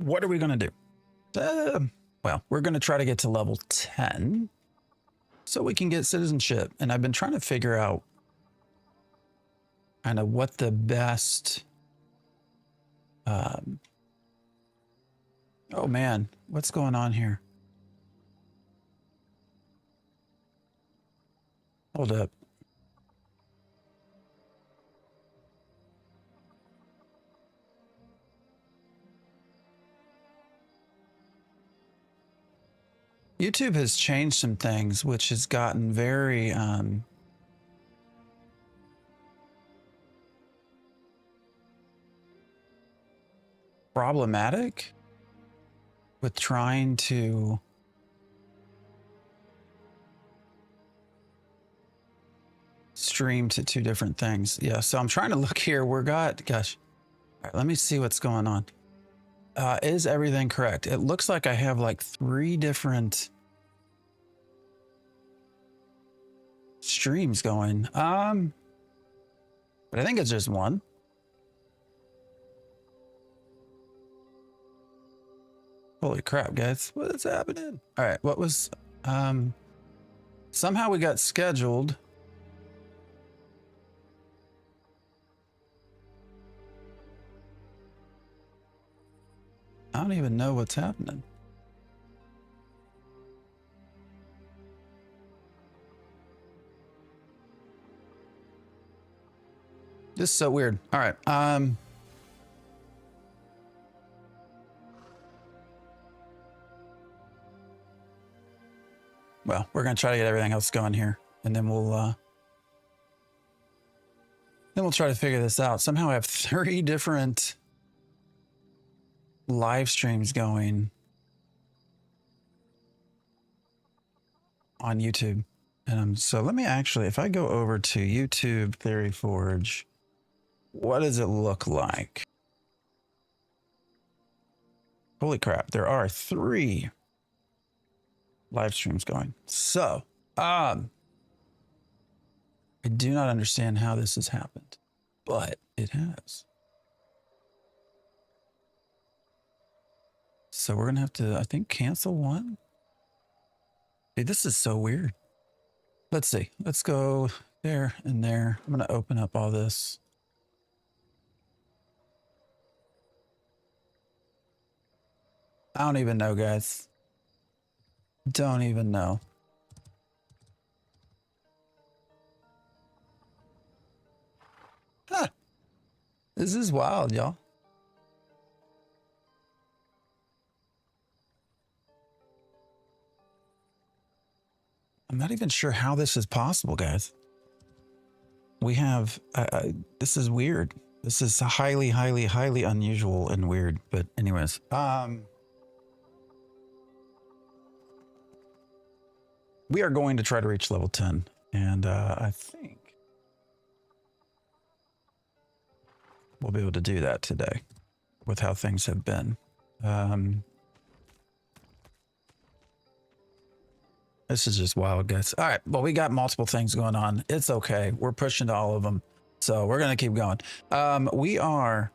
what are we going to do? Well, we're going to try to get to level 10 so we can get citizenship. And I've been trying to figure out kind of what the best... oh man, what's going on here? Hold up. YouTube has changed some things, which has gotten very problematic with trying to stream to two different things. Yeah, so I'm trying to look here. Gosh, all right, let me see what's going on. Is everything correct? It looks like I have like 3 different streams going. But I think it's just one. Holy crap, guys. What is happening? All right, what was... somehow we got scheduled. I don't even know what's happening. This is so weird. All right. Well, we're going to try to get everything else going here, and then we'll try to figure this out. Somehow I have 3 different live streams going on YouTube. And so let me actually, if I go over to YouTube Theory Forge, what does it look like? Holy crap, there are 3 live streams going. So, I do not understand how this has happened, but it has. So we're gonna have to, I think, cancel one. Dude, this is so weird. Let's see. Let's go there and there. I'm gonna open up all this. I don't even know, guys. Don't even know. Huh. This is wild, y'all. I'm not even sure how this is possible, guys. We have, this is weird. This is highly, highly, highly unusual and weird. But anyways, we are going to try to reach level 10. And I think we'll be able to do that today with how things have been. This is just wild, guys. All right, well, we got multiple things going on. It's okay. We're pushing to all of them. So we're going to keep going. We are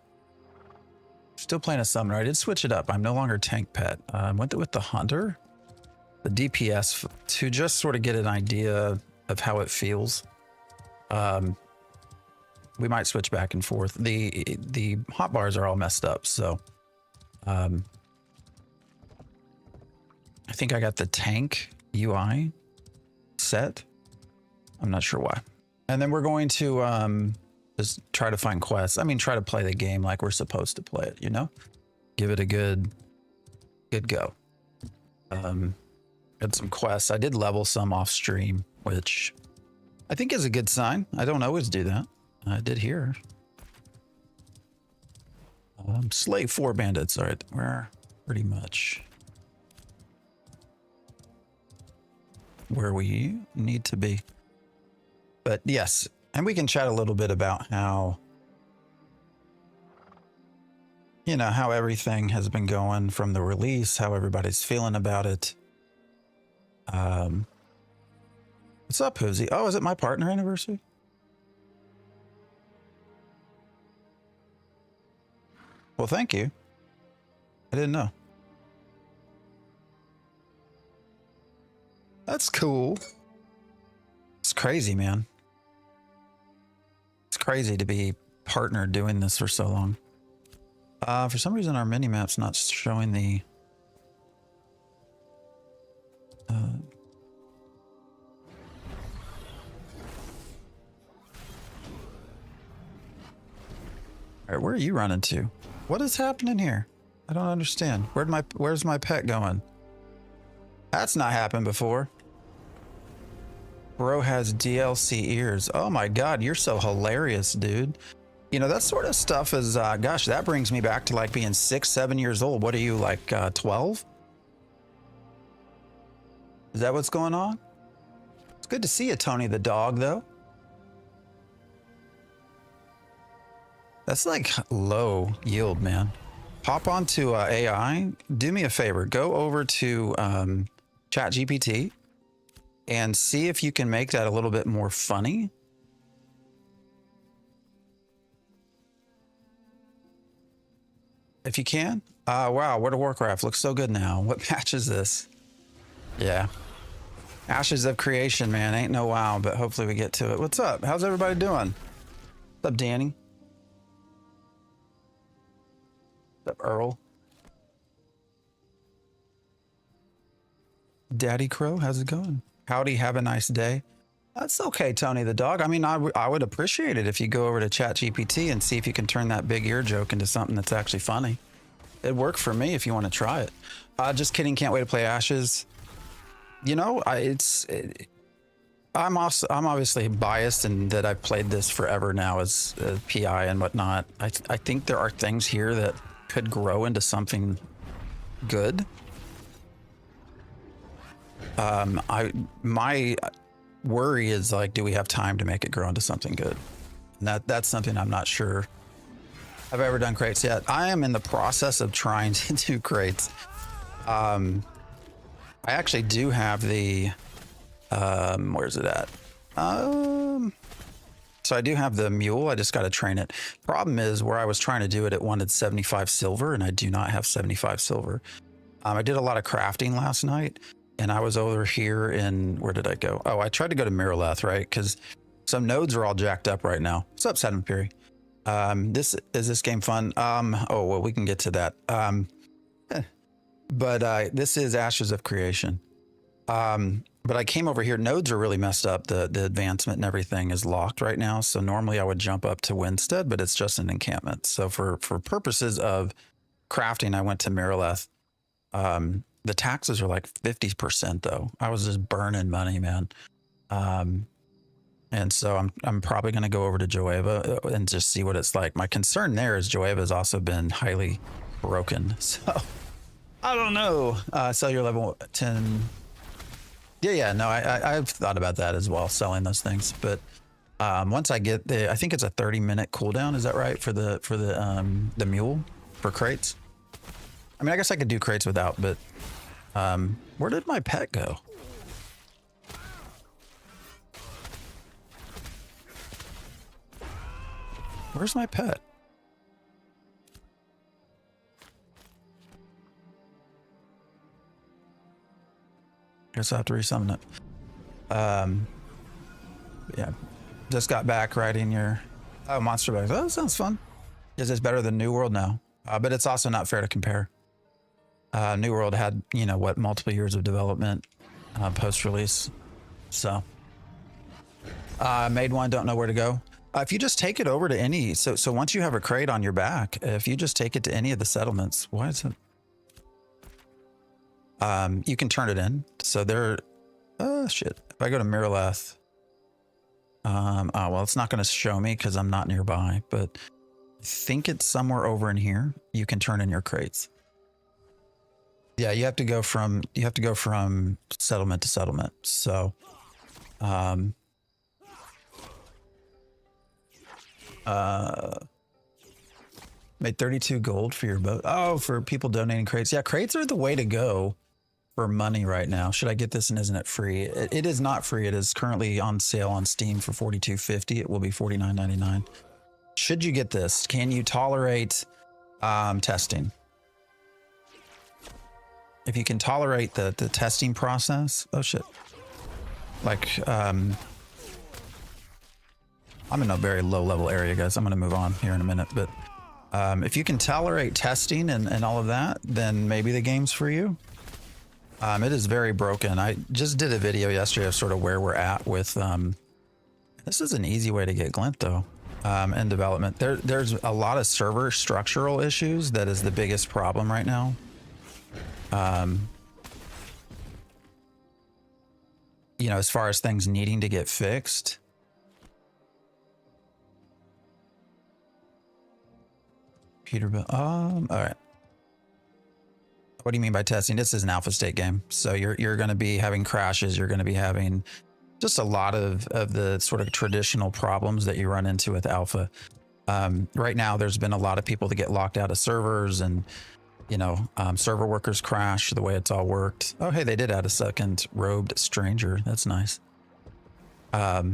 still playing a summoner. I did switch it up. I'm no longer tank pet. I went with the hunter, the DPS, to just sort of get an idea of how it feels. We might switch back and forth. The hotbars are all messed up, so I think I got the tank UI set. I'm not sure why. And then we're going to just try to find quests. I mean, try to play the game like we're supposed to play it, you know? Give it a good go. Had some quests. I did level some off stream, which I think is a good sign. I don't always do that. I did here. Slay 4 bandits. All right, we're pretty much where we need to be. But yes, and we can chat a little bit about how, you know, how everything has been going from the release, how everybody's feeling about it. What's up, Hoosie? Oh, is it my partner anniversary? Well, thank you. I didn't know. That's cool. It's crazy, man. It's crazy to be partnered doing this for so long. For some reason, our mini map's not showing the. All right, where are you running to? What is happening here? I don't understand. Where's my pet going? That's not happened before. Bro has DLC ears. Oh my God, you're so hilarious, dude. You know, that sort of stuff is, gosh, that brings me back to like being 6, 7 years old. What are you, like 12? Is that what's going on? It's good to see you, Tony the dog, though. That's like low yield, man. Hop onto AI. Do me a favor. Go over to ChatGPT and see if you can make that a little bit more funny. If you can. Wow, World of Warcraft looks so good now. What patch is this? Yeah. Ashes of Creation, man. Ain't no wow, but hopefully we get to it. What's up? How's everybody doing? What's up, Danny? What's up, Earl? Daddy Crow, how's it going? Howdy, have a nice day. That's okay, Tony the dog. I mean, I would appreciate it if you go over to ChatGPT and see if you can turn that big ear joke into something that's actually funny. It'd work for me if you want to try it. Just kidding. Can't wait to play Ashes. You know, I'm obviously biased in that I've played this forever now as a PI and whatnot. I think there are things here that could grow into something good. My worry is like, do we have time to make it grow into something good? And that's something I'm not sure I've ever done crates yet. I am in the process of trying to do crates. I actually do have the, where's it at? So I do have the mule. I just got to train it. Problem is where I was trying to do it, it wanted 75 silver and I do not have 75 silver. I did a lot of crafting last night. And I was over here in, where did I go? Oh, I tried to go to Miraleth, right? Because some nodes are all jacked up right now. What's up, Saturn Fury? Is this game fun? Oh, well, we can get to that. But this is Ashes of Creation. But I came over here. Nodes are really messed up. The advancement and everything is locked right now. So normally I would jump up to Winstead, but it's just an encampment. So for purposes of crafting, I went to Miraleth. The taxes are like 50% though. I was just burning money, man. And so I'm probably going to go over to Joeva and just see what it's like. My concern there is Joeva has also been highly broken. So I don't know. Sell your level 10. Yeah. No, I've thought about that as well, selling those things. But once I get the, I think it's a 30-minute cooldown. Is that right for the mule for crates? I mean, I guess I could do crates without, but where did my pet go? Where's my pet? Guess I'll have to resummon it. Yeah. Just got back riding your monster bags. Oh, that sounds fun. Is this better than New World? No. But it's also not fair to compare. New World had, you know, what, multiple years of development post-release. So made one, don't know where to go. If you just take it over to any, so once you have a crate on your back, if you just take it to any of the settlements, why is it? You can turn it in. So there, shit. If I go to Miraleth, oh, well, it's not going to show me because I'm not nearby, but I think it's somewhere over in here. You can turn in your crates. Yeah, you have to go from settlement to settlement. So, made 32 gold for your boat. Oh, for people donating crates. Yeah, crates are the way to go for money right now. Should I get this and isn't it free? It is not free. It is currently on sale on Steam for $42.50. It will be $49.99. Should you get this? Can you tolerate testing? if you can tolerate the testing process. Oh shit. Like, I'm in a very low level area, guys. I'm going to move on here in a minute, but if you can tolerate testing and all of that, then maybe the game's for you. It is very broken. I just did a video yesterday of sort of where we're at with, this is an easy way to get glint though, in development. There's a lot of server structural issues. That is the biggest problem right now. You know, as far as things needing to get fixed. Peterbilt. All right. What do you mean by testing? This is an alpha state game, so you're going to be having crashes. You're going to be having just a lot of the sort of traditional problems that you run into with alpha. Right now, there's been a lot of people that get locked out of servers, and you know, server workers crash. The way it's all worked. Oh, hey, they did add a second robed stranger. That's nice. Oh,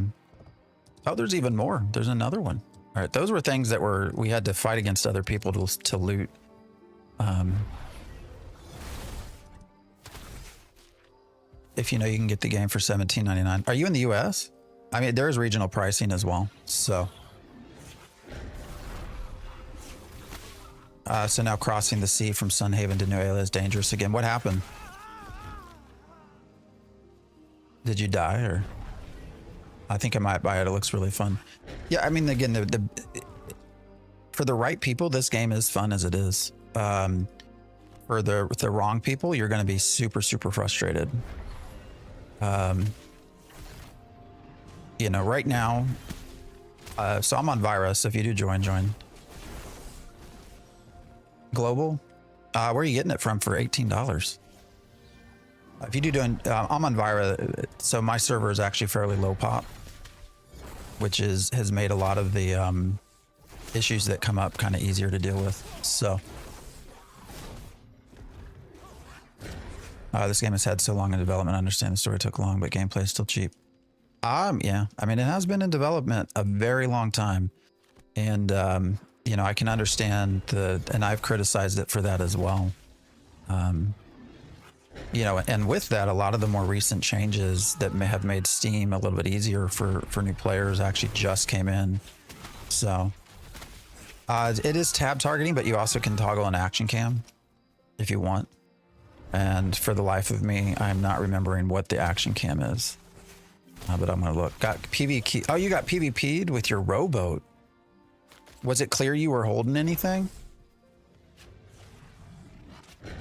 there's even more. There's another one. All right, those were things that we had to fight against other people to loot. If you know you can get the game for $17.99. Are you in the US? I mean, there is regional pricing as well. So, so now crossing the sea from Sunhaven to New Ayla is dangerous again. What happened? Did you die or? I think I might buy it. It looks really fun. Yeah, I mean, again, for the right people, this game is fun as it is. For the wrong people, you're going to be super, super frustrated. You know, right now, so I'm on Virus. If you do join. Global, where are you getting it from for $18? If you do doing, I'm on Vira, so my server is actually fairly low pop, which has made a lot of the issues that come up kind of easier to deal with. So this game has had so long in development. I understand the story took long, but gameplay is still cheap. Yeah, I mean, it has been in development a very long time, and you know, I can understand and I've criticized it for that as well. You know, and with that, a lot of the more recent changes that may have made Steam a little bit easier for new players actually just came in. So it is tab targeting, but you also can toggle an action cam if you want. And for the life of me, I'm not remembering what the action cam is. But I'm gonna look. Got PvP. Oh, you got PvP'd with your rowboat. Was it clear you were holding anything?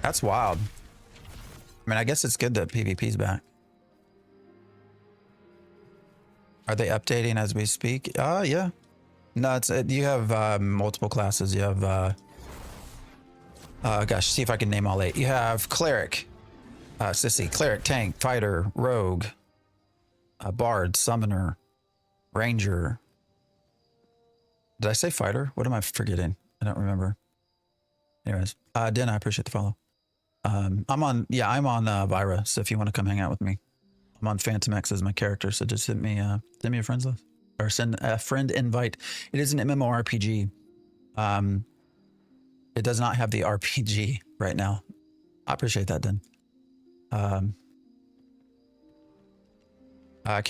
That's wild. I mean, I guess it's good that PvP's back. Are they updating as we speak? Yeah. No, you have multiple classes. You have gosh, see if I can name all 8. You have cleric, sissy, cleric, tank, fighter, rogue, bard, summoner, ranger. Did I say fighter? What am I forgetting? I don't remember. Anyways, Den, I appreciate the follow. I'm on Vira, so if you want to come hang out with me, I'm on Phantom X as my character, so just send me a friends list or send a friend invite. It is an mmorpg. It does not have the RPG right now. I appreciate that, Den. Can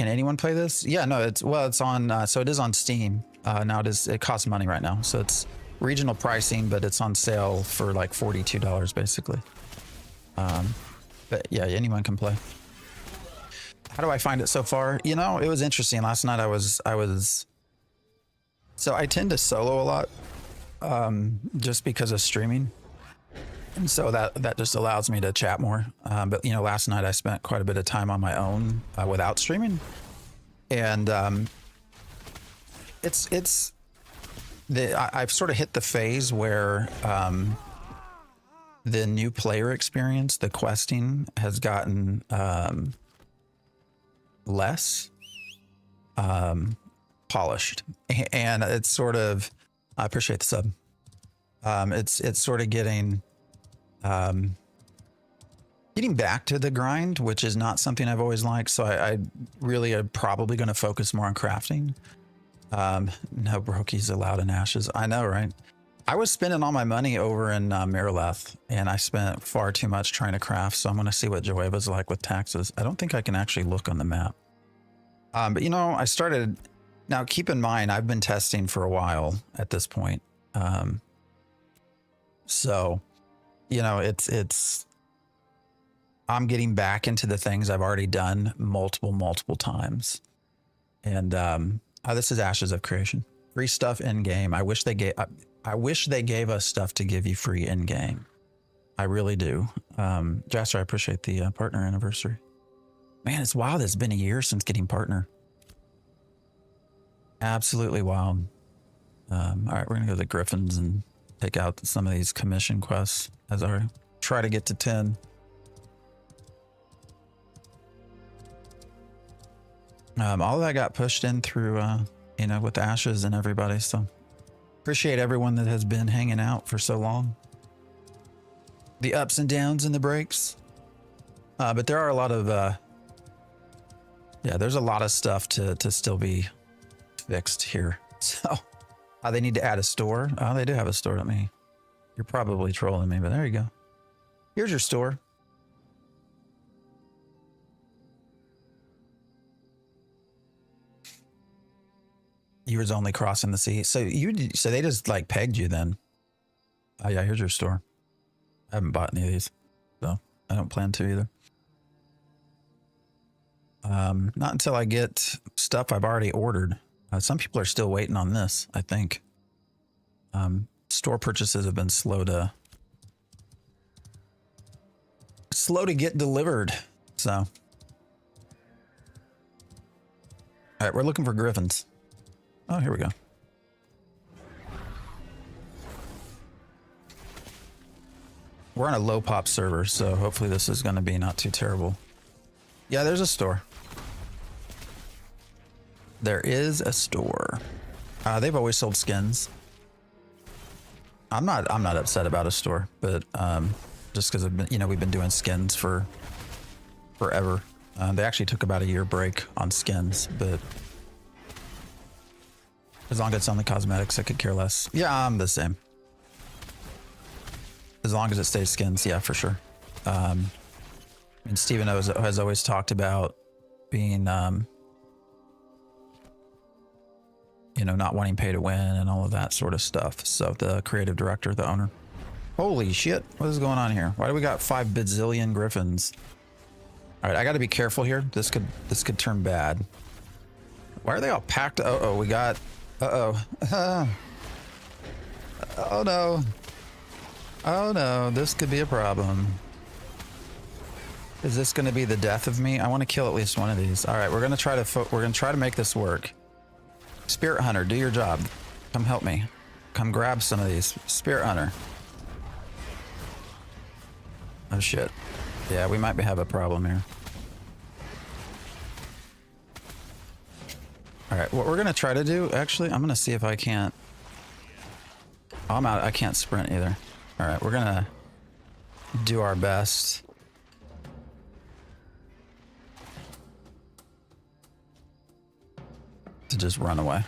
anyone play this? Yeah, no, it's on, so it is on Steam. Now it costs money right now. So it's regional pricing, but it's on sale for like $42 basically. But yeah, anyone can play. How do I find it so far? You know, it was interesting. Last night so I tend to solo a lot, just because of streaming. And so that just allows me to chat more. But you know, last night I spent quite a bit of time on my own without streaming. And I've sort of hit the phase where the new player experience, the questing, has gotten less polished, and it's sort of, I appreciate the sub. It's sort of getting back to the grind, which is not something I've always liked. So I really am probably going to focus more on crafting. No brokies allowed in Ashes. I know, right? I was spending all my money over in Miraleth, and I spent far too much trying to craft. So I'm going to see what Joeva's like with taxes. I don't think I can actually look on the map. But you know, I started. Now keep in mind, I've been testing for a while at this point. So, you know, it's. I'm getting back into the things I've already done multiple times, and this is Ashes of Creation. Free stuff in game. I wish they gave us stuff to give you free in game. I really do. Jasper, I appreciate the partner anniversary. Man, it's wild. It's been a year since getting partner. Absolutely wild. All right, we're gonna go to the Griffins and take out some of these commission quests as I try to get to 10. All of that got pushed in through, you know, with Ashes and everybody. So appreciate everyone that has been hanging out for so long. The ups and downs and the breaks. But there are a lot of, yeah, there's a lot of stuff to still be fixed here. So they need to add a store. Oh, they do have a store. You're probably trolling me, but there you go. Here's your store. You was only crossing the sea. So they just like pegged you then. Oh yeah, here's your store. I haven't bought any of these, so I don't plan to either. Not until I get stuff I've already ordered. Some people are still waiting on this, I think. Store purchases have been slow to get delivered. So, all right, we're looking for griffins. Oh, here we go. We're on a low pop server, so hopefully this is going to be not too terrible. Yeah, there's a store. There is a store. They've always sold skins. I'm not upset about a store, but just because we've been doing skins for forever. They actually took about a year break on skins, but as long as it's only cosmetics, I could care less. Yeah, I'm the same. As long as it stays skins, yeah, for sure. And Steven has always talked about being, not wanting pay to win and all of that sort of stuff. So the creative director, the owner. Holy shit, what is going on here? Why do we got 5 bazillion griffins? All right, I got to be careful here. This could turn bad. Why are they all packed? Uh-oh, we got... Uh-oh. Oh no. Oh no, this could be a problem. Is this going to be the death of me? I want to kill at least one of these. All right, we're going to try to make this work. Spirit Hunter, do your job. Come help me. Come grab some of these. Spirit Hunter. Oh shit. Yeah, we might have a problem here. All right, what we're gonna try to do, actually, I'm gonna see if I can't. Oh, I'm out. I can't sprint either. All right, we're gonna do our best. To just run away.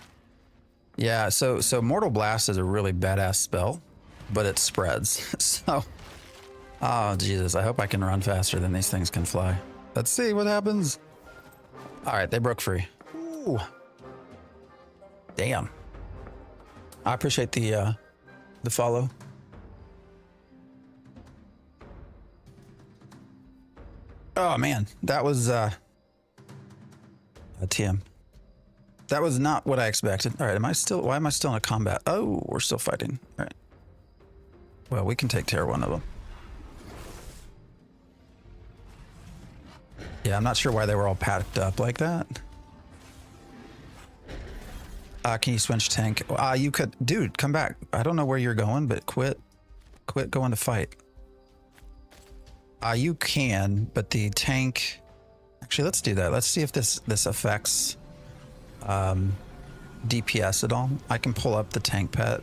Yeah, so Mortal Blast is a really badass spell, but it spreads. So, oh Jesus, I hope I can run faster than these things can fly. Let's see what happens. All right, they broke free. Ooh. Damn. I appreciate the follow. Oh man, that was a TM. That was not what I expected. All right, why am I still in a combat? Oh, we're still fighting. All right. Well, we can take care of one of them. Yeah, I'm not sure why they were all packed up like that. Can you switch tank? You could, dude, come back. I don't know where you're going, but quit going to fight. You can, but the tank, actually, let's do that. Let's see if this affects DPS at all. I can pull up the tank pet.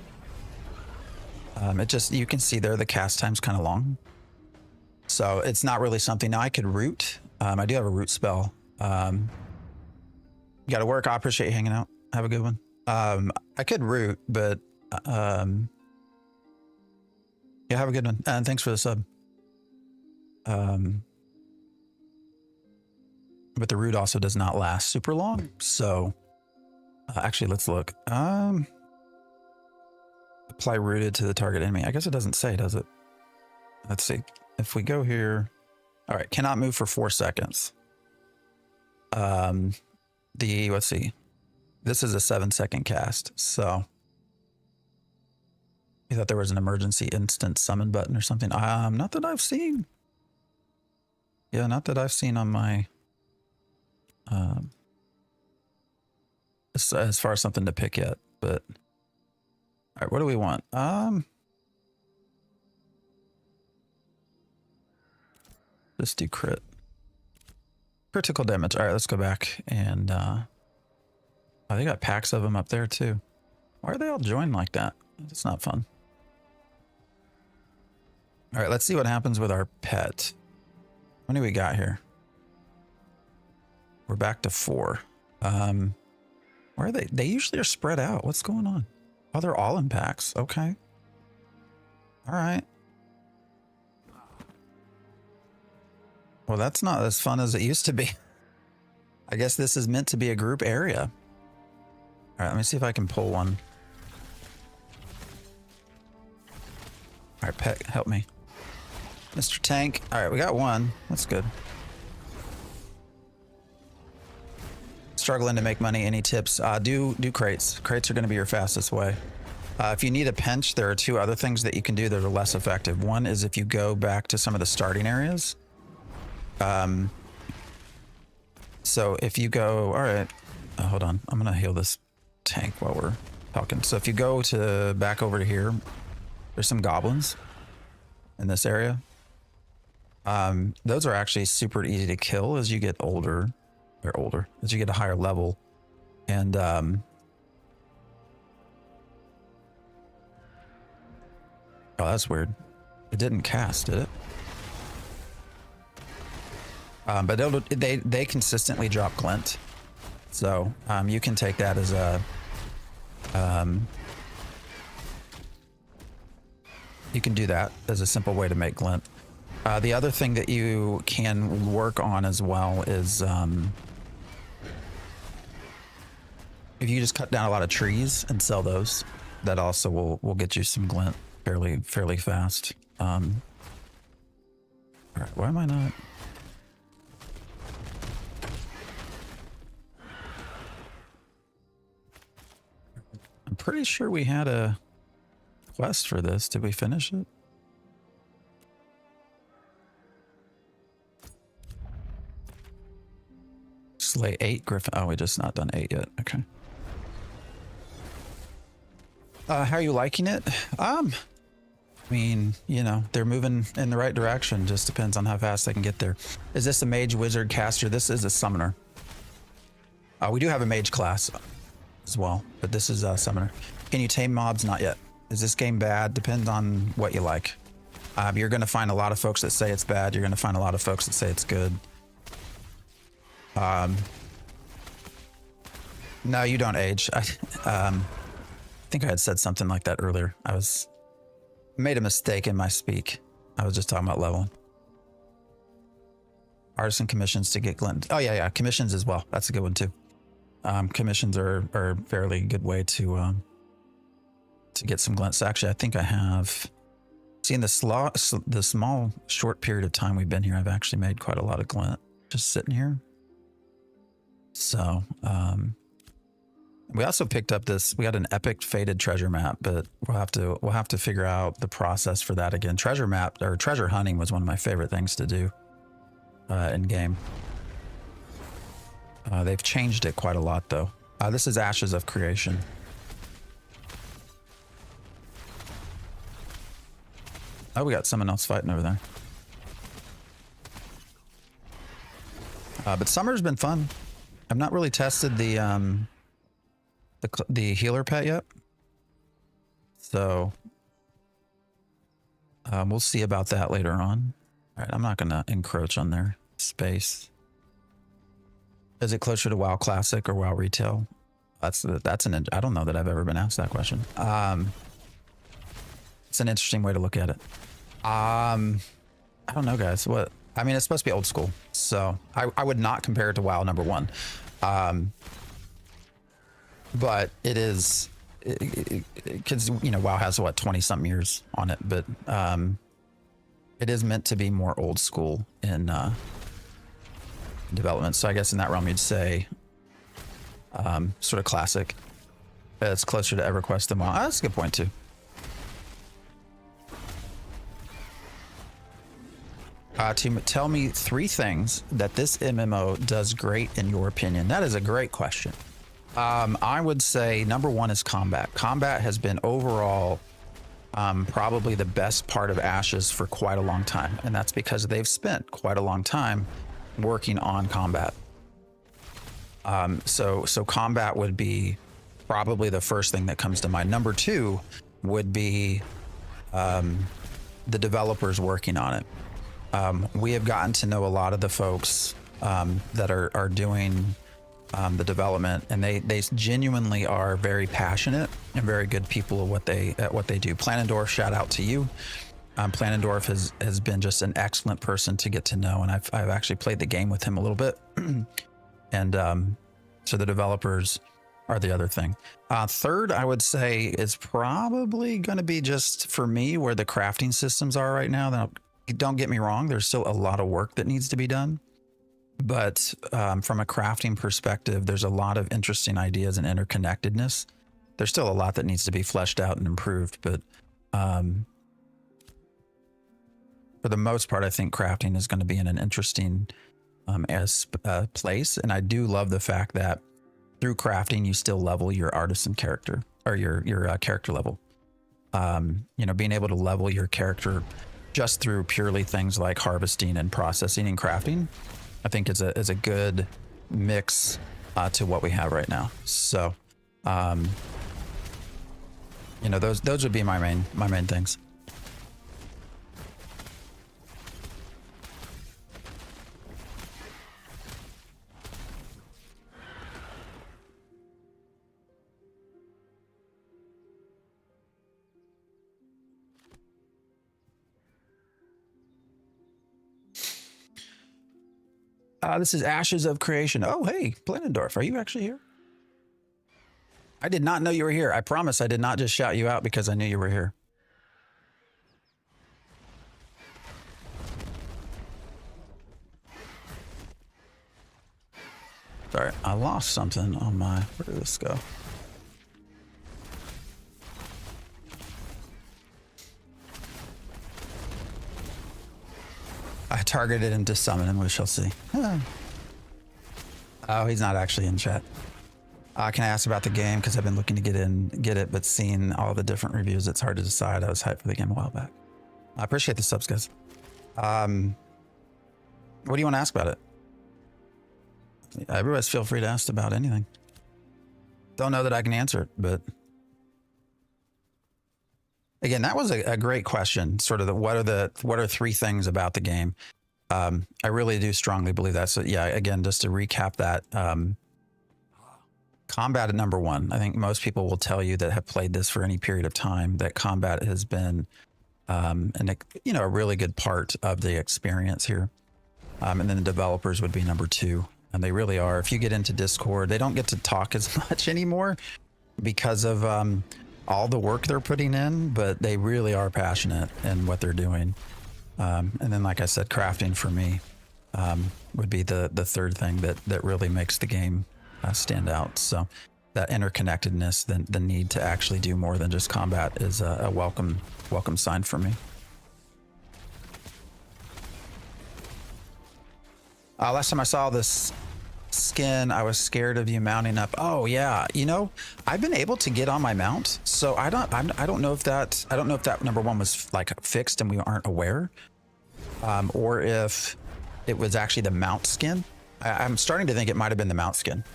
You can see there the cast time's kind of long. So it's not really something. Now I could root. I do have a root spell. You got to work. I appreciate you hanging out. Have a good one. I could root, but Yeah, have a good one. And thanks for the sub. But the root also does not last super long. So actually, let's look. Apply rooted to the target enemy. I guess it doesn't say, does it? Let's see. If we go here. All right, cannot move for 4 seconds. Let's see. This is a 7-second cast. So you thought there was an emergency instant summon button or something? Not that I've seen. Yeah, not that I've seen on my as far as something to pick yet, but all right, what do we want? Let's do critical damage. All right, let's go back and oh, they got packs of them up there too. Why are they all joined like that? It's not fun. All right, let's see what happens with our pet. How many we got here? We're back to 4. Where are they? They usually are spread out. What's going on? Oh, they're all in packs. Okay. All right. Well, that's not as fun as it used to be. I guess this is meant to be a group area. All right, let me see if I can pull one. All right, pet, help me. Mr. Tank. All right, we got one. That's good. Struggling to make money. Any tips? Do crates. Crates are going to be your fastest way. If you need a pinch, there are 2 other things that you can do that are less effective. One is if you go back to some of the starting areas. So if you go, all right, hold on. I'm going to heal this tank while we're talking. So if you go to back over to here, there's some goblins in this area. Those are actually super easy to kill as you get older. They're older as you get a higher level. And oh, that's weird. It didn't cast, did it? But they consistently drop glint. So you can take that as a you can do that as a simple way to make glint. The other thing that you can work on as well is if you just cut down a lot of trees and sell those, that also will get you some glint fairly fast. All right, why am I not? I'm pretty sure we had a quest for this. Did we finish it? Slay 8 griffin. Oh, we just not done 8 yet. Okay. How are you liking it? I mean, you know, they're moving in the right direction. Just depends on how fast they can get there. Is this a mage, wizard, caster? This is a summoner. We do have a mage class as well, but this is a summoner. Can you tame mobs? Not yet. Is this game bad? Depends on what you like. You're going to find a lot of folks that say it's bad. You're going to find a lot of folks that say it's good. No, you don't age. I think I had said something like that earlier. I made a mistake in my speak. I was just talking about leveling. Artisan commissions to get glint. Oh yeah, commissions as well. That's a good one too. Commissions are a fairly good way to get some glint. So actually, I think I have seen the small short period of time we've been here. I've actually made quite a lot of glint just sitting here. So we also picked up this. We got an epic faded treasure map, but we'll have to figure out the process for that again. Treasure map or treasure hunting was one of my favorite things to do in game. They've changed it quite a lot though. This is Ashes of Creation. Oh, we got someone else fighting over there. But summer's been fun. I've not really tested the healer pet yet, so we'll see about that later on. All right, I'm not gonna encroach on their space. Is it closer to WoW Classic or WoW Retail? I don't know that I've ever been asked that question. It's an interesting way to look at it. I don't know, guys. What? I mean, it's supposed to be old school, so I would not compare it to WoW number 1. But it is, because, you know, WoW has, what, 20-something years on it, but it is meant to be more old school in development. So I guess in that realm, you'd say sort of classic. It's closer to EverQuest than WoW. That's a good point, too. Tell me 3 things that this MMO does great in your opinion. That is a great question. I would say number 1 is combat. Combat has been overall probably the best part of Ashes for quite a long time, and that's because they've spent quite a long time working on combat. So combat would be probably the first thing that comes to mind. Number 2 would be the developers working on it. We have gotten to know a lot of the folks that are doing the development, and they genuinely are very passionate and very good people at what they do. Planendorf, shout out to you. Planendorf has been just an excellent person to get to know, and I've actually played the game with him a little bit. And so the developers are the other thing. Third, I would say is probably going to be, just for me, where the crafting systems are right now. Now, don't get me wrong, there's still a lot of work that needs to be done. But from a crafting perspective, there's a lot of interesting ideas and interconnectedness. There's still a lot that needs to be fleshed out and improved, but for the most part, I think crafting is going to be in an interesting place. And I do love the fact that through crafting, you still level your artisan character, or your character level. You know, being able to level your character just through purely things like harvesting and processing and crafting, I think is a good mix to what we have right now. So, you know, those would be my main things. This is Ashes of Creation. Oh, hey, Planendorf, are you actually here? I did not know you were here. I promise I did not just shout you out because I knew you were here. Sorry, I lost something on my... Where did this go? I targeted him to summon him. We shall see. Oh, he's not actually in chat. Can I ask about the game? Because I've been looking to get it, but seeing all the different reviews, it's hard to decide. I was hyped for the game a while back. I appreciate the subs, guys. What do you want to ask about it? Everybody's feel free to ask about anything. Don't know that I can answer it, but again, that was a great question. Sort of what are 3 things about the game? I really do strongly believe that. So yeah, again, just to recap that, combat at number 1. I think most people will tell you that have played this for any period of time that combat has been, a really good part of the experience here. And then the developers would be number 2. And they really are. If you get into Discord, they don't get to talk as much anymore because of all the work they're putting in, but they really are passionate in what they're doing. And then, like I said, crafting for me would be the third thing that really makes the game stand out. So that interconnectedness, the need to actually do more than just combat, is a welcome sign for me. Last time I saw this skin, I was scared of you mounting up. Oh yeah, you know, I've been able to get on my mount, so I don't know if that number 1 was like fixed and we aren't aware, or if it was actually the mount skin. I'm starting to think it might have been the mount skin.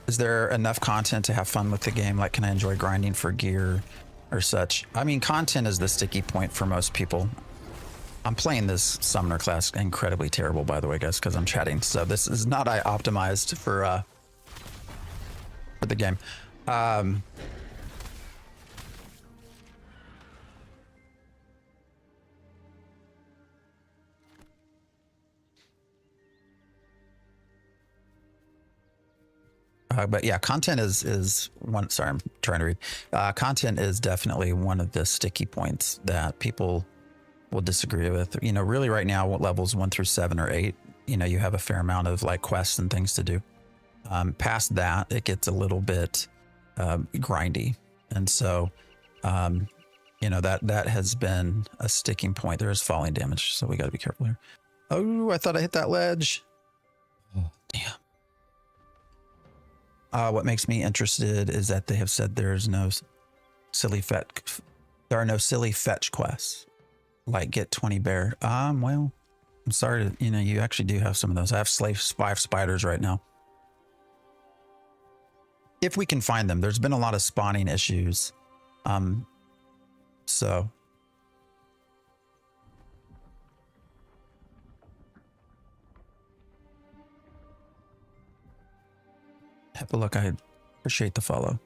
Is there enough content to have fun with the game? Like, can I enjoy grinding for gear or such? I mean, content is the sticky point for most people. I'm playing this summoner class incredibly terrible, by the way, guys, because I'm chatting. So this is not optimized for the game. But yeah, content is one. Sorry, I'm trying to read. Content is definitely one of the sticky points that people will disagree with. You know, really right now, what levels 1 through 7 or 8, you know, you have a fair amount of like quests and things to do. Past that, it gets a little bit grindy, and so you know that has been a sticking point. There is falling damage, so we got to be careful here. Oh, I thought I hit that ledge. Oh, damn. What makes me interested is that they have said there's no silly fetch. There are no silly fetch quests like get 20 bear. Well, I'm sorry to, you know, you actually do have some of those. I have 5 spiders right now. If we can find them, there's been a lot of spawning issues. So. Have a look. I appreciate the follow.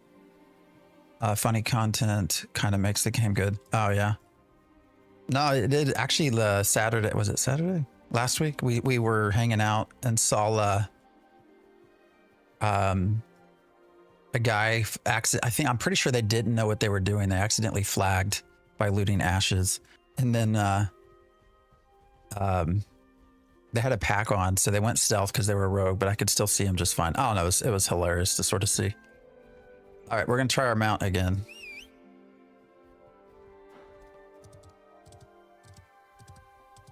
Funny content kind of makes the game good. Oh yeah. No, it did actually. The Saturday, was it Saturday? Last week we were hanging out and saw a guy I'm pretty sure they didn't know what they were doing. They accidentally flagged by looting ashes, and then they had a pack on, so they went stealth because they were a rogue, but I could still see him just fine. I don't know, it was hilarious to sort of see. All right, we're gonna try our mount again.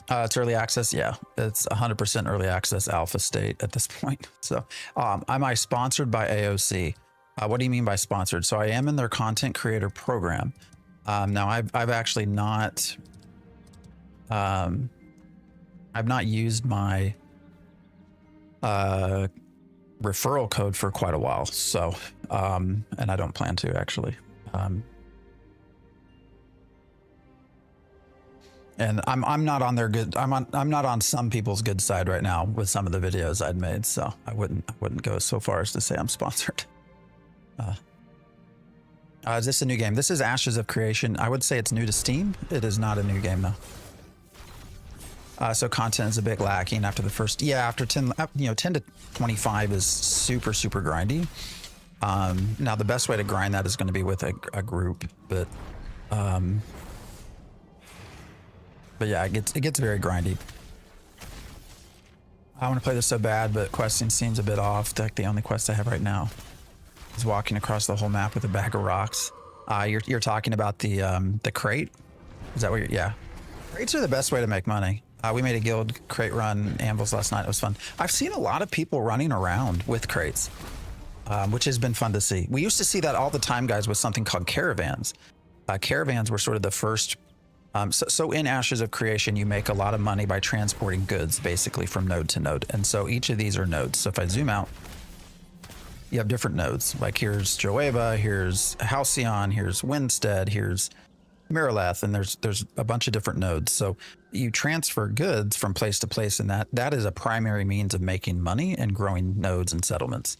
It's early access. Yeah, it's 100% early access alpha state at this point. So am I sponsored by AOC? What do you mean by sponsored? So I am in their content creator program. Now I've actually not, I've not used my referral code for quite a while. So, and I don't plan to actually. And I'm not on their good. I'm not on some people's good side right now with some of the videos I'd made. So I wouldn't go so far as to say I'm sponsored. Is this a new game? This is Ashes of Creation. I would say it's new to Steam. It is not a new game though. So content is a bit lacking after the first. Yeah, after 10, you know, 10 to 25 is super grindy. Now the best way to grind that is going to be with a group, but yeah, it gets very grindy. I want to play this so bad, but questing seems a bit off. Like the only quest I have right now is walking across the whole map with a bag of rocks. You're talking about the crate? Is that what you're? Yeah, crates are the best way to make money. We made a guild crate run anvils last night. It was fun. I've seen a lot of people running around with crates, which has been fun to see. We used to see that all the time, guys, with something called caravans. Caravans were sort of the first. So in Ashes of Creation, you make a lot of money by transporting goods, basically from node to node. And so each of these are nodes. So if I zoom out, you have different nodes. Like here's Joeva, here's Halcyon, here's Winstead, here's Miraleth, and there's a bunch of different nodes. So you transfer goods from place to place, and that is a primary means of making money and growing nodes and settlements.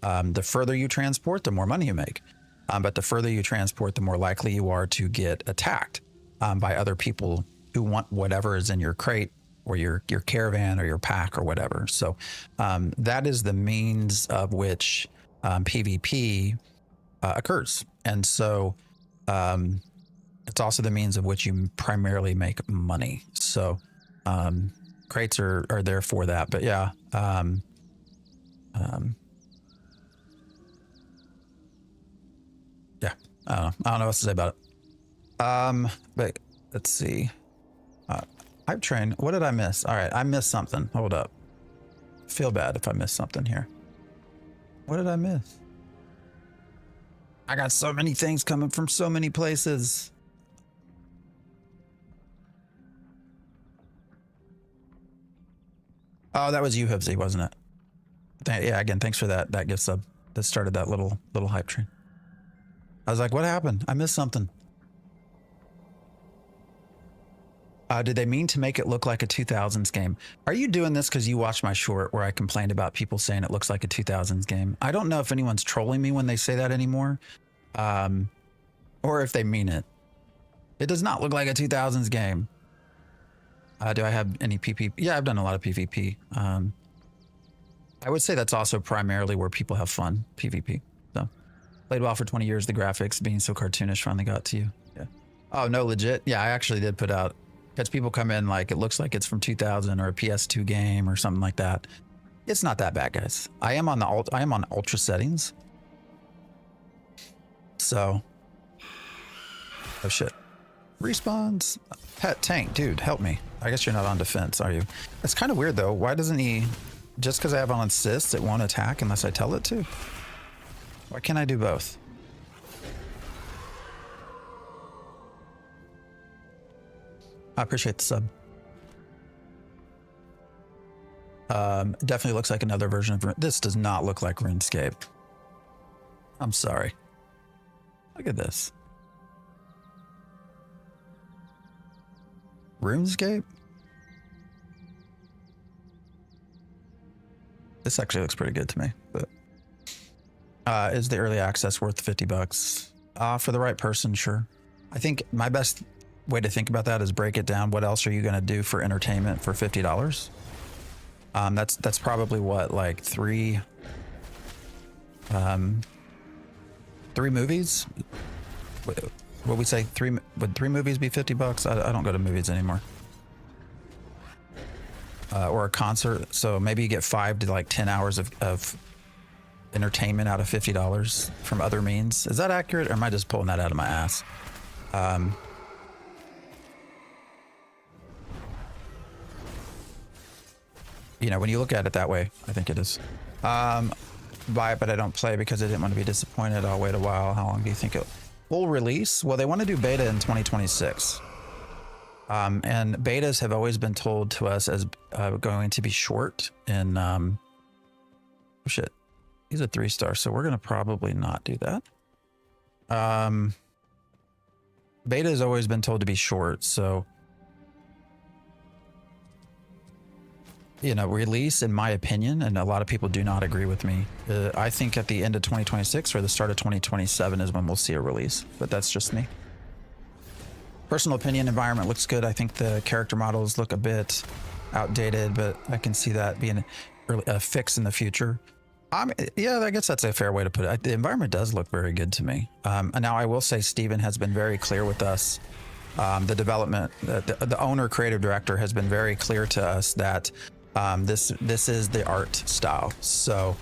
The further you transport, the more money you make. But the further you transport, the more likely you are to get attacked by other people who want whatever is in your crate or your caravan or your pack or whatever. So that is the means of which PvP occurs. And so it's also the means of which you primarily make money. So crates are there for that. But yeah, yeah, I don't know what to say about it. But let's see. Hype train. What did I miss? All right, I missed something. Hold up. Feel bad if I missed something here. What did I miss? I got so many things coming from so many places. Oh, that was you, Hibsy, wasn't it? Yeah, again, thanks for that gift sub that started that little hype train. I was like, what happened? I missed something. Did they mean to make it look like a 2000s game? Are you doing this because you watched my short where I complained about people saying it looks like a 2000s game? I don't know if anyone's trolling me when they say that anymore, or if they mean it. It does not look like a 2000s game. Do I have any PvP? Yeah, I've done a lot of PvP. I would say that's also primarily where people have fun, PvP. So played WoW for 20 years. The graphics being so cartoonish finally got to you. Yeah. Oh, no, legit. Yeah, I actually did put out, because people come in like it looks like it's from 2000 or a PS2 game or something like that. It's not that bad, guys. I am on ultra settings. So, oh shit. Respawns. Pet tank, dude, help me. I guess you're not on defense, are you? It's kind of weird though. Why doesn't he, just because I have on assist, it won't attack unless I tell it to? Why can't I do both? I appreciate the sub. Definitely looks like another version of this. Does not look like RuneScape. I'm sorry. Look at this. RuneScape? This actually looks pretty good to me, but is the early access worth 50 bucks? For the right person, sure. I think my best way to think about that is break it down. What else are you going to do for entertainment for $50? That's probably what, like three movies? What we say, would three movies be 50 bucks? I don't go to movies anymore. Or a concert. So maybe you get 5 to like 10 hours of entertainment out of $50 from other means. Is that accurate, or am I just pulling that out of my ass? You know, when you look at it that way, I think it is. Buy it, but I don't play because I didn't want to be disappointed. I'll wait a while. How long do you think it will release? Well, they want to do beta in 2026. And betas have always been told to us as going to be short. And oh shit, he's a 3-star, so we're going to probably not do that. Beta has always been told to be short, so you know, release, in my opinion, and a lot of people do not agree with me. I think at the end of 2026 or the start of 2027 is when we'll see a release, but that's just me. Personal opinion, environment looks good. I think the character models look a bit outdated, but I can see that being a fix in the future. Yeah, I guess that's a fair way to put it. The environment does look very good to me. And now I will say Steven has been very clear with us. The development, the owner, creative director has been very clear to us that this is the art style. So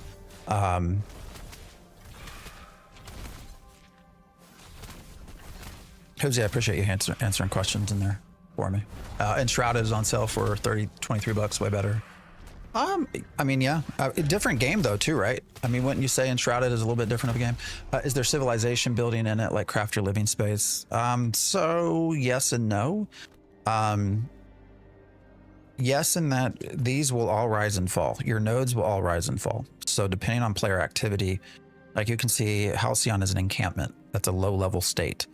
Jose, I appreciate you answering questions in there for me. Enshrouded is on sale for 23 bucks, way better. I mean, yeah, different game though too, right? I mean, wouldn't you say Enshrouded is a little bit different of a game? Is there civilization building in it, like craft your living space? So yes and no. Yes, in that these will all rise and fall. Your nodes will all rise and fall. So depending on player activity, like you can see Halcyon is an encampment. That's a low level state.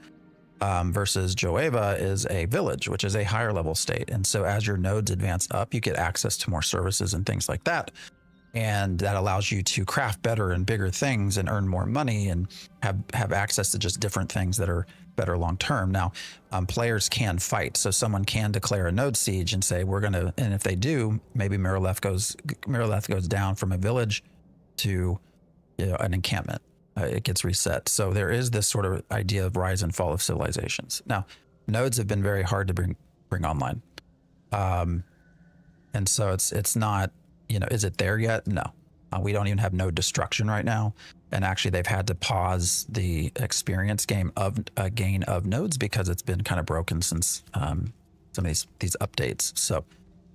Versus Joeva is a village, which is a higher level state. And so as your nodes advance up, you get access to more services and things like that. And that allows you to craft better and bigger things and earn more money and have access to just different things that are better long term. Now, players can fight. So someone can declare a node siege and say, we're going to, and if they do, maybe Miraleth goes down from a village to, you know, an encampment. It gets reset. So there is this sort of idea of rise and fall of civilizations. Now, nodes have been very hard to bring online. And so it's not, you know, is it there yet? No. We don't even have node destruction right now. And actually they've had to pause the experience gain of nodes because it's been kind of broken since some of these updates. So,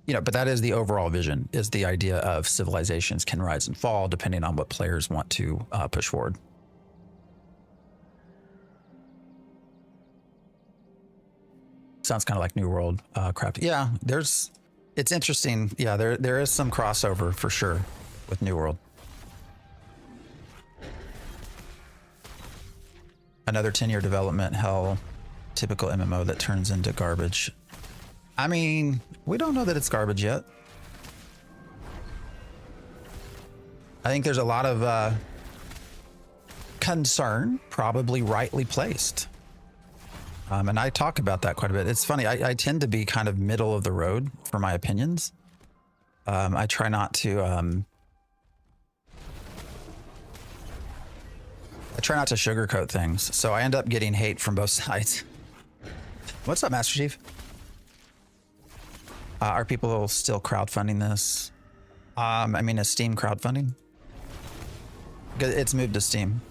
you know, but that is the overall vision, is the idea of civilizations can rise and fall depending on what players want to push forward. Sounds kind of like New World craft. Yeah, it's interesting. Yeah, there is some crossover for sure with New World. Another 10-year development hell, typical MMO that turns into garbage. I mean, we don't know that it's garbage yet. I think there's a lot of concern, probably rightly placed. And I talk about that quite a bit. It's funny, I tend to be kind of middle of the road for my opinions. I try not to try not to sugarcoat things, so I end up getting hate from both sides. What's up, Master Chief? Are people still crowdfunding this? I mean, is Steam crowdfunding? It's moved to Steam.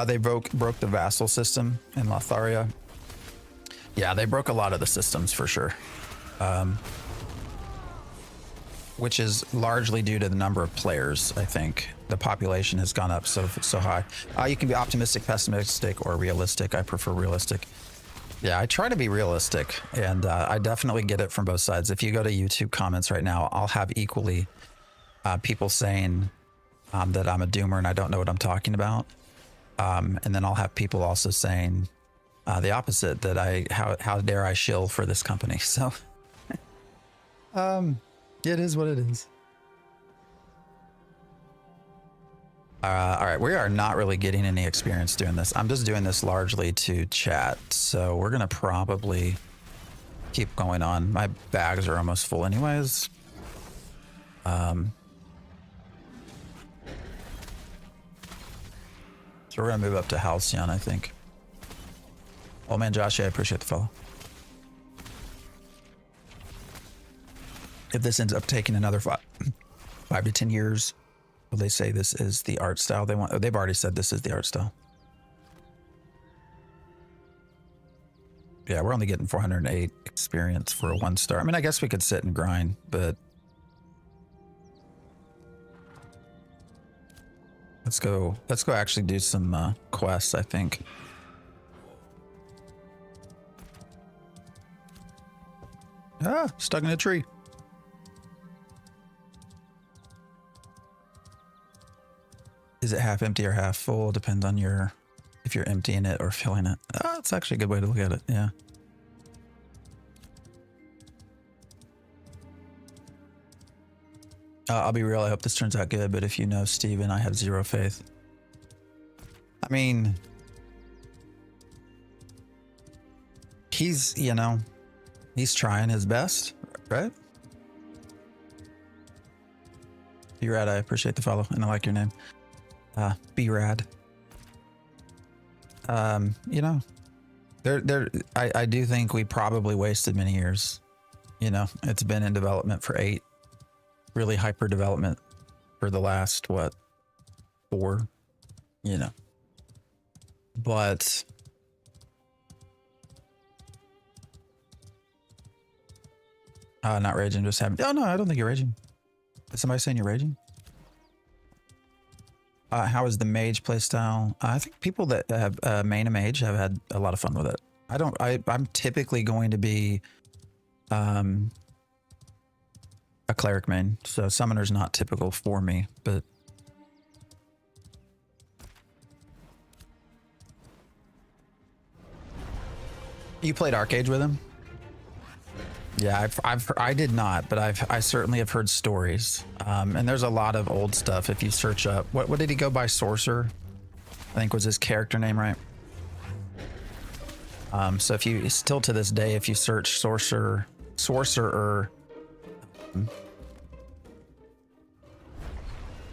They broke the vassal system in Lotharia. Yeah, they broke a lot of the systems for sure. Which is largely due to the number of players, I think. The population has gone up so high. You can be optimistic, pessimistic, or realistic. I prefer realistic. Yeah, I try to be realistic, and I definitely get it from both sides. If you go to YouTube comments right now, I'll have equally people saying that I'm a doomer and I don't know what I'm talking about. And then I'll have people also saying the opposite, that how dare I shill for this company. So it is what it is. All right, we are not really getting any experience doing this. I'm just doing this largely to chat, so we're gonna probably keep going on. My bags are almost full anyways. So we're gonna move up to Halcyon, I think. Oh man, Josh, I appreciate the follow. If this ends up taking another 5 to 10 years, will they say this is the art style they want? Oh, they've already said this is the art style. Yeah, we're only getting 408 experience for a 1-star. I mean, I guess we could sit and grind, but let's go actually do some quests, I think. Stuck in a tree. Is it half empty or half full? Depends on if you're emptying it or filling it. It's actually a good way to look at it. Yeah. I'll be real. I hope this turns out good, but if you know Steven, I have zero faith. I mean, he's trying his best, right? B-Rad, I appreciate the follow, and I like your name. B-Rad. I do think we probably wasted many years. It's been in development for 8, really hyper development for the last, 4, but not raging, just having, oh no, I don't think you're raging. Is somebody saying you're raging? How is the mage playstyle? I think people that have main a mage have had a lot of fun with it. I'm typically going to be a cleric main, so summoner's not typical for me, but you played Arcade with him? Yeah, I did not, but I certainly have heard stories. And there's a lot of old stuff. If you search up, what did he go by? Sorcerer, I think was his character name, right? So if you still to this day, if you search sorcerer,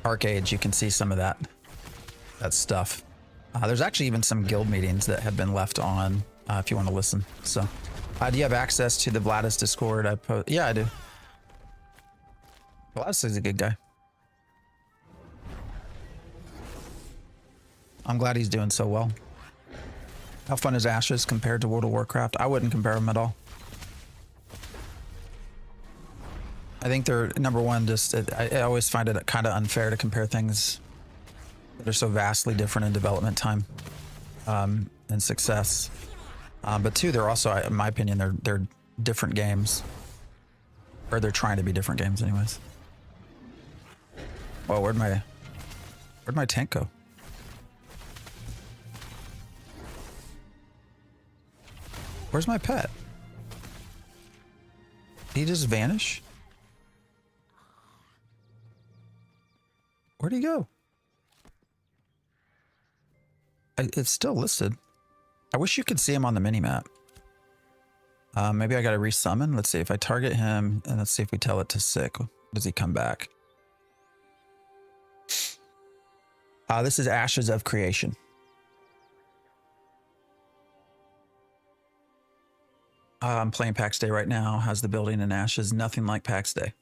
Arcade, you can see some of that stuff. There's actually even some guild meetings that have been left on if you want to listen. So. Do you have access to the Vladis Discord? Yeah, I do. Vladis is a good guy. I'm glad he's doing so well. How fun is Ashes compared to World of Warcraft? I wouldn't compare them at all. I think they're, number one, I always find it kind of unfair to compare things that are so vastly different in development time and success. But 2, they're also, in my opinion, they're different games, or they're trying to be different games, anyways. Well, where'd my tank go? Where's my pet? Did he just vanish? Where'd he go? It's still listed. I wish you could see him on the mini-map. Maybe I gotta resummon. Let's see if I target him, and let's see if we tell it to sick. Does he come back? This is Ashes of Creation. I'm playing Pax Day right now. How's the building in Ashes? Nothing like Pax Day.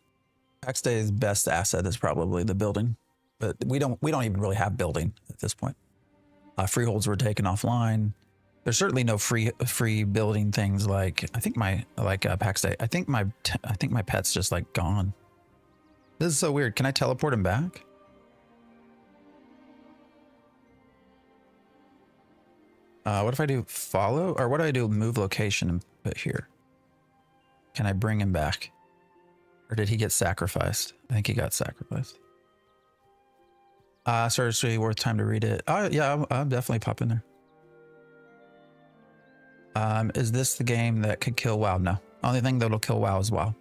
Pax Day's best asset is probably the building, but we don't even really have building at this point. Freeholds were taken offline. There's certainly no free building things like I think Pax Day. I think my pet's just like gone. This is so weird. Can I teleport him back? What if I do follow, or what do I do move location and put here? Can I bring him back? Or did he get sacrificed? I think he got sacrificed. Seriously, worth time to read it. Yeah, I'll definitely pop in there. Is this the game that could kill WoW? No. Only thing that'll kill WoW is WoW.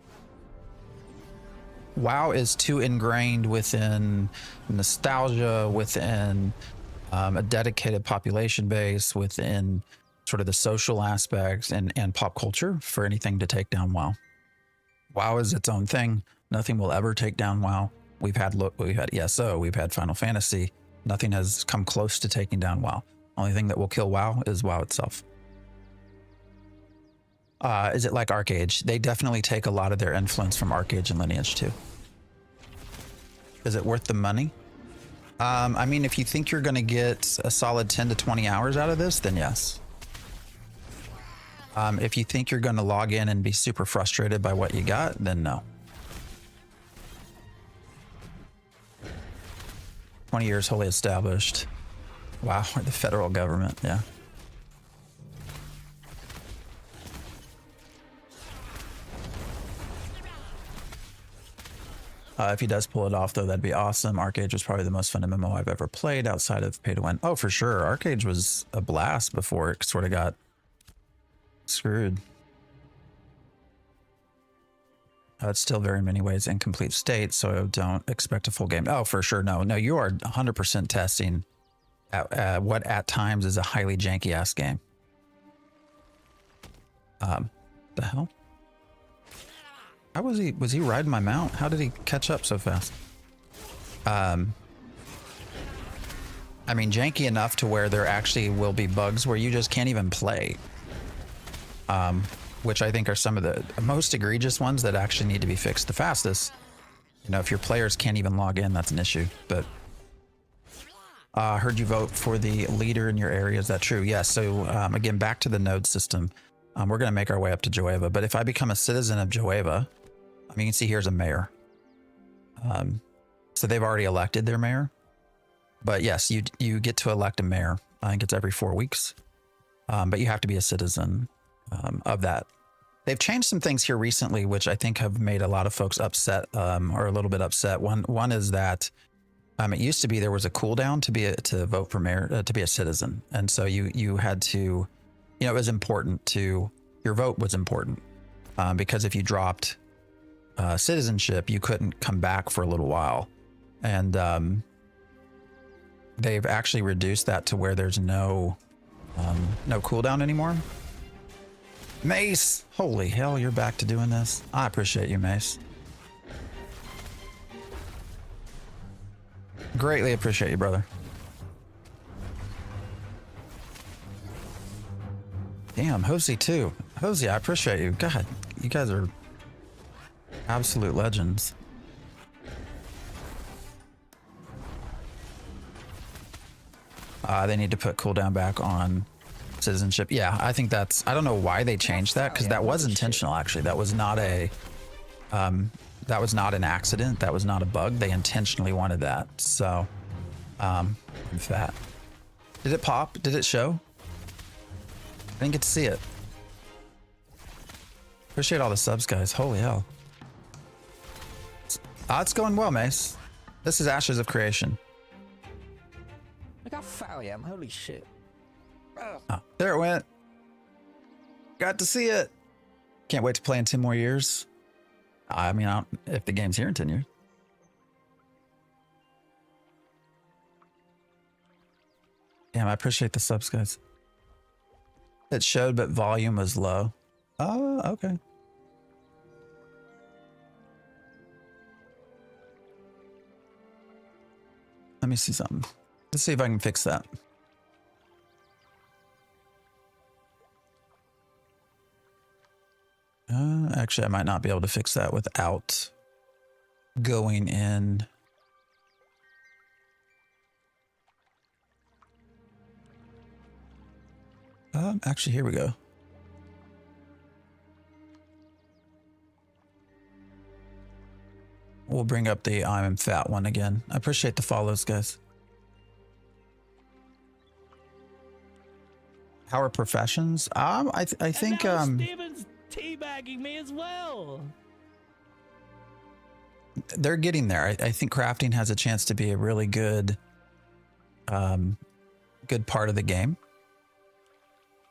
WoW is too ingrained within nostalgia, within a dedicated population base, within sort of the social aspects and pop culture for anything to take down WoW. WoW is its own thing. Nothing will ever take down WoW. We've had ESO, we've had Final Fantasy. Nothing has come close to taking down WoW. Only thing that will kill WoW is WoW itself. Is it like ArcAge? They definitely take a lot of their influence from ArcAge and Lineage 2. Is it worth the money? I mean, if you think you're going to get a solid 10 to 20 hours out of this, then yes. If you think you're going to log in and be super frustrated by what you got, then no. 20 years wholly established. Wow, we're the federal government, yeah. If he does pull it off, though, that'd be awesome. ArcAge was probably the most fun MMO I've ever played outside of Pay to Win. Oh, for sure. ArcAge was a blast before it sort of got screwed. It's still very many ways incomplete state, so don't expect a full game. Oh, for sure. No, you are 100% testing at what at times is a highly janky ass game. The hell? How was he riding my mount? How did he catch up so fast? I mean, janky enough to where there actually will be bugs where you just can't even play. Which I think are some of the most egregious ones that actually need to be fixed the fastest. You know, if your players can't even log in, that's an issue. But heard you vote for the leader in your area. Is that true? Yes. So again, back to the node system. We're going to make our way up to Joeva. But if I become a citizen of Joeva, I mean, you can see here's a mayor. So they've already elected their mayor. But yes, you get to elect a mayor. I think it's every 4 weeks. But you have to be a citizen of that. They've changed some things here recently, which I think have made a lot of folks upset or a little bit upset. One is that it used to be there was a cooldown to vote for mayor, to be a citizen. And so you had to, you know, it was important to, your vote was important because if you dropped citizenship, you couldn't come back for a little while. And they've actually reduced that to where there's no cooldown anymore. Mace, holy hell, you're back to doing this. I appreciate you, Mace. Greatly appreciate you, brother. Damn, Hosey too. Hosey, I appreciate you. God, you guys are absolute legends. They need to put cooldown back on citizenship. Yeah, I think that's, I don't know why they changed that, because that was intentional. Actually, that was not an accident. That was not a bug. They intentionally wanted that. So I'm fat. Did it pop? Did it show? I didn't get to see it. Appreciate all the subs, guys. Holy hell. It's going well, Mace. This is Ashes of Creation. Look how fat I am. Holy shit. Oh, there it went. Got to see it. Can't wait to play in 10 more years. I mean, if the game's here in 10 years. Damn, I appreciate the subs, guys. It showed, but volume was low. Oh, okay. Let me see something. Let's see if I can fix that. Actually, I might not be able to fix that without going in. Actually, here we go. We'll bring up the I'm fat one again. I appreciate the follows, guys. How are professions? I think Steven's teabagging me as well. They're getting there. I think crafting has a chance to be a really good good part of the game.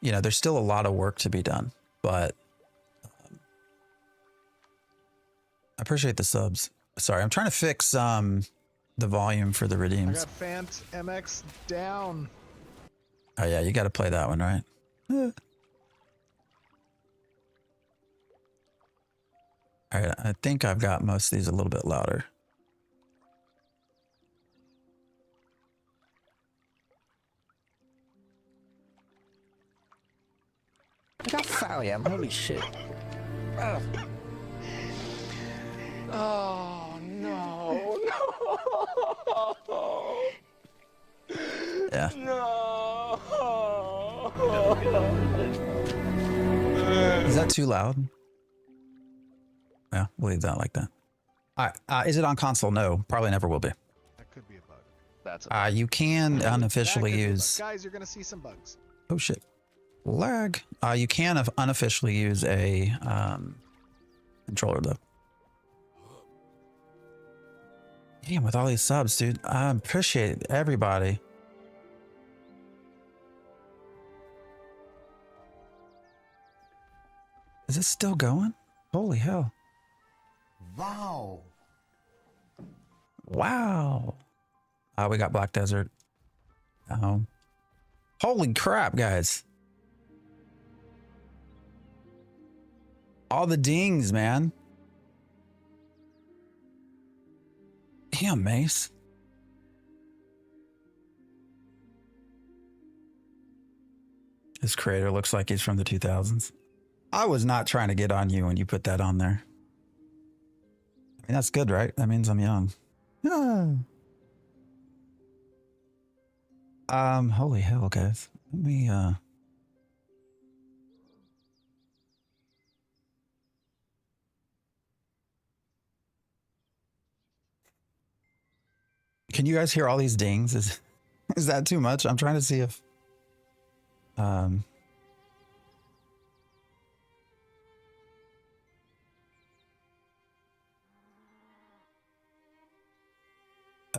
You know, there's still a lot of work to be done, but I appreciate the subs. Sorry, I'm trying to fix the volume for the redeems. I got Fant MX down. Oh yeah, you got to play that one, right? All right, I think I've got most of these a little bit louder. I got Faliam, holy shit. Oh no, no. Yeah. No. Is that too loud? Yeah, we'll leave that like that. All right, is it on console? No, probably never will be. That could be a bug. That's a You can unofficially That could be a bug. use. Guys, you're gonna see some bugs. Oh shit, lag. You can unofficially use a controller though. Damn, with all these subs, dude, I appreciate everybody. Is it still going? Holy hell. Wow. Wow. We got Black Desert. Holy crap, guys. All the dings, man. Damn, Mace. This creator looks like he's from the 2000s. I was not trying to get on you when you put that on there. I mean, that's good, right? That means I'm young. Holy hell, guys. Let me, Can you guys hear all these dings? Is that too much? I'm trying to see if,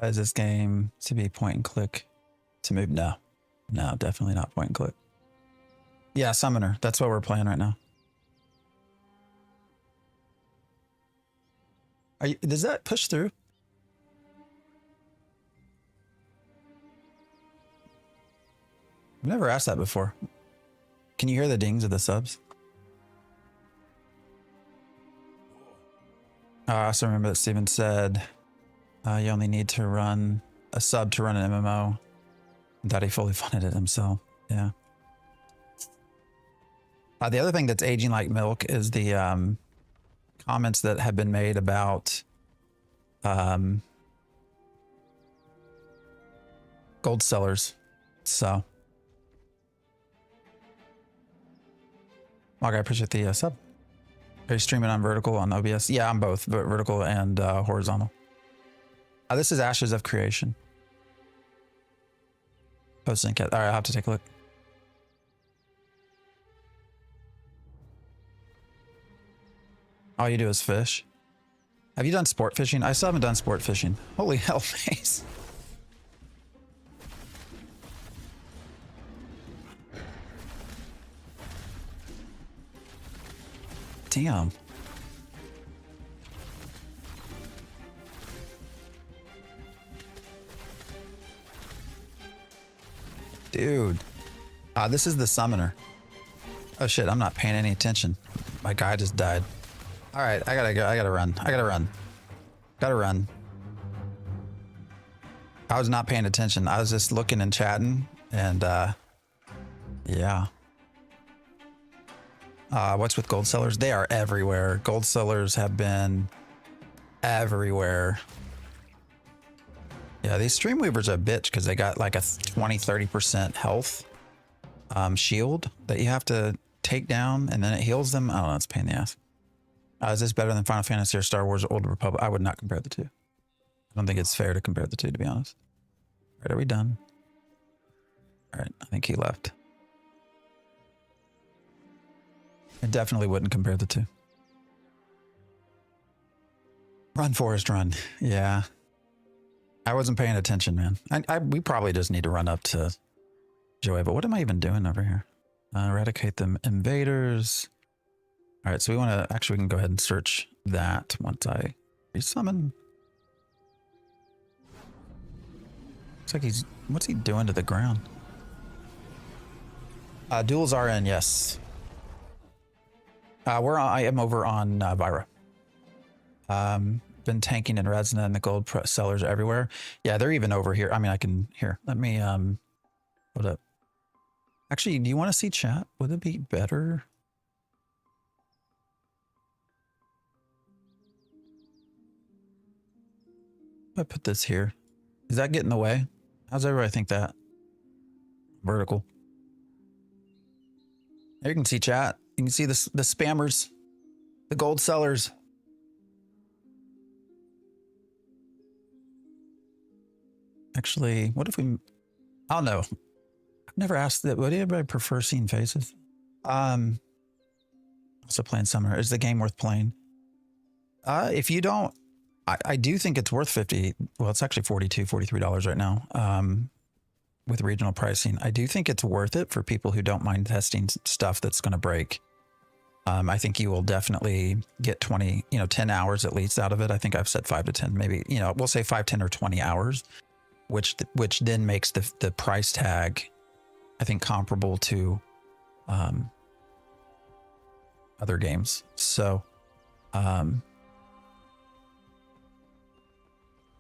is this game to be point and click to move? No, definitely not point and click. Yeah, Summoner. That's what we're playing right now. Does that push through? I've never asked that before. Can you hear the dings of the subs? I also remember that Steven said you only need to run a sub to run an MMO. That he fully funded it himself. Yeah. The other thing that's aging like milk is the comments that have been made about gold sellers. So, Mark, I appreciate the sub. Are you streaming on vertical on OBS? Yeah, I'm both, but vertical and horizontal. This is Ashes of Creation. Posting cat. All right, I'll have to take a look. All you do is fish. Have you done sport fishing? I still haven't done sport fishing. Holy hell, Mace. Damn. Dude. This is the summoner. Oh shit, I'm not paying any attention. My guy just died. All right, I gotta go. I gotta run. Gotta run. I was not paying attention. I was just looking and chatting and yeah. What's with gold sellers? They are everywhere. Gold sellers have been everywhere. Yeah, these Streamweavers are a bitch because they got like a 20-30% health shield that you have to take down and then it heals them. I don't know, it's a pain in the ass. Is this better than Final Fantasy or Star Wars or Old Republic? I would not compare the two. I don't think it's fair to compare the two, to be honest. All right, are we done? All right, I think he left. I definitely wouldn't compare the two. Run, Forrest, run. Yeah. I wasn't paying attention, man. We probably just need to run up to Joey, but what am I even doing over here? Eradicate the invaders. All right, so we want to, actually we can go ahead and search that once I resummon. Looks like he's, what's he doing to the ground? Duels are in, yes. I am over on Vira. Been tanking in Resina and the gold sellers are everywhere. Yeah, they're even over here. I mean, I can, here, let me, what up? Actually, do you want to see chat? Would it be better? I put this here. Does that get in the way? How's everybody think that? Vertical. There you can see chat. You can see the spammers, the gold sellers. Actually, what if we, I don't know. I've never asked that. Would anybody prefer seeing faces? Also playing Summoner. Is the game worth playing? If you don't, I do think it's worth 50. Well, it's actually $42, $43 right now. With regional pricing. I do think it's worth it for people who don't mind testing stuff that's going to break. I think you will definitely get 10 hours at least out of it. I think I've said 5 to 10, maybe, we'll say 5, 10 or 20 hours, which then makes the price tag, I think, comparable to other games. So, all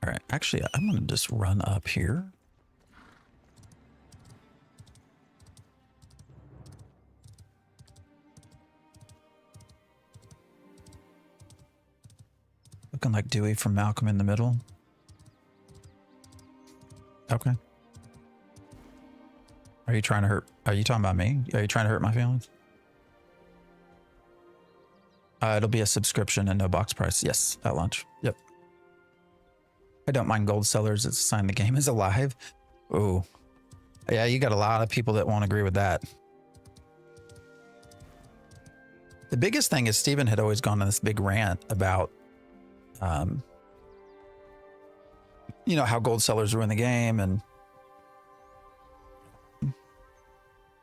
right, actually, I'm going to just run up here. Looking like Dewey from Malcolm in the Middle. Okay. Are you trying to hurt? Are you talking about me? Are you trying to hurt my feelings? It'll be a subscription and no box price. Yes, at launch. Yep. I don't mind gold sellers. It's a sign the game is alive. Ooh. Yeah, you got a lot of people that won't agree with that. The biggest thing is Steven had always gone on this big rant about how gold sellers ruin the game and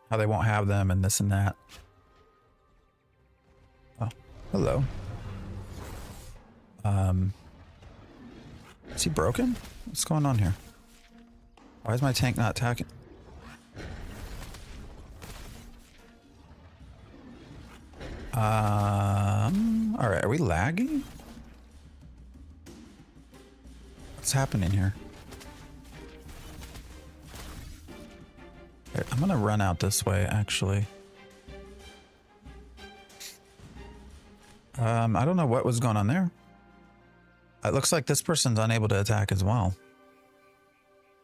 how they won't have them and this and that. Oh, hello. Is he broken? What's going on here? Why is my tank not attacking? All right, are we lagging? What's happening here? Okay, I'm gonna run out this way, actually. I don't know what was going on there. It looks like this person's unable to attack as well.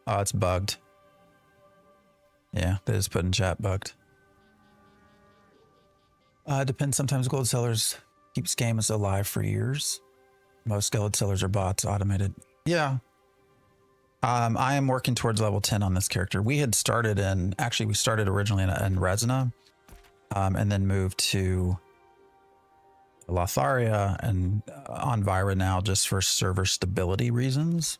Oh, it's bugged. Yeah, they just put in chat bugged. Depends. Sometimes gold sellers keeps games alive for years. Most gold sellers are bots, automated. Yeah. I am working towards level 10 on this character. We had started in, actually we started originally in Resina, and then moved to Lotharia and on Vira now just for server stability reasons.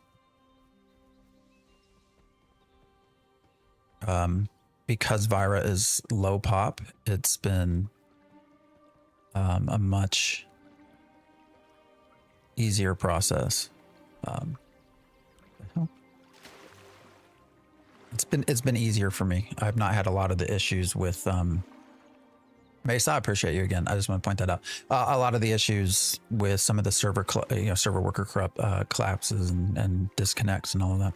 Because Vira is low pop, it's been a much easier process. It's been easier for me. I've not had a lot of the issues with Mesa. I appreciate you again. I just want to point that out. A lot of the issues with some of the server worker collapses and disconnects and all of that.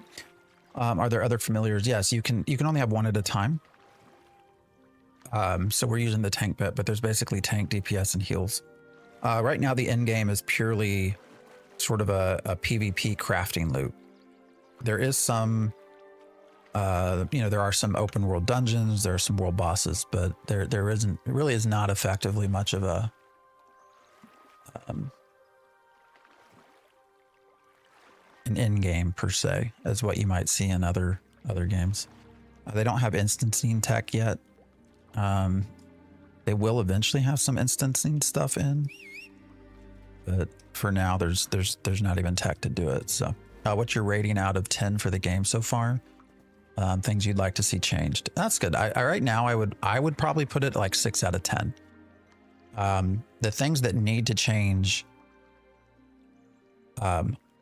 Are there other familiars? Yes, you can only have one at a time. So we're using the tank bit, but there's basically tank, DPS, and heals. Right now, the end game is purely sort of a PvP crafting loop. There is some, there are some open world dungeons, there are some world bosses, but there really is not effectively much of a an end game per se, as what you might see in other games. They don't have instancing tech yet. They will eventually have some instancing stuff in, but for now, there's not even tech to do it. So, what's your rating out of 10 for the game so far? Things you'd like to see changed. That's good. I right now I would probably put it like 6 out of 10. The things that need to change,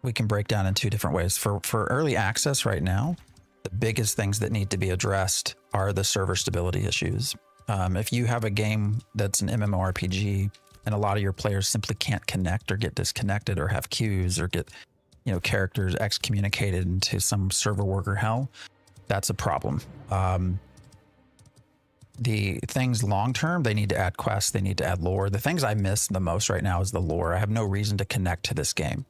we can break down in 2 different ways. For early access right now, the biggest things that need to be addressed are the server stability issues. If you have a game that's an MMORPG and a lot of your players simply can't connect or get disconnected or have queues or get, characters excommunicated into some server worker hell, that's a problem. The things long-term, they need to add quests, they need to add lore. The things I miss the most right now is the lore. I have no reason to connect to this game.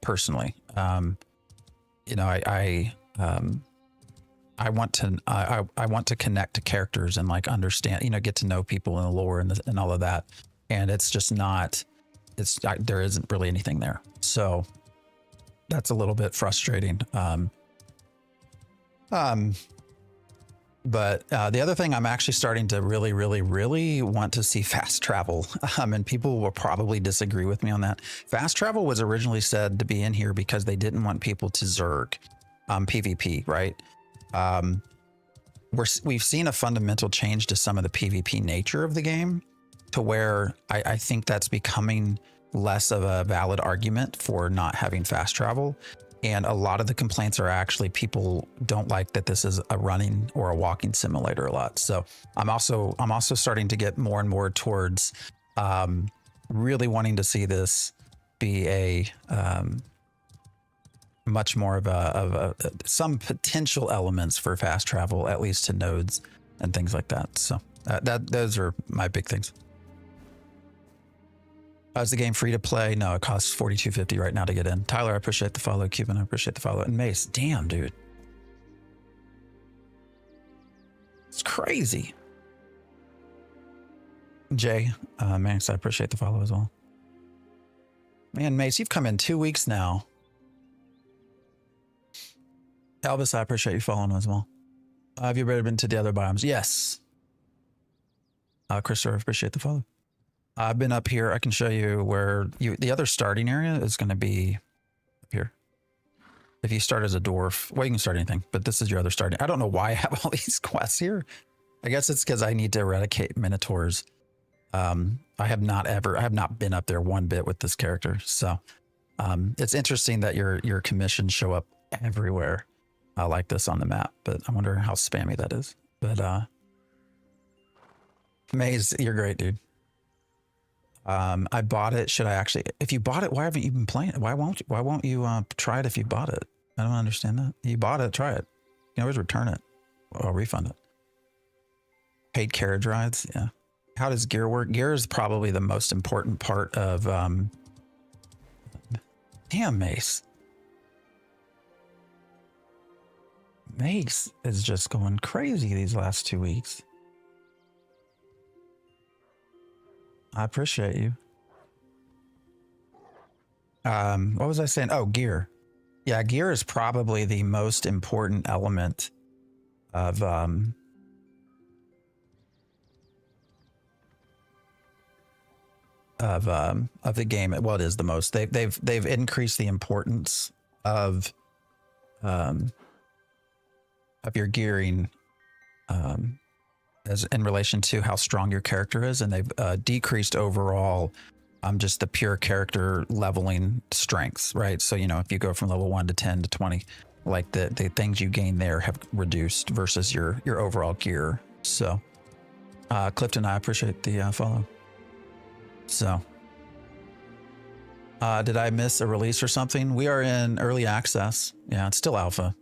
Personally, I want to connect to characters and like understand, get to know people in the lore and all of that. And it's just not, there isn't really anything there. So that's a little bit frustrating. But the other thing, I'm actually starting to really, really, really want to see fast travel. And people will probably disagree with me on that. Fast travel was originally said to be in here because they didn't want people to zerg PvP, right? We've seen a fundamental change to some of the PvP nature of the game to where I think that's becoming less of a valid argument for not having fast travel. And a lot of the complaints are actually people don't like that this is a running or a walking simulator a lot. So I'm also starting to get more and more towards really wanting to see this be a much more of some potential elements for fast travel, at least to nodes and things like that. So those are my big things. Is the game free to play? No, it costs $42.50 right now to get in. Tyler, I appreciate the follow. Cuban, I appreciate the follow. And Mace, damn, dude. It's crazy. Jay, Mace, I appreciate the follow as well. Man, Mace, you've come in 2 weeks now. Elvis, I appreciate you following as well. Have you ever been to the other biomes? Yes. Christopher, I appreciate the follow. I've been up here. I can show you where the other starting area is going to be up here. If you start as a dwarf, well, you can start anything, but this is your other starting. I don't know why I have all these quests here. I guess it's because I need to eradicate minotaurs. I have not been up there one bit with this character. So it's interesting that your commissions show up everywhere like this on the map, but I wonder how spammy that is. But Maze, you're great, dude. I bought it. Should I actually, if you bought it, why haven't you been playing it? Why won't you try it if you bought it? I don't understand that. You bought it, try it. You can always return it or refund it. Paid carriage rides. Yeah. How does gear work? Gear is probably the most important part of, damn, Mace. Mace is just going crazy these last 2 weeks. I appreciate you. What was I saying? Oh, gear. Yeah, gear is probably the most important element of the game. Well, it is the most. They've increased the importance of your gearing as in relation to how strong your character is, and they've decreased overall just the pure character leveling strengths, right? So, if you go from level 1 to 10 to 20, like the things you gain there have reduced versus your overall gear. So Clifton, I appreciate the follow. So did I miss a release or something? We are in early access. Yeah, it's still alpha.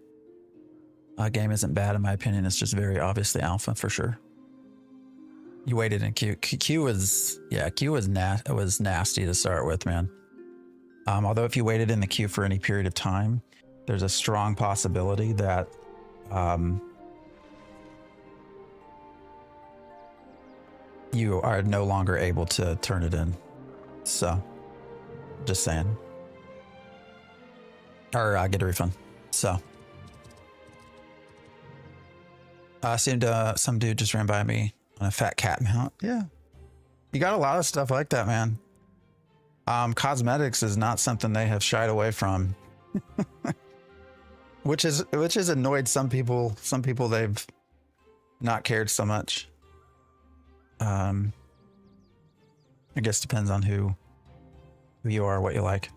Game isn't bad in my opinion. It's just very obviously alpha for sure. You waited in queue. Queue was, yeah, queue was nasty to start with, man. Although if you waited in the queue for any period of time, there's a strong possibility that you are no longer able to turn it in. So, just saying. Or get a refund. So. Seemed some dude just ran by me on a fat cat mount. Yeah. You got a lot of stuff like that, man. Cosmetics is not something they have shied away from. which has annoyed some people. Some people they've not cared so much. I guess depends on who you are, what you like.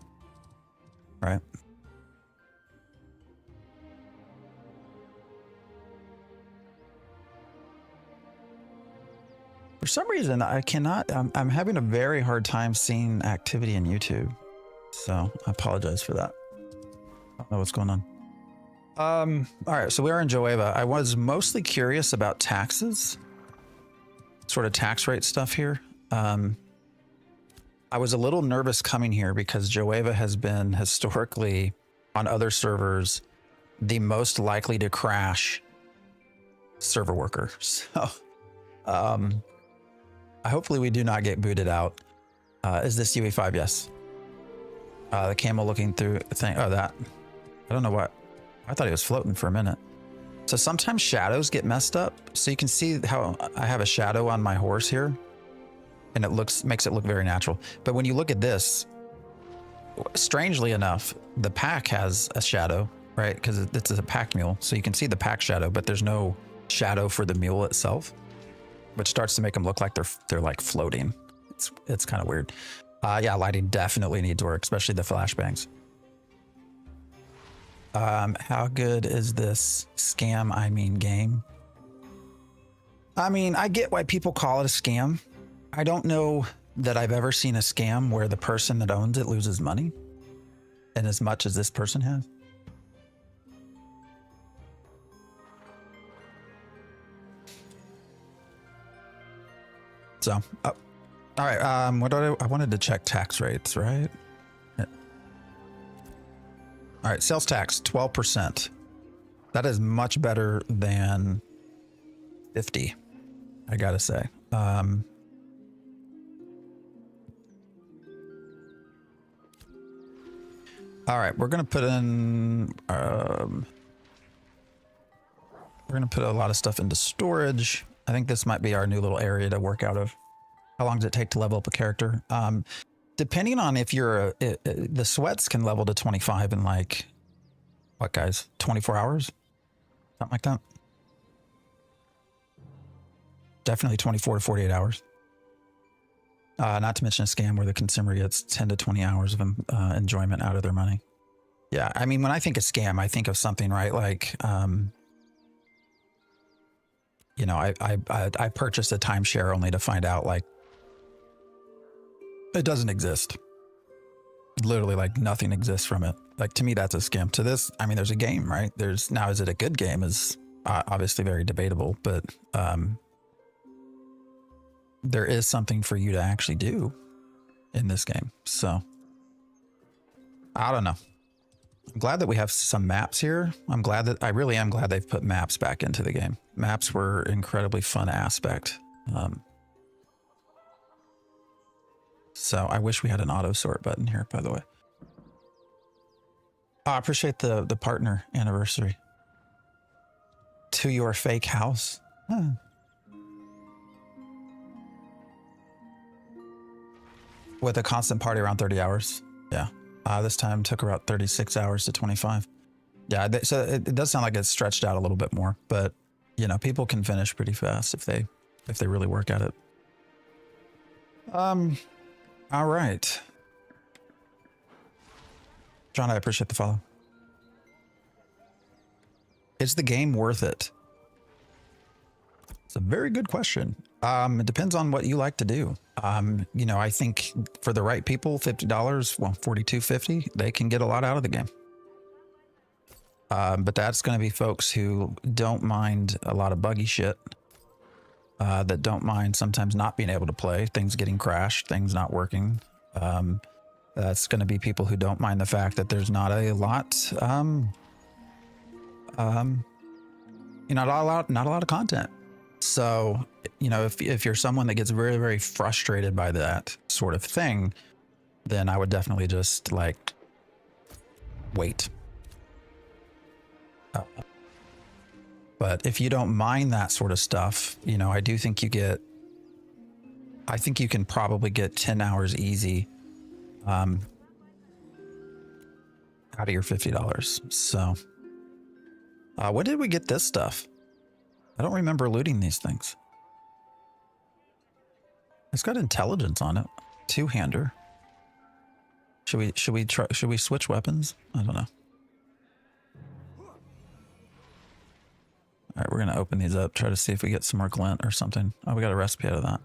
Right? For some reason, I cannot, I'm having a very hard time seeing activity in YouTube. So I apologize for that. I don't know what's going on. All right, so we are in Joeva. I was mostly curious about taxes, sort of tax rate stuff here. I was a little nervous coming here because Joeva has been historically on other servers the most likely to crash server worker. So, hopefully we do not get booted out. Is this UE5? Yes. The camel looking through the thing. Oh, that. I don't know what. I thought he was floating for a minute. So sometimes shadows get messed up. So you can see how I have a shadow on my horse here. And it makes it look very natural. But when you look at this, strangely enough, the pack has a shadow, right? Because it's a pack mule. So you can see the pack shadow, but there's no shadow for the mule itself, which starts to make them look like they're like floating. It's kind of weird. Yeah, lighting definitely needs work, especially the flashbangs. How good is this scam? I mean, game. I mean, I get why people call it a scam. I don't know that I've ever seen a scam where the person that owns it loses money, and as much as this person has. So, all right. I wanted to check tax rates, right? Yeah. All right, sales tax 12%. That is much better than 50. I gotta say. All right, we're gonna put in. We're gonna put a lot of stuff into storage. I think this might be our new little area to work out of. How long does it take to level up a character? Depending on if you're the sweats can level to 25 in like, what guys, 24 hours? Something like that. Definitely 24 to 48 hours. Not to mention a scam where the consumer gets 10 to 20 hours of enjoyment out of their money. Yeah, I mean, when I think of scam, I think of something, right? Like, you know, I purchased a timeshare only to find out like it doesn't exist. Literally, like nothing exists from it. Like to me, that's a scam. To this, I mean, there's a game, right? Now, is it a good game? Is obviously very debatable, but there is something for you to actually do in this game. So I don't know. I'm glad that we have some maps here. I really am glad they've put maps back into the game. Maps were an incredibly fun aspect. So I wish we had an auto sort button here, by the way. I appreciate the partner anniversary. To your fake house. Huh. With a constant party around 30 hours. Yeah. This time took about 36 hours to 25. Yeah, so it does sound like it's stretched out a little bit more, but you know, people can finish pretty fast if they really work at it. All right. John, I appreciate the follow. Is the game worth it? It's a very good question. It depends on what you like to do. You know, I think for the right people, $50, well, $42.50, they can get a lot out of the game. But that's going to be folks who don't mind a lot of buggy shit. that don't mind sometimes not being able to play, things getting crashed, things not working. That's going to be people who don't mind the fact that there's not a lot, not a lot of content. So, you know, if you're someone that gets very, very frustrated by that sort of thing, then I would definitely just like wait. But if you don't mind that sort of stuff, you know, I do think I think you can probably get 10 hours easy out of your $50. So when did we get this stuff? I don't remember looting these things. It's got intelligence on it. Two-hander. Should we switch weapons? I don't know. All right, we're gonna open these up, try to see if we get some more glint or something. Oh, we got a recipe out of that.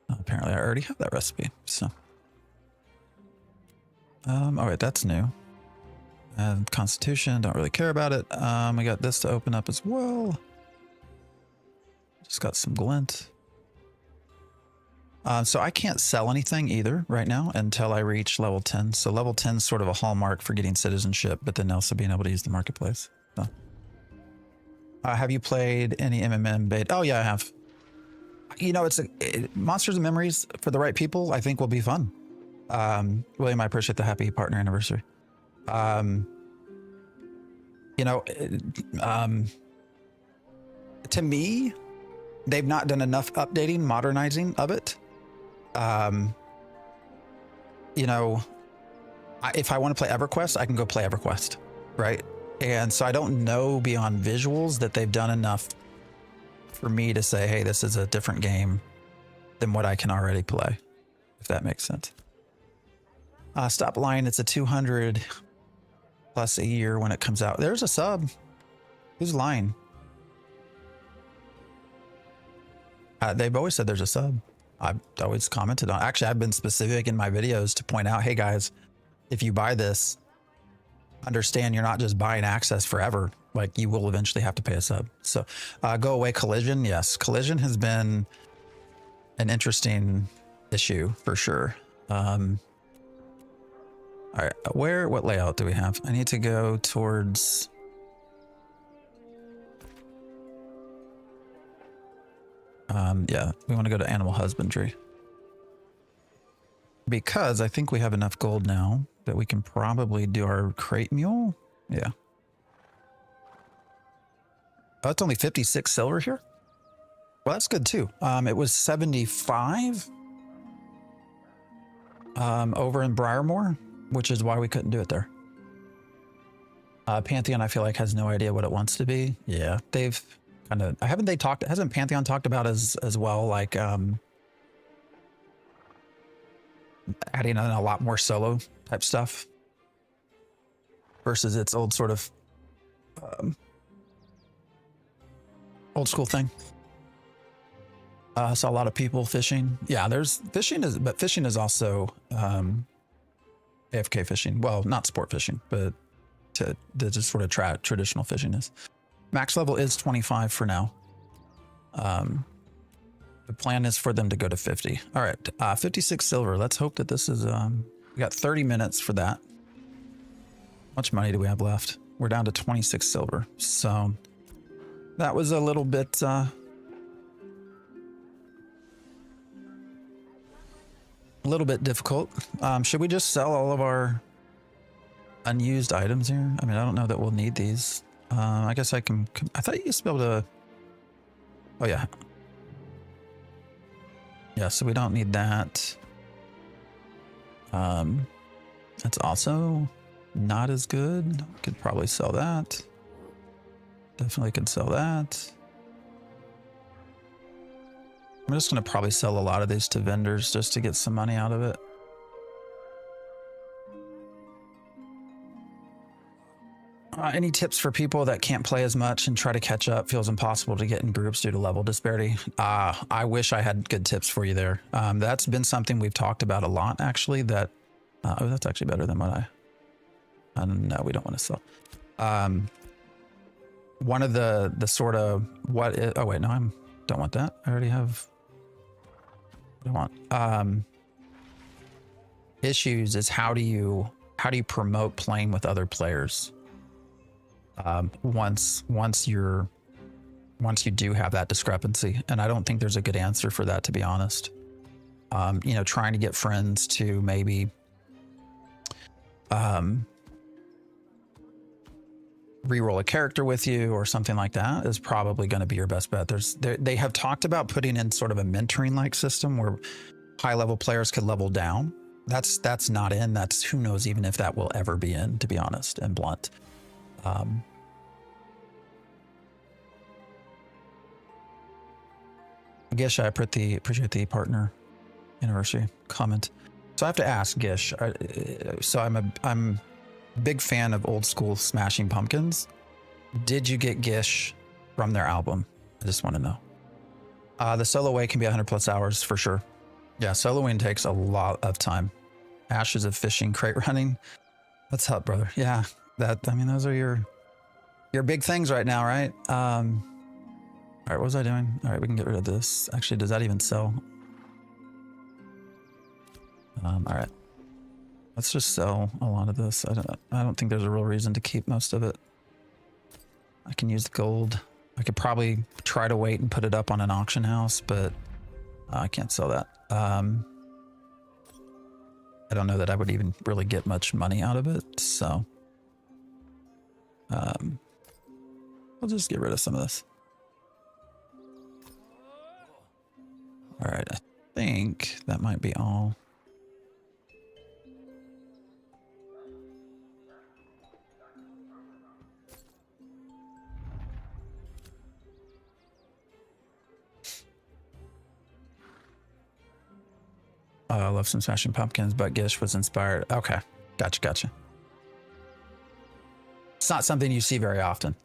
Apparently I already have that recipe, so. All right, that's new. And Constitution, don't really care about it. We got this to open up as well. Just got some glint. So I can't sell anything either right now until I reach level 10. So level 10 is sort of a hallmark for getting citizenship, but then also being able to use the marketplace. So. Have you played any MMM bait? Oh yeah, I have. You know, Monsters and Memories for the right people, I think will be fun. William, I appreciate the happy partner anniversary. You know, to me, they've not done enough updating, modernizing of it. You know, if I want to play EverQuest, I can go play EverQuest, right? And so I don't know beyond visuals that they've done enough for me to say, hey, this is a different game than what I can already play, if that makes sense. Stop lying, it's a 200 plus a year when it comes out. There's a sub. Who's lying? They've always said there's a sub. I've always commented on. Actually, I've been specific in my videos to point out, hey guys, if you buy this, understand you're not just buying access forever. Like you will eventually have to pay a sub. So go away collision. Yes, collision has been an interesting issue for sure. All right, what layout do we have? I need to go towards. Yeah, we want to go to animal husbandry because I think we have enough gold now that we can probably do our crate mule. Yeah. Oh, it's only 56 silver here. Well, that's good too. It was 75 over in Briarmore, which is why we couldn't do it there. Pantheon, I feel like, has no idea what it wants to be. Yeah, they've kind of, hasn't Pantheon talked about as well, like adding in a lot more solo type stuff versus its old sort of old school thing. Saw a lot of people fishing. Yeah, there's fishing but fishing is also AFK fishing. Well, not sport fishing, but the just sort of traditional fishing is. Max level is 25 for now. The plan is for them to go to 50. All right, 56 silver. Let's hope that this is, we got 30 minutes for that. How much money do we have left? We're down to 26 silver. So that was a little bit, difficult. Should we just sell all of our unused items here? I mean, I don't know that we'll need these. I guess I can, I thought you used to be able to, oh yeah. Yeah, so we don't need that. That's also not as good. Could probably sell that. Definitely could sell that. I'm just going to probably sell a lot of these to vendors just to get some money out of it. Any tips for people that can't play as much and try to catch up? Feels impossible to get in groups due to level disparity. I wish I had good tips for you there. That's been something we've talked about a lot, actually. That oh, that's actually better than what I no, we don't want to sell. one of the sort of oh wait, no, don't want that. I already have what I want. Issues is how do you promote playing with other players? Once you do have that discrepancy, and I don't think there's a good answer for that, to be honest. You know, trying to get friends to maybe reroll a character with you or something like that is probably going to be your best bet. They have talked about putting in sort of a mentoring like system where high level players could level down. That's not in. That's who knows even if that will ever be in, to be honest and blunt. Gish, I appreciate the partner anniversary comment. So I have to ask Gish. So I'm a big fan of old school Smashing Pumpkins. Did you get Gish from their album? I just want to know. The solo way can be 100+ hours for sure. Yeah, soloing takes a lot of time. Ashes of fishing, crate running. What's up, brother? Yeah, those are your big things right now, right? All right, what was I doing? All right, we can get rid of this. Actually, does that even sell? All right, let's just sell a lot of this. I don't think there's a real reason to keep most of it. I can use the gold. I could probably try to wait and put it up on an auction house, but I can't sell that. I don't know that I would even really get much money out of it, so I'll just get rid of some of this. All right, I think that might be all. I love some Smashing Pumpkins, but Gish was inspired. Okay, gotcha. It's not something you see very often.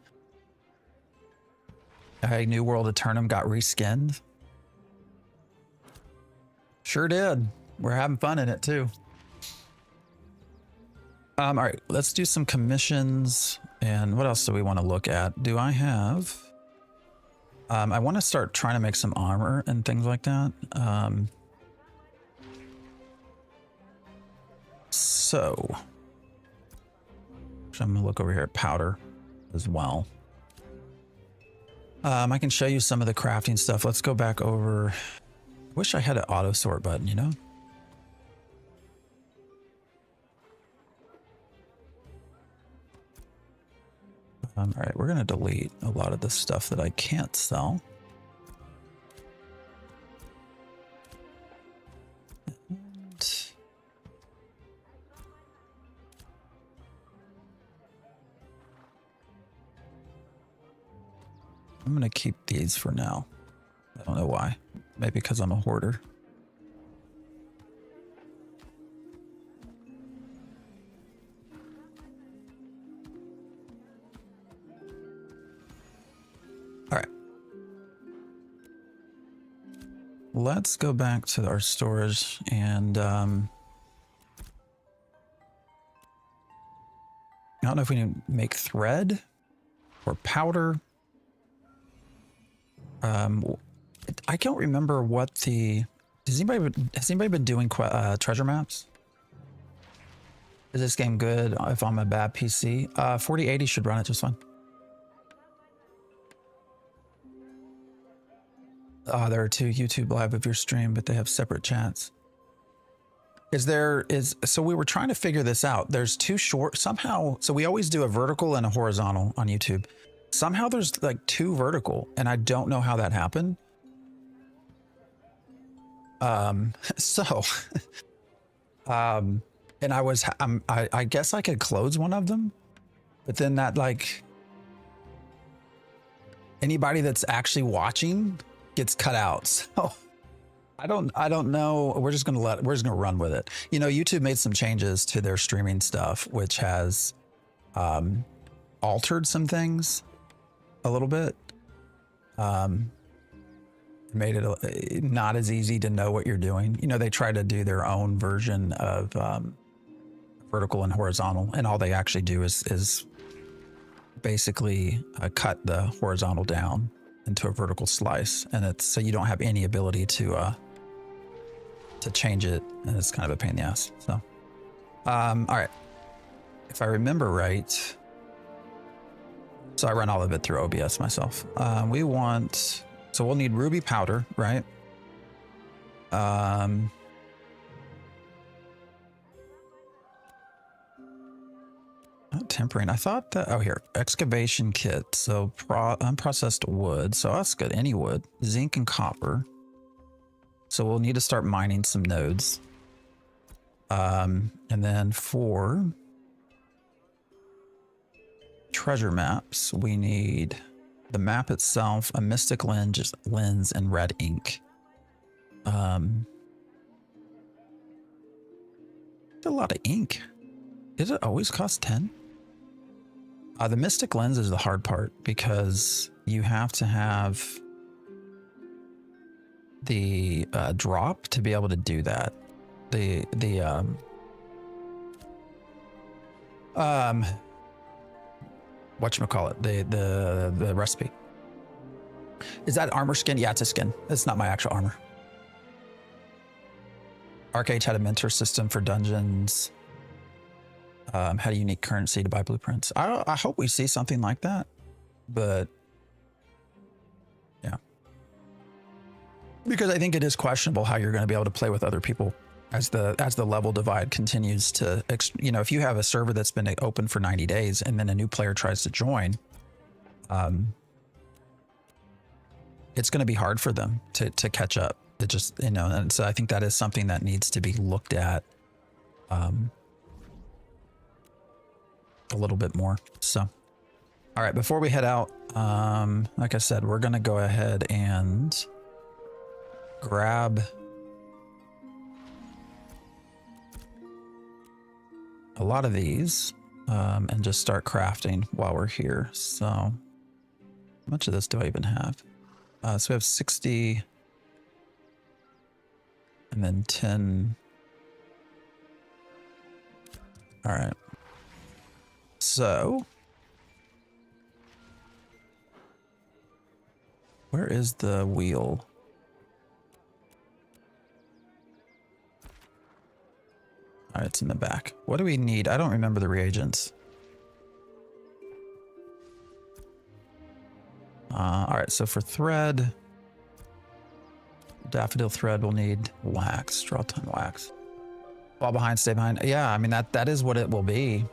Hey, New World Eternum got reskinned. Sure did. We're having fun in it too. All right, let's do some commissions. And what else do we want to look at? Do I have... I want to start trying to make some armor and things like that. So I'm gonna look over here at powder as well. I can show you some of the crafting stuff. Let's go back over. I wish I had an auto sort button, you know? All right, we're gonna delete a lot of the stuff that I can't sell. I'm going to keep these for now. I don't know why. Maybe because I'm a hoarder. All right. Let's go back to our storage and I don't know if we need to make thread or powder. I don't remember what the... has anybody been doing treasure maps? Is this game good if I'm a bad PC? 4080 should run it just fine. There are two YouTube live of your stream, but they have separate chats. So we were trying to figure this out. There's two short somehow. So we always do a vertical and a horizontal on YouTube. Somehow there's like two vertical, and I don't know how that happened. And I guess I could close one of them, but then that, like, anybody that's actually watching gets cut out. So I don't know. We're just gonna run with it. You know, YouTube made some changes to their streaming stuff, which has altered some things a little bit. Made it not as easy to know what you're doing. You know, they try to do their own version of vertical and horizontal, and all they actually do is basically cut the horizontal down into a vertical slice, and it's so you don't have any ability to change it, and it's kind of a pain in the ass. So, all right, if I remember right, so I run all of it through OBS myself. So we'll need ruby powder, right? Not tempering. I thought that, oh, here, excavation kit. So unprocessed wood. So that's good. Any wood, zinc and copper. So we'll need to start mining some nodes. And then for treasure maps, we need the map itself, a mystic lens and red ink. A lot of ink. Did it always cost 10? The mystic lens is the hard part because you have to have the drop to be able to do that. Whatchamacallit, the recipe. Is that armor skin? Yeah, it's a skin. It's not my actual armor. Arcade had a mentor system for dungeons. Had a unique currency to buy blueprints. I hope we see something like that, but yeah, because I think it is questionable how you're going to be able to play with other people as the level divide continues to, you know, if you have a server that's been open for 90 days and then a new player tries to join, it's going to be hard for them to catch up. It just, you know, and so I think that is something that needs to be looked at a little bit more. So, all right, before we head out, like I said, we're going to go ahead and grab a lot of these and just start crafting while we're here. So how much of this do I even have? So we have 60 and then 10. All right. So where is the wheel? All right, it's in the back. What do we need? I don't remember the reagents. All right, so for thread, daffodil thread, we'll need wax, straw ton wax. Fall behind, stay behind. Yeah, I mean, that is what it will be.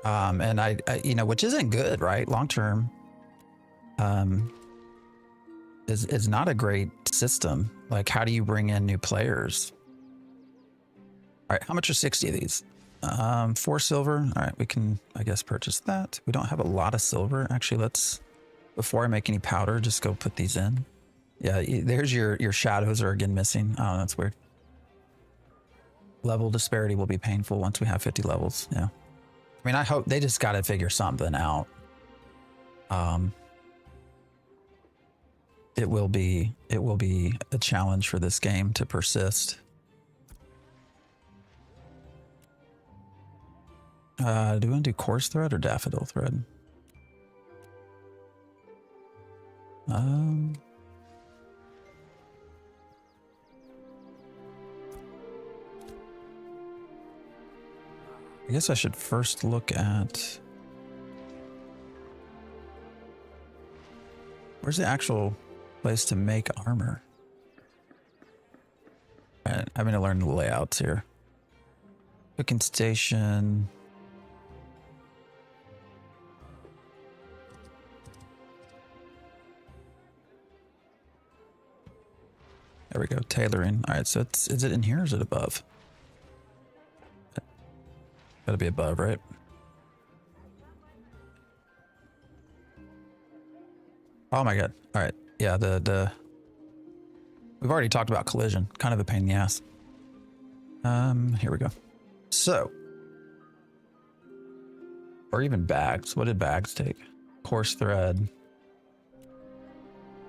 And I, you know, which isn't good, right? Long term, is not a great system. Like, how do you bring in new players? All right, how much are 60 of these? 4 silver. All right, we can, I guess, purchase that. We don't have a lot of silver. Actually, let's, before I make any powder, just go put these in. Yeah, there's your shadows are again missing. Oh, that's weird. Level disparity will be painful once we have 50 levels. Yeah. I mean, I hope they just got to figure something out. It will be a challenge for this game to persist. Do we want to do coarse thread or daffodil thread? I guess I should first look at where's the actual place to make armor. I'm going to learn the layouts here. Cooking station. There we go. Tailoring. All right. So is it in here or is it above? Gotta be above, right? Oh my god. All right. Yeah, we've already talked about collision. Kind of a pain in the ass. Here we go. So, or even bags. What did bags take? Coarse thread.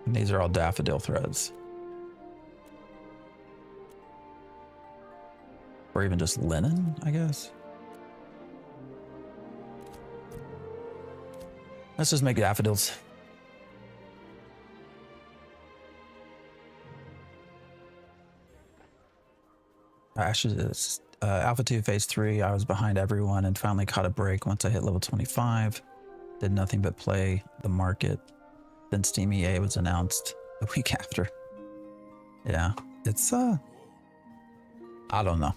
And these are all daffodil threads. Or even just linen, I guess. Let's just make daffodils. Ashes, Alpha 2 Phase 3, I was behind everyone and finally caught a break once I hit level 25. Did nothing but play the market. Then Steam EA was announced the week after. Yeah, it's, I don't know.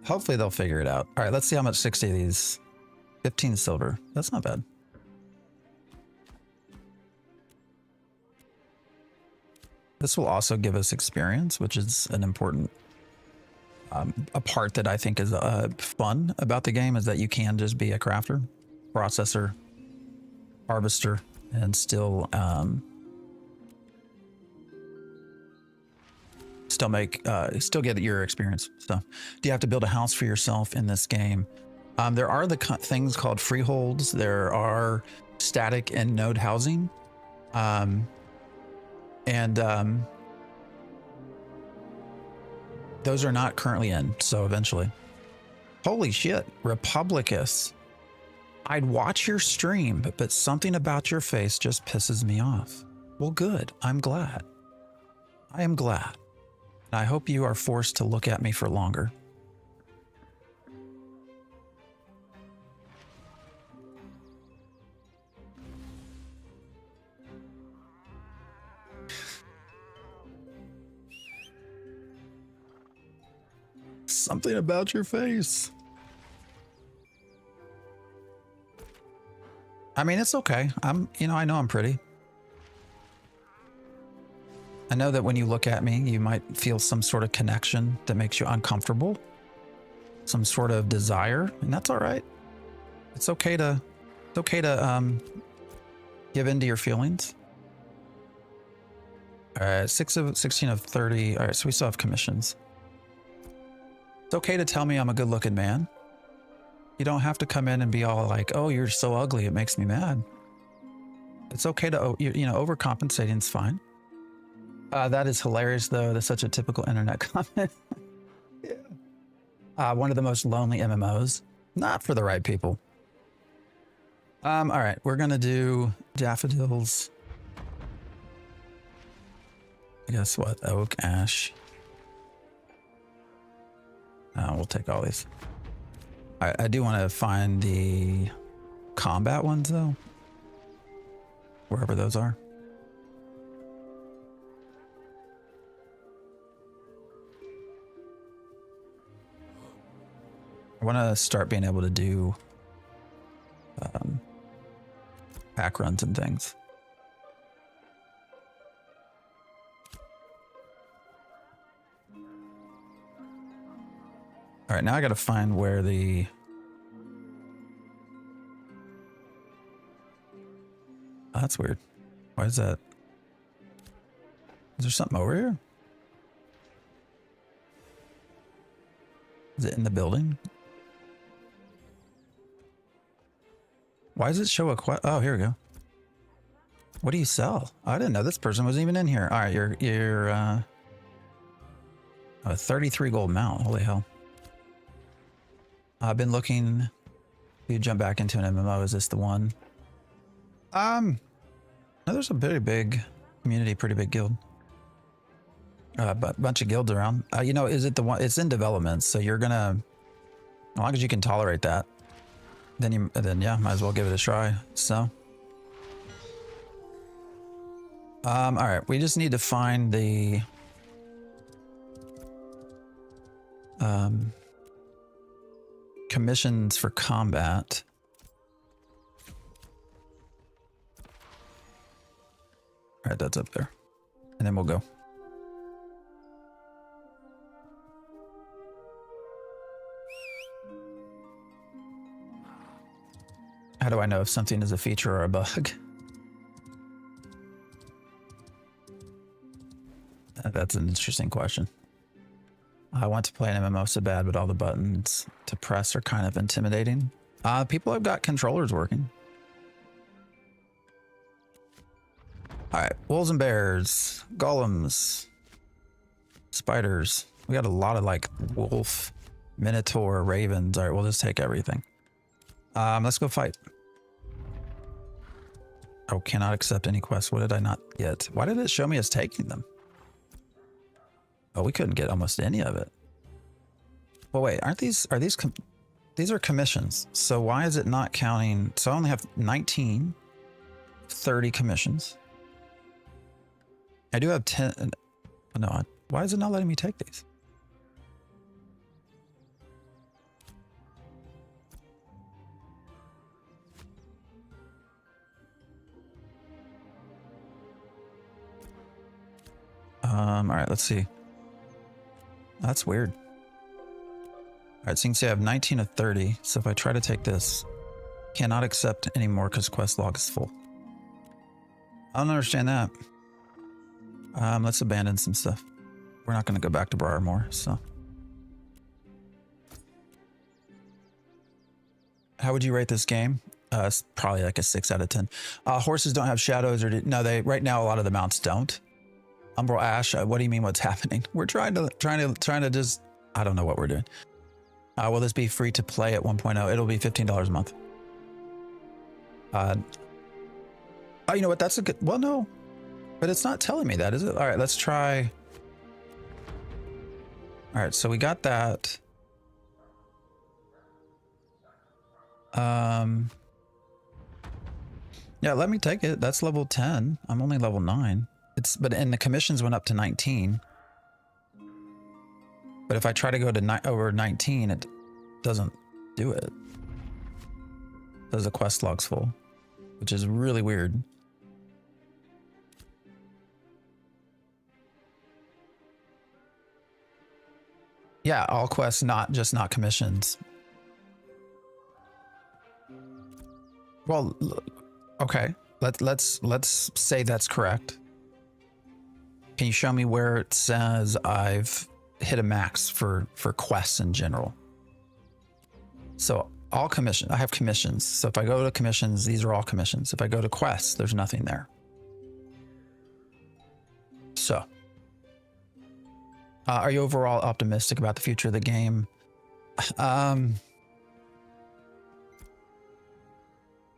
Hopefully they'll figure it out. All right, let's see how much 60 of these. 15 silver. That's not bad. This will also give us experience, which is an important a part that I think is fun about the game, is that you can just be a crafter, processor, harvester, and still still get your experience. So, do you have to build a house for yourself in this game? There are the things called freeholds. There are static and node housing, those are not currently in, so eventually. Holy shit, Republicus. I'd watch your stream, but something about your face just pisses me off. Well, good. I'm glad. I am glad. I hope you are forced to look at me for longer. Something about your face. I mean, it's okay. I know I'm pretty. I know that when you look at me, you might feel some sort of connection that makes you uncomfortable. Some sort of desire, and that's all right. It's okay to give in to your feelings. All right, 16 of 30. All right, so we still have commissions. It's okay to tell me I'm a good looking man. You don't have to come in and be all like, oh, you're so ugly, it makes me mad. It's okay to, overcompensating is fine. That is hilarious, though. That's such a typical internet comment. Yeah. One of the most lonely MMOs. Not for the right people. All right, we're going to do daffodils. Guess what? Oak, ash. We'll take all these. I do want to find the combat ones, though. Wherever those are. I want to start being able to do pack runs and things. All right, now I got to find where the... Oh, that's weird. Why is that? Is there something over here? Is it in the building? Why does it show a quest? Oh, here we go. What do you sell? I didn't know this person was even in here. All right, you're a 33 gold mount. Holy hell. I've been looking. You jump back into an MMO. Is this the one? No, there's a very big community, pretty big guild. But bunch of guilds around. Is it the one? It's in development, so you're gonna, as long as you can tolerate that, then yeah, might as well give it a try. So, all right, we just need to find the commissions for combat. All right, that's up there, and then we'll go. How do I know if something is a feature or a bug? That's an interesting question. I want to play an MMO so bad, but all the buttons to press are kind of intimidating. People have got controllers working. All right, wolves and bears, golems, spiders. We got a lot of like wolf, minotaur, ravens. All right, we'll just take everything. Let's go fight. Oh, cannot accept any quests. What did I not get? Why did it show me as taking them? Oh, we couldn't get almost any of it. Well, wait, are these these are commissions. So why is it not counting? So I only have 19, 30 commissions. I do have 10. No, why is it not letting me take these? All right, let's see. That's weird. All right, so you can see I have 19 of 30. So if I try to take this, cannot accept anymore because quest log is full. I don't understand that. Let's abandon some stuff. We're not going to go back to Briarmore, so. How would you rate this game? It's probably like a 6 out of 10. Horses don't have shadows, or no? They right now a lot of the mounts don't. Umbral Ash. What do you mean? What's happening? We're trying to just. I don't know what we're doing. Will this be free to play at 1.0? It'll be $15 a month. Oh, you know what? That's a good. Well, no, but it's not telling me that, is it? All right, let's try. All right, so we got that. Yeah, let me take it. That's level 10. I'm only level 9. And the commissions went up to 19. But if I try to go to over 19, it doesn't do it. Does the quest log's full, which is really weird. Yeah, all quests, not commissions. Well, okay. Let's say that's correct. Can you show me where it says I've hit a max for quests in general? So all commission, I have commissions. So if I go to commissions, these are all commissions. If I go to quests, there's nothing there. So, are you overall optimistic about the future of the game?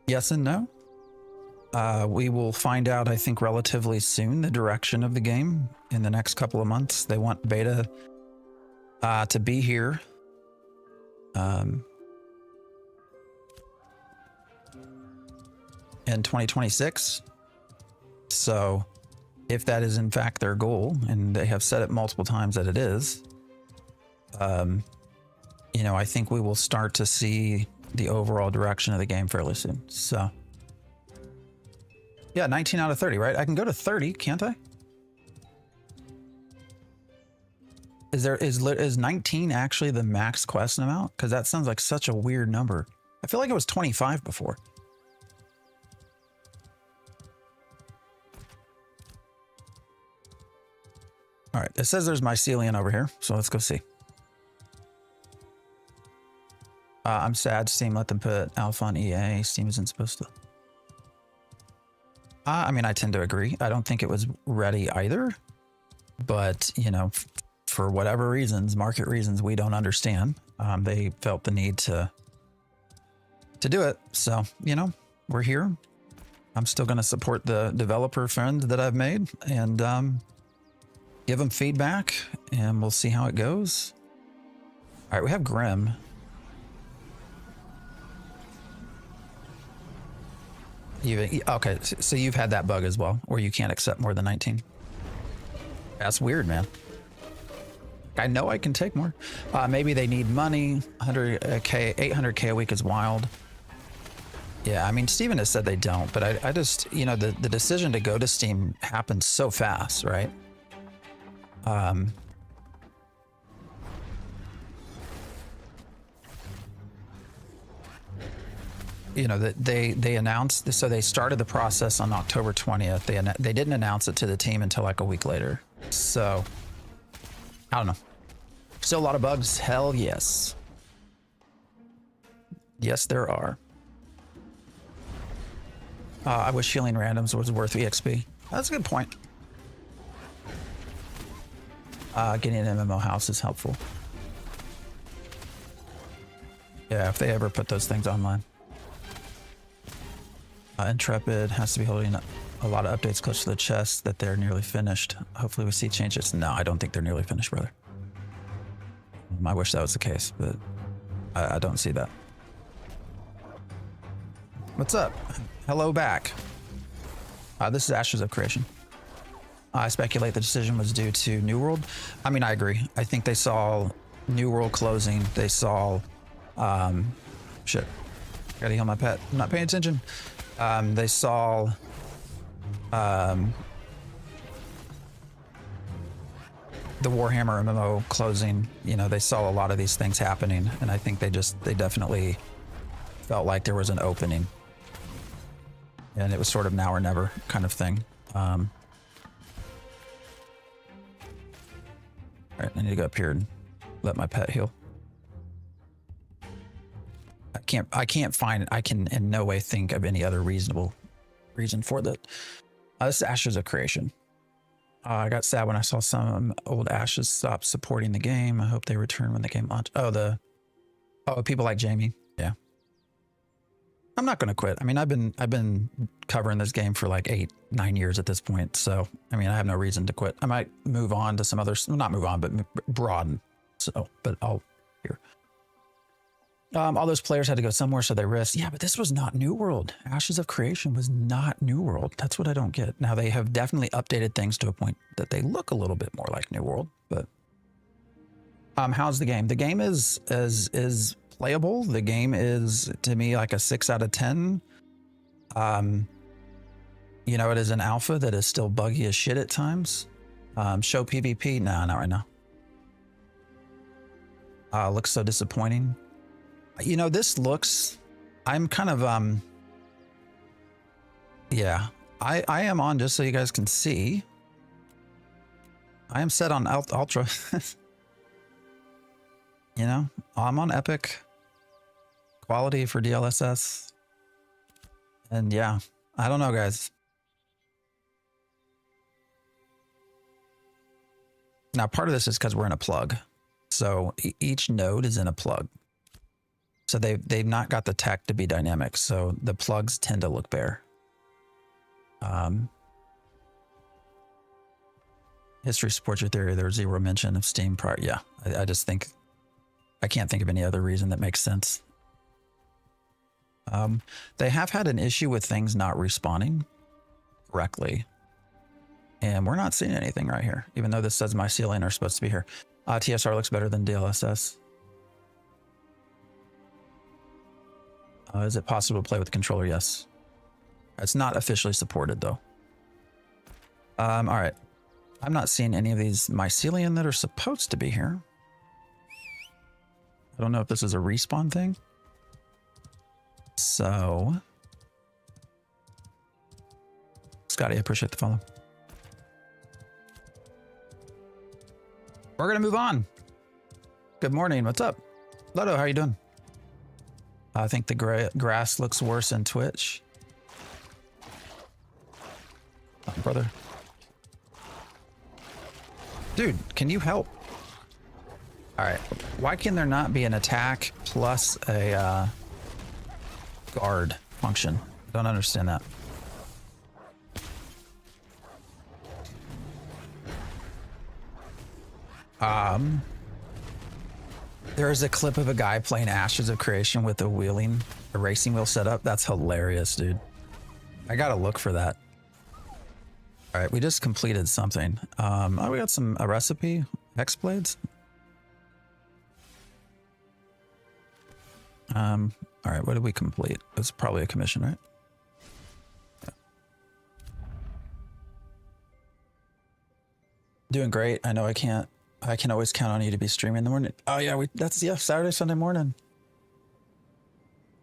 Yes and no. We will find out, I think, relatively soon the direction of the game in the next couple of months. They want beta to be here. In 2026. So if that is in fact their goal, and they have said it multiple times that it is, you know, I think we will start to see the overall direction of the game fairly soon. So yeah, 19 out of 30, right? I can go to 30, can't I? Is 19 actually the max quest amount? Because that sounds like such a weird number. I feel like it was 25 before. All right, it says there's mycelium over here, so let's go see. I'm sad Steam let them put alpha on EA. Steam isn't supposed to. I mean, I tend to agree. I don't think it was ready either, but you know, for whatever reasons, market reasons we don't understand, they felt the need to do it. So, you know, we're here. I'm still going to support the developer friend that I've made and give them feedback, and we'll see how it goes. All right, we have Grim. Okay, so you've had that bug as well, where you can't accept more than 19. That's weird, man. I know I can take more. Maybe they need money. 100K, 800K a week is wild. Yeah, I mean, Steven has said they don't, but I just, you know, the decision to go to Steam happens so fast, right? You know, that they announced, so they started the process on October 20th. They didn't announce it to the team until like a week later. So I don't know. Still a lot of bugs. Hell yes. Yes, there are. I wish healing randoms was worth EXP. That's a good point. Getting an MMO house is helpful. Yeah, if they ever put those things online. Intrepid has to be holding a lot of updates close to the chest that they're nearly finished. Hopefully we see changes. No, I don't think they're nearly finished, brother. I wish that was the case, but I don't see that. What's up? Hello back. This is Ashes of Creation. I speculate the decision was due to New World. I mean, I agree. I think they saw New World closing. They saw, shit. Gotta heal my pet. I'm not paying attention. They saw, the Warhammer MMO closing. You know, they saw a lot of these things happening, and I think they definitely felt like there was an opening. And it was sort of now or never kind of thing. All right, I need to go up here and let my pet heal. I can't find it. I can in no way think of any other reasonable reason for that. This is Ashes of Creation. I got sad when I saw some old Ashes stop supporting the game. I hope they return when the game launches. Oh, people like Jamie. Yeah. I'm not going to quit. I mean, I've been covering this game for like 8-9 years at this point. So, I mean, I have no reason to quit. I might move on to some others, not move on, but broaden. So, but I'll here. All those players had to go somewhere, so they risked. Yeah, but this was not New World. Ashes of Creation was not New World. That's what I don't get. Now they have definitely updated things to a point that they look a little bit more like New World. But how's the game? The game is playable. The game is, to me, like a 6 out of 10. You know, it is an alpha that is still buggy as shit at times. Show PvP? Nah, not right now. Looks so disappointing. You know, this looks, I'm kind of, yeah, I am on, just so you guys can see. I am set on ultra. You know, I'm on epic quality for DLSS. And yeah, I don't know, guys. Now, part of this is because we're in a plug. So each node is in a plug. So they've not got the tech to be dynamic. So the plugs tend to look bare. History supports your theory. There's zero mention of Steam prior. Yeah, I just think, I can't think of any other reason that makes sense. They have had an issue with things not respawning correctly. And we're not seeing anything right here, even though this says mycelium are supposed to be here. TSR looks better than DLSS. Is it possible to play with the controller? Yes. It's not officially supported though. All right. I'm not seeing any of these mycelium that are supposed to be here. I don't know if this is a respawn thing. So, Scotty, I appreciate the follow. We're gonna move on. Good morning. What's up, Lodo? How are you doing? I think the grass looks worse in Twitch. Oh, brother. Dude, can you help? All right. Why can there not be an attack plus a guard function? I don't understand that. There's a clip of a guy playing Ashes of Creation with a racing wheel setup. That's hilarious, dude. I gotta look for that. All right, we just completed something. Oh, we got a recipe, Hex blades. All right, what did we complete? It's probably a commission, right? Yeah. Doing great. I know I can always count on you to be streaming in the morning. Oh yeah, Saturday, Sunday morning.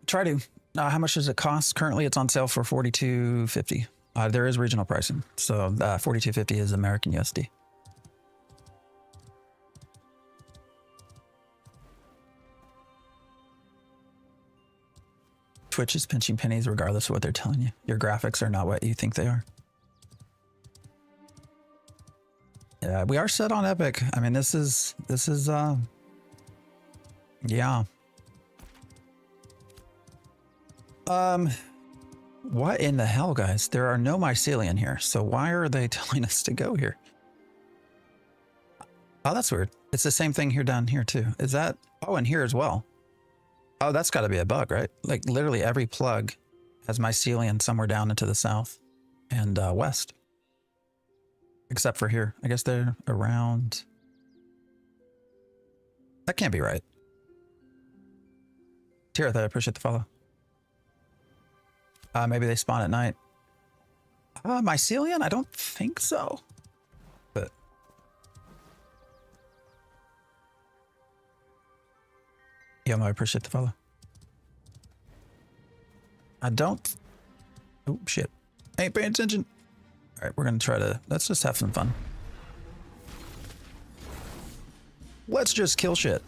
Try to. How much does it cost? Currently, it's on sale for $42.50. There is regional pricing, so $42.50 is American USD. Twitch is pinching pennies regardless of what they're telling you. Your graphics are not what you think they are. Yeah, we are set on epic. I mean, this is yeah. What in the hell, guys? There are no mycelium here, so why are they telling us to go here? Oh, that's weird. It's the same thing here down here too. Is that? Oh, and here as well. Oh, that's got to be a bug, right? Like literally every plug has mycelium somewhere down into the south and west. Except for here. I guess they're around. That can't be right. Tirith, I appreciate the follow. Maybe they spawn at night. Mycelium? I don't think so. But yeah, I appreciate the follow. I don't. Oh shit! Ain't paying attention. All right, we're gonna try to. Let's just have some fun. Let's just kill shit.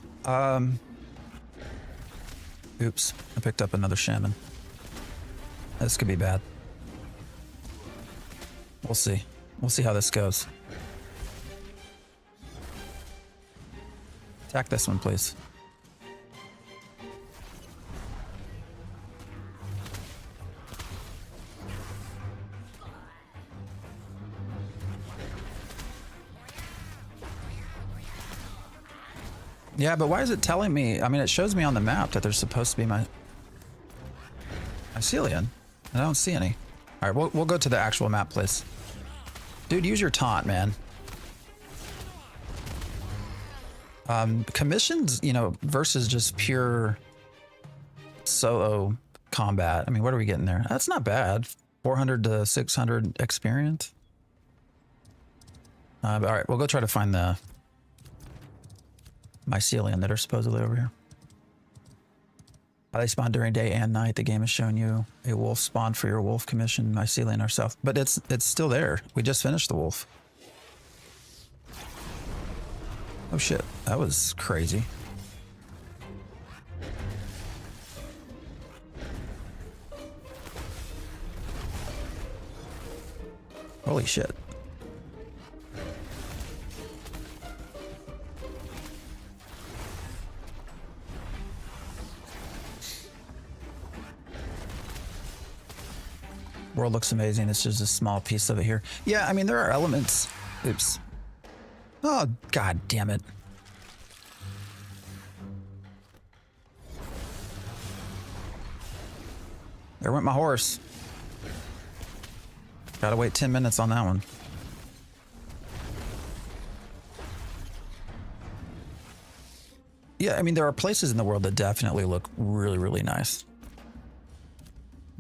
Oops! I picked up another shaman. This could be bad. We'll see. We'll see how this goes. Attack this one, please. Yeah, but why is it telling me? I mean, it shows me on the map that there's supposed to be mycelium. I don't see any. All right, we'll go to the actual map place. Dude, use your taunt, man. Commissions, you know, versus just pure solo combat. I mean, what are we getting there? That's not bad. 400 to 600 experience. All right, we'll go try to find the mycelium that are supposedly over here. They spawn during day and night. The game has shown you a wolf spawn for your wolf commission, mycelium or south, but it's still there. We just finished the wolf. Oh shit, that was crazy. Holy shit. World looks amazing. It's just a small piece of it here. Yeah, I mean, there are elements. Oops. Oh, god damn it. There went my horse. Gotta wait 10 minutes on that one. Yeah, I mean, there are places in the world that definitely look really, really nice.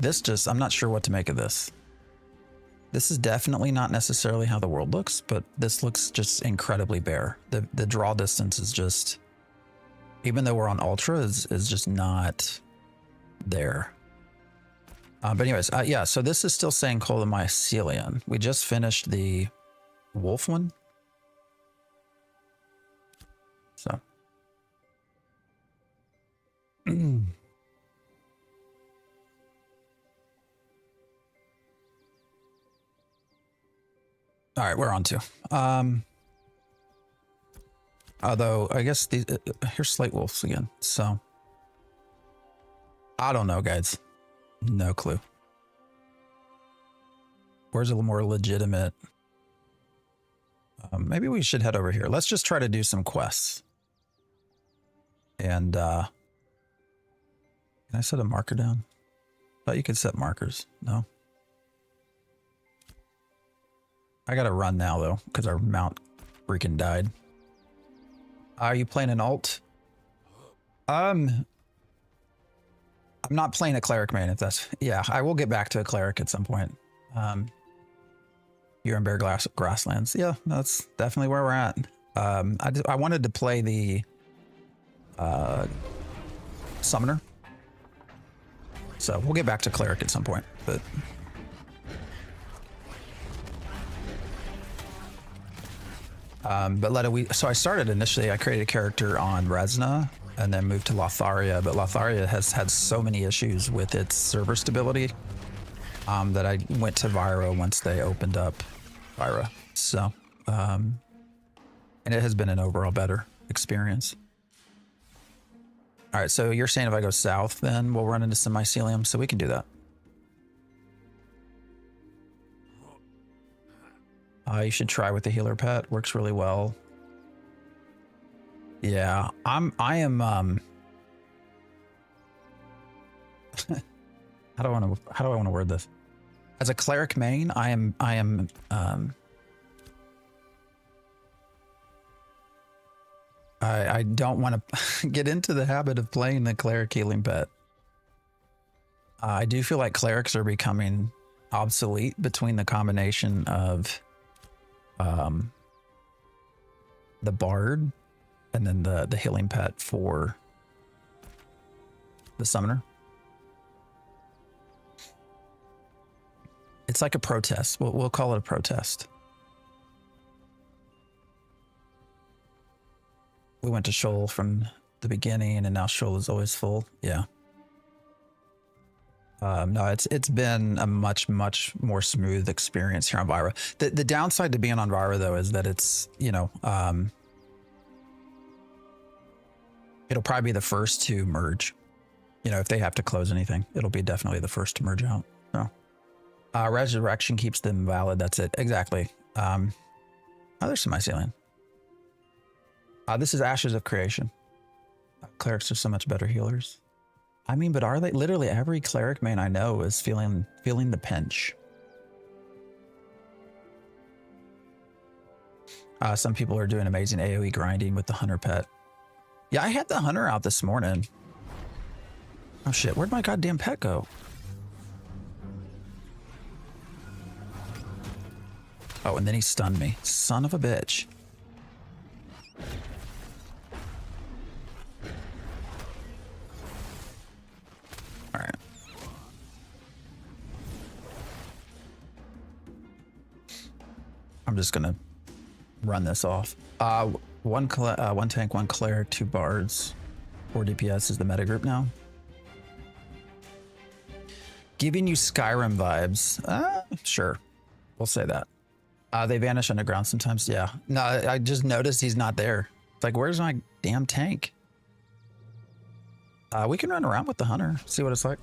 This just, I'm not sure what to make of this. This is definitely not necessarily how the world looks, but this looks just incredibly bare. The draw distance is just, even though we're on Ultra, is just not there. But anyways, yeah, so this is still saying Call of Mycelium. We just finished the wolf one. So. All right, we're on to. Although I guess these here's slate wolves again. So I don't know, guys. No clue. Where's a little more legitimate? Maybe we should head over here. Let's just try to do some quests. And can I set a marker down? Thought you could set markers. No. I gotta run now though, because our mount freaking died. Are you playing an alt? I'm not playing a cleric main. If that's, yeah, I will get back to a cleric at some point. You're in bare grasslands. Yeah, that's definitely where we're at. I wanted to play the summoner, so we'll get back to cleric at some point. But so I started initially, I created a character on Resna and then moved to Lotharia, but Lotharia has had so many issues with its server stability that I went to Vyra once they opened up Vyra. So, and it has been an overall better experience. All right, so you're saying if I go south, then we'll run into some mycelium, so we can do that. You should try with the healer pet. Works really well. Yeah, I am how do I want to word this? As a cleric main, I am I don't want to get into the habit of playing the cleric healing pet. I do feel like clerics are becoming obsolete between the combination of the bard and then the healing pet for the summoner. It's like a protest. We'll call it a protest. We went to Shoal from the beginning, and now Shoal is always full. Yeah. No, it's been a much more smooth experience here on Vyra. The downside to being on Vyra though is that it's, you know, it'll probably be the first to merge. You know, if they have to close anything, it'll be definitely the first to merge out. So, resurrection keeps them valid. That's it. Exactly. Oh, there's some mycelium. This is Ashes of Creation. Clerics are so much better healers. I mean, but are they? Literally every cleric main I know is feeling the pinch. Some people are doing amazing AoE grinding with the hunter pet. Yeah, I had the hunter out this morning. Oh shit, where'd my goddamn pet go? Oh, and then he stunned me. Son of a bitch. All right. I'm just gonna run this off. One tank, one cleric, 2 bards, 4 DPS is the meta group now. Giving you Skyrim vibes. Sure, we'll say that. They vanish underground sometimes. Yeah. No, I just noticed he's not there. It's like, where's my damn tank? We can run around with the hunter, see what it's like.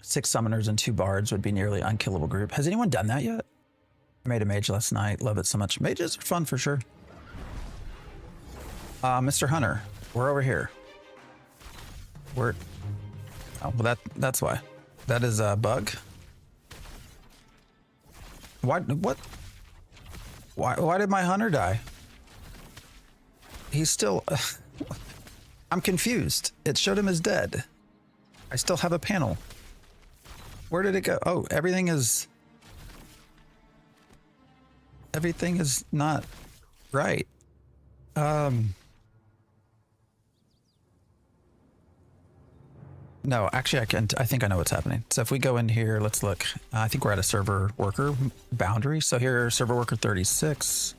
Six summoners and 2 bards would be nearly unkillable group. Has anyone done that yet? I made a mage last night. Love it so much. Mages are fun for sure. Mr. Hunter, we're over here. We're... Oh, well, that's why. That is a bug. What? Why did my hunter die? He's still... I'm confused. It showed him as dead. I still have a panel. Where did it go? Oh, everything is not right. No, actually I think I know what's happening. So if we go in here, let's look. I think we're at a server worker boundary. So here, server worker 36.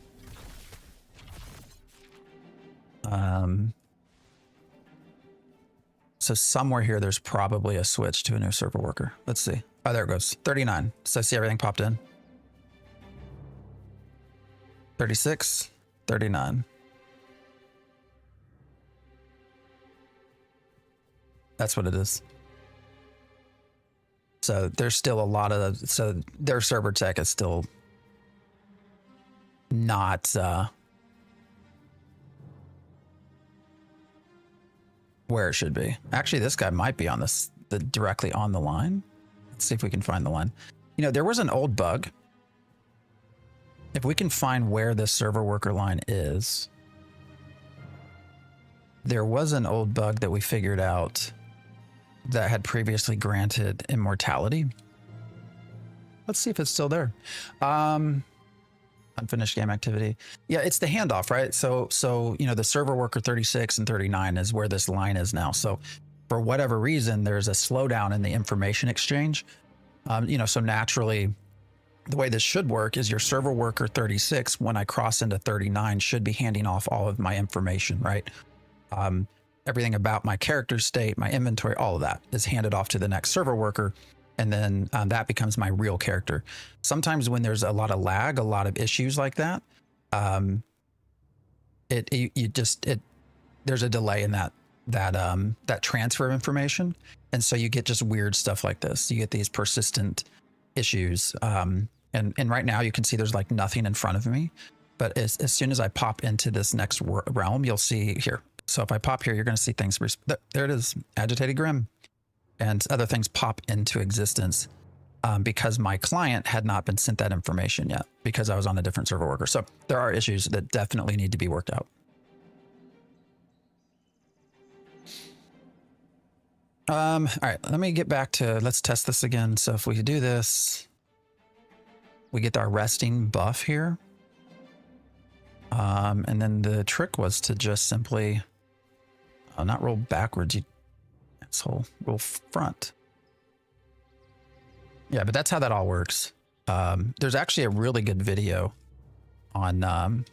So somewhere here, there's probably a switch to a new server worker. Let's see. Oh, there it goes. 39. So I see everything popped in. 36, 39. That's what it is. So there's still a lot of, so their server tech is still not where it should be. Actually, this guy might be on this, directly on the line. Let's see if we can find the line. You know, there was an old bug. If we can find where this server worker line is, there was an old bug that we figured out that had previously granted immortality. Let's see if it's still there. Unfinished game activity. Yeah, it's the handoff, right? So you know, the server worker 36 and 39 is where this line is now. So for whatever reason, there's a slowdown in the information exchange. You know, so naturally, the way this should work is your server worker 36, when I cross into 39, should be handing off all of my information, right? Everything about my character state, my inventory, all of that is handed off to the next server worker. And then that becomes my real character. Sometimes when there's a lot of lag, a lot of issues like that, there's a delay in that that transfer of information, and so you get just weird stuff like this. You get these persistent issues, and right now you can see there's like nothing in front of me, but as soon as I pop into this next realm, you'll see here. So if I pop here, you're going to see things. There it is, agitated grim, and other things pop into existence because my client had not been sent that information yet because I was on a different server worker. So there are issues that definitely need to be worked out. All right, let me get back to, let's test this again. So if we do this, we get our resting buff here. And then the trick was to just simply not roll backwards, you asshole, roll front. Yeah, but that's how that all works. There's actually a really good video on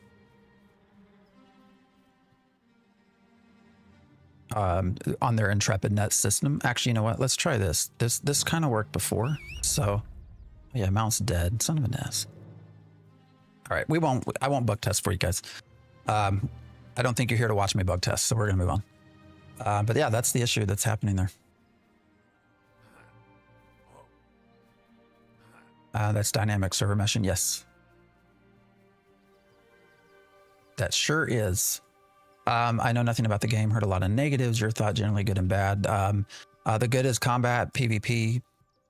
their Intrepid Net system. Actually, you know what? Let's try this. This kind of worked before. So, yeah, mount's dead. Son of an ass. All right, I won't bug test for you guys. I don't think you're here to watch me bug test, so we're gonna move on. But yeah, that's the issue that's happening there. That's dynamic server meshing. Yes, that sure is. I know nothing about the game. Heard a lot of negatives. Your thought generally good and bad. The good is combat, PvP.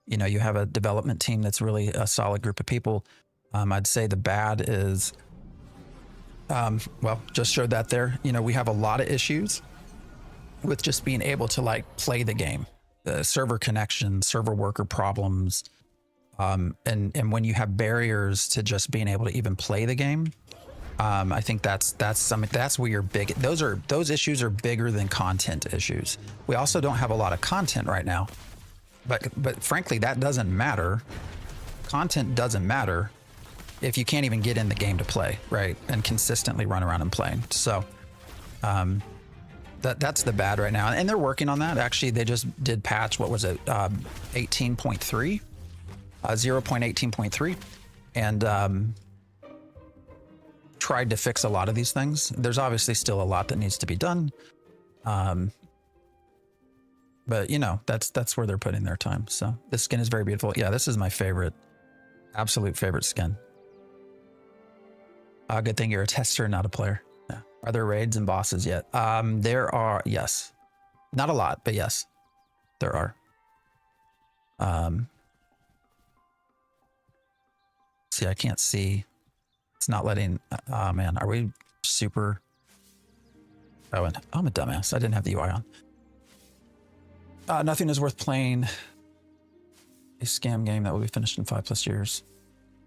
You know, you have a development team that's really a solid group of people. I'd say the bad is, well, just showed that there. You know, we have a lot of issues with just being able to like play the game, the server connection, server worker problems. And when you have barriers to just being able to even play the game, I think that's where you're big. Those issues are bigger than content issues. We also don't have a lot of content right now, but frankly, that doesn't matter. Content doesn't matter if you can't even get in the game to play, right? And consistently run around and play. So, that's the bad right now. And they're working on that. Actually, they just did patch, what was it? 18.3, 0.18.3. And, tried to fix a lot of these things. There's obviously still a lot that needs to be done. But you know, that's where they're putting their time. So this skin is very beautiful. Yeah, this is my favorite, absolute favorite skin. Good thing you're a tester, not a player. Yeah. Are there raids and bosses yet? There are, yes. Not a lot, but yes, there are. See, I can't see. It's not letting, oh man, are we super? Oh, and I'm a dumbass. I didn't have the UI on. Nothing is worth playing. A scam game that will be finished in 5+ years.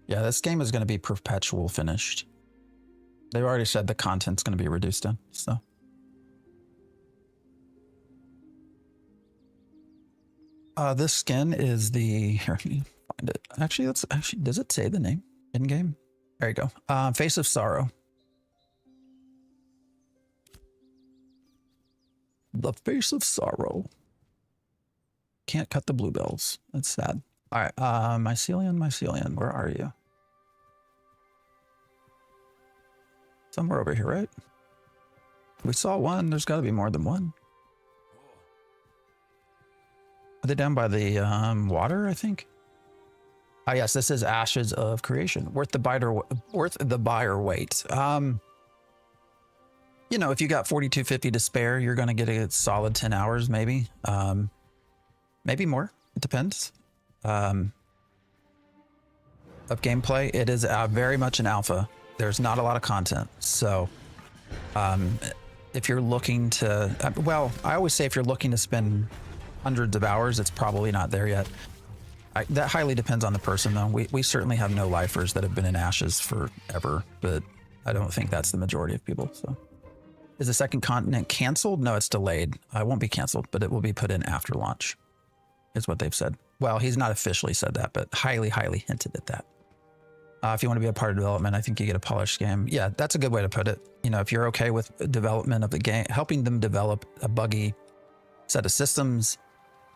Yeah, this game is going to be perpetual finished. They've already said the content's going to be reduced in, so. This skin is the, here, let me find it. Actually, does it say the name in game? There you go. Face of Sorrow. The Face of Sorrow. Can't cut the bluebells. That's sad. All right. Mycelium, where are you? Somewhere over here, right? We saw one. There's got to be more than one. Are they down by the water, I think? Oh yes, this is Ashes of Creation. Worth the buyer wait. You know, if you got 4250 to spare, you're gonna get a solid 10 hours, maybe. Maybe more. It depends. Of gameplay. It is very much an alpha. There's not a lot of content. So if you're looking to, well, I always say if you're looking to spend hundreds of hours, it's probably not there yet. That highly depends on the person, though. We certainly have no lifers that have been in Ashes forever, but I don't think that's the majority of people. So, is the second continent canceled? No, it's delayed. It won't be canceled, but it will be put in after launch, is what they've said. Well, he's not officially said that, but highly, highly hinted at that. If you want to be a part of development, I think you get a polished game. Yeah, that's a good way to put it. You know, if you're okay with development of the game, helping them develop a buggy set of systems,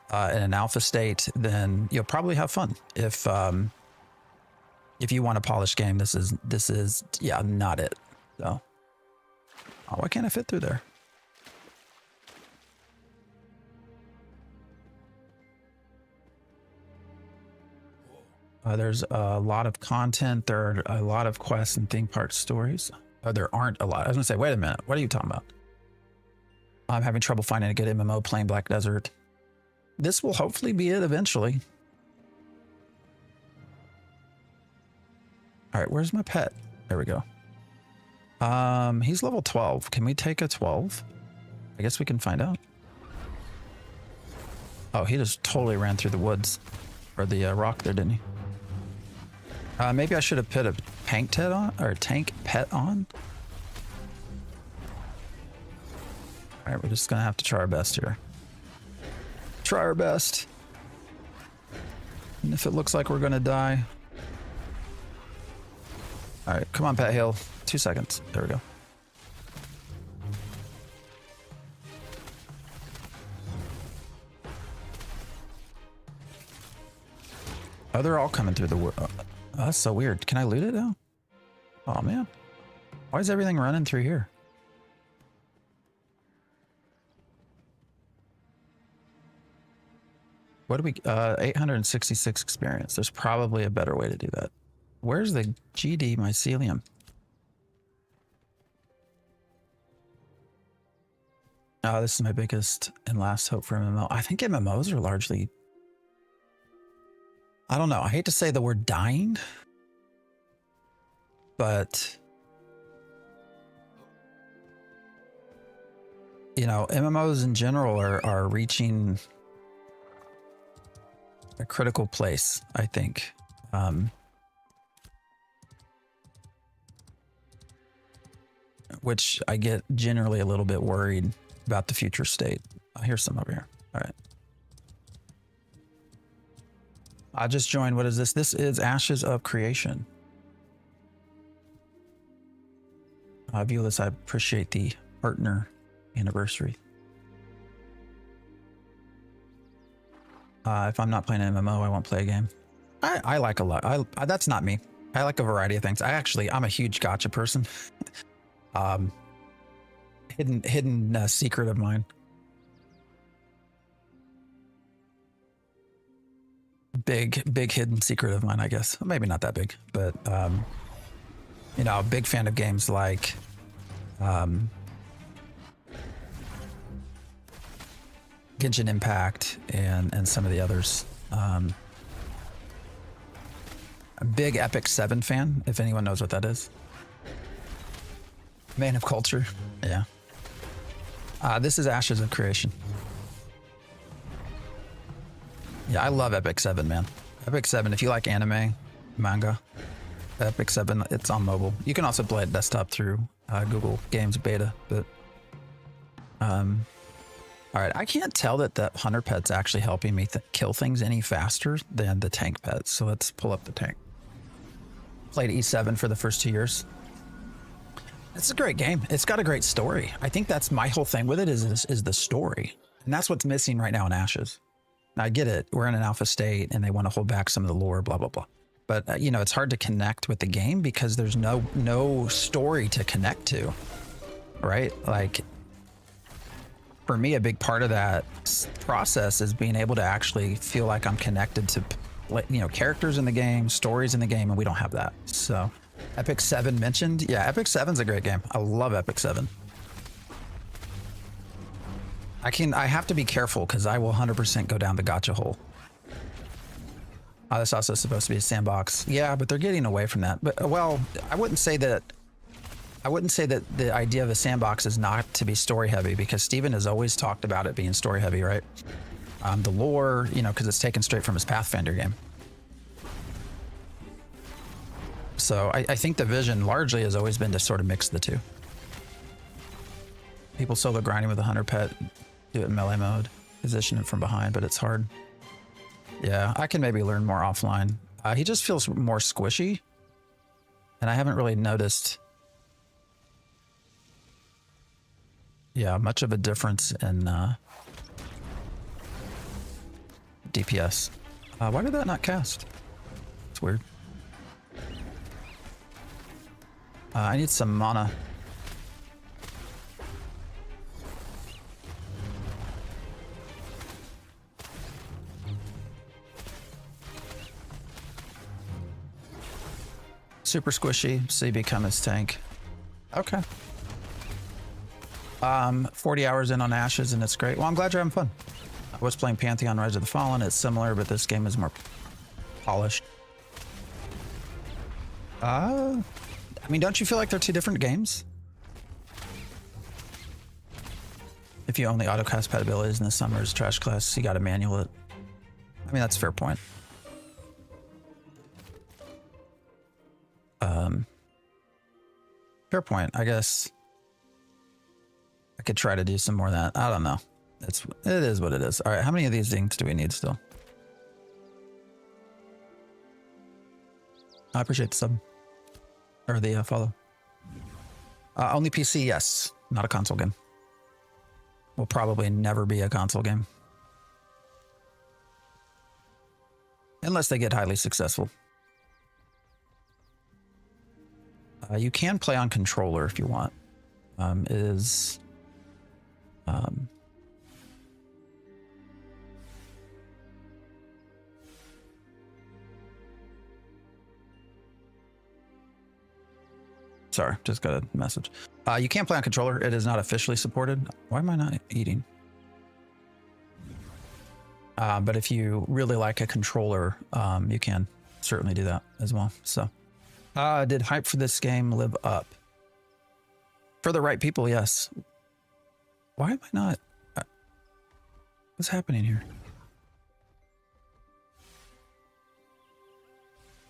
in an alpha state, then you'll probably have fun. If you want a polished game, this is yeah, not it. So, oh, why can't I fit through there? There's a lot of content. There are a lot of quests and theme park stories. There aren't a lot. I was gonna say, wait a minute. What are you talking about? I'm having trouble finding a good MMO playing Black Desert. This will hopefully be it eventually. All right, where's my pet? There we go. He's level 12. Can we take a 12? I guess we can find out. Oh, he just totally ran through the woods or the rock there, didn't he? Maybe I should have put a tank pet on, or tank pet on. All right, we're just gonna have to try our best here. Try our best. And if it looks like we're gonna die. All right, come on, Pet Hill. 2 seconds. There we go. Oh, they're all coming through the wood. Oh, that's so weird. Can I loot it now? Oh, man. Why is everything running through here? What do we... 866 experience. There's probably a better way to do that. Where's the GD mycelium? Oh, this is my biggest and last hope for MMO. I think MMOs are largely... I don't know. I hate to say the word dying, but... You know, MMOs in general are reaching a critical place, I think. Which I get generally a little bit worried about the future state. Here's some over here. All right. I just joined. What is this? This is Ashes of Creation. Viewless, I appreciate the partner anniversary. If I'm not playing an MMO, I won't play a game. I like a lot. That's not me. I like a variety of things. I'm a huge gacha person. Hidden secret of mine. Big hidden secret of mine, I guess. Maybe not that big, but you know, a big fan of games like Genshin Impact and some of the others. A big Epic 7 fan, if anyone knows what that is. Man of culture. Yeah. This is Ashes of Creation. Yeah, I love Epic 7, man. Epic 7, if you like anime, manga, Epic 7, it's on mobile. You can also play it desktop through Google Games Beta, but... all right, I can't tell that the hunter pet's actually helping me kill things any faster than the tank pet, so let's pull up the tank. Played E7 for the first 2 years. It's a great game. It's got a great story. I think that's my whole thing with it is the story. And that's what's missing right now in Ashes. Now, I get it. We're in an alpha state and they want to hold back some of the lore, blah, blah, blah. But, you know, it's hard to connect with the game because there's no story to connect to, right? Like, for me, a big part of that process is being able to actually feel like I'm connected to, you know, characters in the game, stories in the game, and we don't have that. So... Epic 7 mentioned. Yeah, Epic 7's a great game. I love Epic 7. I have to be careful because I will 100% go down the gacha hole. That's also supposed to be a sandbox. Yeah, but they're getting away from that. But well, I wouldn't say that the idea of a sandbox is not to be story heavy, because Steven has always talked about it being story heavy, right? The lore, you know, because it's taken straight from his Pathfinder game. So I think the vision largely has always been to sort of mix the two. People solo grinding with a hunter pet, do it in melee mode, position it from behind, but it's hard. Yeah, I can maybe learn more offline. He just feels more squishy, and I haven't really noticed, yeah, much of a difference in DPS. Why did that not cast? It's weird. I need some mana. Super squishy, so you become his tank. Okay. 40 hours in on Ashes and it's great. Well, I'm glad you're having fun. I was playing Pantheon Rise of the Fallen. It's similar, but this game is more polished. I mean, don't you feel like they're two different games? If you only autocast pet abilities in the summer's trash class, you gotta manual it. I mean, that's a fair point. Fair point. I guess I could try to do some more of that. I don't know. It is what it is. All right, how many of these things do we need still? I appreciate the sub. Or the follow. Only PC, yes. Not a console game. Will probably never be a console game. Unless they get highly successful. You can play on controller if you want. Sorry, just got a message. You can't play on controller. It is not officially supported. Why am I not eating? But if you really like a controller, you can certainly do that as well. So, did hype for this game live up? For the right people, yes. Why am I not? What's happening here?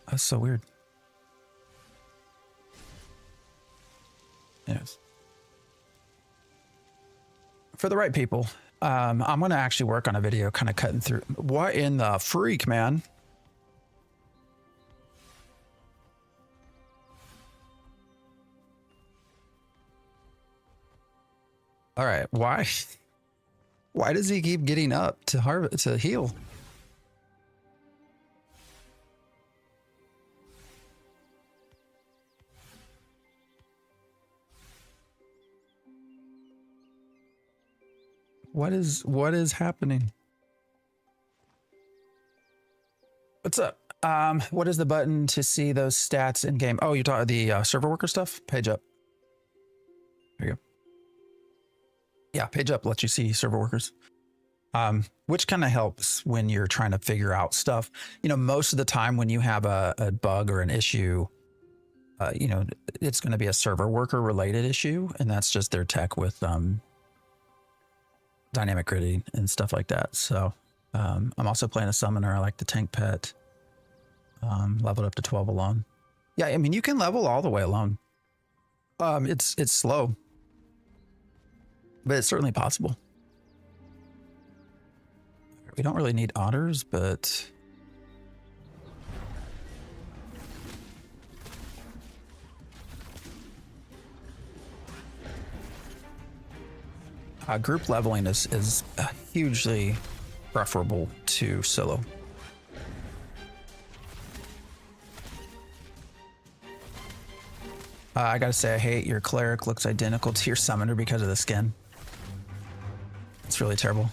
That's so weird. Yes. For the right people, I'm going to actually work on a video kind of cutting through. What in the freak, man? All right. Why? Why does he keep getting up to heal? What is happening? What's up? What is the button to see those stats in game? Oh, you're talking the server worker stuff? Page up. There you go. Yeah, page up lets you see server workers. Which kind of helps when you're trying to figure out stuff. You know, most of the time when you have a bug or an issue, you know, it's going to be a server worker related issue, and that's just their tech with dynamic gridding and stuff like that. So I'm also playing a summoner. I like the tank pet. Leveled up to 12 alone. Yeah, I mean, you can level all the way alone. It's slow, but it's certainly possible. We don't really need otters, but group leveling is hugely preferable to solo. I gotta say, I hate your cleric looks identical to your summoner because of the skin. It's really terrible.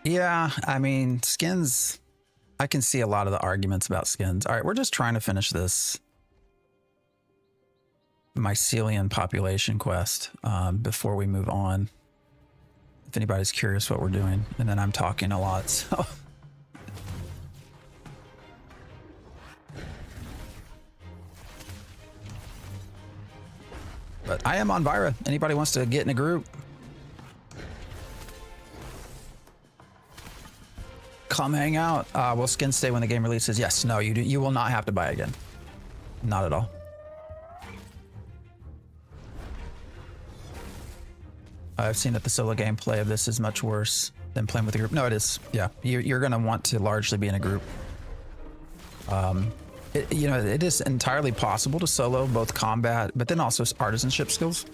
Yeah, I mean, skins, I can see a lot of the arguments about skins. All right, we're just trying to finish this mycelium population quest before we move on. If anybody's curious what we're doing, and then I'm talking a lot, so. But I am on Vira. Anybody wants to get in a group? Come hang out. Will skins stay when the game releases? Yes. No, you will not have to buy again. Not at all. I've seen that the solo gameplay of this is much worse than playing with a group. No, it is. Yeah, you're going to want to largely be in a group. You know, it is entirely possible to solo both combat, but then also artisanship skills.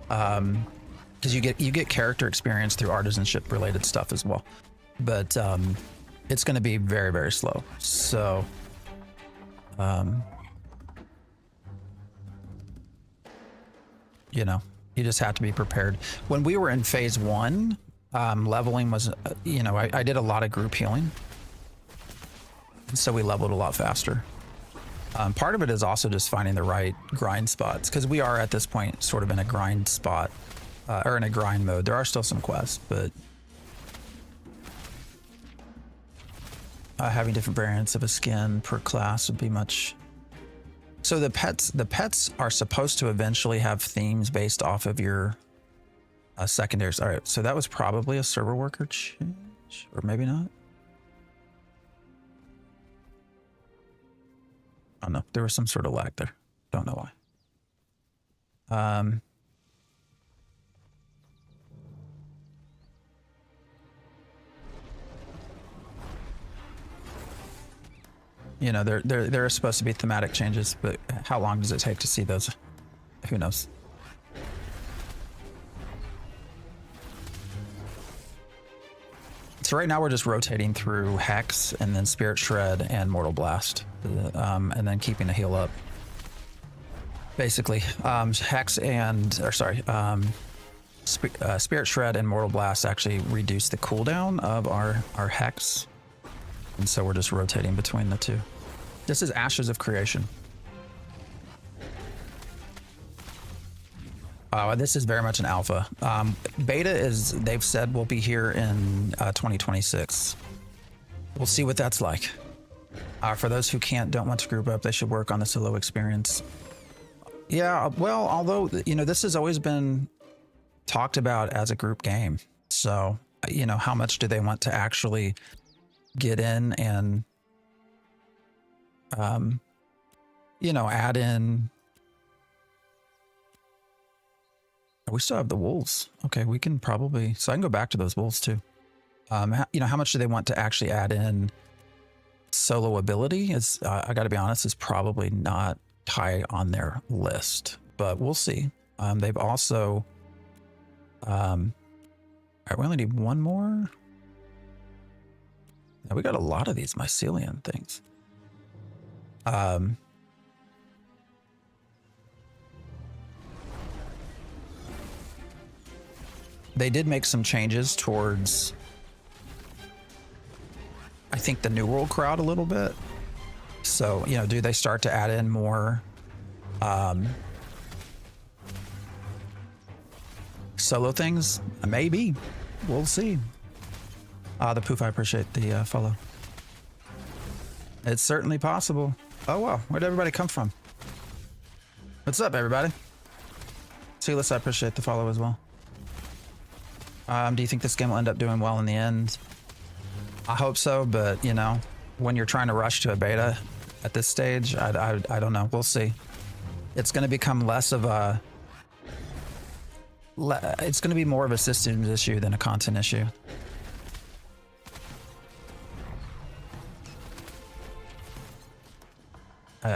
Because you get character experience through artisanship related stuff as well. But it's going to be very, very slow. So, you know, you just have to be prepared. When we were in phase 1, Leveling was, you know, I did a lot of group healing. So we leveled a lot faster. Part of it is also just finding the right grind spots, because we are at this point sort of in a grind spot, or in a grind mode. There are still some quests, but having different variants of a skin per class would be much. So the pets are supposed to eventually have themes based off of your secondaries. All right, so that was probably a server worker change, or maybe not. I don't know. There was some sort of lag there. Don't know why. You know, there are supposed to be thematic changes, but how long does it take to see those? Who knows? So right now we're just rotating through Hex and then Spirit Shred and Mortal Blast, and then keeping a heal up. Basically, Hex and, or sorry, Spirit Shred and Mortal Blast actually reduce the cooldown of our Hex, and so we're just rotating between the two. This is Ashes of Creation. This is very much an alpha. Beta is, they've said, will be here in 2026. We'll see what that's like. For those who don't want to group up, they should work on the solo experience. Yeah, well, although, you know, this has always been talked about as a group game. So, you know, how much do they want to actually get in and, you know, add in. We still have the wolves. Okay, we can probably, so I can go back to those wolves too. You know, how much do they want to actually add in solo ability? Is I got to be honest, is probably not high on their list, but we'll see. They've also, all right, we only need one more. Yeah, we got a lot of these mycelium things. They did make some changes towards, I think, the New World crowd a little bit. So, you know, do they start to add in more solo things? Maybe. We'll see. The Poof, I appreciate the follow. It's certainly possible. Oh, wow. Where'd everybody come from? What's up, everybody? Silas, I appreciate the follow as well. Do you think this game will end up doing well in the end? I hope so, but, you know, when you're trying to rush to a beta at this stage, I don't know. We'll see. It's going to become less of a... It's going to be more of a systems issue than a content issue.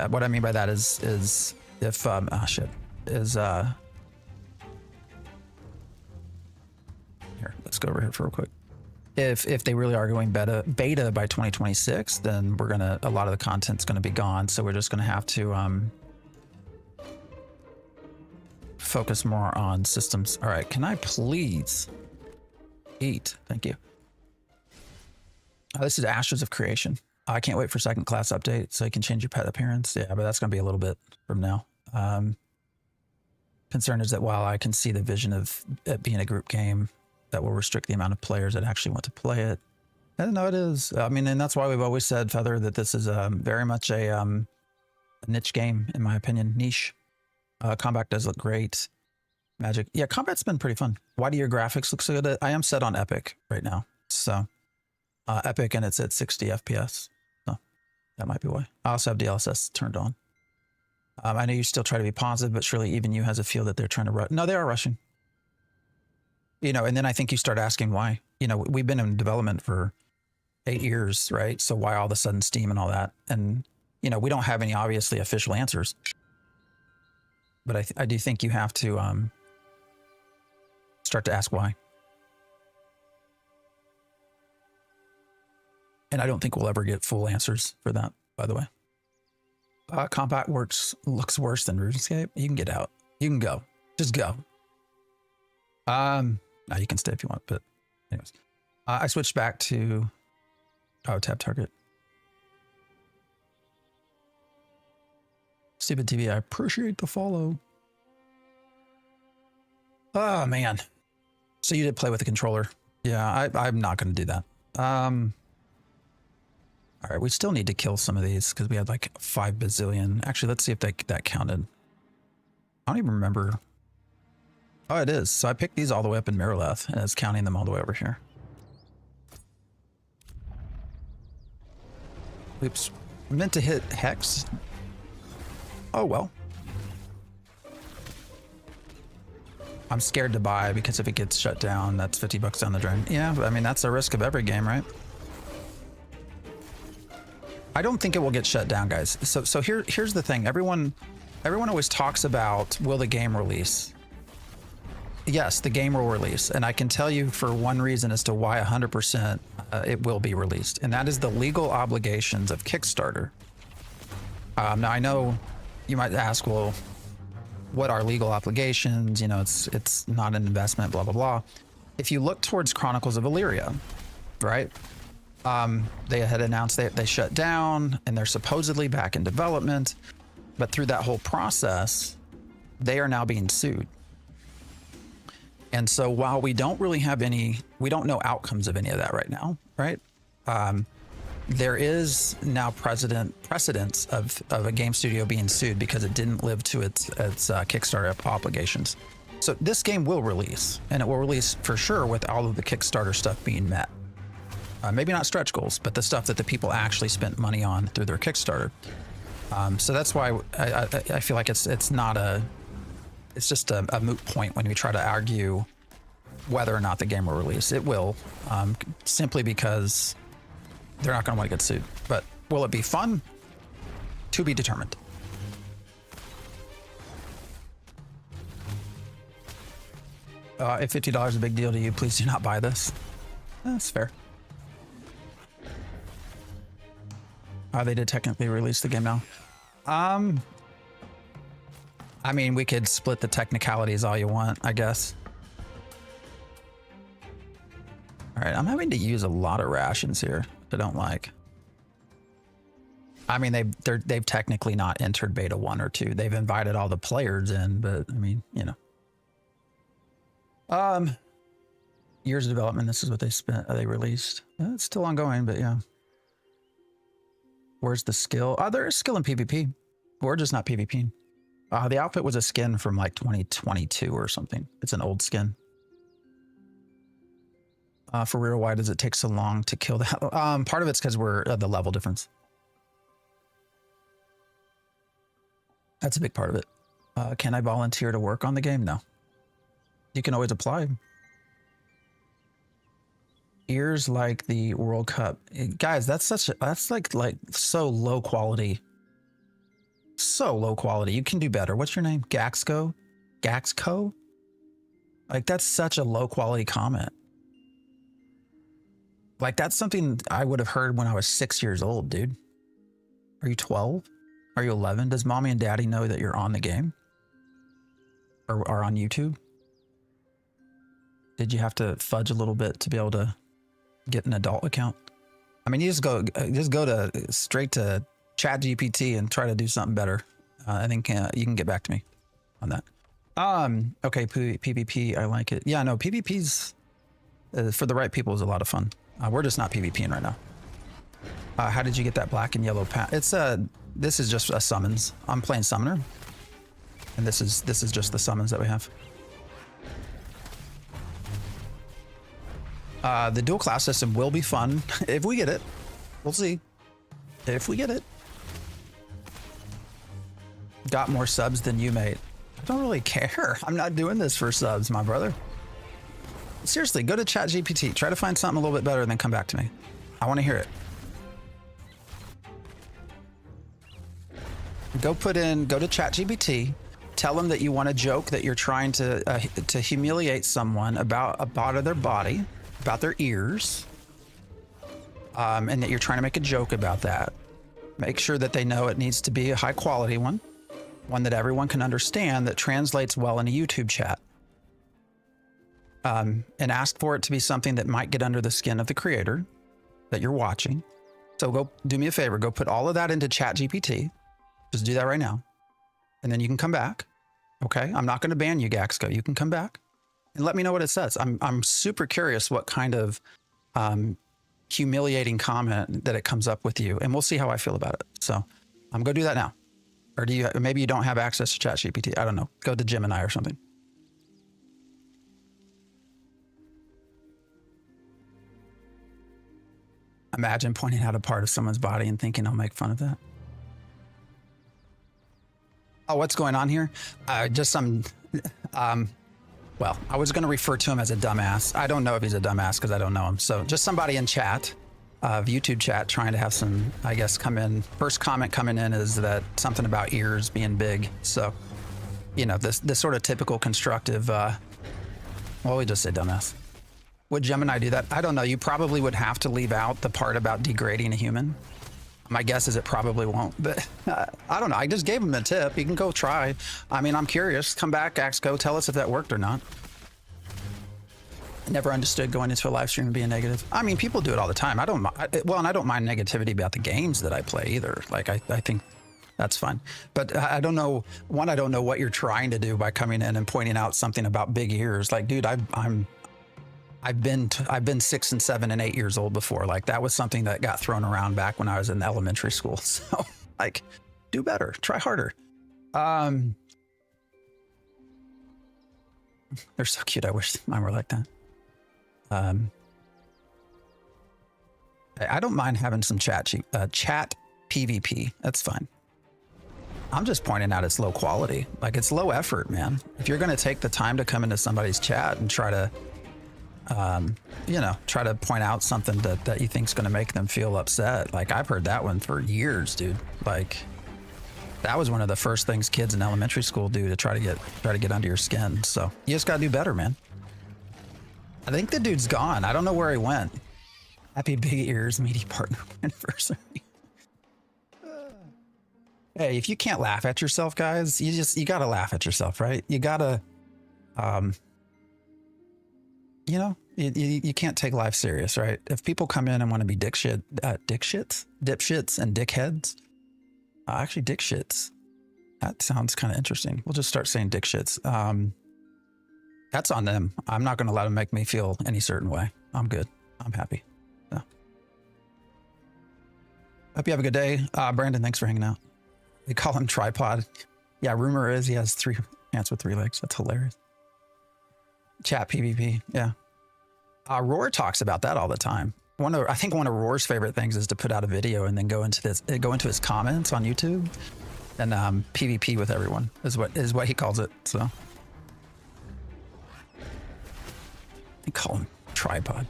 What I mean by that is if... oh, shit. Here, let's go over here for real quick. If they really are going beta by 2026, then we're gonna, a lot of the content's gonna be gone. So we're just gonna have to focus more on systems. All right, can I please eat? Thank you. This is Ashes of Creation. I can't wait for second class update so you can change your pet appearance. Yeah, but that's gonna be a little bit from now. Concern is that while I can see the vision of it being a group game, that will restrict the amount of players that actually want to play it. And no, it is. I mean, and that's why we've always said, Feather, that this is very much a niche game, in my opinion. Niche. Combat does look great. Magic. Yeah, combat's been pretty fun. Why do your graphics look so good? I am set on Epic right now. So, Epic, and it's at 60 FPS. So, that might be why. I also have DLSS turned on. I know you still try to be positive, but surely even you has a feel that they're trying to rush. No, they are rushing. You know, and then I think you start asking why. You know, we've been in development for 8 years, right? So why all of a sudden Steam and all that? And, you know, we don't have any obviously official answers. But I do think you have to start to ask why. And I don't think we'll ever get full answers for that, by the way. Combat looks worse than RuneScape. You can get out. You can go. Just go. Now you can stay if you want, but Anyways, I switched back to tab target. Stupid TV, I appreciate the follow. Oh man. So you did play with the controller. Yeah, I'm not going to do that. All right, we still need to kill some of these because we had like 5 bazillion. Actually, let's see if that counted. I don't even remember. Oh, it is. So I picked these all the way up in Mirrorleth, and it's counting them all the way over here. Oops. I meant to hit Hex. Oh, well. I'm scared to buy because if it gets shut down, that's 50 bucks down the drain. Yeah, I mean, that's the risk of every game, right? I don't think it will get shut down, guys. So here's the thing. Everyone always talks about, will the game release? Yes, the game will release. And I can tell you for one reason as to why 100% it will be released. And that is the legal obligations of Kickstarter. Now, I know you might ask, well, what are legal obligations? You know, it's not an investment, blah, blah, blah. If you look towards Chronicles of Illyria, right? They had announced they shut down and they're supposedly back in development. But through that whole process, they are now being sued. And so while we don't really have we don't know outcomes of any of that right now, right? There is now precedence of a game studio being sued because it didn't live to its Kickstarter obligations. So this game will release, and it will release for sure with all of the Kickstarter stuff being met. Maybe not stretch goals, but the stuff that the people actually spent money on through their Kickstarter. So that's why I feel like it's just a moot point when we try to argue whether or not the game will release. It will, simply because they're not going to want to get sued. But will it be fun? To be determined. If $50 is a big deal to you, please do not buy this. That's fair. They did technically release the game now. I mean, we could split the technicalities all you want, I guess. All right, I'm having to use a lot of rations here. I don't like. I mean, they've technically not entered beta 1 or 2. They've invited all the players in, but I mean, you know. Years of development. This is what they released. It's still ongoing, but yeah. Where's the skill? There is skill in PvP. We're just not PvP. The outfit was a skin from like 2022 or something. It's an old skin. For real, why does it take so long to kill that? Part of it's because we're the level difference. That's a big part of it. Can I volunteer to work on the game? No. You can always apply. Ears like the World Cup. Guys, that's like so low quality. So low quality. You can do better. What's your name? Gaxco? Gaxco? Like, that's such a low quality comment. Like, that's something I would have heard when I was 6 years old, dude. Are you 12? Are you 11? Does mommy and daddy know that you're on the game? Or are on YouTube? Did you have to fudge a little bit to be able to get an adult account? I mean, you just go straight to ChatGPT and try to do something better. I think you can get back to me on that. Okay, PvP, I like it. Yeah, no, PvP's for the right people is a lot of fun. We're just not PvPing right now. How did you get that black and yellow pack? It's this is just a summons. I'm playing summoner, and this is just the summons that we have. The dual class system will be fun if we get it. We'll see if we get it. Got more subs than you, mate. I don't really care. I'm not doing this for subs, my brother. Seriously, go to ChatGPT. Try to find something a little bit better and then come back to me. I want to hear it. Go to ChatGPT. Tell them that you want a joke, that you're trying to humiliate someone about a part of their body, about their ears, and that you're trying to make a joke about that. Make sure that they know it needs to be a high quality one that everyone can understand, that translates well in a YouTube chat. and ask for it to be something that might get under the skin of the creator that you're watching. So go do me a favor, go put all of that into ChatGPT. Just do that right now. And then you can come back. Okay. I'm not going to ban you, Gaxco. You can come back and let me know what it says. I'm super curious what kind of humiliating comment that it comes up with you, and we'll see how I feel about it. So I'm going to do that now. Or do you, maybe you don't have access to ChatGPT. I don't know. Go to Gemini or something. Imagine pointing out a part of someone's body and thinking I'll make fun of that. Oh, what's going on here? Just some, well, I was going to refer to him as a dumbass. I don't know if he's a dumbass because I don't know him. So just somebody in chat, YouTube chat, trying to have some, I guess, come in. First comment coming in is that something about ears being big. So, you know, this sort of typical constructive, well, we just say dumbass. Would Gemini do that? I don't know. You probably would have to leave out the part about degrading a human. My guess is it probably won't, but I don't know. I just gave him a tip. You can go try. I mean, I'm curious. Come back, Axco. Tell us if that worked or not. Never understood going into a live stream and being negative. I mean, people do it all the time. I don't well, and I don't mind negativity about the games that I play either. Like, I think that's fine. But I don't know. One, I don't know what you're trying to do by coming in and pointing out something about big ears. Like, dude, I've been 6 and 7 and 8 years old before. Like, that was something that got thrown around back when I was in elementary school. So, like, do better, try harder. They're so cute. I wish mine were like that. I don't mind having some chat PvP. That's fine. I'm just pointing out it's low quality. Like, it's low effort, man. If you're going to take the time to come into somebody's chat and try to, you know, try to point out something that you think's going to make them feel upset. Like, I've heard that one for years, dude. Like, that was one of the first things kids in elementary school do to try to get under your skin. So you just got to do better, man. I think the dude's gone. I don't know where he went. Happy Big Ears meaty partner anniversary. Hey, if you can't laugh at yourself, guys, you got to laugh at yourself, right? You got to, you know, you can't take life serious, right? If people come in and want to be dipshits and dickheads, actually dick shits. That sounds kind of interesting. We'll just start saying dick shits. That's on them. I'm not going to let them make me feel any certain way. I'm good. I'm happy. So. Hope you have a good day. Brandon, thanks for hanging out. They call him Tripod. Yeah, rumor is he has 3 hands with 3 legs. That's hilarious. Chat PvP. Yeah. Roar talks about that all the time. I think one of Roar's favorite things is to put out a video and then go into his comments on YouTube and PvP with everyone is what he calls it. So they call him Tripod.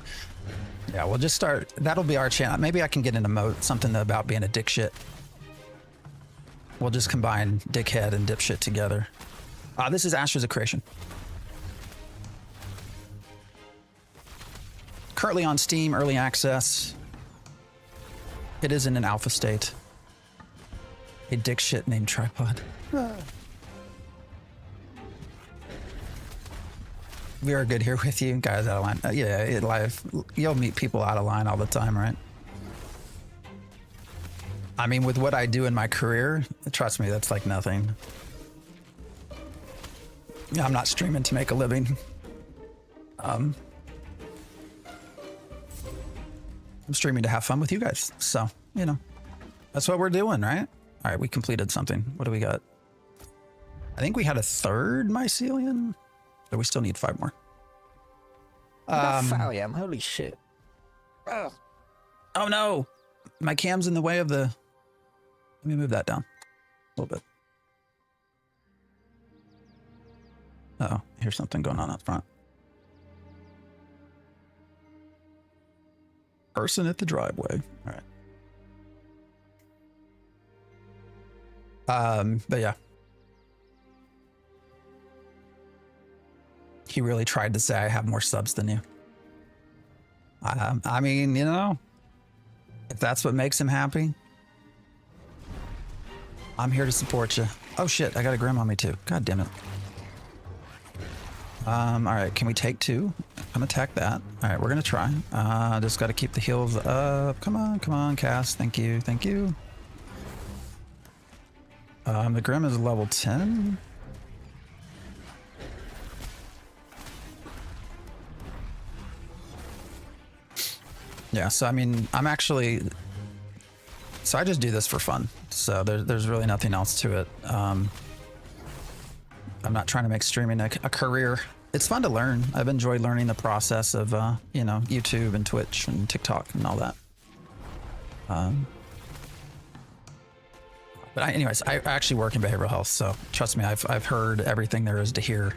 Yeah, we'll just start. That'll be our channel. Maybe I can get an emote, something about being a dick shit. We'll just combine dickhead and dipshit together. This is Ashes of Creation. Currently on Steam, early access. It is in an alpha state. A dick shit named Tripod. We are good here with you guys out of line. Yeah, live. You'll meet people out of line all the time, right? I mean, with what I do in my career, trust me, that's like nothing. I'm not streaming to make a living. I'm streaming to have fun with you guys. So, you know, that's what we're doing, right? All right, we completed something. What do we got? I think we had a 3rd mycelium, but we still need 5 more. How foul I am. Holy shit. Oh no, my cam's in the way of the, let me move that down a little bit. Uh oh, here's something going on up front. Person at the driveway. All right. But yeah. He really tried to say I have more subs than you. I mean, you know, if that's what makes him happy, I'm here to support you. Oh shit, I got a grim on me too. God damn it. All right, can we take 2? I'm attack that. All right, we're gonna try. Just got to keep the heals up. Come on, cast. Thank you. The Grim is level 10. Yeah, so I mean, I just do this for fun. So there's really nothing else to it. I'm not trying to make streaming a career. It's fun to learn. I've enjoyed learning the process of, you know, YouTube and Twitch and TikTok and all that. But anyways, I actually work in behavioral health, so trust me, I've heard everything there is to hear.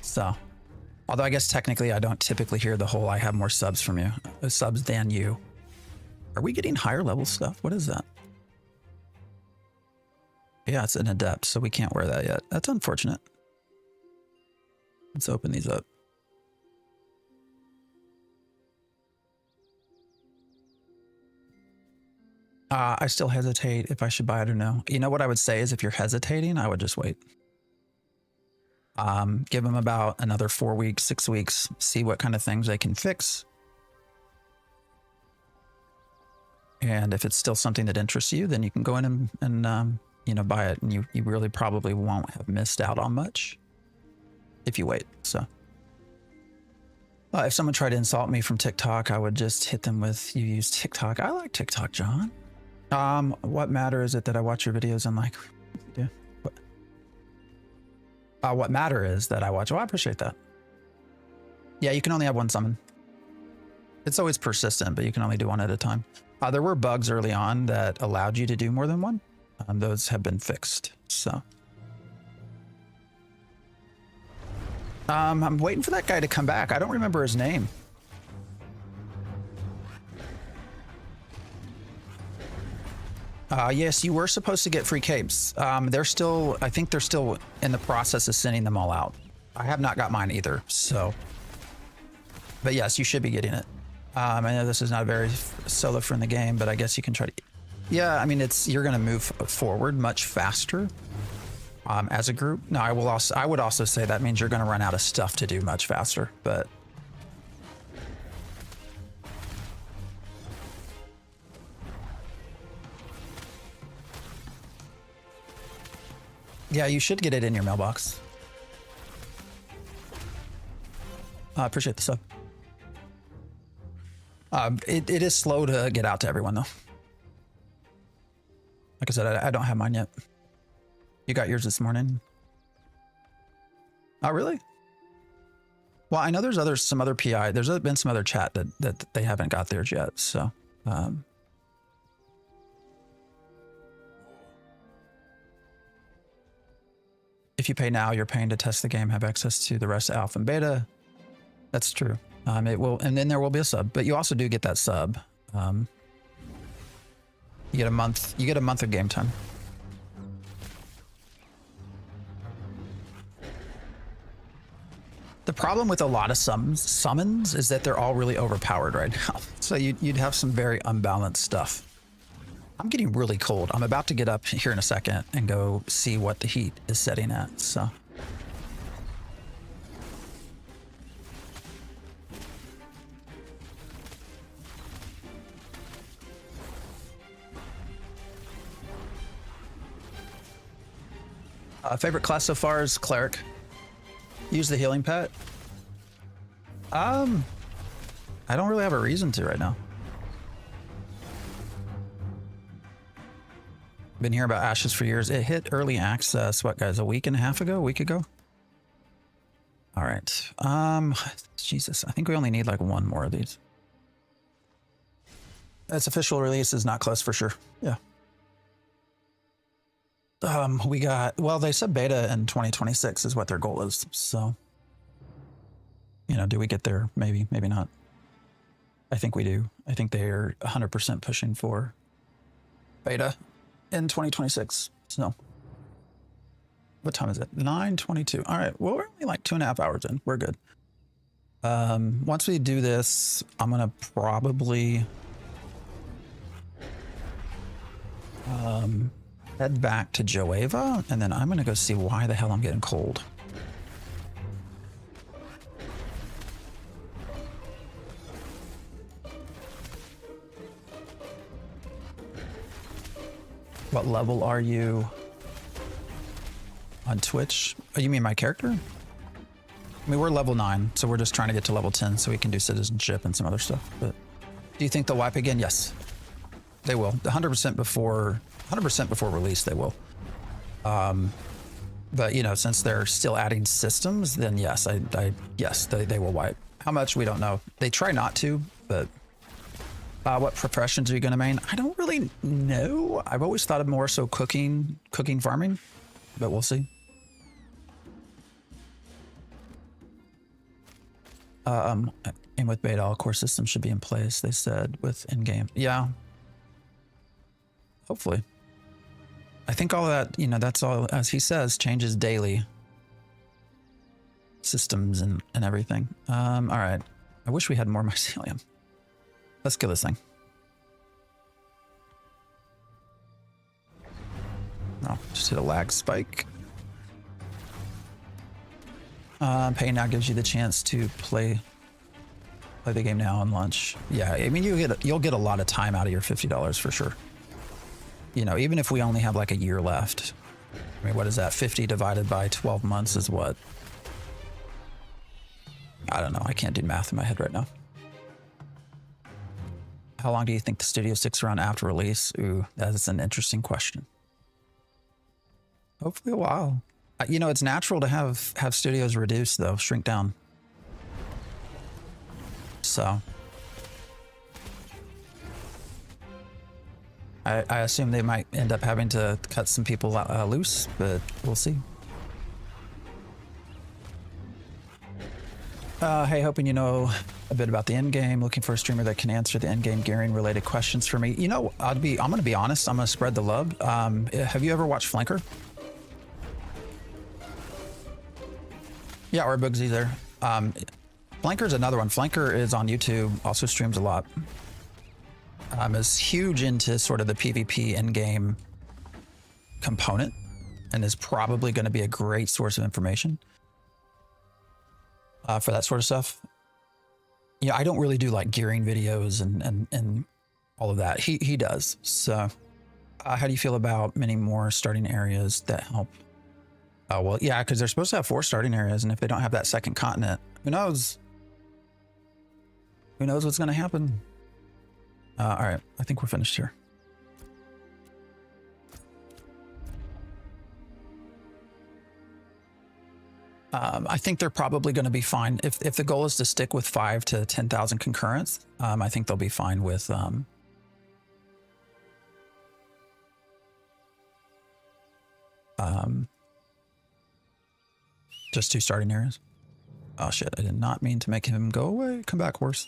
So, although I guess technically I don't typically hear the whole "I have more subs from you," subs than you. Are we getting higher level stuff? What is that? Yeah, it's an adept, so we can't wear that yet. That's unfortunate. Let's open these up. I still hesitate if I should buy it or no. You know what I would say is if you're hesitating, I would just wait. Give them about another 4 weeks, 6 weeks, see what kind of things they can fix. And if it's still something that interests you, then you can go in and you know, buy it, and you really probably won't have missed out on much if you wait. So if someone tried to insult me from TikTok, I would just hit them with, "You use TikTok." I like TikTok, John. What matter is it that I watch your videos and like, yeah. What matter is that I watch. Oh, I appreciate that. Yeah, you can only have one summon. It's always persistent, but you can only do one at a time. There were bugs early on that allowed you to do more than one. Those have been fixed, so. I'm waiting for that guy to come back. I don't remember his name. Yes, you were supposed to get free capes. They're still, I think they're still in the process of sending them all out. I have not got mine either, so. But yes, you should be getting it. I know this is not a very solo friendly game, but I guess you can try to. Yeah, I mean, you're going to move forward much faster as a group. Now, I would also say that means you're going to run out of stuff to do much faster, but. Yeah, you should get it in your mailbox. I appreciate the sub. It is slow to get out to everyone, though. Like I said, I don't have mine yet. You got yours this morning? Oh, really? Well, I know there's some other PI. There's been some other chat that they haven't got theirs yet, so. If you pay now, you're paying to test the game, have access to the rest of alpha and beta. That's true. It will, and then there will be a sub, but you also do get that sub. You get a month. You get a month of game time. The problem with a lot of summons is that they're all really overpowered right now. So you'd have some very unbalanced stuff. I'm getting really cold. I'm about to get up here in a second and go see what the heat is setting at. So. Favorite class so far is cleric. Use the healing pet. I don't really have a reason to right now. Been hearing about Ashes for years. It hit early access, what guys, a week and a half ago, a week ago? All right. Jesus, I think we only need like one more of these. Its official release is not close for sure. Yeah. We got, well, they said beta in 2026 is what their goal is. So, you know, do we get there? Maybe, maybe not. I think we do. I think they are 100% pushing for beta in 2026. So, what time is it? 9:22. All right. Well, we're only like 2.5 hours in. We're good. Once we do this, I'm going to probably head back to Joeva, and then I'm going to go see why the hell I'm getting cold. What level are you on Twitch? Oh, you mean my character? I mean, we're level 9, so we're just trying to get to level 10 so we can do citizenship and some other stuff. But do you think they'll wipe again? Yes, they will. 100% before release, they will. But you know, since they're still adding systems, then yes, yes, they will wipe. How much, we don't know. They try not to, but what professions are you going to main? I don't really know. I've always thought of more so cooking, farming, but we'll see. And with beta, all core systems should be in place, they said, with in-game. Yeah. Hopefully. I think all that, you know, that's all, as he says, changes daily. Systems and everything. All right. I wish we had more mycelium. Let's kill this thing. Oh, just hit a lag spike. Pay now gives you the chance to play the game now on lunch. Yeah, I mean, you'll get a lot of time out of your $50 for sure. You know, even if we only have like a year left. I mean, what is that? 50 divided by 12 months is what? I don't know. I can't do math in my head right now. How long do you think the studio sticks around after release? Ooh, that is an interesting question. Hopefully a while. You know, it's natural to have studios reduce though, shrink down. So I assume they might end up having to cut some people loose, but we'll see. Hey, hoping you know a bit about the end game. Looking for a streamer that can answer the end game gearing related questions for me. You know, I'm going to be honest. I'm going to spread the love. Have you ever watched Flanker? Yeah, or Bugsy there. Flanker's another one. Flanker is on YouTube, also streams a lot. Is huge into sort of the PvP in-game component and is probably going to be a great source of information for that sort of stuff. Yeah, I don't really do like gearing videos and all of that. He does. So how do you feel about many more starting areas that help? Well, yeah, because they're supposed to have 4 starting areas, and if they don't have that second continent, who knows? Who knows what's going to happen? All right, I think we're finished here. I think they're probably going to be fine. If the goal is to stick with 5 to 10,000 concurrents, I think they'll be fine with just 2 starting areas. Oh shit, I did not mean to make him go away. Come back, horse.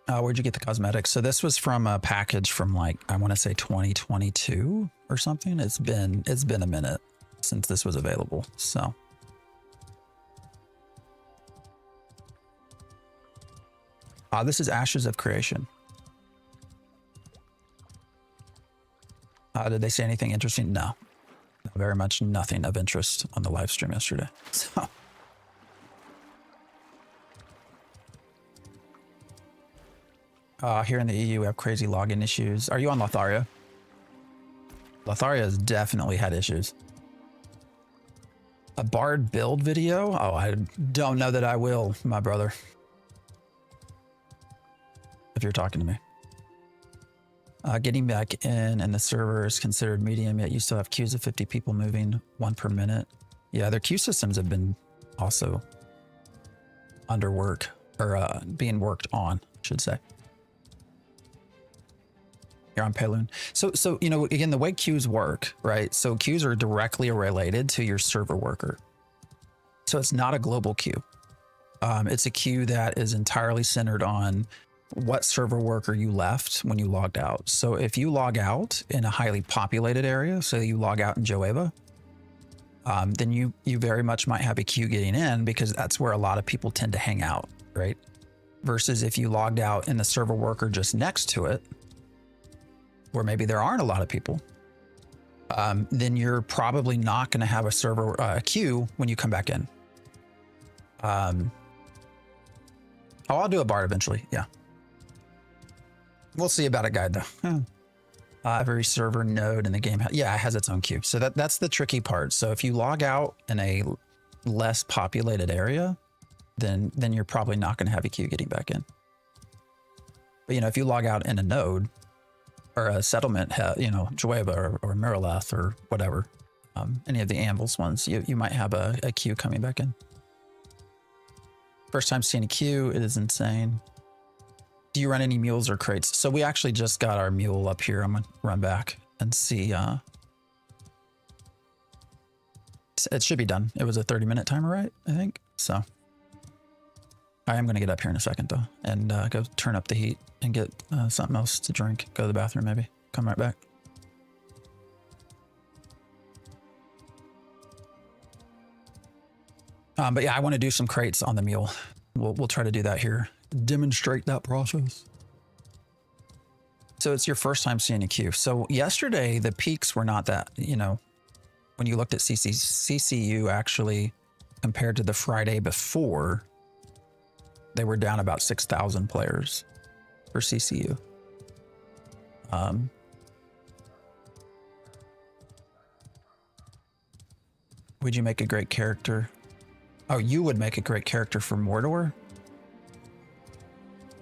Where'd you get the cosmetics? So this was from a package from like, I want to say 2022 or something. It's been a minute since this was available. So this is Ashes of Creation. Did they say anything interesting? No. Very much nothing of interest on the live stream yesterday. So here in the EU, we have crazy login issues. Are you on Lotharia? Lotharia has definitely had issues. A Bard build video? Oh, I don't know that I will, my brother. If you're talking to me. Getting back in and the server is considered medium, yet you still have queues of 50 people moving 1 per minute. Yeah, their queue systems have been also under work, or being worked on, I should say. You're on Payloon. So, you know, again, the way queues work, right? So queues are directly related to your server worker. So it's not a global queue. It's a queue that is entirely centered on what server worker you left when you logged out. So if you log out in a highly populated area, so you log out in Joeva, then you very much might have a queue getting in because that's where a lot of people tend to hang out, right? Versus if you logged out in the server worker just next to it, where maybe there aren't a lot of people, then you're probably not going to have a server queue when you come back in. I'll do a Bard eventually, yeah. We'll see about a guide though. Every server node in the game, it has its own queue. So that's the tricky part. So if you log out in a less populated area, then you're probably not going to have a queue getting back in. But if you log out in a node or a settlement, Jueva or Miralath or whatever, any of the Anvils ones, you might have a queue coming back in. First time seeing a queue, it is insane. Do you run any mules or crates? So we actually just got our mule up here. I'm gonna run back and see. It should be done. It was a 30-minute timer, right? I think so. I am gonna get up here in a second though, and go turn up the heat and get something else to drink. Go to the bathroom maybe. Come right back. But yeah, I want to do some crates on the mule. We'll try to do that here. Demonstrate that process. So it's your first time seeing a queue. So yesterday the peaks were not that, when you looked at CCU actually compared to the Friday before, they were down about 6,000 players for CCU. Would you make a great character? Oh, you would make a great character for Mordor?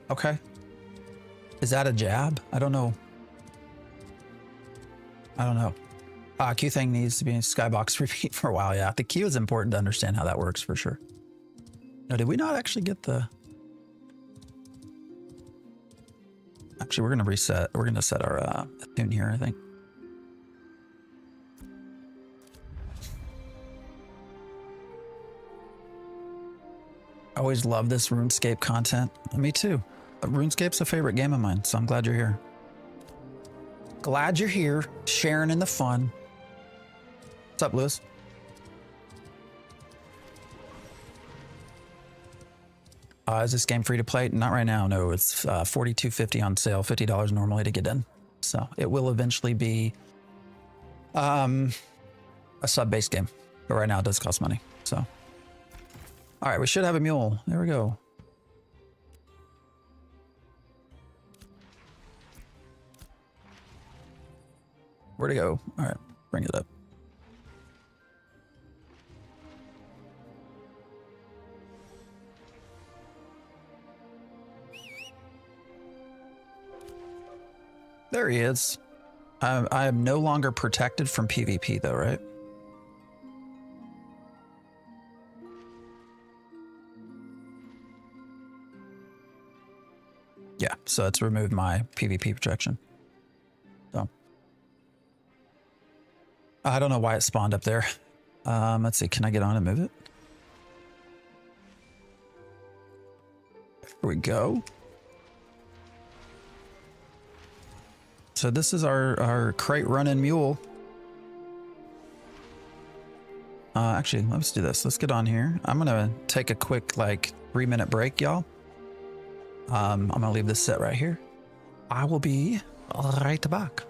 Okay. Is that a jab? I don't know. Q thing needs to be in Skybox repeat for a while. Yeah, the Q is important to understand how that works for sure. No, did we not actually get the... Actually, we're going to reset. We're going to set our tune here, I think. I always love this RuneScape content. Me too. RuneScape's a favorite game of mine, so I'm glad you're here. Glad you're here, sharing in the fun. What's up, Lewis? Is this game free to play? Not right now, no. It's $42.50 on sale, $50 normally to get in. So it will eventually be a sub-based game, but right now it does cost money, so. All right, we should have a mule. There we go. Where'd it go? All right, bring it up. There he is. I am no longer protected from PvP though, right? Yeah, so it's removed my PvP protection. So I don't know why it spawned up there. Let's see, can I get on and move it? Here we go. So this is our crate running mule. Actually, let's do this. Let's get on here. I'm gonna take a quick 3-minute break, y'all. I'm gonna leave this set right here. I will be right back.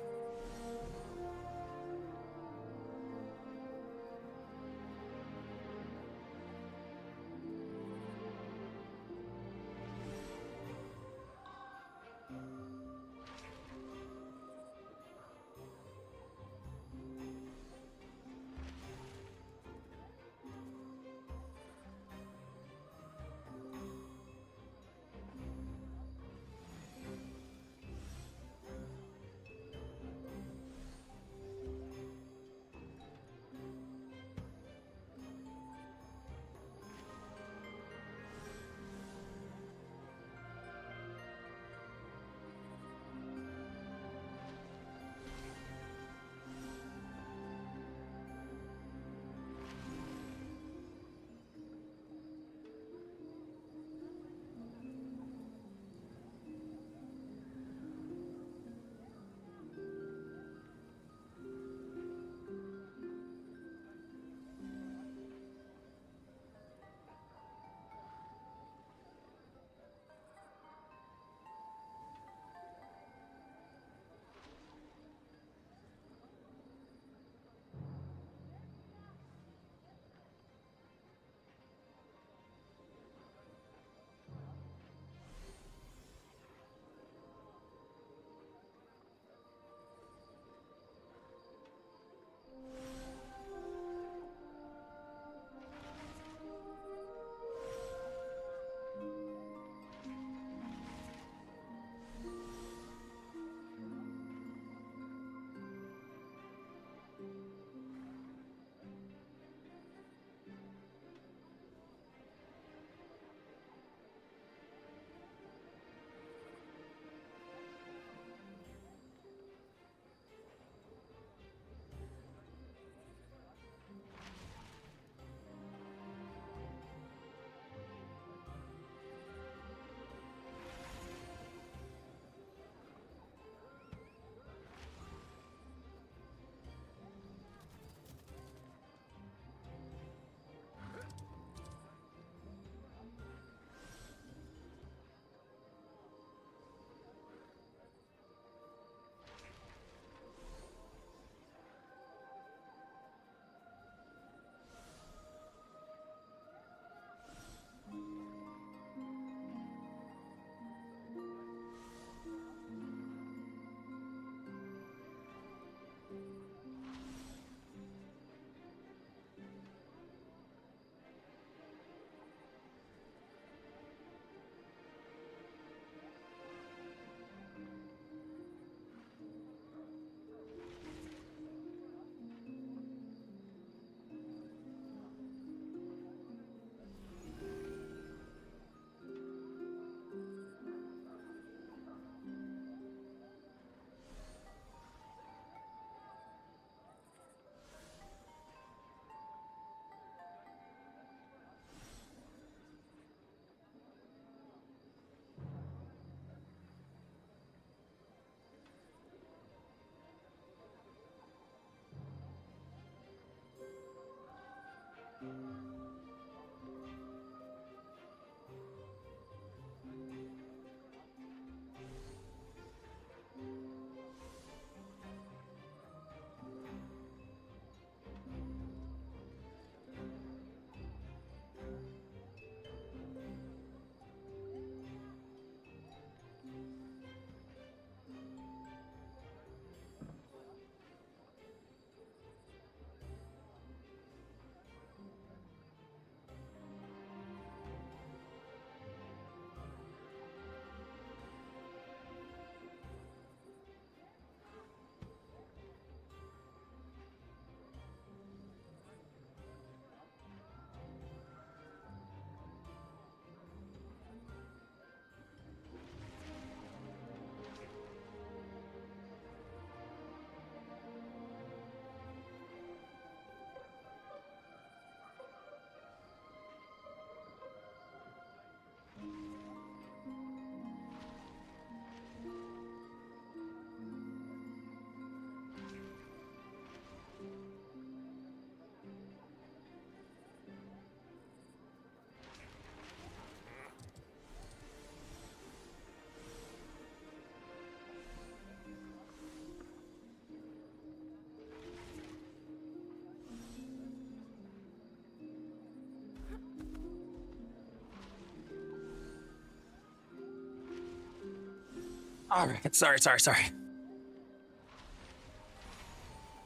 All right. Sorry.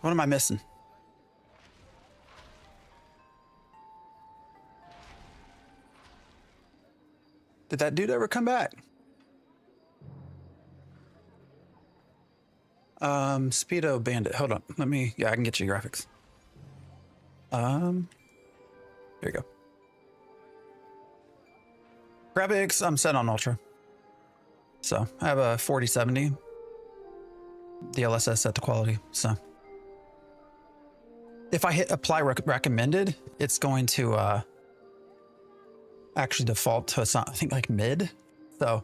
What am I missing? Did that dude ever come back? Speedo Bandit. Hold on. Yeah, I can get you graphics. There you go. Graphics, I'm set on Ultra. So I have a 4070. DLSS set to quality. So if I hit apply recommended, it's going to actually default to I think like mid. So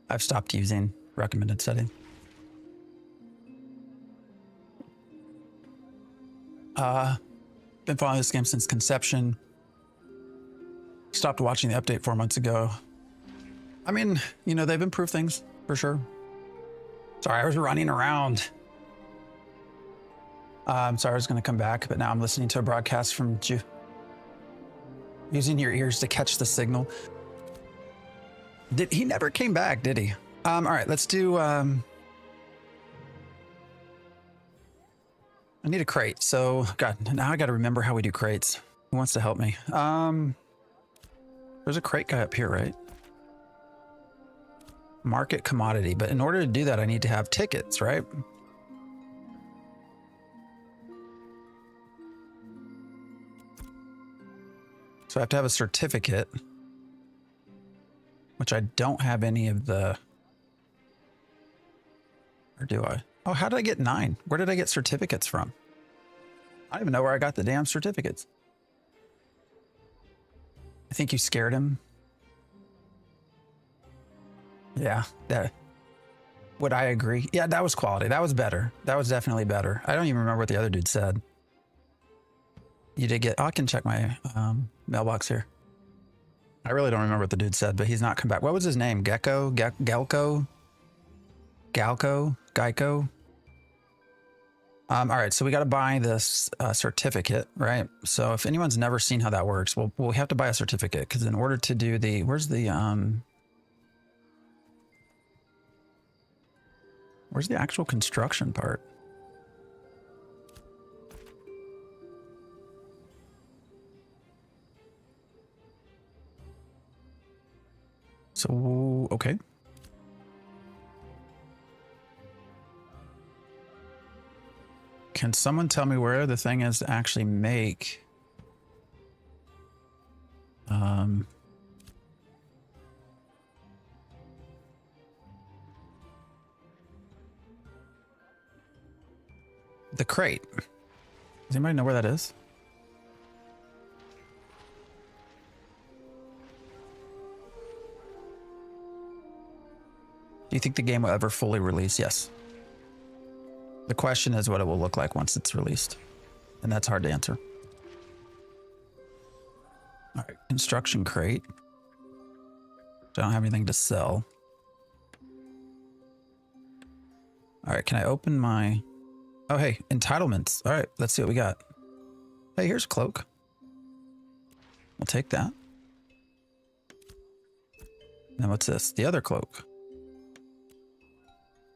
I've stopped using recommended setting. Been following this game since conception. Stopped watching the update 4 months ago. I mean, you know, they've improved things for sure. Sorry, I was running around. I'm sorry, I was going to come back, but now I'm listening to a broadcast from using your ears to catch the signal. He never came back, did he? All right, let's do. I need a crate. So, God, now I got to remember how we do crates. Who wants to help me? There's a crate guy up here, right? Market commodity. But in order to do that, I need to have tickets, right? So I have to have a certificate, which I don't have any of the, or do I? Oh, how did I get 9? Where did I get certificates from? I don't even know where I got the damn certificates. I think you scared him. Yeah, would I agree? Yeah, that was quality. That was better. That was definitely better. I don't even remember what the other dude said. You did get, I can check my mailbox here. I really don't remember what the dude said, but he's not come back. What was his name? Galco? All right, so we got to buy this certificate, right? So if anyone's never seen how that works, well, we have to buy a certificate because in order to do the, where's the actual construction part? So, okay. Can someone tell me where the thing is to actually make the crate? Does anybody know where that is? Do you think the game will ever fully release? Yes. The question is what it will look like once it's released. And that's hard to answer. All right, construction crate. I don't have anything to sell. All right, can I open my... Oh, hey, entitlements. All right, let's see what we got. Hey, here's a cloak. We'll take that. Now what's this? The other cloak.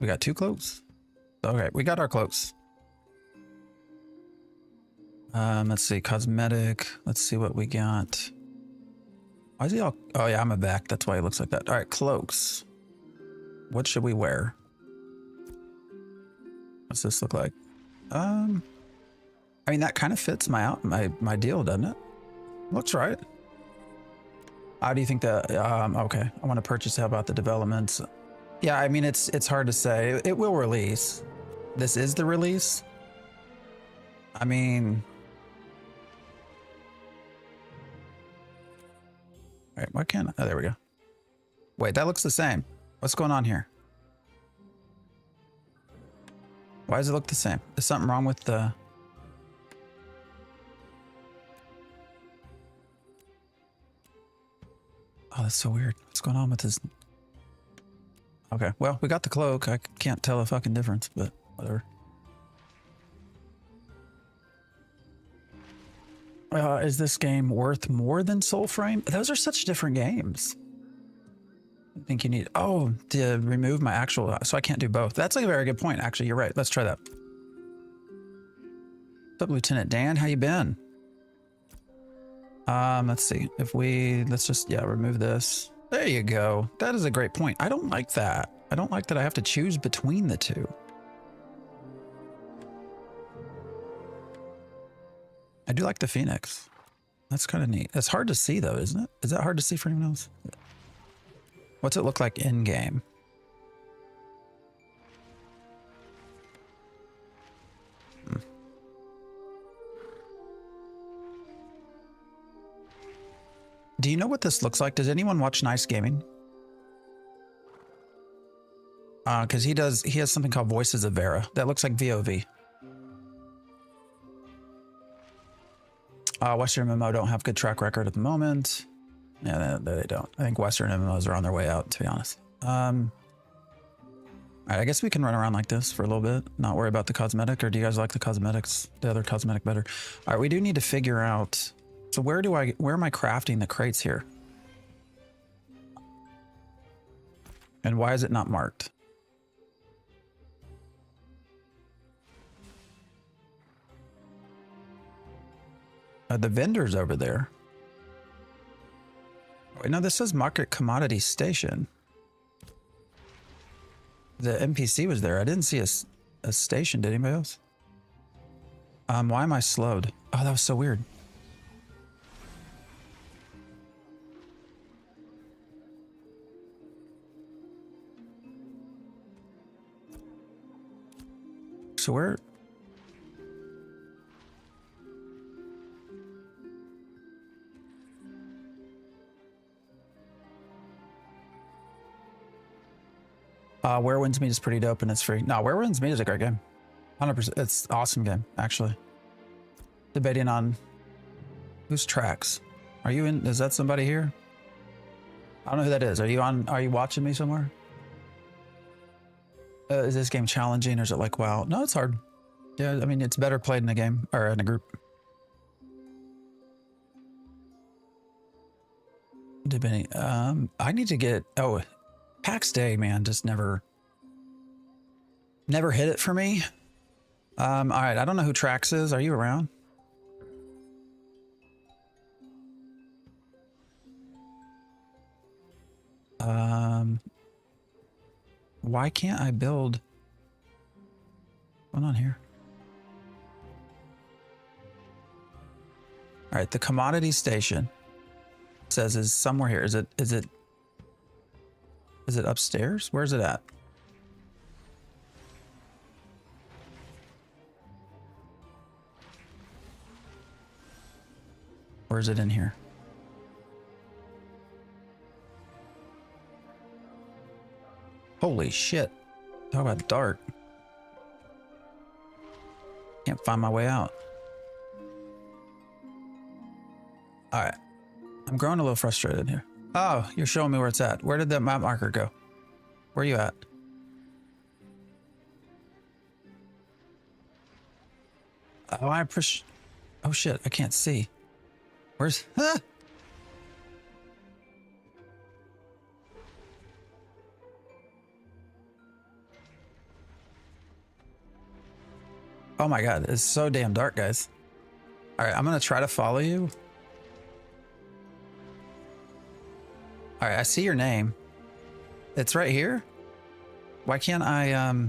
We got 2 cloaks? Okay, we got our cloaks. Let's see, cosmetic. Let's see what we got. Why is he all... Oh yeah, I'm a back. That's why he looks like that. All right, cloaks. What should we wear? What's this look like? I mean, that kind of fits my deal, doesn't it? Looks right. How do you think that? Okay, I want to purchase. How about the developments? Yeah, I mean, it's hard to say. It will release. This is the release. I mean, all right, why can't? Oh, there we go. Wait, that looks the same. What's going on here? Why does it look the same? Is something wrong with the... Oh, that's so weird. What's going on with this? Okay, well, we got the cloak. I can't tell a fucking difference, but whatever. Is this game worth more than Soulframe? Those are such different games. I think you need... Oh, to remove my actual... So I can't do both. That's like a very good point, actually. You're right. Let's try that. What's up, Lieutenant Dan? How you been? Let's see. If we... Let's just... Yeah, remove this. There you go. That is a great point. I don't like that. I don't like that I have to choose between the two. I do like the Phoenix. That's kind of neat. It's hard to see, though, isn't it? Is that hard to see for anyone else? What's it look like in game? Do you know what this looks like? Does anyone watch Nice Gaming? Because he has something called Voices of Vera that looks like VOV. Western MMO don't have good track record at the moment. Yeah, they don't. I think Western MMOs are on their way out, to be honest. All right, I guess we can run around like this for a little bit, not worry about the cosmetic. Or do you guys like the cosmetics, the other cosmetic better? All right, we do need to figure out. So where am I crafting the crates here? And why is it not marked? The vendor's over there. Wait, no, this says Market Commodity Station. The NPC was there. I didn't see a station. Did anybody else? Why am I slowed? Oh, that was so weird. So where... Where Winds Meet is pretty dope and it's free. No, Where Winds Meet is a great game. 100%. It's an awesome game, actually. Debating on whose tracks. Are you in? Is that somebody here? I don't know who that is. Are you on? Are you watching me somewhere? Is this game challenging or is it like, wow? No, it's hard. Yeah, I mean, it's better played in a game or in a group. Debating. I need to get... Oh, PAX Day, man, just never hit it for me. All right, I don't know who Trax is. Are you around? Why can't I build? What's going on here? All right, the commodity station says is somewhere here. Is it upstairs? Where's it at? Or is it in here? Holy shit. Talk about dark. Can't find my way out. All right. I'm growing a little frustrated here. Oh, you're showing me where it's at. Where did the map marker go? Where are you at? Oh, I push. Oh shit, I can't see. Where's? Ah! Oh my god, it's so damn dark, guys. All right, I'm gonna try to follow you. All right, I see your name. It's right here. Why can't I?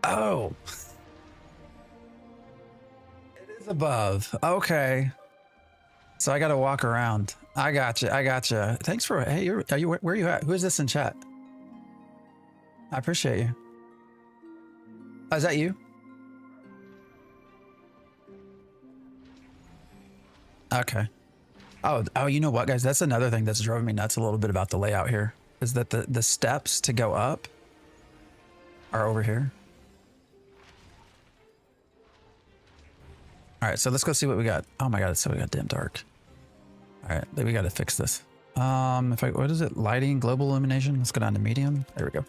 Oh. It is above. Okay. So I got to walk around. I got you. I got you. Thanks for. Hey, are you? Where are you at? Who is this in chat? I appreciate you. Oh, is that you? Okay. Oh, you know what, guys? That's another thing that's driving me nuts a little bit about the layout here. Is that the steps to go up are over here. All right, so let's go see what we got. Oh my god, it's so goddamn dark. All right, then we got to fix this. What is it? Lighting, global illumination. Let's go down to medium. There we go.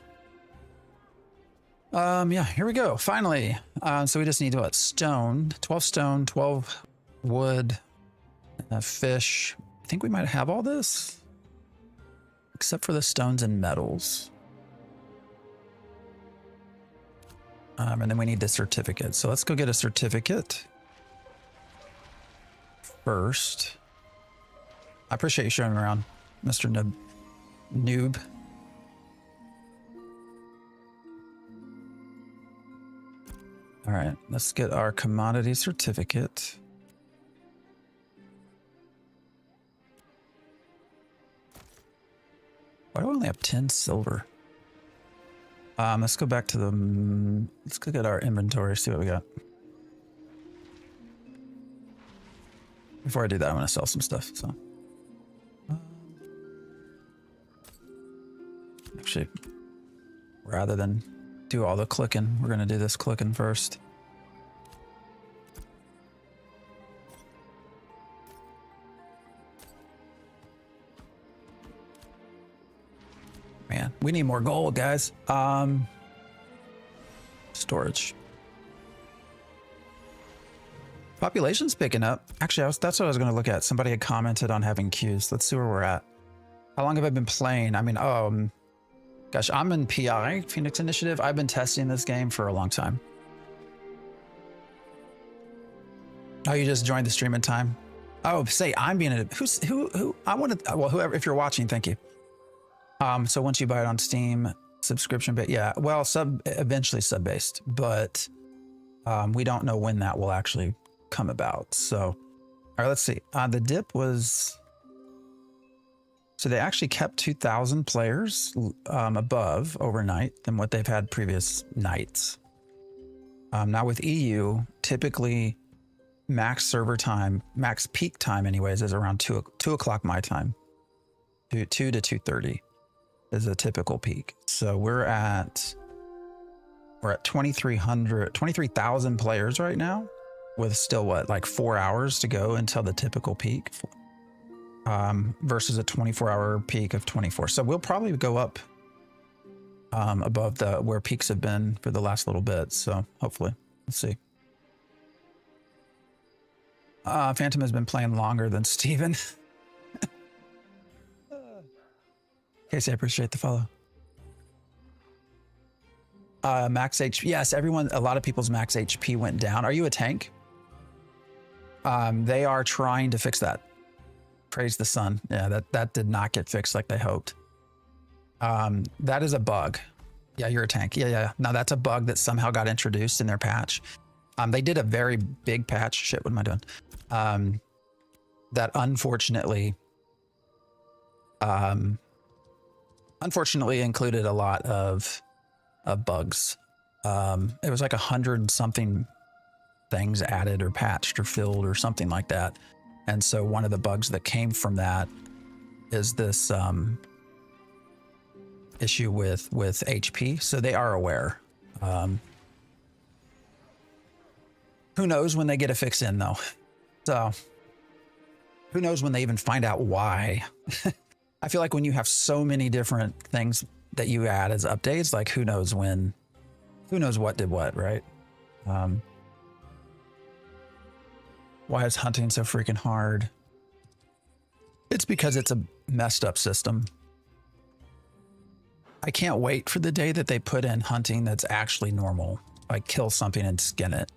Yeah, here we go. Finally. So we just need what? Stone, 12 stone, 12 wood, fish. I think we might have all this, except for the stones and metals. And then we need the certificate. So let's go get a certificate first. I appreciate you showing me around, Mr. Noob. All right, let's get our commodity certificate. Why do I only have 10 silver? Let's go back to the, let's go get our inventory, see what we got. Before I do that, I'm gonna sell some stuff, so. Actually, rather than do all the clicking, we're gonna do this clicking first. Man, we need more gold, guys. Storage. Population's picking up. Actually, that's what I was going to look at. Somebody had commented on having queues. Let's see where we're at. How long have I been playing? I mean, gosh, I'm in PI, Phoenix Initiative. I've been testing this game for a long time. Oh, you just joined the stream in time? Oh, say I'm being a, who, I want to, well, whoever, if you're watching, thank you. So once you buy it on Steam, subscription, but yeah, well, eventually sub-based, but we don't know when that will actually come about. So, all right, let's see. The dip was, so they actually kept 2,000 players above overnight than what they've had previous nights. Now with EU, typically max server time, max peak time anyways, is around 2 o'clock my time, 2 to 2:30 is a typical peak. So we're at 23,000 players right now, with still what, like 4 hours to go until the typical peak, versus a 24-hour peak of 24. So we'll probably go up above where peaks have been for the last little bit. So hopefully, let's see. Phantom has been playing longer than Steven. Casey, I appreciate the follow. Max HP. Yes, a lot of people's max HP went down. Are you a tank? They are trying to fix that. Praise the sun. Yeah, that did not get fixed like they hoped. That is a bug. Yeah, you're a tank. Yeah. Now that's a bug that somehow got introduced in their patch. They did a very big patch. Shit, what am I doing? That unfortunately included a lot of bugs. It was like 100 and something things added or patched or filled or something like that. And so one of the bugs that came from that is this issue with HP. So they are aware. Who knows when they get a fix in though. So who knows when they even find out why. I feel like when you have so many different things that you add as updates, like who knows when, who knows what did what, right? Why is hunting so freaking hard? It's because it's a messed up system. I can't wait for the day that they put in hunting that's actually normal, like kill something and skin it.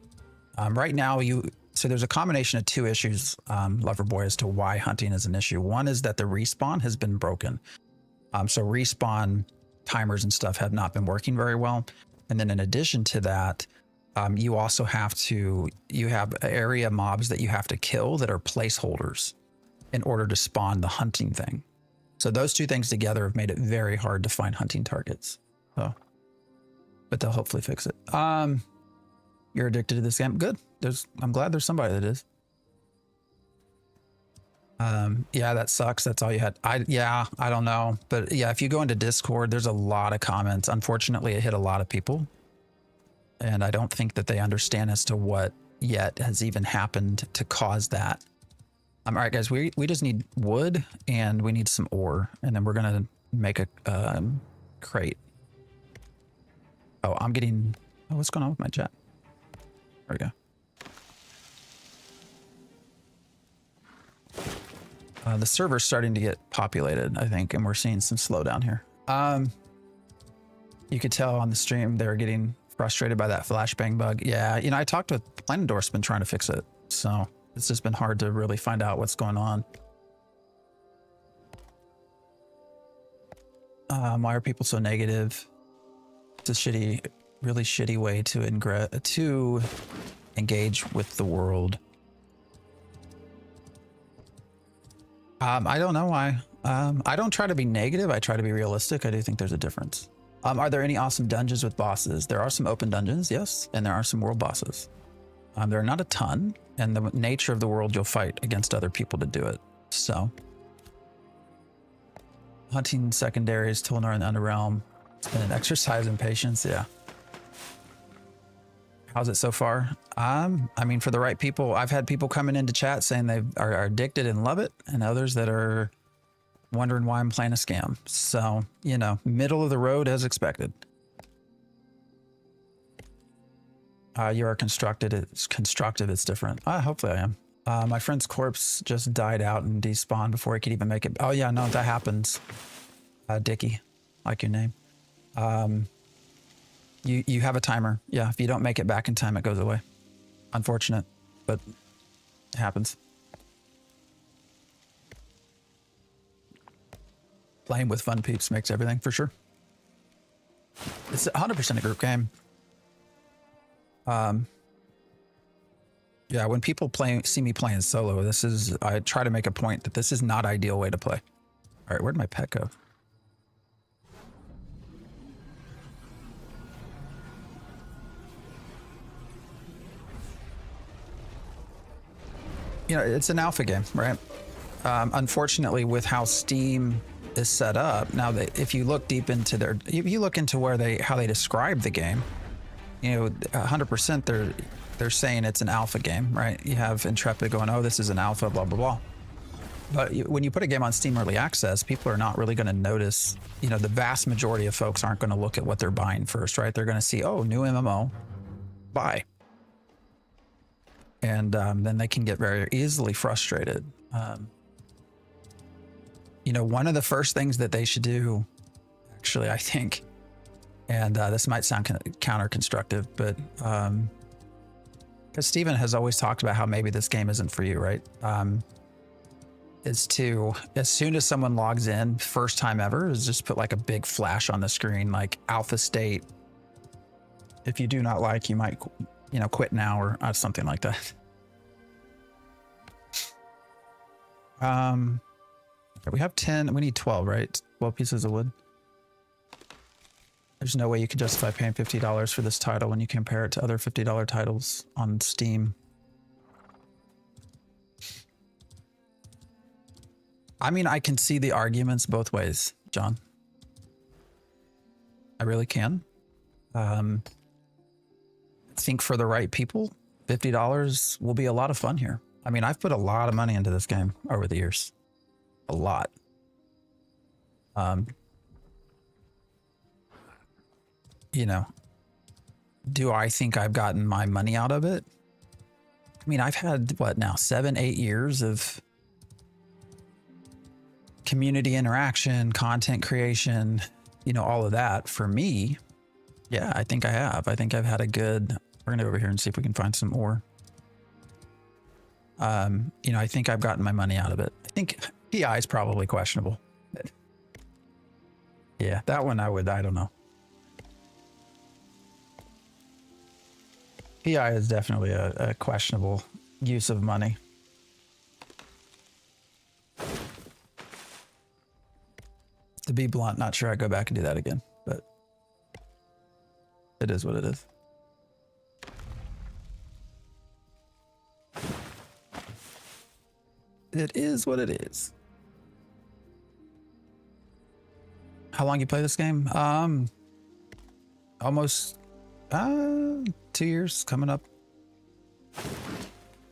Right now, so there's a combination of two issues, Loverboy, as to why hunting is an issue. One is that the respawn has been broken. So respawn timers and stuff have not been working very well. And then in addition to that, you also have area mobs that you have to kill that are placeholders in order to spawn the hunting thing. So those two things together have made it very hard to find hunting targets. So, but they'll hopefully fix it. You're addicted to this game. Good. I'm glad there's somebody that is. Yeah, that sucks. That's all you had. I don't know. But yeah, if you go into Discord, there's a lot of comments. Unfortunately, it hit a lot of people. And I don't think that they understand as to what yet has even happened to cause that. All right, guys, we just need wood and we need some ore. And then we're going to make a crate. Oh, what's going on with my chat? There we go. The server's starting to get populated, I think, and we're seeing some slowdown here. You could tell on the stream they were getting frustrated by that flashbang bug. Yeah, I talked with Planendorf's been trying to fix it, so it's just been hard to really find out what's going on. Why are people so negative? It's a really shitty way to engage with the world. I don't know why. I don't try to be negative. I try to be realistic. I do think there's a difference. Are there any awesome dungeons with bosses? There are some open dungeons, yes, and there are some world bosses. There are not a ton, and the nature of the world, you'll fight against other people to do it. So, hunting secondaries, Tilnar in the Underrealm. It's been an exercise in patience, yeah. How's it so far? I mean, for the right people, I've had people coming into chat saying they are addicted and love it, and others that are wondering why I'm playing a scam. So, middle of the road as expected. You are constructive. It's different. Hopefully I am. My friend's corpse just died out and despawned before he could even make it. Oh yeah, no, that happens. Dickie, like your name. You have a timer. Yeah, if you don't make it back in time, it goes away. Unfortunate, but it happens. Playing with fun peeps makes everything, for sure. It's 100% a group game. Yeah, when people see me playing solo, I try to make a point that this is not ideal way to play. All right, where'd my pet go? It's an alpha game, right? Unfortunately, with how Steam is set up now, that if you look deep into if you look into how they describe the game, 100% they're saying it's an alpha game, right? You have Intrepid going, oh, this is an alpha, blah blah blah. But when you put a game on Steam Early Access, people are not really going to notice. The vast majority of folks aren't going to look at what they're buying first, right? They're going to see, oh, new MMO, buy. And then they can get very easily frustrated. One of the first things that they should do, actually, I think, and this might sound counter-constructive, but because Steven has always talked about how maybe this game isn't for you, right? Is to, as soon as someone logs in, first time ever, is just put like a big flash on the screen, like alpha state. If you do not like, you might quit now or something like that. We have 10, we need 12, right? 12 pieces of wood. There's no way you can justify paying $50 for this title when you compare it to other $50 titles on Steam. I mean, I can see the arguments both ways, John. I really can. I think for the right people, $50 will be a lot of fun here. I mean, I've put a lot of money into this game over the years. A lot. You know, do I think I've gotten my money out of it? I mean, I've had, what now, 7, 8 years of community interaction, content creation, you know, all of that. For me, yeah, I think I have. I think I've had a good, we're going to go over here and see if we can find some ore. You know, I think I've gotten my money out of it. I think PI is probably questionable. Yeah, that one I don't know. PI is definitely a questionable use of money. To be blunt, not sure I'd go back and do that again, but it is what it is. It is what it is. How long you play this game? Almost 2 years coming up.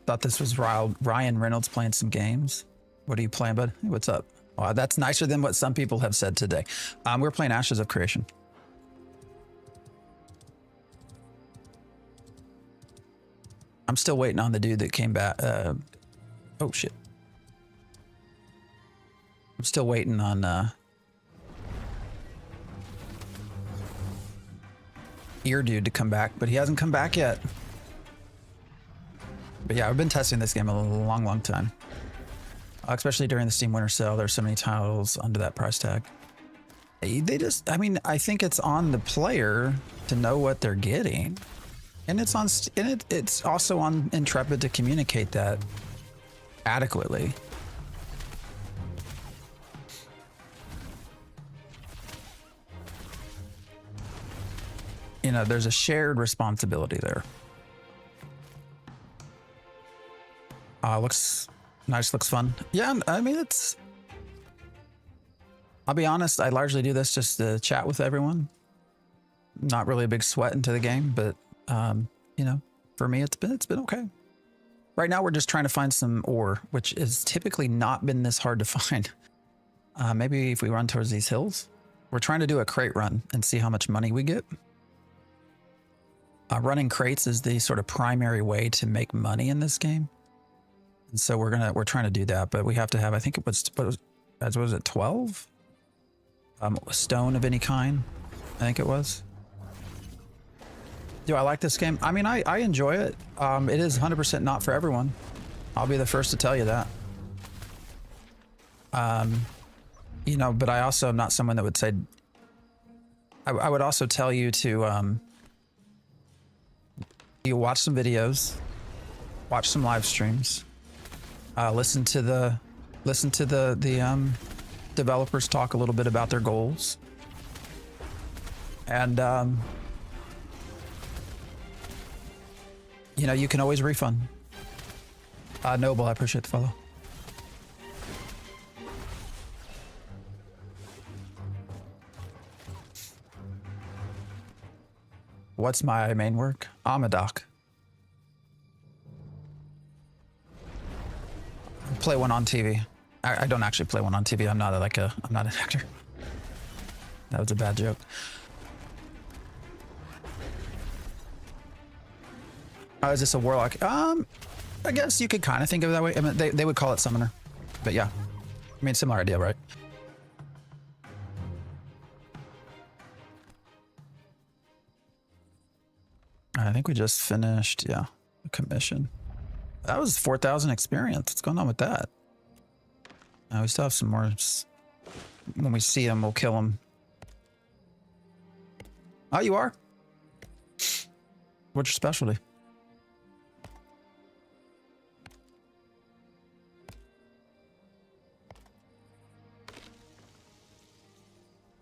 Thought this was Ryan Reynolds playing some games. What are you playing, bud? Hey, what's up? Oh, that's nicer than what some people have said today. We're playing Ashes of Creation. I'm still waiting on the dude that came back. Oh shit. I'm still waiting on Ear Dude to come back, but he hasn't come back yet. But yeah, I've been testing this game a long time. Especially during the Steam Winter Sale. There's so many titles under that price tag. They just, I mean, I think it's on the player to know what they're getting. And it's on, and it's also on Intrepid to communicate that adequately. You know, there's a shared responsibility there. Looks nice, looks fun. Yeah, I mean, it's... I'll be honest, I largely do this just to chat with everyone. Not really a big sweat into the game, but, you know, for me, it's been okay. Right now, we're just trying to find some ore, which has typically not been this hard to find. Maybe if we run towards these hills. We're trying to do a crate run and see how much money we get. Running crates is the sort of primary way to make money in this game. And so we're trying to do that, but we have to have, I think it was, what was it, 12? Stone of any kind, I think it was. Do I like this game? I mean, I enjoy it. It is 100% not for everyone. I'll be the first to tell you that. You know, but I also am not someone that would say, I would also tell you to, you watch some videos, watch some live streams, listen to the developers talk a little bit about their goals, and you know, you can always refund. Noble, I appreciate the follow. What's my main work? I'm a doc. I play one on TV. I don't actually play one on TV. I'm not I'm not an actor. That was a bad joke. Is this a warlock? I guess you could kind of think of it that way. I mean, they would call it summoner, but yeah. I mean, similar idea, right? I think we just finished, yeah, a commission. That was 4,000 experience. What's going on with that? We still have some more. When we see them, we'll kill them. Oh, you are? What's your specialty?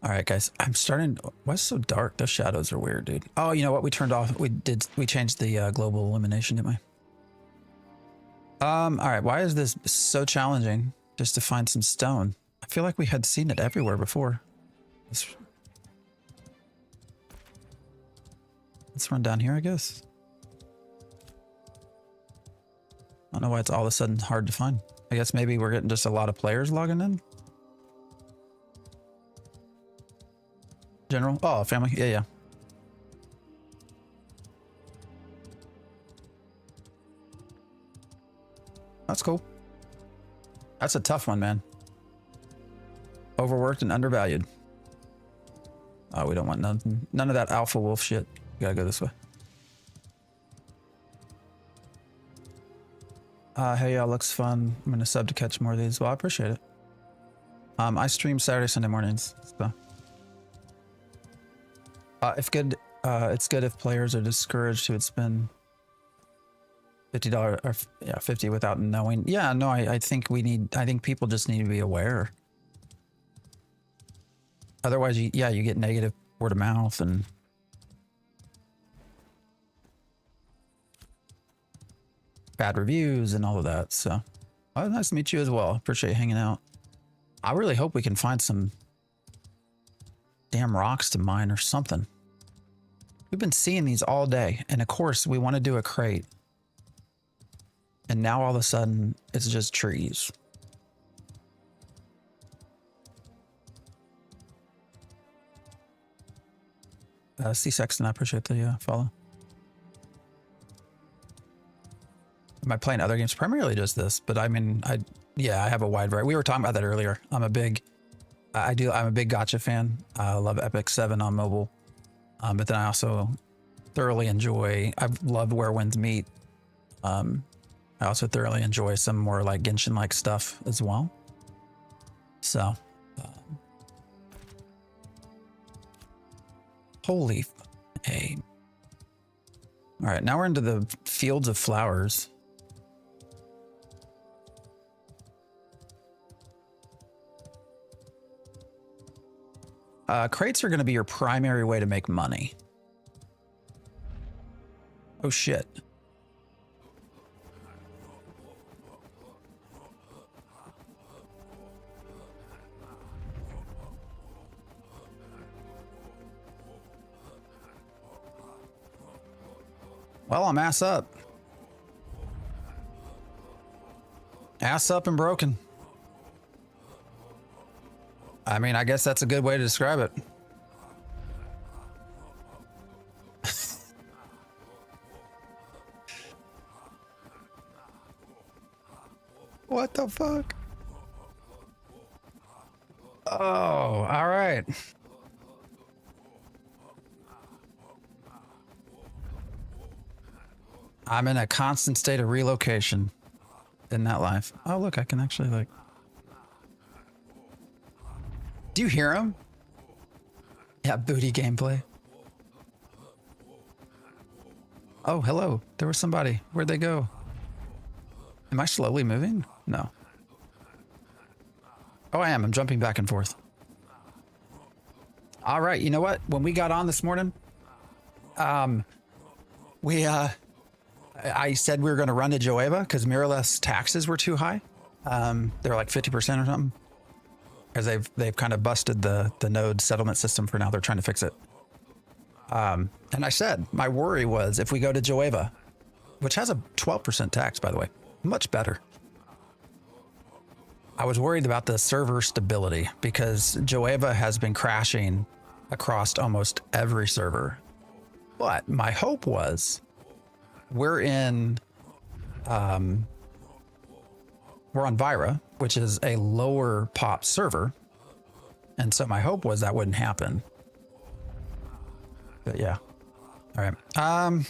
All right, guys, I'm starting. Why is it so dark? Those shadows are weird, dude. Oh, you know what? We turned off. We changed the global illumination, didn't we? All right. Why is this so challenging just to find some stone? I feel like we had seen it everywhere before. Let's run down here, I guess. I don't know why it's all of a sudden hard to find. I guess maybe we're getting just a lot of players logging in. General? Oh, family. Yeah, yeah. That's cool. That's a tough one, man. Overworked and undervalued. Oh, we don't want none of that alpha wolf shit. We gotta go this way. Hey, y'all, looks fun. I'm gonna sub to catch more of these. Well, I appreciate it. I stream Saturday, Sunday mornings. So, if good, it's good if players are discouraged who would spend $50 or yeah, 50 without knowing. Yeah, no, I think I think people just need to be aware. Otherwise, you get negative word of mouth and bad reviews and all of that. So, nice to meet you as well. Appreciate you hanging out. I really hope we can find some damn rocks to mine or something. We've been seeing these all day, and of course, we want to do a crate. And now all of a sudden, it's just trees. C. Sexton, I appreciate the follow. Am I playing other games? Primarily just this, but I mean, I have a wide variety. We were talking about that earlier. I'm a big gotcha fan. I love Epic 7 on mobile. But then I also thoroughly enjoy, I've loved Where Winds Meet. I also thoroughly enjoy some more like Genshin-like stuff as well. So, holy hey. All right, now we're into the fields of flowers. Crates are going to be your primary way to make money. Oh shit. Well, I'm ass up. Ass up and broken. I mean, I guess that's a good way to describe it. What the fuck? Oh, all right. I'm in a constant state of relocation in that life. Oh, look, I can actually like... Do you hear him? Yeah, booty gameplay. Oh, hello. There was somebody. Where'd they go? Am I slowly moving? No. Oh, I am. I'm jumping back and forth. All right. You know what? When we got on this morning, I said we were going to run to Joeva because Mirrorless taxes were too high. They're like 50% or something. Because they've kind of busted the node settlement system for now. They're trying to fix it. And I said, my worry was if we go to Joeva, which has a 12% tax, by the way, much better. I was worried about the server stability because Joeva has been crashing across almost every server. But my hope was we're on Vira, which is a lower pop server. And so my hope was that wouldn't happen. But yeah. All right. Can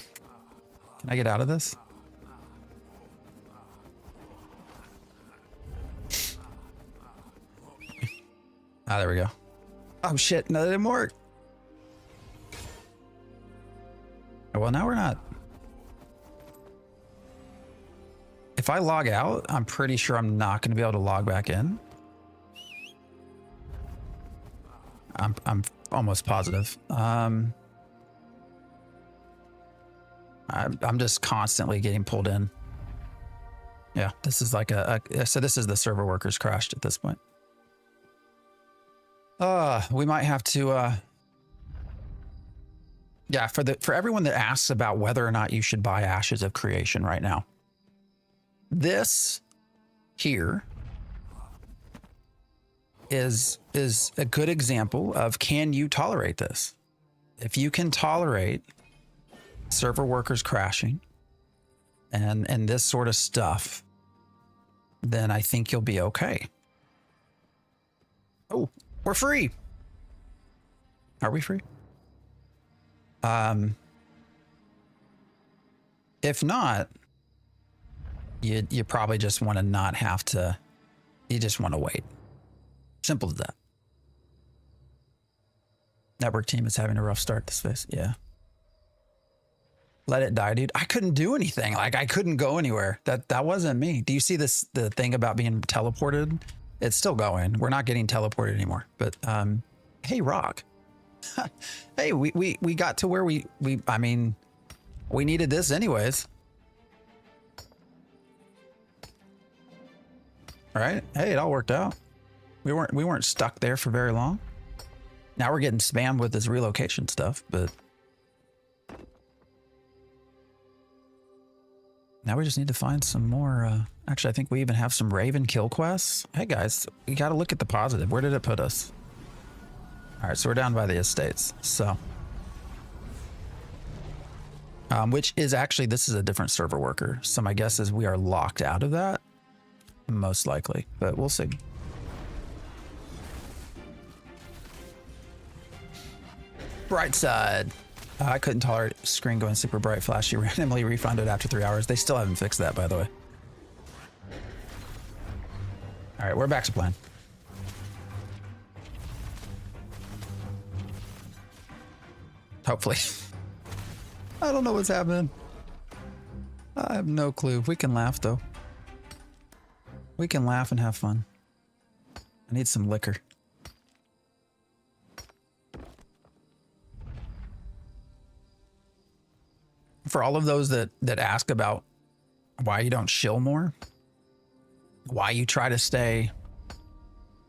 I get out of this? Ah, there we go. Oh shit, no, that didn't work. Well, now we're not. If I log out, I'm pretty sure I'm not going to be able to log back in. I'm almost positive. I'm just constantly getting pulled in. Yeah, this is like so this is the server workers crashed at this point. We might have to yeah, for everyone that asks about whether or not you should buy Ashes of Creation right now. This here is a good example of, can you tolerate this? If you can tolerate server workers crashing and this sort of stuff, then I think you'll be okay. Oh, we're free. Are we free? If not, you probably just want to not have to, you just want to wait. Simple as that. Network team is having a rough start this phase. Yeah. Let it die, dude. I couldn't do anything. Like, I couldn't go anywhere. That wasn't me. Do you see this, the thing about being teleported? It's still going. We're not getting teleported anymore. But hey, Rock. Hey, we got to where we I mean, we needed this anyways. Right? Hey, it all worked out. We weren't stuck there for very long. Now we're getting spammed with this relocation stuff, but now we just need to find some more. Actually, I think we even have some Raven kill quests. Hey guys, we got to look at the positive. Where did it put us? All right, so we're down by the estates. So, which is actually, this is a different server worker. So my guess is we are locked out of that, most likely, but we'll see. Bright side. I couldn't tolerate screen going super bright flashy, randomly refunded after 3 hours. They still haven't fixed that, by the way. All right, we're back to plan. Hopefully. I don't know what's happening. I have no clue. We can laugh, though. We can laugh and have fun. I need some liquor. For all of those that ask about why you don't shill more, why you try to stay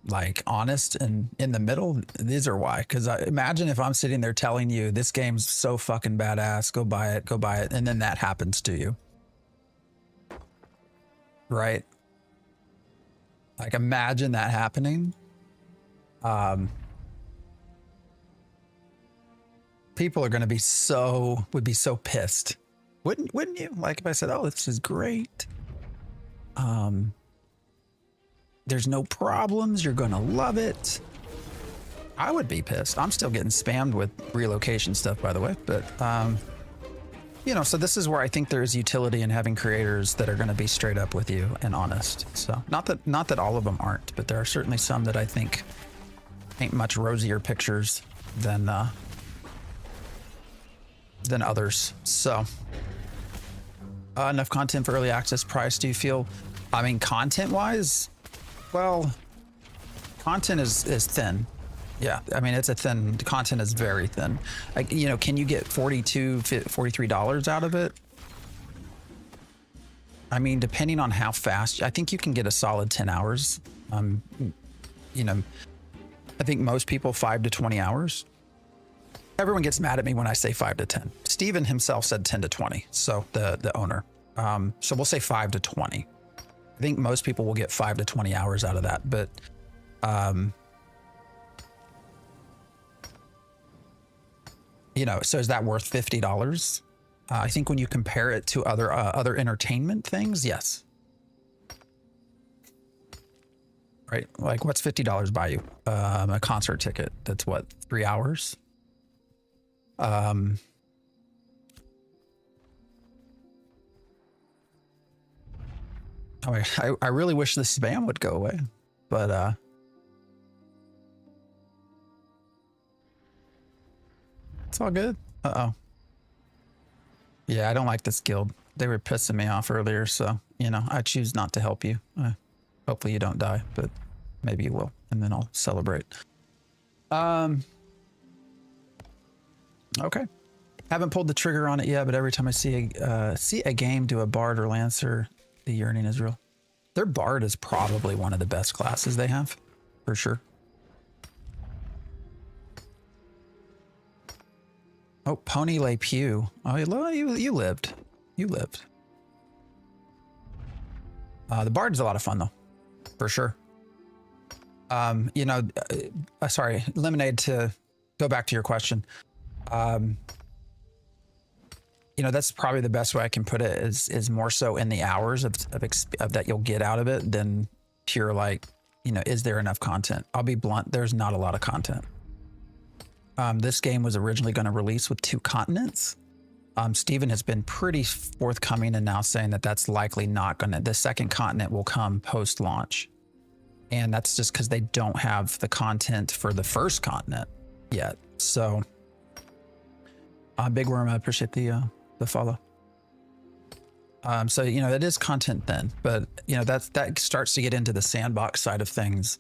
like honest and in the middle, these are why. Because imagine if I'm sitting there telling you this game's so fucking badass, go buy it, and then that happens to you, right? Like, imagine that happening. People are going to be would be so pissed. Wouldn't you? Like, if I said, oh, this is great. There's no problems. You're going to love it. I would be pissed. I'm still getting spammed with relocation stuff, by the way. But, you know, so this is where I think there's utility in having creators that are going to be straight up with you and honest. So not that all of them aren't, but there are certainly some that I think paint much rosier pictures than others. So enough content for early access price. Do you feel, I mean, content wise, well, content is thin. Yeah, I mean, it's a thin, content is very thin. Like, you know, can you get $43 out of it? I mean, depending on how fast, I think you can get a solid 10 hours. You know, I think most people 5 to 20 hours. Everyone gets mad at me when I say 5 to 10. Steven himself said 10 to 20. So the owner. So we'll say 5 to 20. I think most people will get 5 to 20 hours out of that. But you know, so is that worth $50? I think when you compare it to other entertainment things, yes. Right? Like, what's $50 buy you? A concert ticket. That's what, 3 hours? I mean, I really wish the spam would go away, but it's all good. Uh-oh. Yeah, I don't like this guild. They were pissing me off earlier, so, you know, I choose not to help you. Hopefully you don't die, but maybe you will, and then I'll celebrate. Okay. Haven't pulled the trigger on it yet, but every time I see a game do a Bard or Lancer, the yearning is real. Their Bard is probably one of the best classes they have, for sure. Oh, Pony Le Pew. Oh, you lived. You lived. The Bard's a lot of fun though, for sure. You know, sorry, Lemonade, to go back to your question. You know, that's probably the best way I can put it is more so in the hours of that you'll get out of it than pure like, you know, is there enough content? I'll be blunt, there's not a lot of content. This game was originally going to release with 2 continents. Steven has been pretty forthcoming and now saying that that's likely not going to, the second continent will come post-launch. And that's just because they don't have the content for the first continent yet. So, Big Worm, I appreciate the follow. So, you know, it is content then, but you know, that starts to get into the sandbox side of things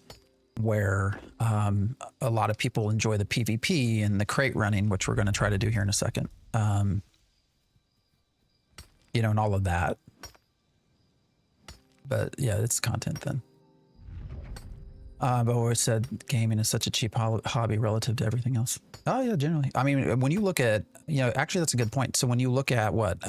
where a lot of people enjoy the PvP and the crate running, which we're going to try to do here in a second. You know, and all of that. But yeah, it's content then. But we said gaming is such a cheap hobby relative to everything else. Oh yeah, generally. I mean, when you look at, you know, actually that's a good point. So when you look at what,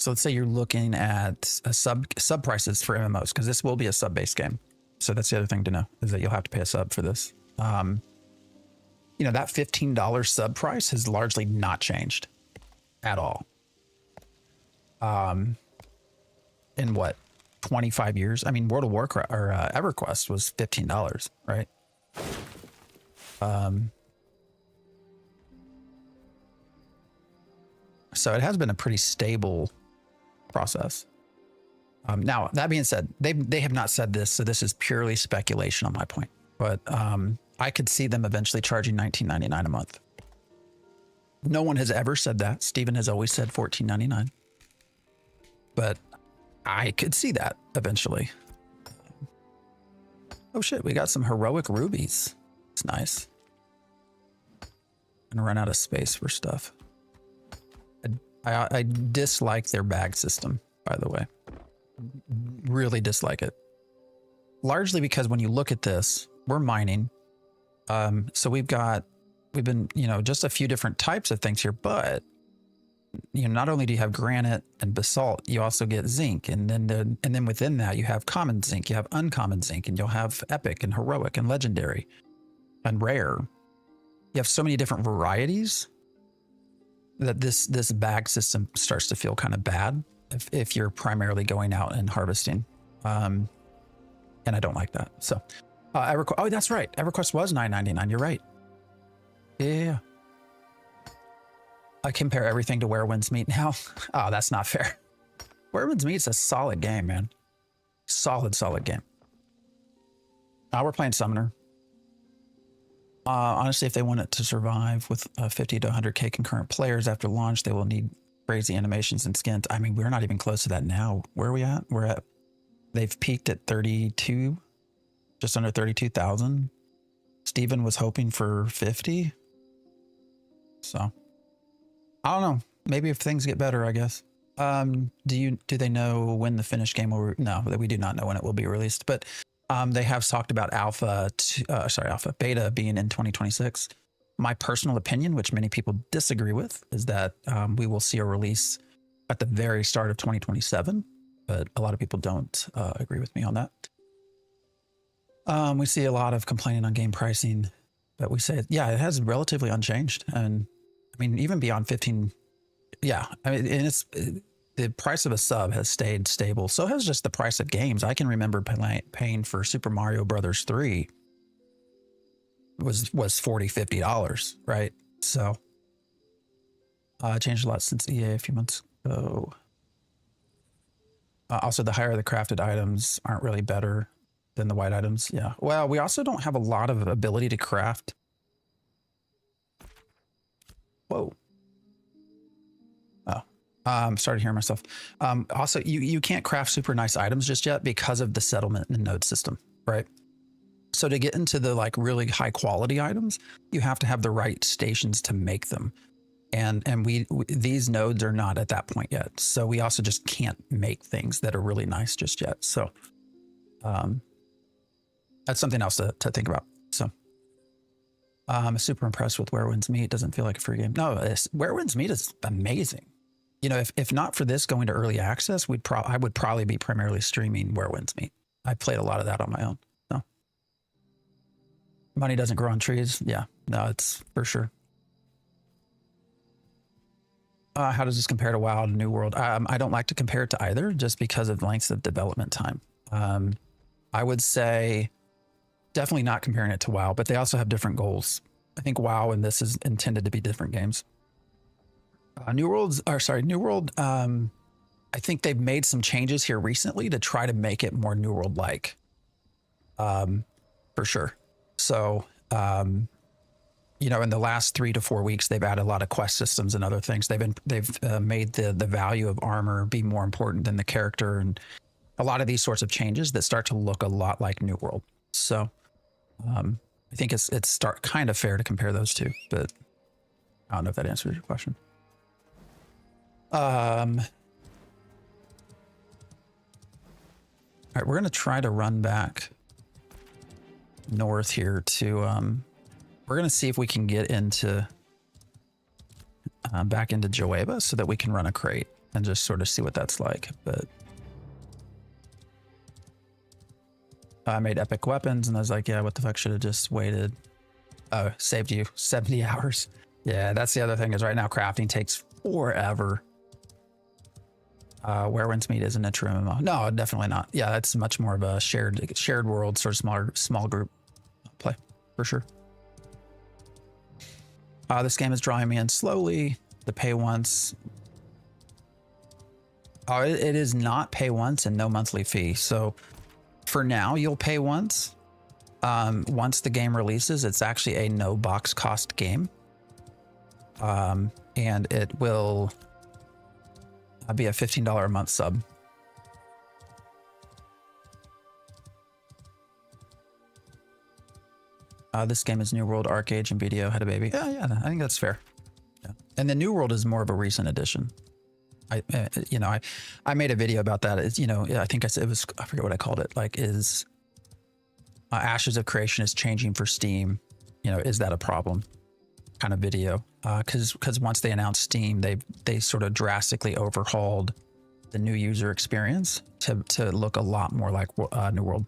so let's say you're looking at sub prices for MMOs, because this will be a sub-based game. So that's the other thing to know, is that you'll have to pay a sub for this. You know, that $15 sub price has largely not changed at all. In what, 25 years? I mean, World of Warcraft or EverQuest was $15, right? So it has been a pretty stable process. Now, that being said, they have not said this, so this is purely speculation on my point. But I could see them eventually charging $19.99 a month. No one has ever said that. Steven has always said $14.99. But I could see that eventually. Oh shit, we got some heroic rubies. It's nice. Gonna run out of space for stuff. I dislike their bag system, by the way. Really dislike it. Largely because when you look at this, we're mining. So we've been, you know, just a few different types of things here, but you know, not only do you have granite and basalt, you also get zinc, and then within that you have common zinc, you have uncommon zinc, and you'll have epic and heroic and legendary and rare. You have so many different varieties that this bag system starts to feel kind of bad if you're primarily going out and harvesting. And I don't like that. So oh, that's right. EverQuest was $9.99. You're right. Yeah. I compare everything to Where Winds Meet now. Oh, that's not fair. Where Winds Meet's a solid game, man. Solid game. We're playing Summoner. Honestly, if they want it to survive with 50 to 100k concurrent players after launch, they will need crazy animations and skins. I mean, we're not even close to that now. Where are we at? They've peaked at 32, just under 32,000. Steven was hoping for 50. So, I don't know. Maybe if things get better, I guess. Do they know when the finished game will? No, we do not know when it will be released. But they have talked about beta being in 2026. My personal opinion, which many people disagree with, is that we will see a release at the very start of 2027. But a lot of people don't agree with me on that. We see a lot of complaining on game pricing, but we say, yeah, it has relatively unchanged. And I mean, even beyond 15, yeah, I mean, and the price of a sub has stayed stable. So has just the price of games. I can remember paying for Super Mario Brothers 3 was $40-50, right? So changed a lot since EA a few months ago. Also, the higher the crafted items aren't really better than the white items. Yeah. Well, we also don't have a lot of ability to craft. Whoa. Oh, started hearing myself. Also, you can't craft super nice items just yet because of the settlement and node system, right? So to get into the like really high quality items, you have to have the right stations to make them. And these nodes are not at that point yet. So we also just can't make things that are really nice just yet. So that's something else to think about. So I'm super impressed with Where Winds Meet. Doesn't feel like a free game. No, Where Winds Meet is amazing. you know, if not for this going to early access, I would probably be primarily streaming Where Winds Meet. I played a lot of that on my own. So money doesn't grow on trees. Yeah, no, it's for sure. How does this compare to WoW and New World? I don't like to compare it to either just because of lengths of development time. I would say definitely not comparing it to WoW, but they also have different goals. I think WoW and this is intended to be different games. New World, I think they've made some changes here recently to try to make it more New World-like, for sure. So, you know, in the last 3 to 4 weeks, they've added a lot of quest systems and other things. They've made the value of armor be more important than the character, and a lot of these sorts of changes that start to look a lot like New World. So, I think it's kind of fair to compare those two, but I don't know if that answers your question. All right, we're gonna try to run back north here to we're gonna see if we can get into back into Joeba so that we can run a crate and just sort of see what that's like. But I made epic weapons and I was like, yeah, what the fuck, should have just waited. Oh, saved you 70 hours. Yeah, that's the other thing is right now crafting takes forever. Where Winds Meet isn't a true MMO. No, definitely not. Yeah, that's much more of a shared world, sort of small group play for sure. This game is drawing me in slowly. The pay once. Oh, it is not pay once and no monthly fee. So for now, you'll pay once. Once the game releases, it's actually a no box cost game. And it will be a $15 a month sub. This game is New World, Arcade, and BDO had a baby. Yeah, I think that's fair. Yeah. And the New World is more of a recent addition. I made a video about that. It's, you know, I think I said it was, I forget what I called it. Like, is Ashes of Creation is changing for Steam? You know, is that a problem? Kind of video. Because once they announced Steam, they sort of drastically overhauled the new user experience to look a lot more like New World.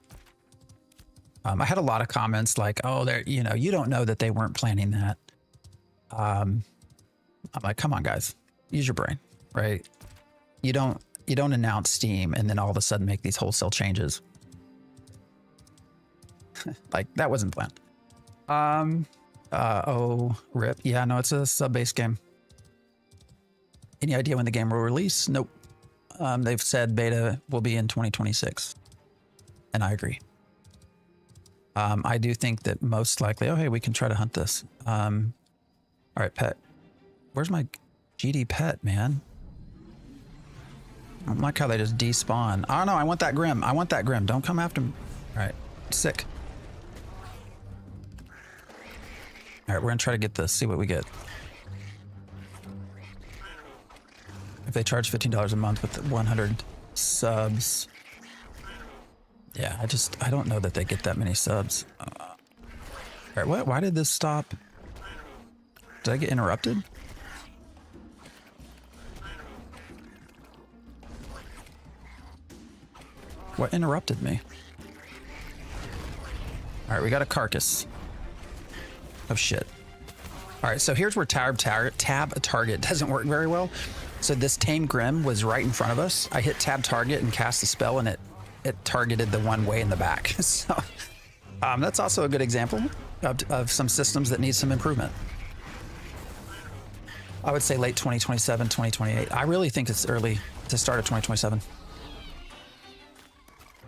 I had a lot of comments like, "Oh, you know, you don't know that they weren't planning that." I'm like, "Come on, guys, use your brain, right? You don't announce Steam and then all of a sudden make these wholesale changes. Like that wasn't planned." Oh, rip. Yeah, no, it's a sub-based game. Any idea when the game will release? Nope. They've said beta will be in 2026. And I agree. I do think that most likely, oh, hey, we can try to hunt this. All right, pet. Where's my GD pet, man? I don't like how they just despawn. Oh, no, I want that Grim. I want that Grim. Don't come after me. All right, sick. All right, we're gonna try to get this, see what we get. If they charge $15 a month with 100 subs. Yeah, I don't know that they get that many subs. All right, what? Why did this stop? Did I get interrupted? What interrupted me? All right, we got a carcass. Oh shit. All right, so here's where tab target doesn't work very well. So this tame Grim was right in front of us. I hit tab target and cast a spell and it targeted the one way in the back. So that's also a good example of some systems that need some improvement. I would say late 2027, 2028. I really think it's early to start of 2027.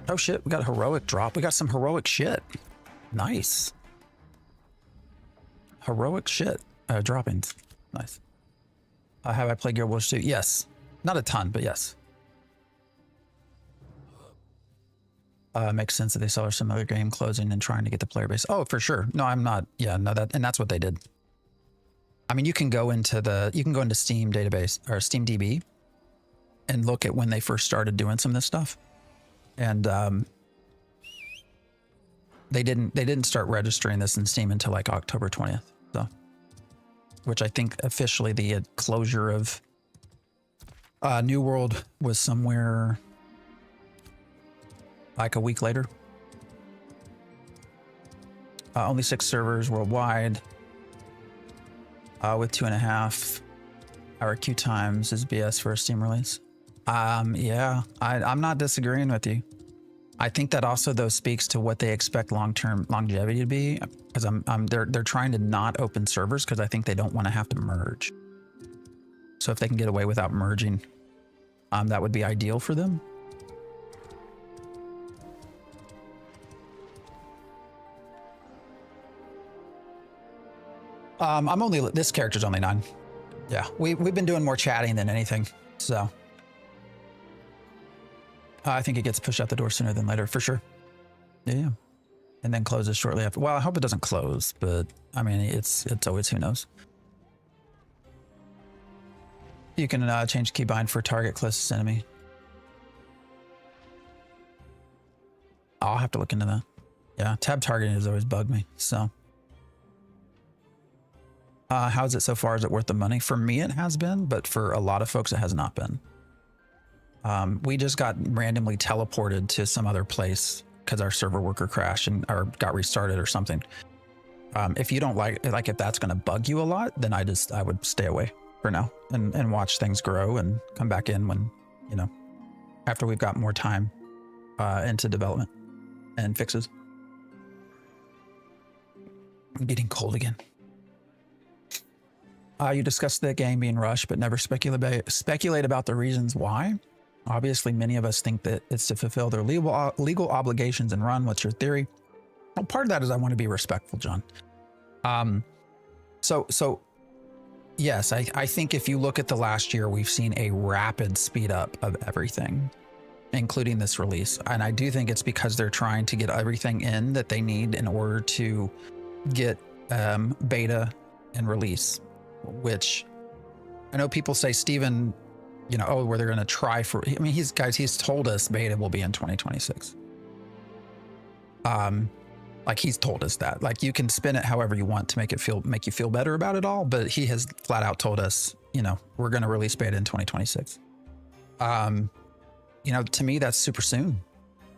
Oh shit, we got a heroic drop. We got some heroic shit. Nice. Heroic shit droppings. Nice. Have I played Guild Wars 2? Yes. Not a ton, but yes. Makes sense that they saw a similar game closing and trying to get the player base. Oh, for sure. No, I'm not. Yeah, no, and that's what they did. I mean, you can go into Steam database or Steam DB and look at when they first started doing some of this stuff. And they didn't start registering this in Steam until like October 20th. So, which I think officially the closure of New World was somewhere like a week later. Only 6 servers worldwide, with 2.5-hour queue times is BS for a Steam release. Yeah, I'm not disagreeing with you. I think that also though speaks to what they expect long-term longevity to be, because they're trying to not open servers because I think they don't want to have to merge. So if they can get away without merging, that would be ideal for them. This character's only 9. Yeah, we've been doing more chatting than anything, so I think it gets pushed out the door sooner than later for sure. Yeah, and then closes shortly after. Well, I hope it doesn't close, but I mean, it's always who knows. You can change keybind for target closest enemy. I'll have to look into that. Yeah, tab targeting has always bugged me. So, how's it so far? Is it worth the money? For me, it has been, but for a lot of folks, it has not been. We just got randomly teleported to some other place because our server worker crashed or got restarted or something. If you don't like if that's going to bug you a lot, then I would stay away for now and watch things grow and come back in when, after we've got more time into development and fixes. I'm getting cold again. You discussed the game being rushed, but never speculate about the reasons why. Obviously, many of us think that it's to fulfill their legal obligations and run. What's your theory? Well, part of that is I want to be respectful, John. So yes, I think if you look at the last year, we've seen a rapid speed up of everything, including this release. And I do think it's because they're trying to get everything in that they need in order to get beta and release, which I know people say, Steven, where they're going to try for, I mean, he's told us beta will be in 2026. Like he's told us that, like you can spin it however you want to make you feel better about it all. But he has flat out told us, we're going to release beta in 2026. To me, that's super soon,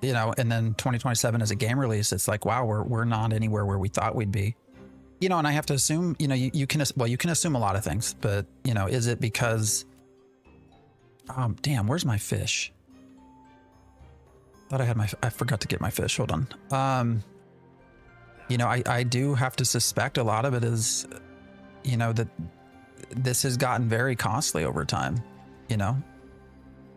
and then 2027 as a game release, it's like, wow, we're not anywhere where we thought we'd be, and I have to assume, you can assume a lot of things, but is it because, damn, where's my fish? Thought I forgot to get my fish. Hold on. I do have to suspect a lot of it is, that this has gotten very costly over time,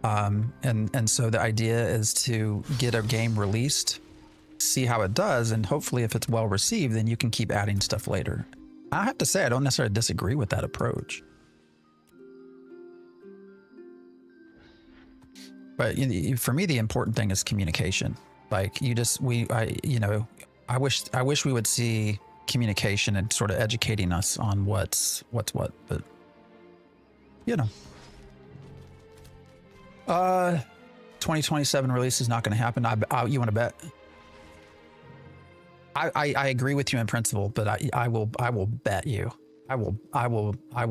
and so the idea is to get a game released, see how it does, and hopefully if it's well received, then you can keep adding stuff later. I have to say, I don't necessarily disagree with that approach. But for me, the important thing is communication. Like I wish we would see communication and sort of educating us on what's what, but 2027 release is not going to happen. You want to bet? I agree with you in principle, but I will bet you. I will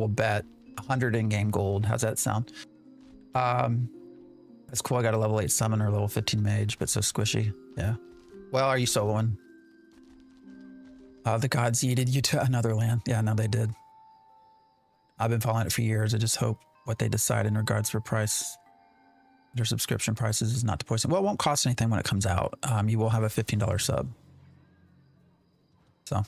bet 100 in-game gold. How's that sound? That's cool. I got a level 8 summoner, level 15 mage, but so squishy. Yeah. Well, are you soloing? The gods yeeted you to another land. Yeah, no, they did. I've been following it for years. I just hope what they decide in regards for price, their subscription prices, is not to poison. Well, it won't cost anything when it comes out. You will have a $15 sub. So,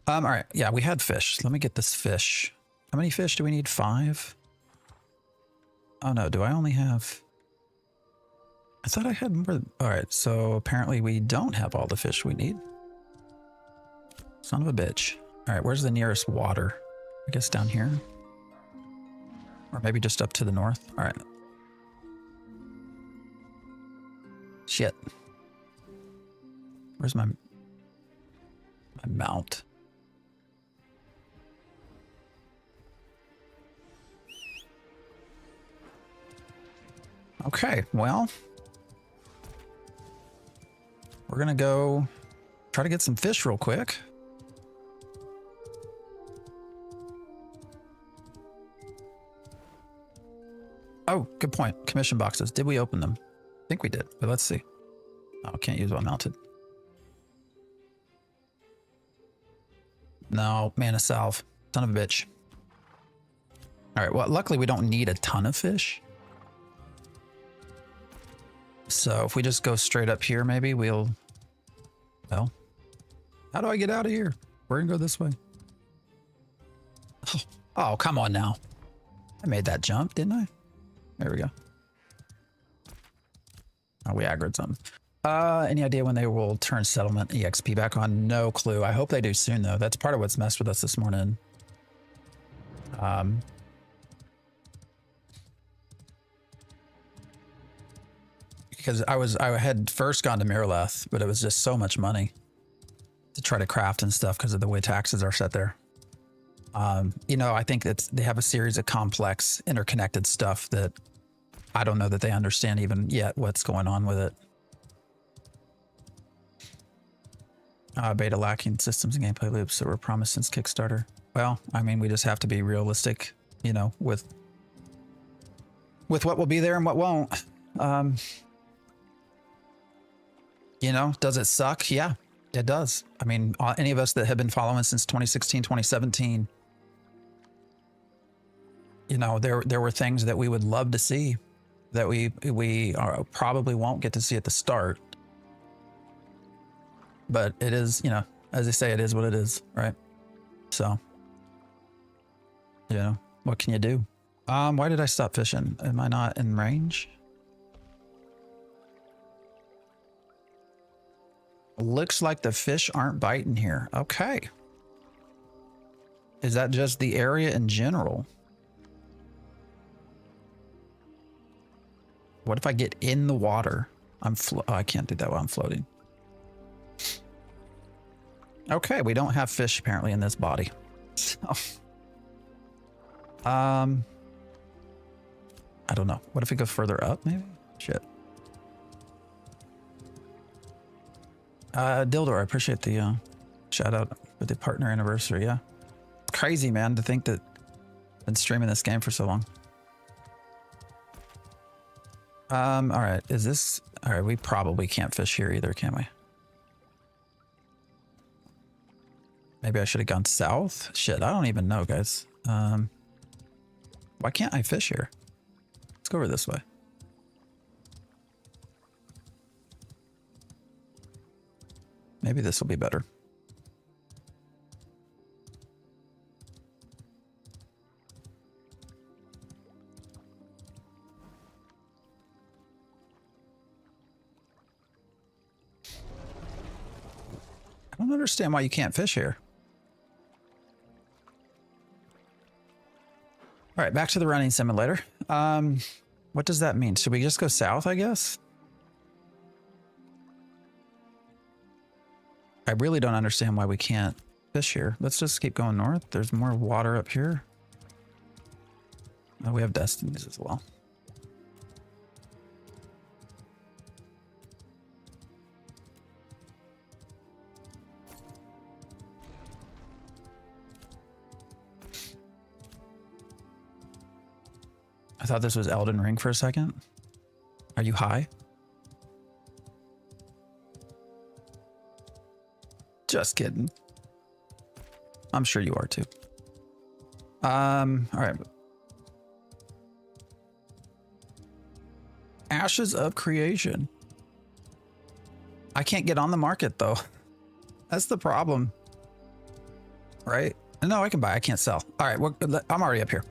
all right. Yeah, we had fish. Let me get this fish. How many fish do we need? 5? Oh no, do I only have... I thought I had more. All right, so apparently we don't have all the fish we need. Son of a bitch. All right, where's the nearest water? I guess down here. Or maybe just up to the north. All right. Shit. Where's my mount? Okay, well, we're gonna go try to get some fish real quick. Oh, good point. Commission boxes. Did we open them? I think we did, but let's see. Oh, can't use while mounted. No, mana salve. Son of a bitch. All right, well, luckily we don't need a ton of fish. So if we just go straight up here, maybe we'll... Well, how do I get out of here? We're gonna go this way. Oh, come on now. I made that jump, didn't I? There we go. Oh, we aggroed something. Any idea when they will turn settlement EXP back on? No clue. I hope they do soon, though. That's part of what's messed with us this morning. Because I had first gone to Miralath, but it was just so much money to try to craft and stuff because of the way taxes are set there. You know, I think that they have a series of complex, interconnected stuff that I don't know that they understand even yet what's going on with it. Beta lacking systems and gameplay loops that were promised since Kickstarter. Well, I mean, we just have to be realistic, you know, with what will be there and what won't. You know, does it suck? Yeah, it does. I mean, any of us that have been following since 2016, 2017, you know, there were things that we would love to see that we probably won't get to see at the start. But it is, you know, as they say, it is what it is, right? So, you know, what can you do? Why did I stop fishing? Am I not in range? Looks like the fish aren't biting here. Okay. Is that just the area in general? What if I get in the water? Oh, I can't do that while I'm floating. Okay, we don't have fish apparently in this body. So, I don't know. What if we go further up maybe? Shit. Dildor, I appreciate the shout out with the partner anniversary. Yeah. Crazy, man, to think that I've been streaming this game for so long. All right. Is this all right? We probably can't fish here either, can we? Maybe I should have gone south. Shit, I don't even know, guys. Why can't I fish here? Let's go over this way. Maybe this will be better. I don't understand why you can't fish here. All right, back to the running simulator. What does that mean? Should we just go south, I guess? I really don't understand why we can't fish here. Let's just keep going north. There's more water up here. Oh, we have destinies as well. I thought this was Elden Ring for a second. Are you high? Just kidding. I'm sure you are too. All right. Ashes of Creation. I can't get on the market though. That's the problem. Right? No, I can buy. I can't sell. All right. Well, I'm already up here.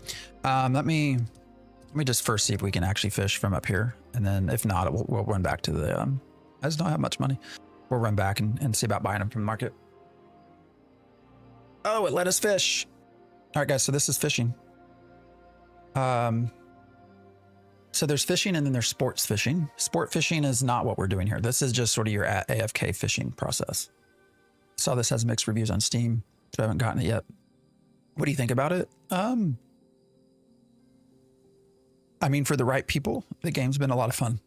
Let me just first see if we can actually fish from up here. And then if not, we'll run back to the, I just don't have much money. We'll run back and see about buying them from the market. Oh, it let us fish. All right, guys. So this is fishing. So there's fishing and then there's sports fishing. Sport fishing is not what we're doing here. This is just sort of your AFK fishing process. Saw this has mixed reviews on Steam, but I haven't gotten it yet. What do you think about it? I mean, for the right people, the game's been a lot of fun.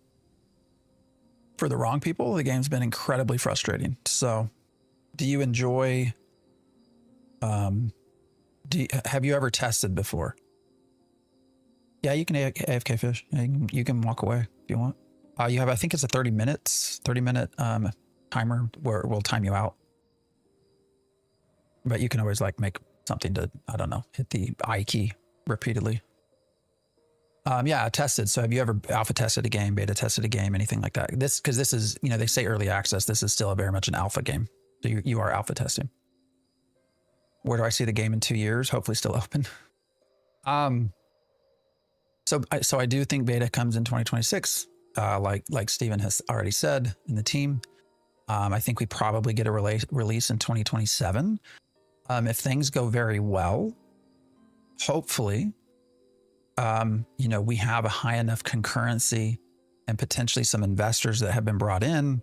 For the wrong people, the game's been incredibly frustrating. So, do you enjoy? Have you ever tested before? Yeah, you can AFK fish. You can walk away if you want. You have, I think it's a 30 minute timer where it will time you out. But you can always like make something to, I don't know, hit the I key repeatedly. Yeah, tested. So have you ever alpha tested a game, beta tested a game, anything like that? Because this is, you know, they say early access. This is still very much an alpha game. So you are alpha testing. Where do I see the game in 2 years? Hopefully still open. So I do think beta comes in 2026, like Steven has already said in the team. I think we probably get a release in 2027. If things go very well, hopefully, you know, we have a high enough concurrency and potentially some investors that have been brought in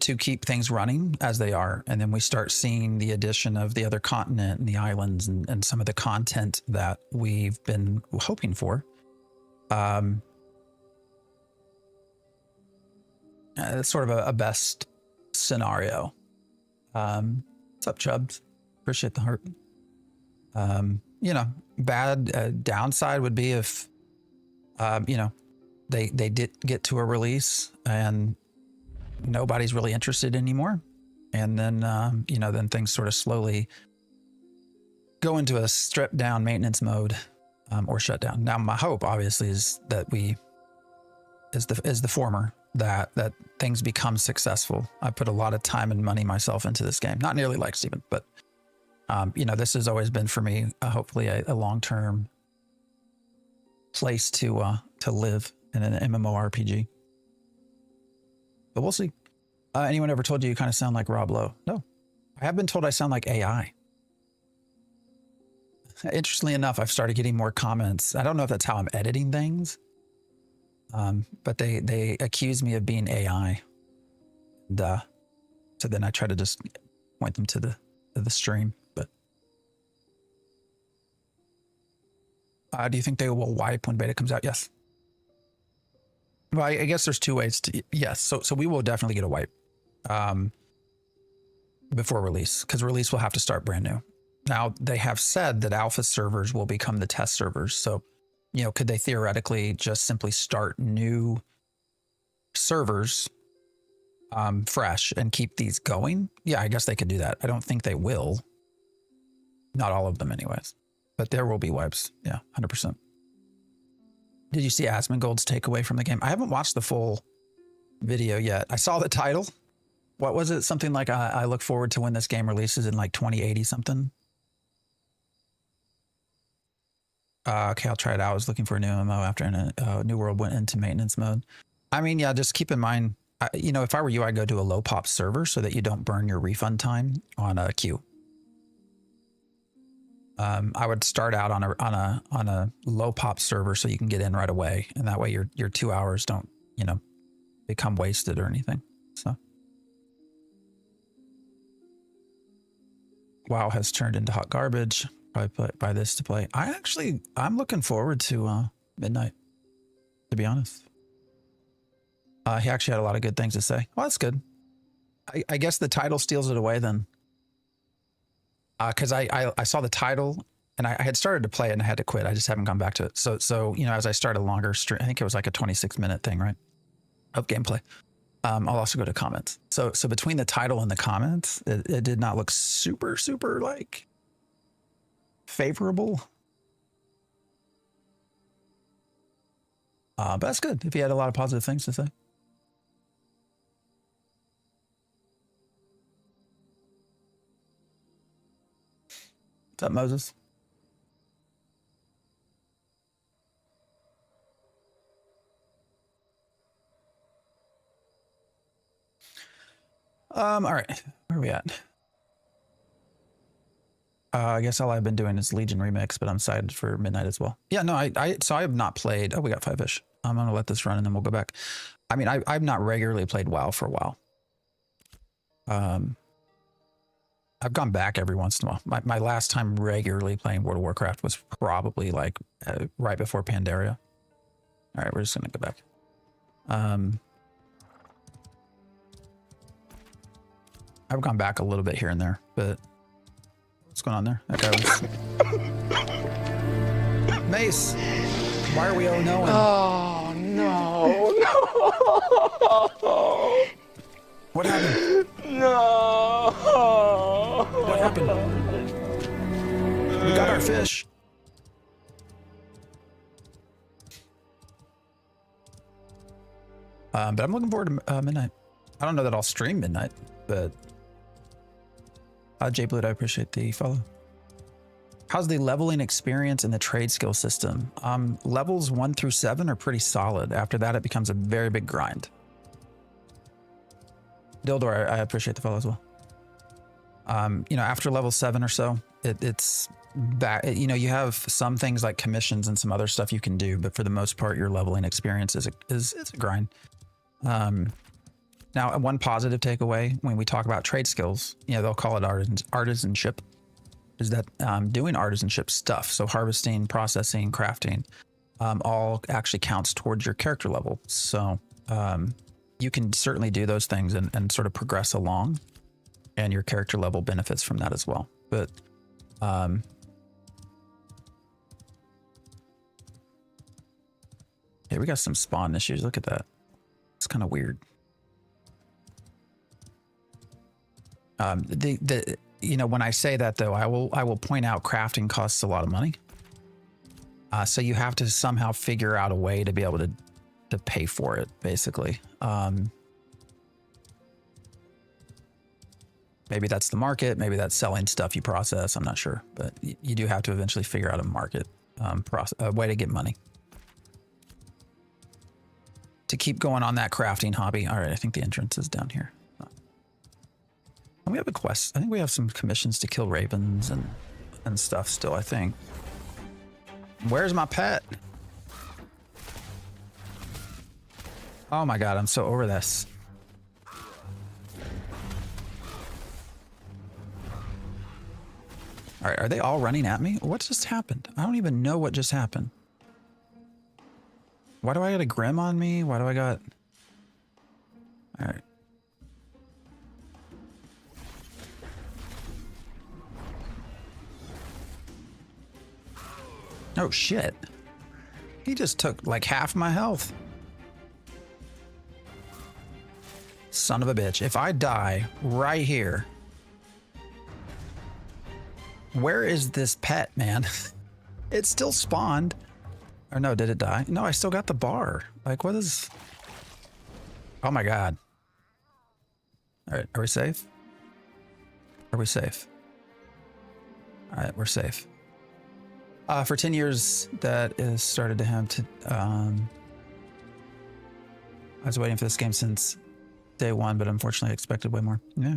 to keep things running as they are. And then we start seeing the addition of the other continent and the islands and some of the content that we've been hoping for. It's sort of a best scenario. What's up, Chubbs? Appreciate the heart. You know, bad downside would be if, you know, they did get to a release and nobody's really interested anymore. And then, you know, then things sort of slowly go into a stripped down maintenance mode. Or shut down. Now, my hope obviously is that is the former, that things become successful. I put a lot of time and money myself into this game, not nearly like Steven, but you know, this has always been for me, hopefully a long-term place to live in an MMORPG. But we'll see. Anyone ever told you kind of sound like Rob Lowe? No, I have been told I sound like AI. Interestingly enough, I've started getting more comments. I don't know if that's how I'm editing things, but they accuse me of being AI. And, so then I try to just point them to the stream. But do you think they will wipe when beta comes out? Yes. Well, I guess there's two ways to, yes. So we will definitely get a wipe before release, because release will have to start brand new. Now, they have said that alpha servers will become the test servers. So, you know, could they theoretically just simply start new servers fresh and keep these going? Yeah, I guess they could do that. I don't think they will. Not all of them anyways. But there will be wipes. Yeah, 100%. Did you see Asmongold's takeaway from the game? I haven't watched the full video yet. I saw the title. What was it? Something like I look forward to when this game releases in like 2080 something. Okay, I'll try it out. I was looking for a new MMO after New World went into maintenance mode. I mean, yeah, just keep in mind, you know, if I were you, I'd go to a low pop server so that you don't burn your refund time on a queue. I would start out on a low pop server so you can get in right away, and that way your 2 hours don't, you know, become wasted or anything. So, WoW has turned into hot garbage. Probably buy this to play. I'm looking forward to Midnight, to be honest. He actually had a lot of good things to say. Well, that's good. I guess the title steals it away then. Because I saw the title and I had started to play it and I had to quit. I just haven't gone back to it. So you know, as I started a longer stream, I think it was like a 26-minute thing, right? Of gameplay. I'll also go to comments. So between the title and the comments, it did not look super like favorable. But that's good if you had a lot of positive things to say. What's up, Moses? All right, where are we at? I guess all I've been doing is Legion Remix, but I'm excited for Midnight as well. Yeah, no, so I have not played. Oh, we got 5-ish. I'm gonna let this run and then we'll go back. I mean, I've not regularly played WoW for a while. I've gone back every once in a while. My last time regularly playing World of Warcraft was probably like right before Pandaria. All right, we're just gonna go back. I've gone back a little bit here and there, but what's going on there? That guy was... Mace! Why are we oh no? Oh no! No! What happened? No! What happened? We got our fish. But I'm looking forward to midnight. I don't know that I'll stream midnight, but Jay Blood, I appreciate the follow. How's the leveling experience in the trade skill system? Levels 1 through 7 are pretty solid. After that, it becomes a very big grind. Dildor, I appreciate the follow as well. You know, after level 7 or so, it's back. You know, you have some things like commissions and some other stuff you can do, but for the most part, your leveling experience is a grind. Now, one positive takeaway when we talk about trade skills, you know, they'll call it artisanship, is that doing artisanship stuff, so harvesting, processing, crafting, all actually counts towards your character level. So you can certainly do those things and sort of progress along, and your character level benefits from that as well. But hey, we got some spawn issues. Look at that. It's kind of weird. You know, when I say that though, I will point out crafting costs a lot of money. So you have to somehow figure out a way to be able to pay for it, basically. Maybe that's the market, maybe that's selling stuff you process, I'm not sure, but you do have to eventually figure out a market, a way to get money. To keep going on that crafting hobby. All right, I think the entrance is down here. And we have a quest. I think we have some commissions to kill ravens and stuff still, I think. Where's my pet? Oh my God, I'm so over this. All right, are they all running at me? What just happened? I don't even know what just happened. Why do I got a Grim on me? Why do I got... All right. Oh shit. He just took like half my health. Son of a bitch. If I die right here, where is this pet, man? It still spawned. Or no, did it die? No, I still got the bar. Like, what is... Oh my God. All right, are we safe? Are we safe? All right, we're safe. For 10 years, that is started to have to... I was waiting for this game since day one, but unfortunately I expected way more. Yeah.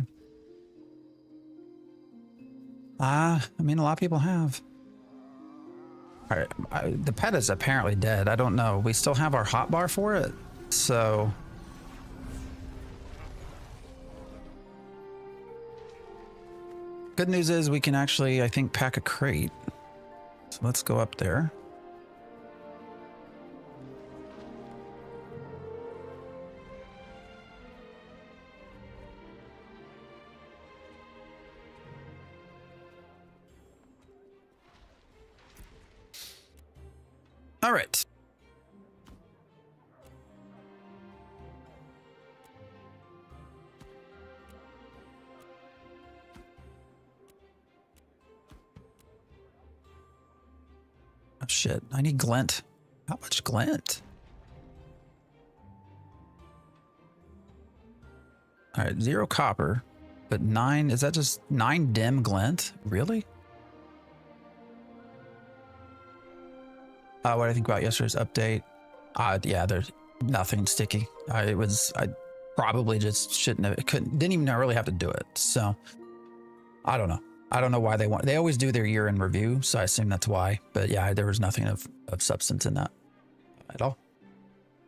I mean, a lot of people have. All right, the pet is apparently dead. I don't know. We still have our hotbar for it, so... Good news is we can actually, I think, pack a crate. So let's go up there. All right. Oh shit, I need glint. How much glint? All right, 0 copper, but 9, is that just 9 dim glint? Really? What do I think about yesterday's update? Yeah, there's nothing sticky. I probably just shouldn't have, didn't even really have to do it. So I don't know. I don't know why they always do their year in review. So I assume that's why, but yeah, there was nothing of substance in that at all.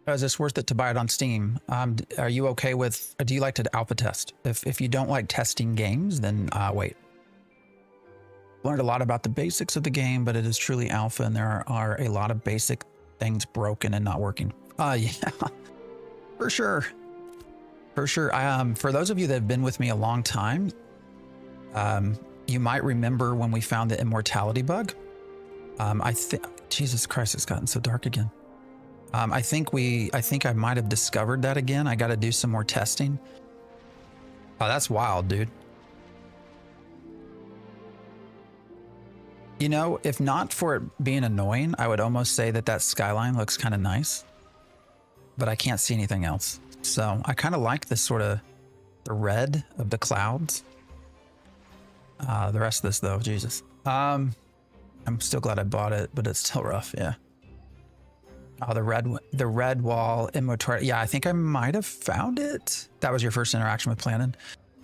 Is this worth it to buy it on Steam? Are you okay with, do you like to alpha test? If you don't like testing games, then wait. Learned a lot about the basics of the game, but it is truly alpha and there are a lot of basic things broken and not working. Yeah, for sure. For sure. For those of you that have been with me a long time, you might remember when we found the immortality bug. Jesus Christ, it's gotten so dark again. I think I might have discovered that again. I got to do some more testing. Oh, that's wild, dude. You know, if not for it being annoying, I would almost say that that skyline looks kind of nice, but I can't see anything else. So I kind of like this sort of the red of the clouds. The rest of this though, Jesus. I'm still glad I bought it, but it's still rough. Yeah. Oh, the red wall immortality. Yeah, I think I might have found it. That was your first interaction with Planon.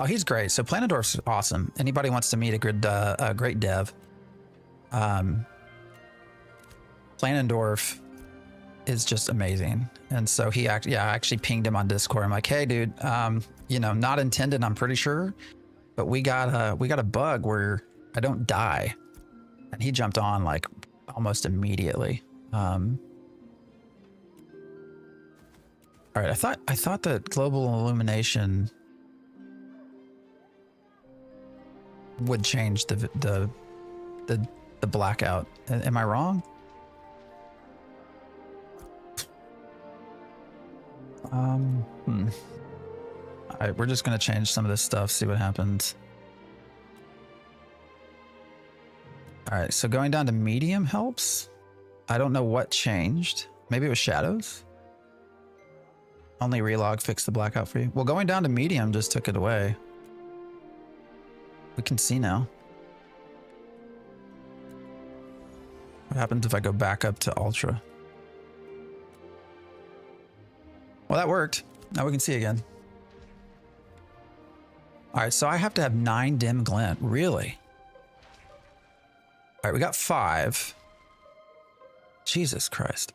Oh, he's great. So Planendorf's awesome. Anybody wants to meet a great dev. Planendorf is just amazing. And so I actually pinged him on Discord. I'm like, hey dude, you know, not intended, I'm pretty sure, but we got a bug where I don't die. And he jumped on like almost immediately. All right, I thought that global illumination would change the blackout. Am I wrong? All right, we're just gonna change some of this stuff, see what happens. All right, so going down to medium helps. I don't know what changed. Maybe it was shadows. Only relog fixed the blackout for you. Well, going down to medium just took it away. We can see now. What happens if I go back up to ultra? Well, that worked. Now we can see again. All right, so I have to have 9 dim glint. Really? All right, we got 5. Jesus Christ.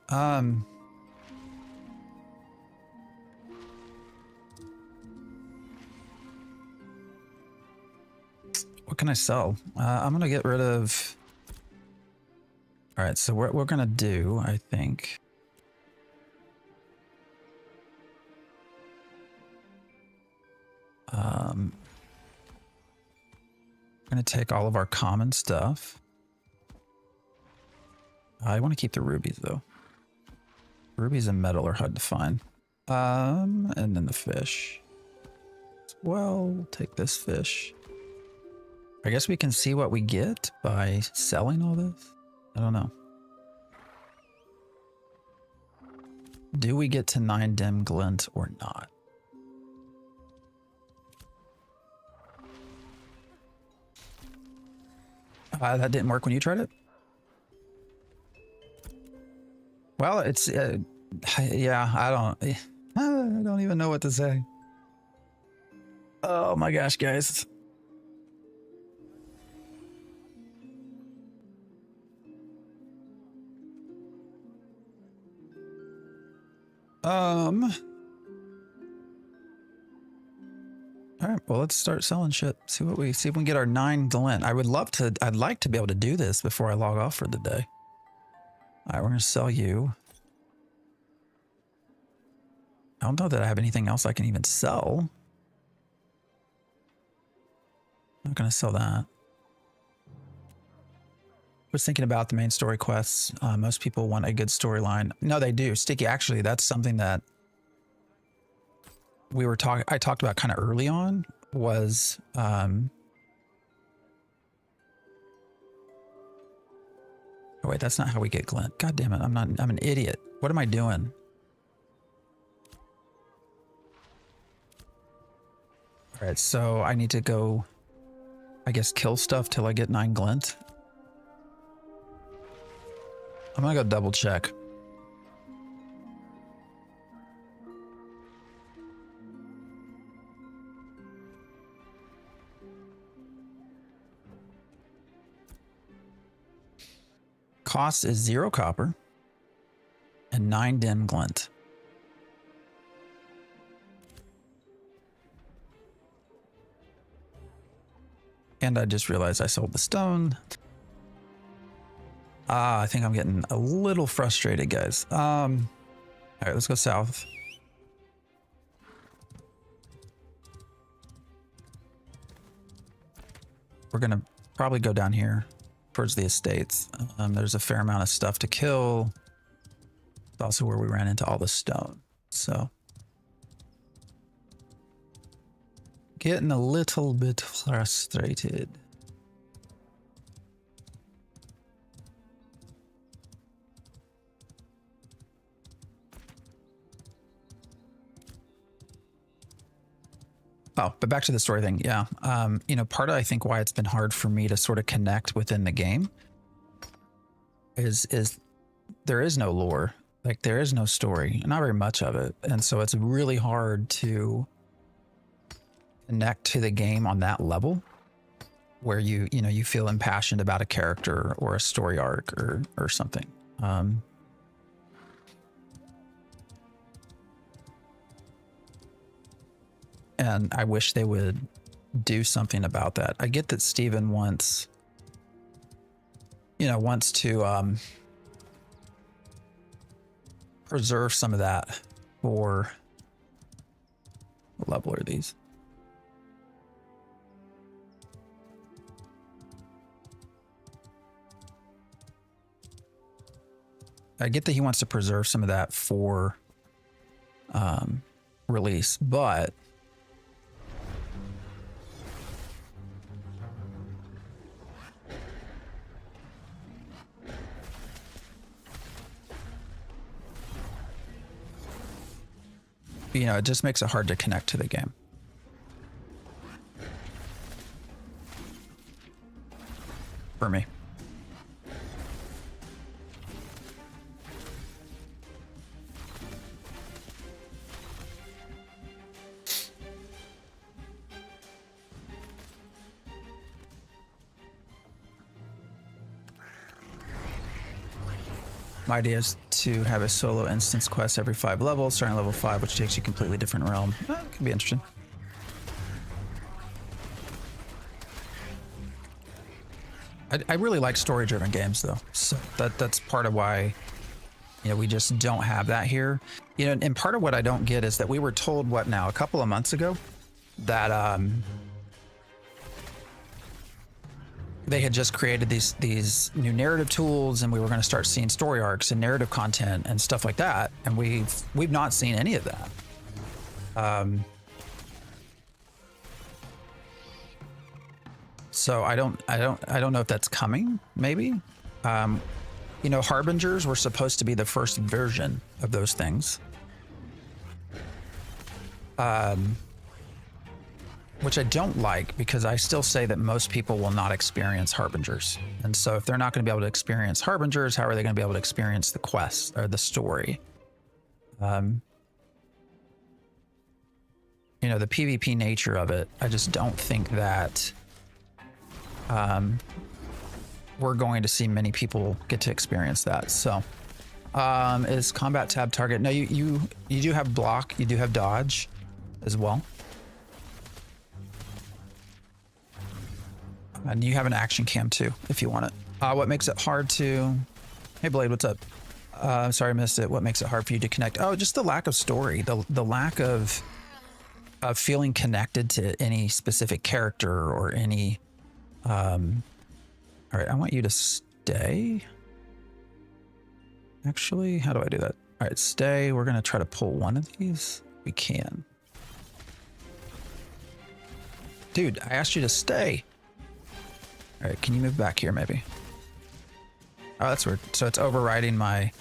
What can I sell? I'm gonna get rid of. All right, so what we're gonna do, I think. I'm gonna take all of our common stuff. I want to keep the rubies though. Rubies and metal are hard to find. And then the fish. Well, we'll take this fish. I guess we can see what we get by selling all this. I don't know. Do we get to 9 dim glint or not? That didn't work when you tried it? Well, it's, yeah, I don't even know what to say. Oh my gosh, guys. All right, well, let's start selling shit. See if we can get our 9 glint. I'd like to be able to do this before I log off for the day. All right, we're gonna sell you. I don't know that I have anything else I can even sell. I'm not gonna sell that. I was thinking about the main story quests. Most people want a good storyline. No, they do. Sticky, actually, that's something that I talked about kind of early on was oh wait, that's not how we get glint. God damn it, I'm an idiot. What am I doing? All right, so I need to go, I guess, kill stuff till I get 9 glint. I'm gonna go double check. Cost is 0 copper and 9 dim glint. And I just realized I sold the stone. I think I'm getting a little frustrated, guys. All right, let's go south. We're gonna probably go down here. towards the estates. There's a fair amount of stuff to kill. It's also where we ran into all the stone. So getting a little bit frustrated. Oh, but back to the story thing. Yeah. You know, part of, I think, why it's been hard for me to sort of connect within the game is there is no lore. Like, there is no story, not very much of it. And so it's really hard to connect to the game on that level where you know, you feel impassioned about a character or a story arc or something. And I wish they would do something about that. I get that Steven wants to preserve some of that for, what level are these? I get that he wants to preserve some of that for release, but you know, it just makes it hard to connect to the game. For me. My idea is to have a solo instance quest every 5 levels, starting level 5, which takes you a completely different realm. That could be interesting. I really like story-driven games, though, so that's part of why, you know, we just don't have that here. You know, and part of what I don't get is that we were told, what now, a couple of months ago, that they had just created these new narrative tools, and we were going to start seeing story arcs and narrative content and stuff like that, and we've not seen any of that. So I don't know if that's coming. Maybe, you know, Harbingers were supposed to be the first version of those things, which I don't like, because I still say that most people will not experience Harbingers. And so if they're not going to be able to experience Harbingers, how are they going to be able to experience the quest or the story? You know, the PvP nature of it, I just don't think that we're going to see many people get to experience that. So is combat tab target? No, you do have block, you do have dodge as well. And you have an action cam too, if you want it. What makes it hard to... Hey Blade, what's up? Sorry I missed it. What makes it hard for you to connect? Oh, just the lack of story. The lack of feeling connected to any specific character or any... all right, I want you to stay. Actually, how do I do that? All right, stay. We're going to try to pull one of these. We can. Dude, I asked you to stay. All right, can you move back here maybe? Oh, that's weird. So it's overriding my...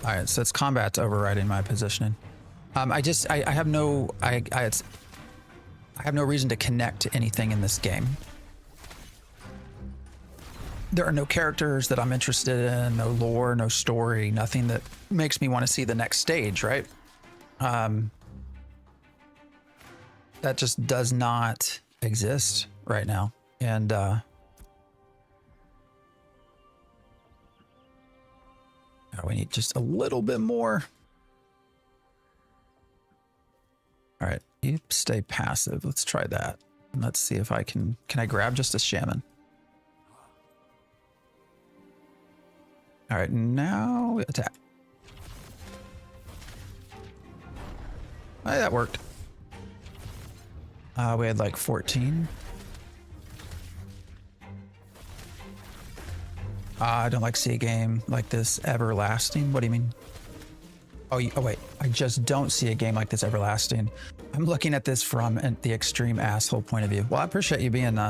All right, so it's combat's overriding my positioning. I have no... I have no reason to connect to anything in this game. There are no characters that I'm interested in, no lore, no story, nothing that makes me want to see the next stage, right? That just does not exist right now. And we need just a little bit more. All right, you stay passive. Let's try that. And let's see if I can I grab just a shaman? All right, now attack. Hey, that worked. We had like 14. I don't like to see a game like this everlasting. What do you mean? Oh, wait. I just don't see a game like this everlasting. I'm looking at this from the extreme asshole point of view. Well, I appreciate you being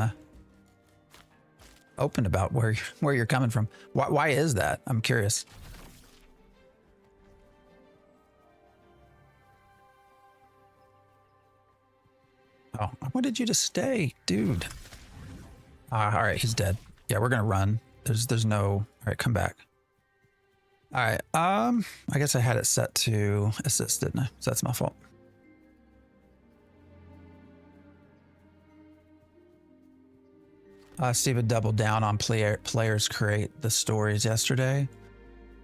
open about where you're coming from. Why is that? I'm curious. Oh, I wanted you to stay, dude. All right, he's dead. Yeah, we're gonna run. There's no. All right, come back. All right. I guess I had it set to assist, didn't I? So that's my fault. Steven doubled down on players create the stories yesterday.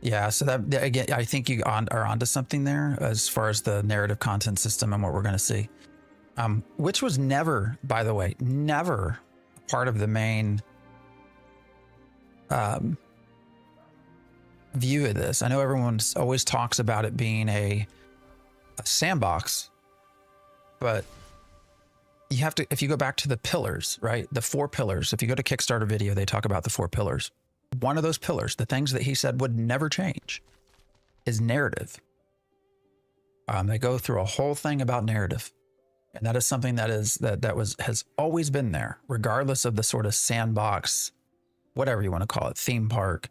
Yeah, so that again, I think you are onto something there as far as the narrative content system and what we're going to see, which was never, by the way, never part of the main view of this. I know everyone always talks about it being a sandbox, but you have to, if you go back to the pillars, right? The 4 pillars. If you go to Kickstarter video, they talk about the 4 pillars. One of those pillars, the things that he said would never change, is narrative. They go through a whole thing about narrative, and that is something that has always been there, regardless of the sort of sandbox, whatever you want to call it, theme park.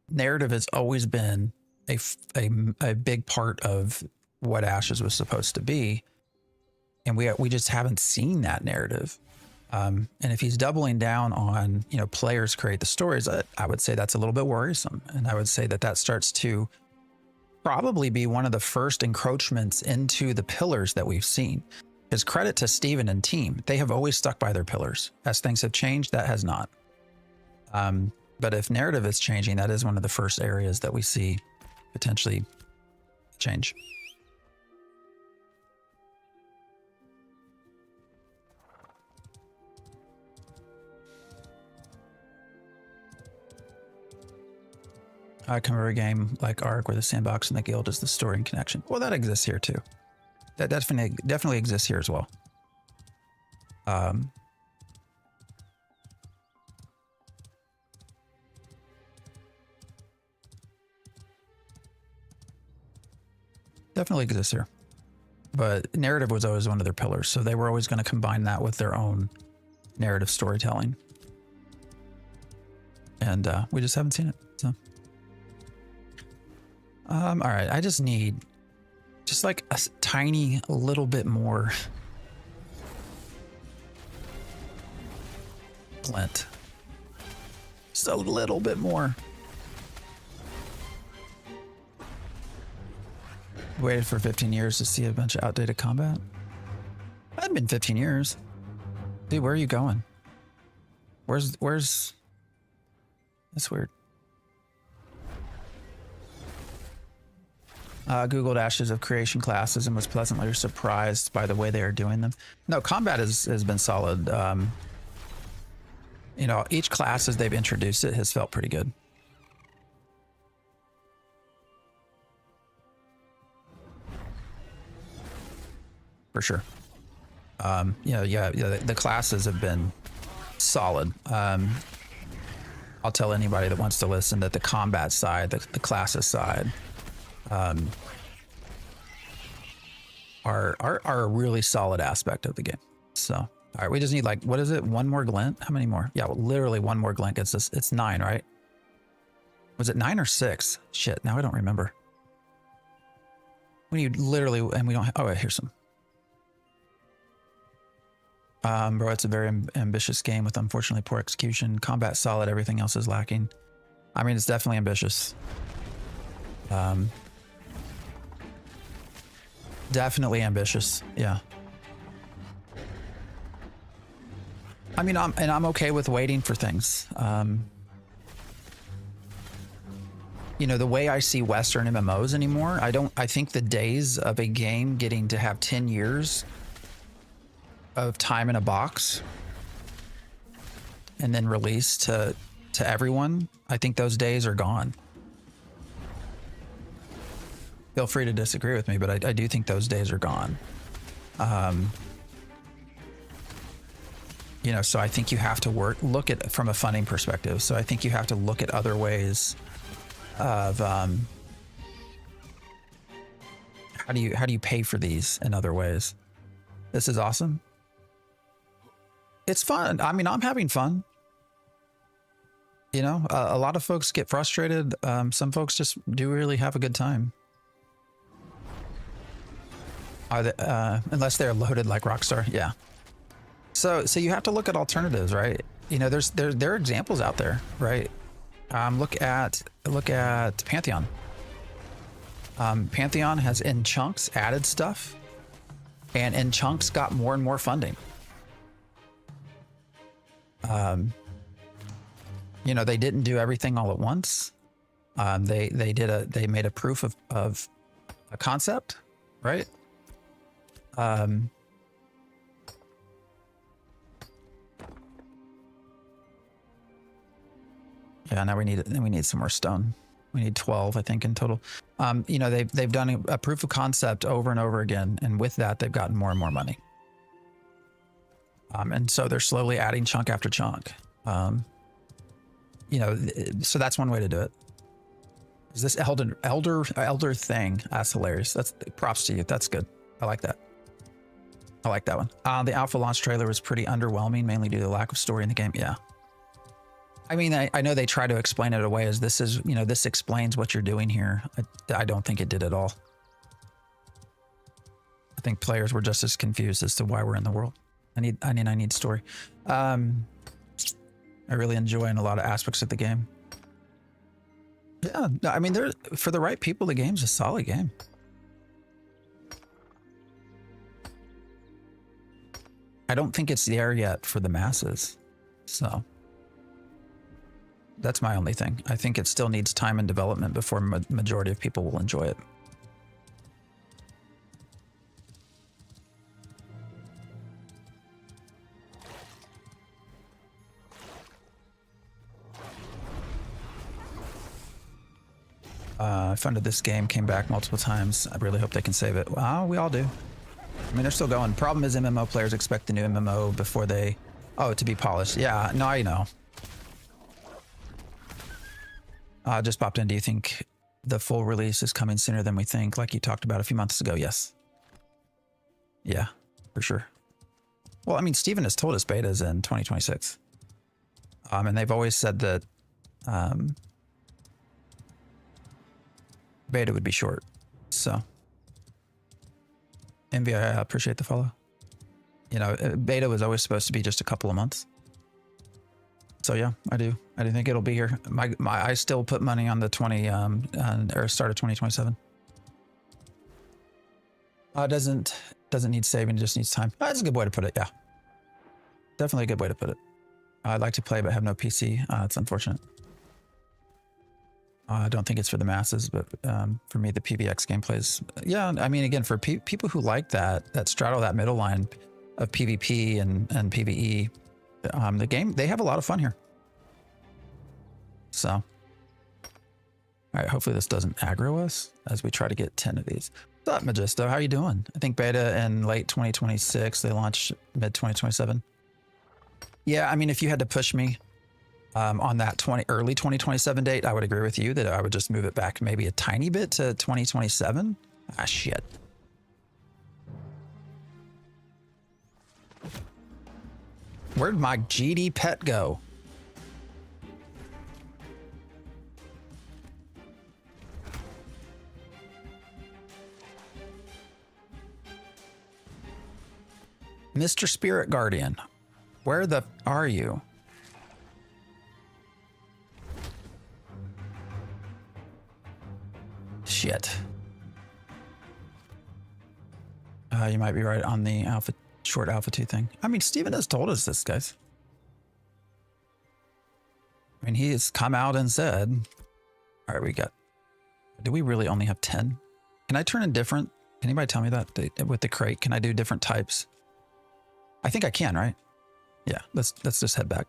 Narrative has always been a big part of what Ashes was supposed to be, and we just haven't seen that narrative. And if he's doubling down on, players create the stories, I would say that's a little bit worrisome, and I would say that starts to probably be one of the first encroachments into the pillars that we've seen. Because credit to Steven and team, they have always stuck by their pillars. As things have changed, that has not. But if narrative is changing, that is one of the first areas that we see potentially change. I come over a game like Ark where the sandbox and the guild is the story and connection. Well, that exists here too. That definitely exists here as well. Definitely exists here. But narrative was always one of their pillars, so they were always going to combine that with their own narrative storytelling. And we just haven't seen it, so. All right, I just need like a tiny little bit more glint. Just a little bit more. Waited for 15 years to see a bunch of outdated combat. It hadn't been 15 years. Dude, where are you going? Where's that's weird. Googled Ashes of Creation classes and was pleasantly surprised by the way they are doing them. No, combat has been solid. Each class as they've introduced it has felt pretty good. For sure. The classes have been solid. I'll tell anybody that wants to listen that the combat side, the classes side, are a really solid aspect of the game. So, all right, we just need what is it? One more glint? How many more? Yeah, well, literally one more glint gets us. It's 9, right? Was it 9 or 6? Shit, now I don't remember. We need literally, and we don't have, oh, wait, here's some. Bro, it's a very ambitious game with unfortunately poor execution. Combat solid, everything else is lacking. I mean, it's definitely ambitious. Definitely ambitious, yeah. I mean, I'm okay with waiting for things. The way I see Western MMOs anymore, I think the days of a game getting to have 10 years of time in a box and then release to everyone, I think those days are gone. Feel free to disagree with me, but I do think those days are gone. You know, so I think you have to look at from a funding perspective. So I think you have to look at other ways of how do you pay for these in other ways. This is awesome. It's fun. I mean, I'm having fun. You know, a lot of folks get frustrated. Some folks just do really have a good time. Unless they're loaded like Rockstar. Yeah. So you have to look at alternatives, right? You know, there are examples out there, right? Look at Pantheon. Pantheon has in chunks added stuff, and in chunks got more and more funding. You know, they didn't do everything all at once. They made a proof of a concept, right? Yeah, now we need some more stone. We need 12, I think, in total. You know, they've done a proof of concept over and over again, and with that, they've gotten more and more money. And so they're slowly adding chunk after chunk. You know, so that's one way to do it. Is this elder thing? That's hilarious. That's props to you. That's good. I like that. I like that one. The alpha launch trailer was pretty underwhelming, mainly due to the lack of story in the game. Yeah. I mean, I know they try to explain it away as this is, you know, this explains what you're doing here. I don't think it did at all. I think players were just as confused as to why we're in the world. I need story. I really enjoy in a lot of aspects of the game. Yeah, I mean, for the right people, the game's a solid game. I don't think it's there yet for the masses. So that's my only thing. I think it still needs time and development before majority of people will enjoy it. I funded this game, came back multiple times. I really hope they can save it. Well, we all do. I mean, they're still going. Problem is MMO players expect the new MMO before they... Oh, to be polished. Yeah, no, I know. Just popped in. Do you think the full release is coming sooner than we think, like you talked about a few months ago? Yes. Yeah, for sure. Well, I mean, Steven has told us beta's in 2026. And they've always said that beta would be short. So, Envy, I appreciate the follow. You know, beta was always supposed to be just a couple of months. So yeah, I do think it'll be here. I still put money on the or start of 2027. Doesn't need saving, it just needs time. That's a good way to put it. Yeah, definitely a good way to put it. I'd like to play but have no PC. It's unfortunate. I don't think it's for the masses, but for me, the PvX gameplay is, yeah, I mean, again, for people who like that straddle that middle line of PvP and PvE, the game, they have a lot of fun here. So, all right, hopefully this doesn't aggro us as we try to get 10 of these. What's up, Magisto? How you doing? I think beta in late 2026, they launch mid 2027. Yeah, I mean, if you had to push me on that early 2027 date, I would agree with you that I would just move it back maybe a tiny bit to 2027. Ah, shit. Where'd my GD pet go? Mr. Spirit Guardian, where the are you? Shit. You might be right on the short alpha 2 thing. I mean, Steven has told us this, guys. I mean, he has come out and said, all right, do we really only have 10? Can I turn in different? Can anybody tell me that with the crate? Can I do different types? I think I can, right? Yeah, let's just head back.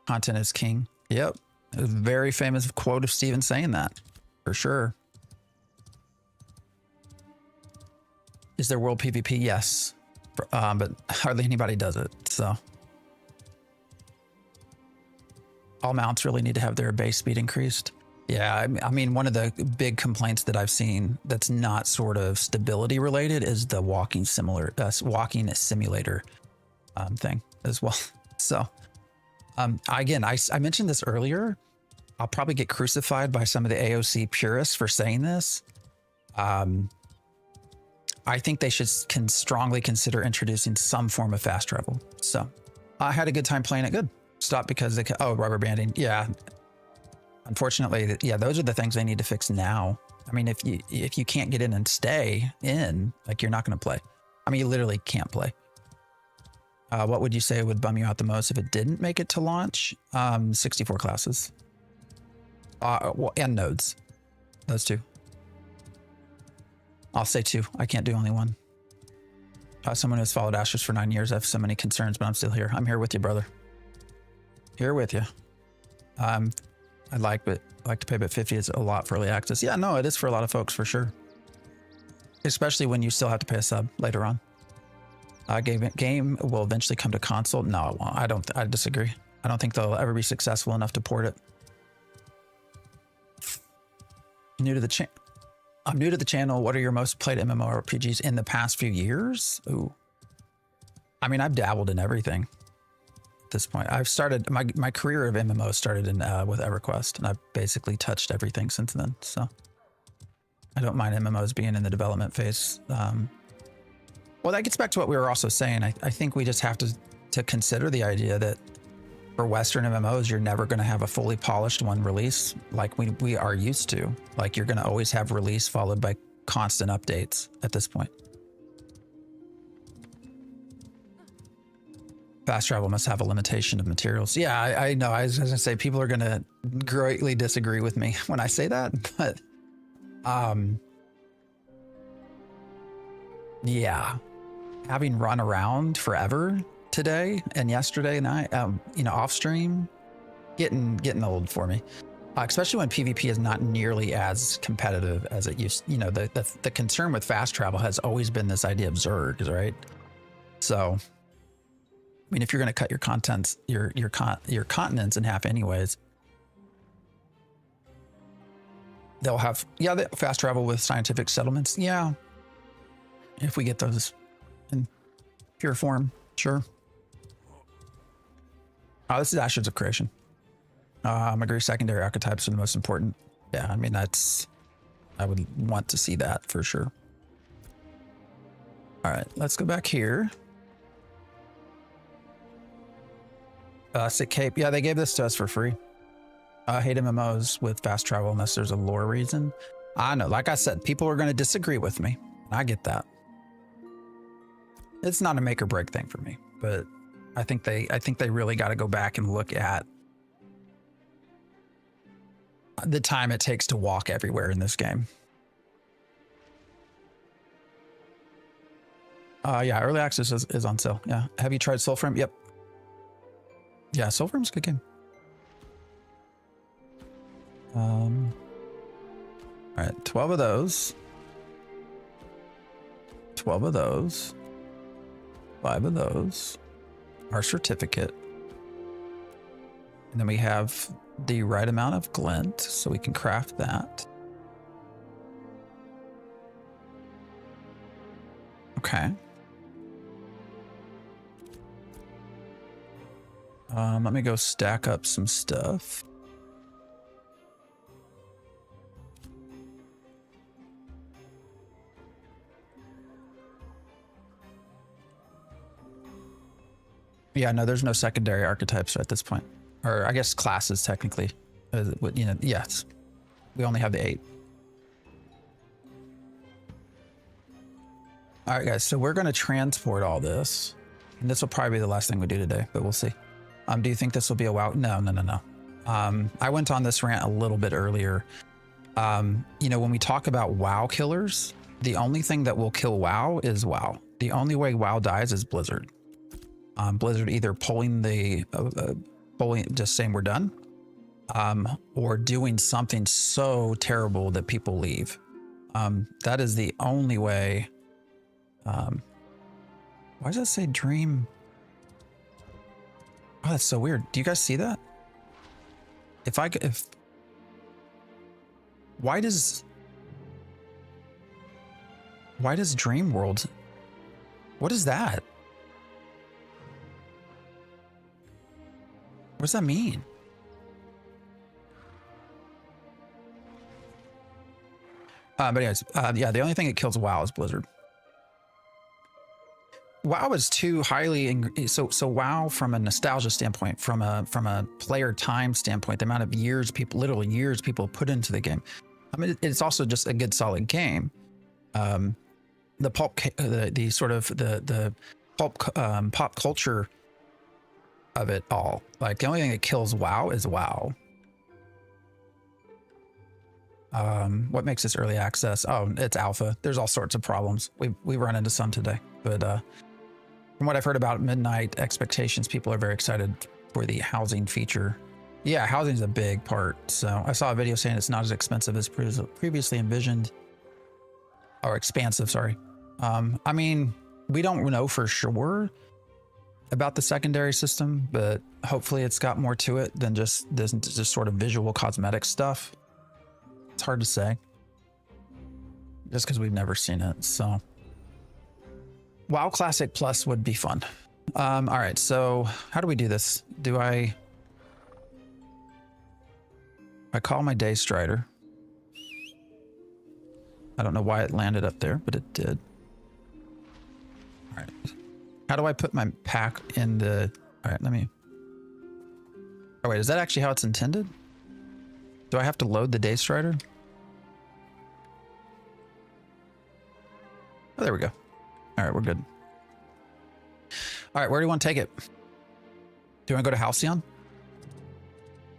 Content is king. Yep. A very famous quote of Steven saying that, for sure. Is there world PvP? Yes. but hardly anybody does it. So all mounts really need to have their base speed increased. Yeah, I mean, one of the big complaints that I've seen that's not sort of stability related is the walking simulator thing as well. So again, I mentioned this earlier. I'll probably get crucified by some of the AOC purists for saying this. I think they can strongly consider introducing some form of fast travel. So I had a good time playing it. Good. Stop because rubber banding. Yeah. Unfortunately, yeah, those are the things they need to fix now. I mean, if you can't get in and stay in, like, you're not going to play. I mean, you literally can't play. What would you say would bum you out the most if it didn't make it to launch? 64 classes. And nodes. Those two. I'll say two. I can't do only one. Someone who's followed Ashes for 9 years. I have so many concerns, but I'm still here. I'm here with you, brother. Here with you. I'd like to pay, but 50 is a lot for early access. Yeah, no, it is for a lot of folks for sure. Especially when you still have to pay a sub later on. Game will eventually come to console. No, it won't. I disagree. I don't think they'll ever be successful enough to port it. I'm new to the channel. What are your most played MMORPGs in the past few years? Ooh. I mean, I've dabbled in everything. This point, I've started my career of MMO started with EverQuest, and I've basically touched everything since then. So I don't mind MMOs being in the development phase. Well, that gets back to what we were also saying. I think we just have to consider the idea that for Western MMOs, you're never going to have a fully polished one release like we are used to. Like, you're going to always have release followed by constant updates at this point. Fast travel must have a limitation of materials. Yeah, I know. I was going to say, people are going to greatly disagree with me when I say that, but yeah, having run around forever today and yesterday night, off stream, getting old for me, especially when PvP is not nearly as competitive as it used. The concern with fast travel has always been this idea of Zergs, right? So, I mean, if you're going to cut your continents in half anyways, they'll have, the fast travel with scientific settlements. Yeah. If we get those in pure form, sure. Oh, this is Ashes of Creation. I agree. Secondary archetypes are the most important. Yeah. I mean, I would want to see that for sure. All right, let's go back here. Sick Cape. Yeah, they gave this to us for free. I hate MMOs with fast travel unless there's a lore reason. I know, like I said, people are going to disagree with me. I get that. It's not a make or break thing for me, but I think they really got to go back and look at the time it takes to walk everywhere in this game. Yeah, early access is on sale. Yeah. Have you tried Soulframe? Yep. Yeah, Soulframe's a good game. All right, 12 of those. 12 of those. 5 of those. Our certificate. And then we have the right amount of glint, so we can craft that. Okay. Let me go stack up some stuff. Yeah, no, there's no secondary archetypes at this point. Or I guess classes technically. Yes. We only have the 8. All right, guys, so we're going to transport all this. And this will probably be the last thing we do today, but we'll see. Do you think this will be a WoW? No. I went on this rant a little bit earlier. When we talk about WoW killers, the only thing that will kill WoW is WoW. The only way WoW dies is Blizzard. Blizzard either pulling just saying we're done, or doing something so terrible that people leave. That is the only way Why does that say dream? Oh, that's so weird. Do you guys see that? Why does Dream World? What is that? What does that mean? But anyways, yeah, the only thing that kills WoW is Blizzard. WoW is too highly so WoW from a nostalgia standpoint, from a player time standpoint, the amount of years people, literal years people put into the game. I mean, it's also just a good solid game. The pulp, the sort of the pulp pop culture of it all. Like the only thing that kills WoW is WoW. What makes this early access? Oh, it's alpha. There's all sorts of problems. We run into some today, but from what I've heard about Midnight expectations, people are very excited for the housing feature. Yeah, housing is a big part. So I saw a video saying it's not as expensive as previously envisioned, or expansive. Sorry. I mean, we don't know for sure about the secondary system, but hopefully it's got more to it than just sort of visual cosmetic stuff. It's hard to say, just because we've never seen it. So WoW Classic Plus would be fun. All right, so how do we do this? Do I call my Day Strider? I don't know why it landed up there, but it did. All right. How do I put my pack in the... All right, let me... Oh, wait, is that actually how it's intended? Do I have to load the Day Strider? Oh, there we go. All right, we're good. All right, where do you want to take it? Do you want to go to Halcyon?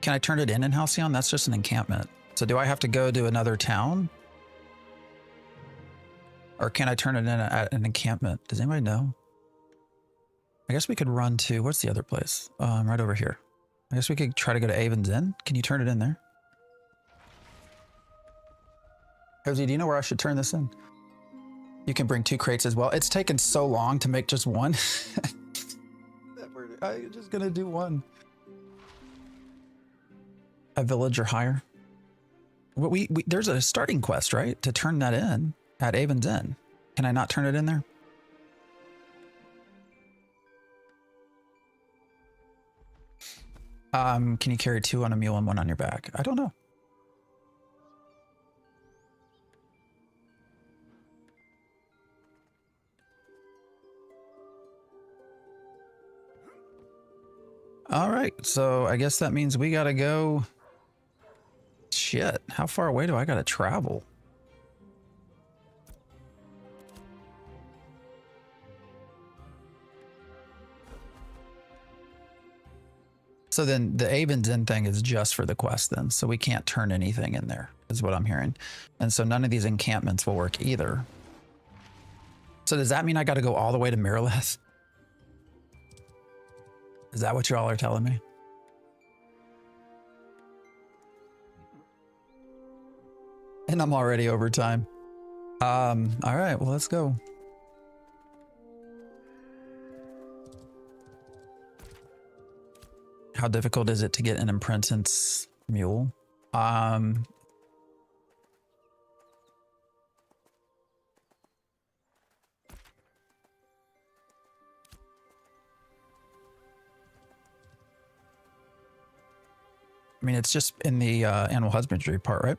Can I turn it in Halcyon? That's just an encampment. So do I have to go to another town? Or can I turn it in at an encampment? Does anybody know? I guess we could run to, what's the other place? Right over here. I guess we could try to go to Avon's Inn. Can you turn it in there? Josie, do you know where I should turn this in? You can bring 2 crates as well. It's taken so long to make just one. I'm just gonna do one. A village or higher. Well, there's a starting quest, right? To turn that in at Avon's Inn. Can I not turn it in there? Can you carry 2 on a mule and 1 on your back? I don't know. All right, so I guess that means we gotta go. Shit, how far away do I gotta travel? So then the Avon's Inn thing is just for the quest then, so we can't turn anything in there, is what I'm hearing. And so none of these encampments will work either. So does that mean I gotta go all the way to Miraleth? Is that what y'all are telling me? And I'm already over time. All right, well, let's go. How difficult is it to get an apprentice mule? I mean, it's just in the animal husbandry part, right?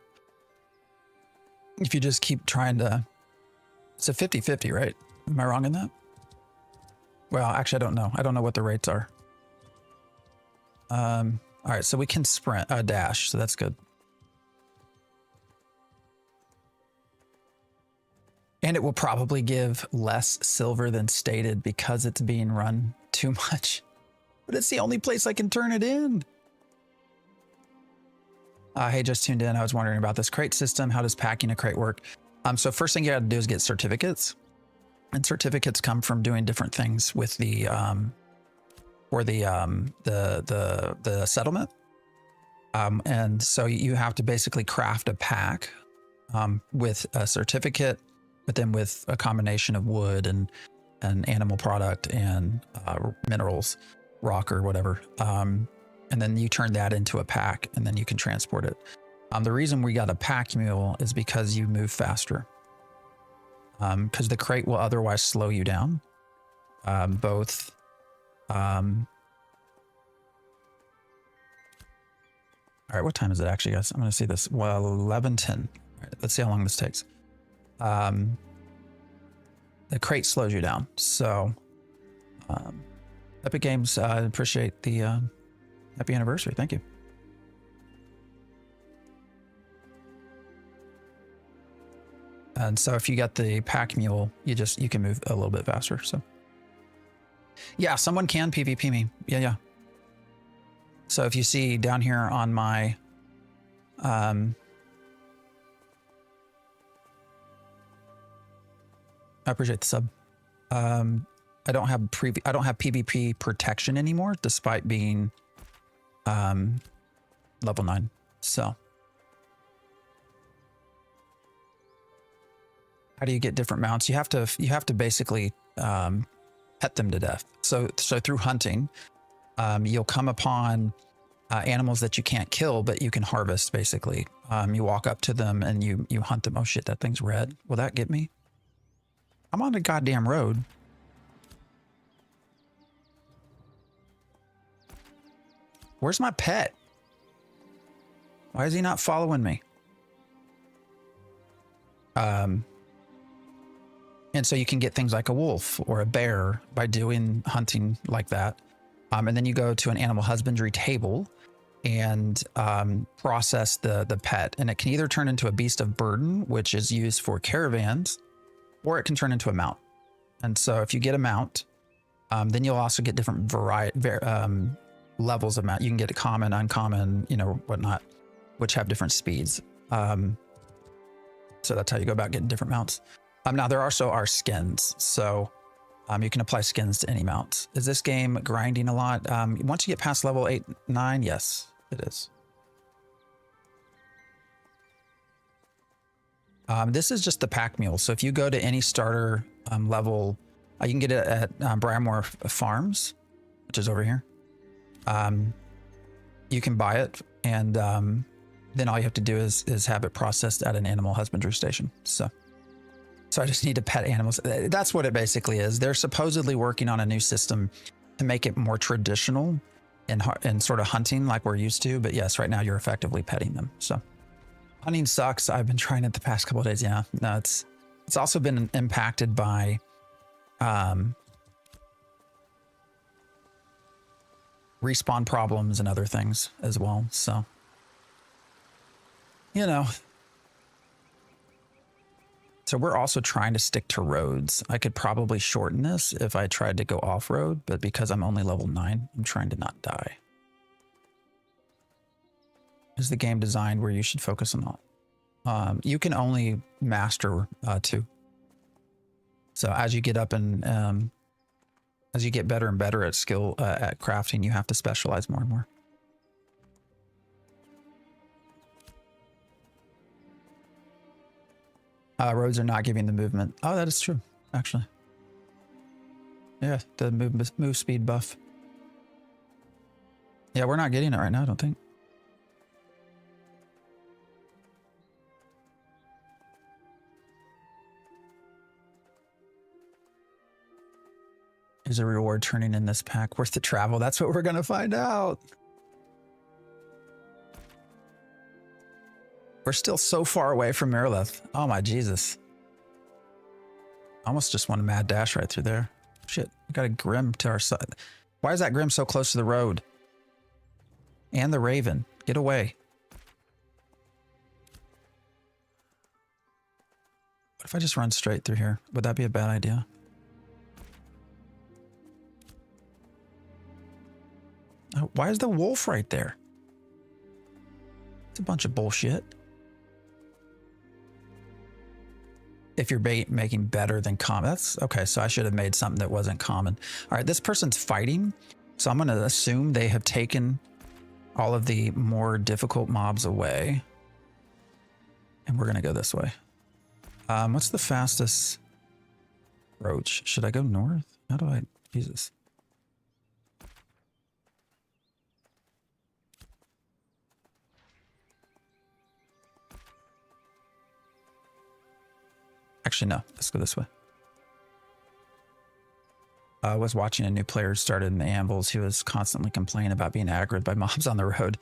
If you just keep trying to... It's a 50-50, right? Am I wrong in that? Well, actually, I don't know. I don't know what the rates are. All right, so we can sprint, dash, so that's good. And it will probably give less silver than stated because it's being run too much. But it's the only place I can turn it in. Hey, just tuned in. I was wondering about this crate system. How does packing a crate work? So first thing you got to do is get certificates, and certificates come from doing different things with the settlement. And so you have to basically craft a pack with a certificate, but then with a combination of wood and an animal product and minerals, rock or whatever. And then you turn that into a pack and then you can transport it. The reason we got a pack mule is because you move faster. Because the crate will otherwise slow you down. Both. All right, what time is it actually, guys? I'm going to see this. Well, 11:10. All right, let's see how long this takes. The crate slows you down. So, Epic Games, I appreciate the happy anniversary. Thank you. And so if you got the pack mule, you can move a little bit faster. So yeah, someone can PvP me. Yeah. So if you see down here on my, I appreciate the sub. I don't have PvP protection anymore, despite being level 9. So how do you get different mounts? You have to basically pet them to death. So through hunting, you'll come upon animals that you can't kill, but you can harvest. Basically, you walk up to them and you hunt them. Oh shit, that thing's red. Will that get me? I'm on a goddamn road. Where's my pet? Why is he not following me? And so you can get things like a wolf or a bear by doing hunting like that. And then you go to an animal husbandry table and process the pet. And it can either turn into a beast of burden, which is used for caravans, or it can turn into a mount. And so if you get a mount, then you'll also get different levels of mount. You can get a common, uncommon, whatnot, which have different speeds. So that's how you go about getting different mounts. Now there also are skins. So you can apply skins to any mounts. Is this game grinding a lot? Once you get past level 8, 9, yes, it is. This is just the pack mule. So if you go to any starter level, you can get it at Briarmore Farms, which is over here. You can buy it, and then all you have to do is have it processed at an animal husbandry station. So I just need to pet animals. That's what it basically is. They're supposedly working on a new system to make it more traditional and sort of hunting like we're used to. But yes, right now you're effectively petting them. So hunting sucks. I've been trying it the past couple of days. Yeah, no, it's also been impacted by respawn problems and other things as well. So, So we're also trying to stick to roads. I could probably shorten this if I tried to go off-road, but because I'm only level 9, I'm trying to not die. Is the game designed where you should focus on all? You can only master 2. So as you get up and as you get better and better at skill at crafting, you have to specialize more and more. Roads are not giving the movement. Oh, that is true, actually. Yeah, the move speed buff. Yeah, we're not getting it right now, I don't think. Is a reward turning in this pack worth the travel? That's what we're going to find out. We're still so far away from Miralith. Oh my Jesus. I almost just want a mad dash right through there. Shit, we got a Grim to our side. Why is that Grim so close to the road? And the Raven. Get away. What if I just run straight through here? Would that be a bad idea? Oh, why is the wolf right there? It's a bunch of bullshit. If you're making better than common, that's okay. So I should have made something that wasn't common. All right, this person's fighting. So I'm going to assume they have taken all of the more difficult mobs away. And we're going to go this way. What's the fastest Roach. Should I go north? How do I... Jesus. Actually, no. Let's go this way. I was watching a new player started in the Anvils. He was constantly complaining about being aggroed by mobs on the road.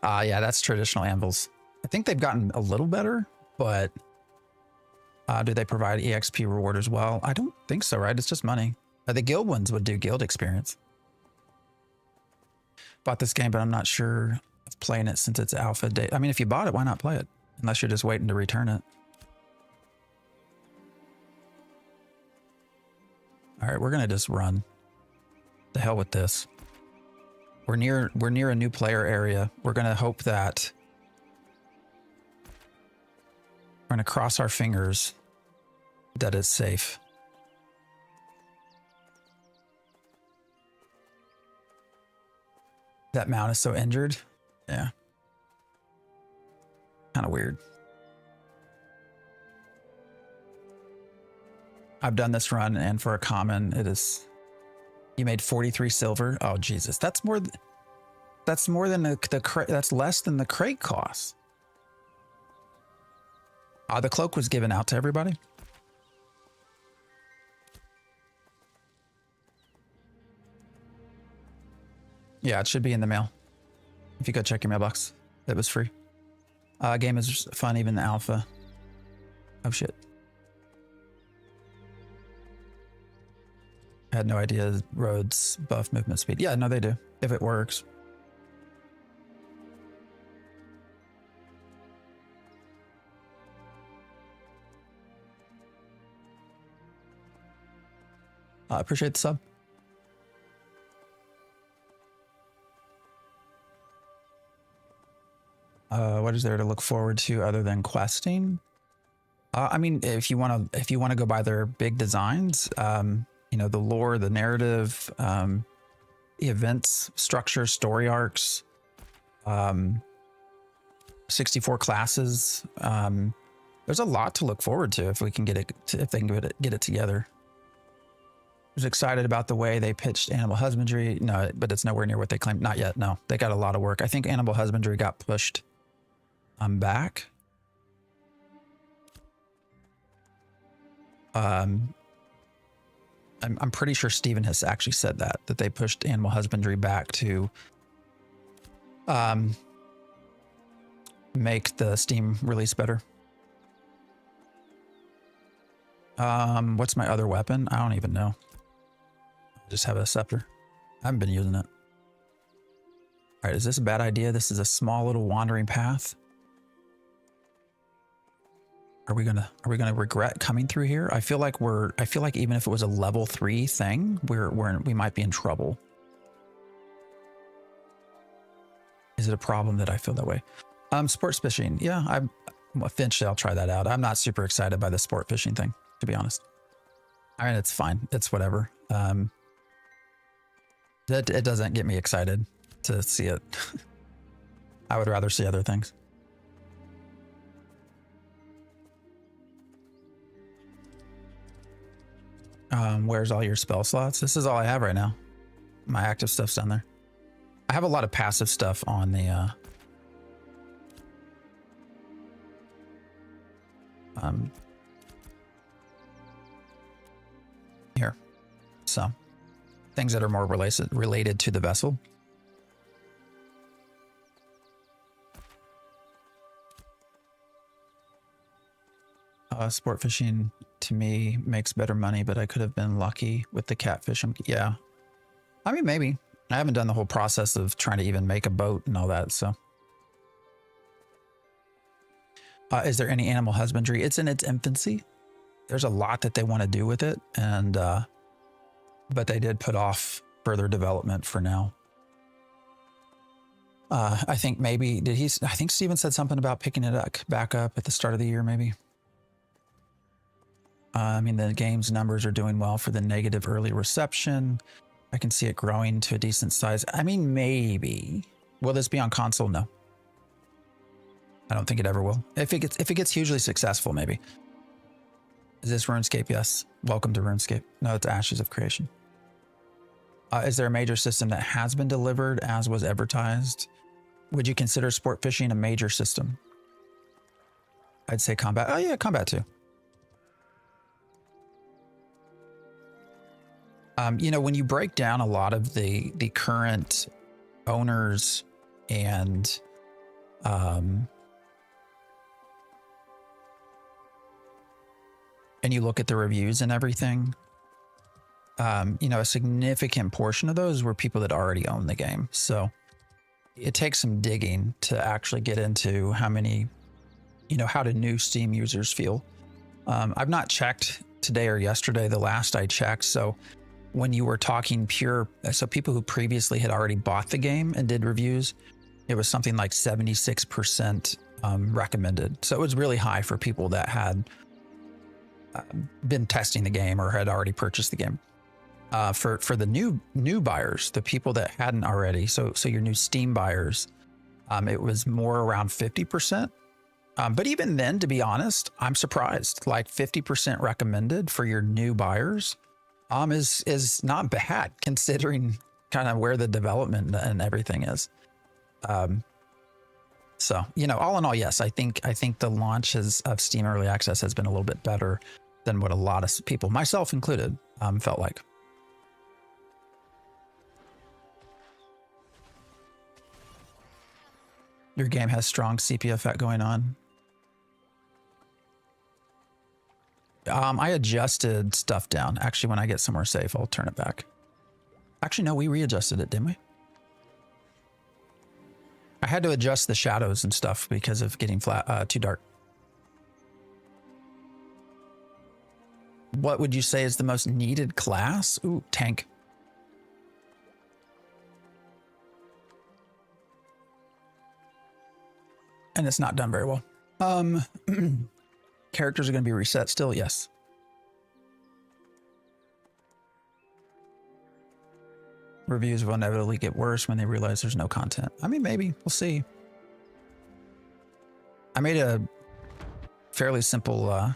Yeah, that's traditional Anvils. I think they've gotten a little better, but do they provide EXP reward as well? I don't think so, right? It's just money. The guild ones would do guild experience. Bought this game, but I'm not sure of playing it since it's alpha day. I mean, if you bought it, why not play it? Unless you're just waiting to return it. All right, we're gonna just run. The hell with this. We're near a new player area. We're gonna hope that we're gonna cross our fingers that it's safe. That mount is so injured. Yeah. Kind of weird. I've done this run, and for a common, it is... You made 43 silver. Oh, Jesus. That's more... That's more than the crate. That's less than the crate cost. The cloak was given out to everybody. Yeah, it should be in the mail. If you go check your mailbox, it was free. Game is fun, even the alpha. Oh, shit. I had no idea roads buff movement speed. Yeah, no, they do. If it works. I appreciate the sub. What is there to look forward to other than questing? I mean, if you want to go by their big designs, you know, the lore, the narrative, the events, structure, story arcs, 64 classes. There's a lot to look forward to if we can get it, if they can get it together. I was excited about the way they pitched animal husbandry. No, but it's nowhere near what they claimed. Not yet. No, they got a lot of work. I think animal husbandry got pushed back. I'm pretty sure Steven has actually said that they pushed animal husbandry back to make the Steam release better. What's my other weapon? I don't even know. I just have a scepter. I haven't been using it. All right, is this a bad idea? This is a small little wandering path. Are we gonna regret coming through here? I feel like even if it was a level 3 thing, we might be in trouble. Is it a problem that I feel that way? Sports fishing. Yeah, eventually I'll try that out. I'm not super excited by the sport fishing thing, to be honest. I mean, it's fine. It's whatever. It doesn't get me excited to see it. I would rather see other things. Where's all your spell slots? This is all I have right now. My active stuff's down there. I have a lot of passive stuff on the here. So things that are more related to the vessel. Sport fishing to me makes better money, but I could have been lucky with the catfish. Yeah. I mean, maybe. I haven't done the whole process of trying to even make a boat and all that, so. Is there any animal husbandry? It's in its infancy. There's a lot that they want to do with it, and but they did put off further development for now. I think maybe, I think Steven said something about picking it back up at the start of the year, maybe. I mean, the game's numbers are doing well for the negative early reception. I can see it growing to a decent size. I mean, maybe. Will this be on console? No. I don't think it ever will. If it gets hugely successful, maybe. Is this RuneScape? Yes. Welcome to RuneScape. No, it's Ashes of Creation. Is there a major system that has been delivered as was advertised? Would you consider sport fishing a major system? I'd say combat. Oh yeah, combat too. You know, when you break down a lot of the current owners and you look at the reviews and everything, you know, a significant portion of those were people that already own the game. So it takes some digging to actually get into how many, you know, how do new Steam users feel. I've not checked today or yesterday, the last I checked. So when you were talking pure, so people who previously had already bought the game and did reviews, it was something like 76% recommended. So it was really high for people that had been testing the game or had already purchased the game. For the new buyers, the people that hadn't already, so your new Steam buyers, it was more around 50%. But even then, to be honest, I'm surprised. Like 50% recommended for your new buyers is not bad considering kind of where the development and everything is. So, you know, all in all, yes, I think the launch of Steam Early Access has been a little bit better than what a lot of people, myself included, felt like. Your game has strong CP effect going on. I adjusted stuff down. Actually, when I get somewhere safe, I'll turn it back. Actually, no, we readjusted it, didn't we? I had to adjust the shadows and stuff because of getting too dark. What would you say is the most needed class? Ooh, tank. And it's not done very well. Characters are going to be reset still, yes. Reviews will inevitably get worse when they realize there's no content. I mean, maybe. We'll see. I made a fairly simple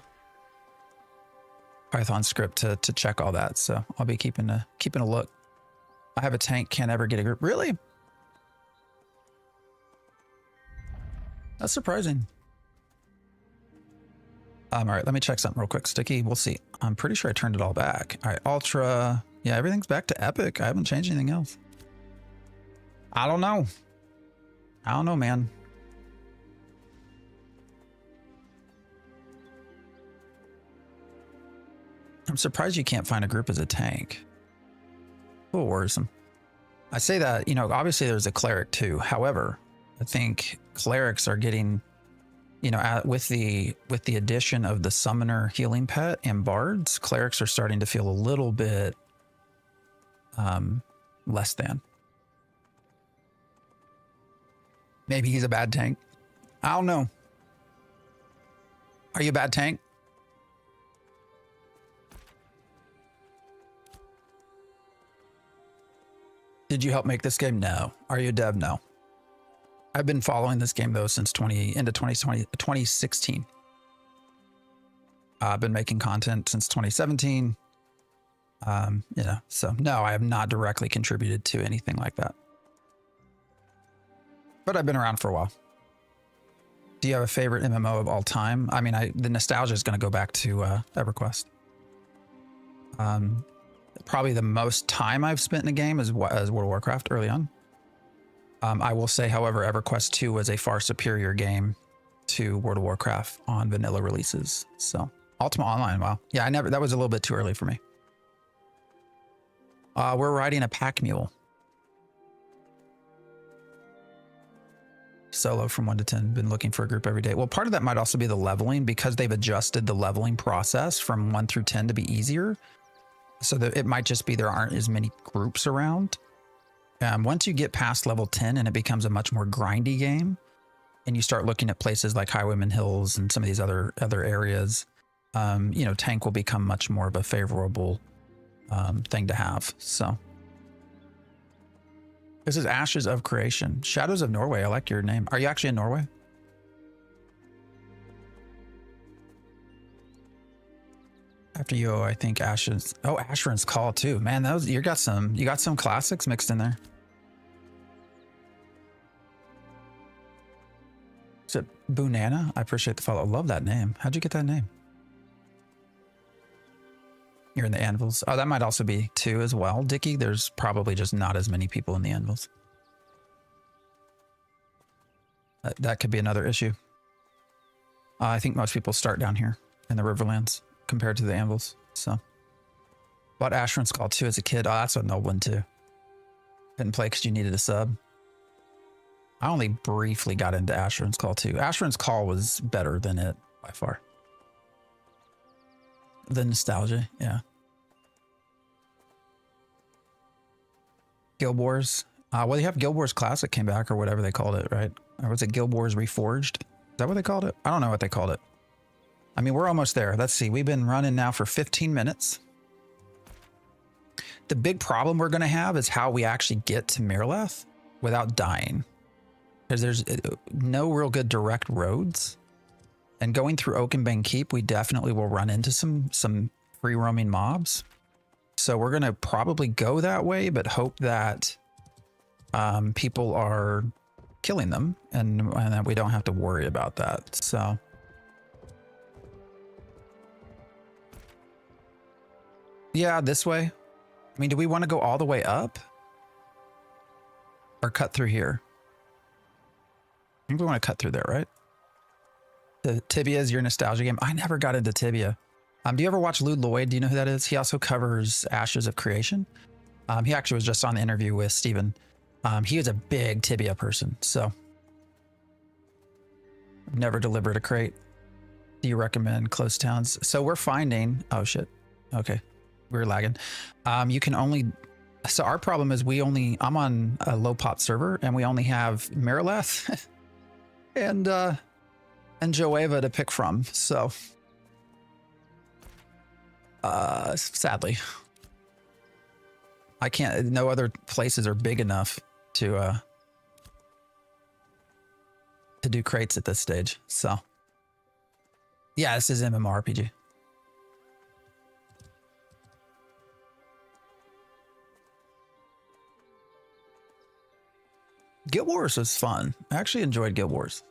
Python script to check all that, so I'll be keeping a look. I have a tank, can't ever get a group. Really? That's surprising. All right, let me check something real quick. Sticky, we'll see. I'm pretty sure I turned it all back. All right, Ultra. Yeah, everything's back to Epic. I haven't changed anything else. I don't know. I don't know, man. I'm surprised you can't find a group as a tank. A little worrisome. I say that, you know, obviously there's a cleric too. However, I think clerics are getting, you know, with the addition of the summoner healing pet and bards, clerics are starting to feel a little bit less than. Maybe he's a bad tank. I don't know. Are you a bad tank? Did you help make this game? No. Are you a dev? No. I've been following this game though since 2016. I've been making content since 2017. You know, so no, I have not directly contributed to anything like that. But I've been around for a while. Do you have a favorite MMO of all time? I mean, the nostalgia is going to go back to EverQuest. Probably the most time I've spent in a game is World of Warcraft early on. I will say, however, EverQuest 2 was a far superior game to World of Warcraft on vanilla releases. So Ultima Online, wow. Yeah, that was a little bit too early for me. We're riding a pack mule. Solo from 1 to 10, been looking for a group every day. Well, part of that might also be the leveling because they've adjusted the leveling process from 1 through 10 to be easier. So that it might just be there aren't as many groups around. Once you get past level 10 and it becomes a much more grindy game and you start looking at places like Highwayman Hills and some of these other areas, you know, tank will become much more of a favorable thing to have. So this is Ashes of Creation. Shadows of Norway. I like your name. Are you actually in Norway? After you, I think Ashes. Oh, Asheron's Call too. Man, those you got some classics mixed in there. Is it Bunana? I appreciate the follow. I love that name. How'd you get that name? You're in the Anvils. Oh, that might also be 2 as well. Dickie, there's probably just not as many people in the Anvils. That could be another issue. I think most people start down here in the Riverlands compared to the Anvils. So, bought Asheron's Call 2 as a kid. Oh, that's an old one too. Couldn't play because you needed a sub. I only briefly got into Asheron's Call 2. Asheron's Call was better than it by far. The nostalgia, yeah. Guild Wars. Well, they have Guild Wars Classic came back or whatever they called it, right? Or was it Guild Wars Reforged? Is that what they called it? I don't know what they called it. I mean, we're almost there. Let's see. We've been running now for 15 minutes. The big problem we're going to have is how we actually get to Mirleth without dying. Because there's no real good direct roads. And going through Oakenbane Keep, we definitely will run into some free roaming mobs. So we're going to probably go that way, but hope that people are killing them and that we don't have to worry about that. So yeah, this way. I mean, do we want to go all the way up or cut through here? I think we want to cut through there, right? The Tibia is your nostalgia game. I never got into Tibia. Do you ever watch Lude Lloyd? Do you know who that is? He also covers Ashes of Creation. He actually was just on the interview with Steven. He was a big Tibia person, so never delivered a crate. Do you recommend close towns? So we're finding, oh shit. Okay. We're lagging. You can only, so our problem is I'm on a low pot server and we only have Mirleth and Joeva to pick from. So, sadly, I can't, no other places are big enough to do crates at this stage. So yeah, this is mmorpg. Guild Wars was fun. I actually enjoyed Guild Wars.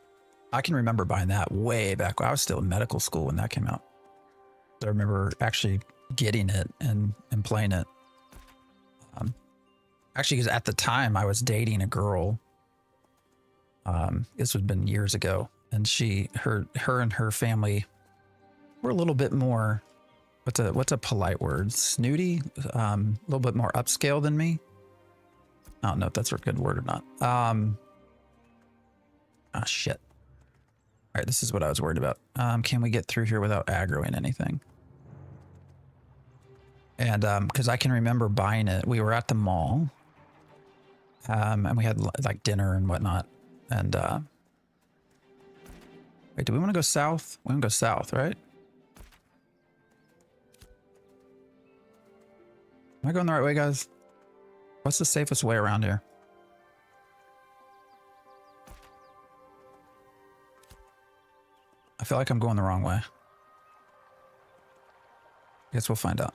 I can remember buying that way back when I was still in medical school when that came out. I remember actually getting it and playing it. Actually, because at the time I was dating a girl. This would have been years ago, and her and her family were a little bit more, what's a polite word? Snooty, a little bit more upscale than me. I don't know if that's a good word or not. Shit. All right, this is what I was worried about. Can we get through here without aggroing anything? And because I can remember buying it, we were at the mall, and we had like dinner and whatnot. And wait, do we want to go south? We want to go south, right? Am I going the right way, guys? What's the safest way around here? I feel like I'm going the wrong way. Guess we'll find out.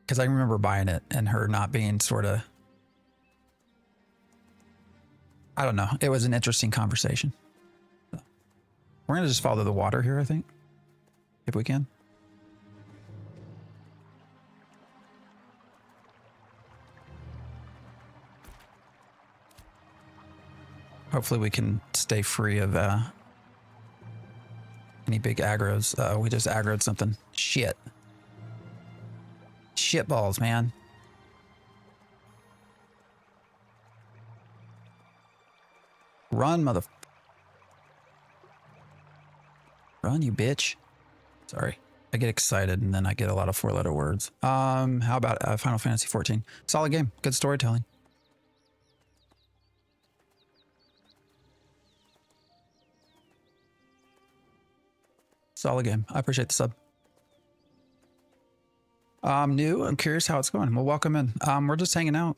Because I remember buying it and her not being sort of, I don't know. It was an interesting conversation. So, we're going to just follow the water here, I think, if we can. Hopefully we can stay free of any big aggros. We just aggroed something. Shit. Shit balls, man. Run, Run, you bitch. Sorry. I get excited and then I get a lot of 4-letter words. How about Final Fantasy 14? Solid game. Good storytelling. Solid game. I appreciate the sub. New. I'm curious how it's going. Well, welcome in. We're just hanging out.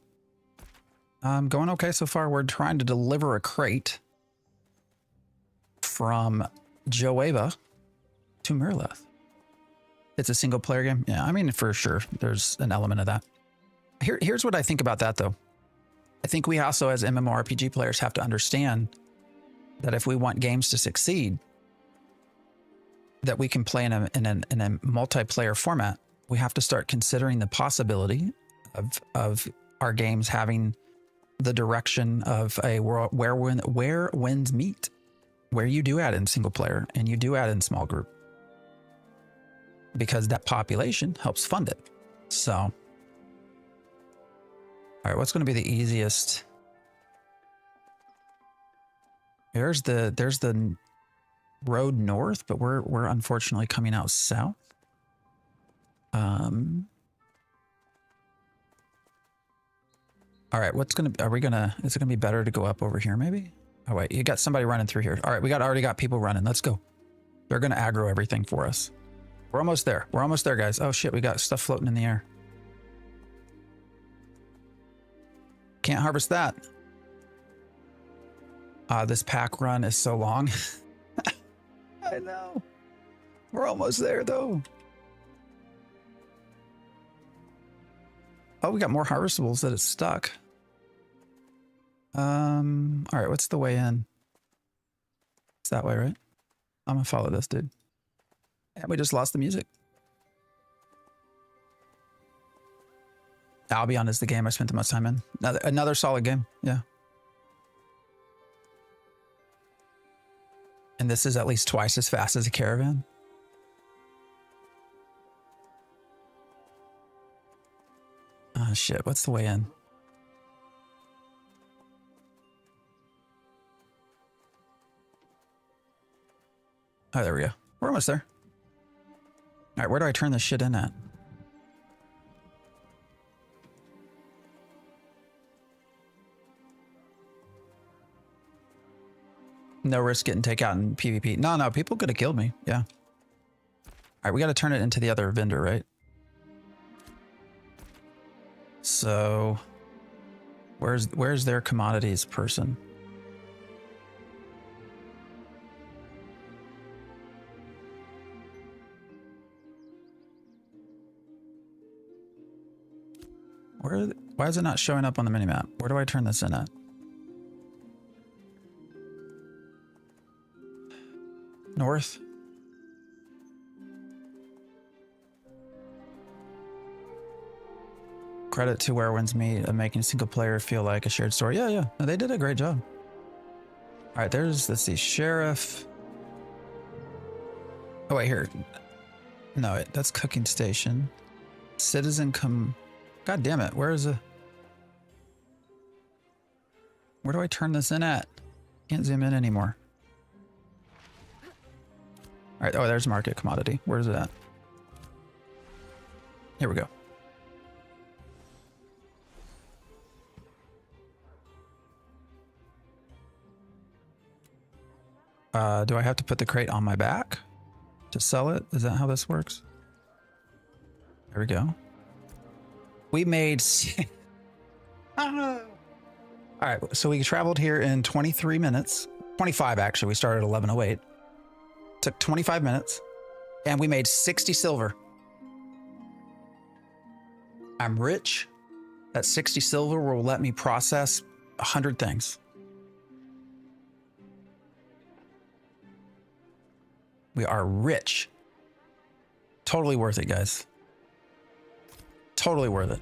Going okay so far. We're trying to deliver a crate from Joeva. To Mirleth. It's a single player game? Yeah, I mean, for sure, there's an element of that. Here's what I think about that, though. I think we also, as MMORPG players, have to understand that if we want games to succeed, that we can play in a multiplayer format, we have to start considering the possibility of our games having the direction of a world where winds meet, where you do add in single player and you do add in small group, because that population helps fund it. So, all right, what's going to be the easiest? There's the road north, but we're unfortunately coming out south. All right, is it gonna be better to go up over here maybe? Oh wait, you got somebody running through here. All right, we already got people running. Let's go. They're gonna aggro everything for us. We're almost there. We're almost there, guys. Oh shit, we got stuff floating in the air. Can't harvest that. This pack run is so long. I know. We're almost there though. Oh, we got more harvestables that it's stuck. All right, what's the way in? It's that way, right? I'm gonna follow this dude. And we just lost the music. Albion is the game I spent the most time in. Another solid game, yeah. And this is at least twice as fast as a caravan. Oh shit, what's the way in? Oh, there we go. We're almost there. All right, where do I turn this shit in at? No risk getting takeout in PvP. No, people could have killed me. Yeah. All right, we got to turn it into the other vendor, right? So, where's their commodities person? Why is it not showing up on the minimap? Where do I turn this in at? North? Credit to Where Winds Meet of making single player feel like a shared story. Yeah. No, they did a great job. All right, let's see, Sheriff. Oh, wait, here. No, that's cooking station. Citizen come. God damn it, where do I turn this in at? Can't zoom in anymore. All right, oh, there's market commodity. Where's it at? Here we go. Do I have to put the crate on my back to sell it? Is that how this works? There we go. We made... All right, so we traveled here in 23 minutes. 25, actually. We started at 11:08. Took 25 minutes, and we made 60 silver. I'm rich. That 60 silver will let me process 100 things. We are rich. Totally worth it, guys. Totally worth it.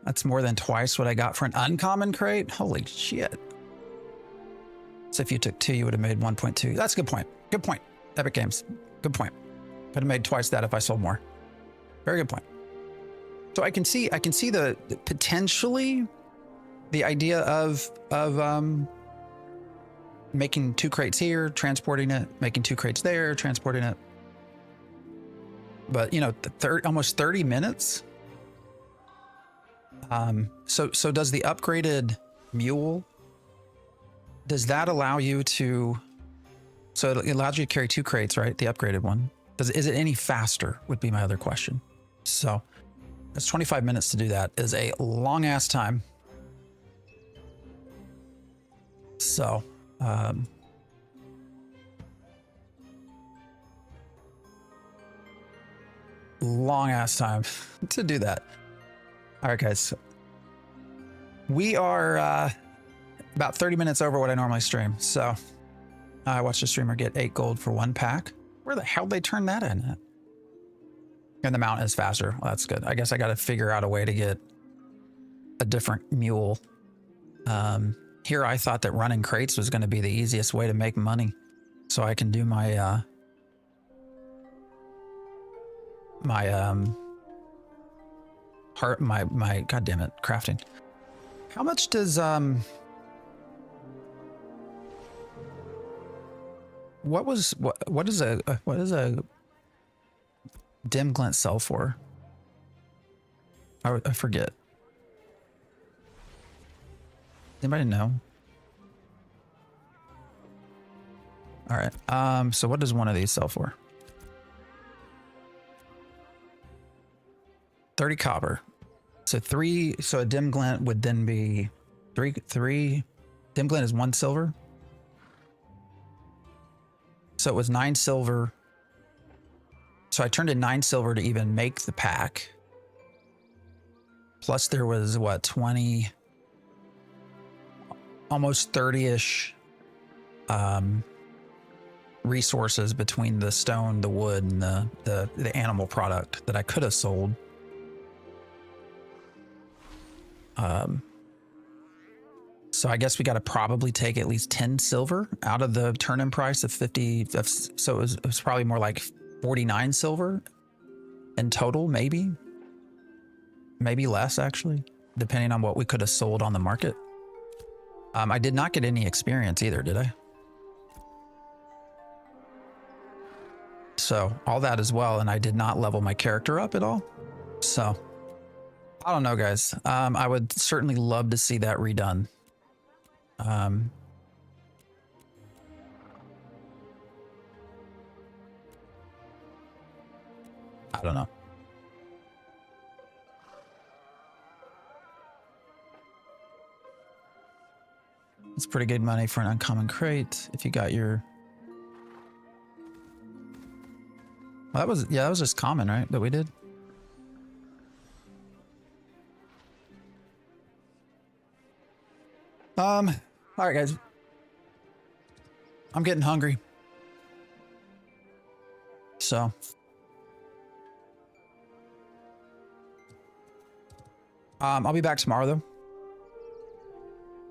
That's more than twice what I got for an uncommon crate. Holy shit. So if you took 2, you would have made 1.2. That's a good point. Good point. Epic Games. Good point. Could have made twice that if I sold more. Very good point. So I can see the potentially the idea of making 2 crates here, transporting it, making 2 crates there, transporting it. But you know, almost 30 minutes. So does the upgraded mule, does that allow you to, so it allows you to carry 2 crates, right? The upgraded one. Is it any faster would be my other question. So that's 25 minutes to do that is a long ass time. So Long ass time to do that. All right, guys. We are about 30 minutes over what I normally stream. So I watched a streamer get 8 gold for 1 pack. Where the hell did they turn that in? And the mount is faster. Well, that's good. I guess I got to figure out a way to get a different mule. Here I thought that running crates was going to be the easiest way to make money. So I can do my my god damn it, crafting. How much does what is a dim glint sell for? I forget. Anybody know? All right. So what does one of these sell for? 30 copper. So a dim glint would then be three. Dim glint is 1 silver. So it was 9 silver. So I turned in 9 silver to even make the pack. Plus there was what, 20, almost 30-ish resources between the stone, the wood, and the animal product that I could have sold. So I guess we got to probably take at least 10 silver out of the turn-in price of 50. So it was probably more like 49 silver in total, maybe less actually, depending on what we could have sold on the market. I did not get any experience either, did I? So all that as well, and I did not level my character up at all. So I don't know, guys. I would certainly love to see that redone. I don't know. It's pretty good money for an uncommon crate if you got your... Well, that was just common, right? That we did. All right, guys. I'm getting hungry. So. I'll be back tomorrow, though.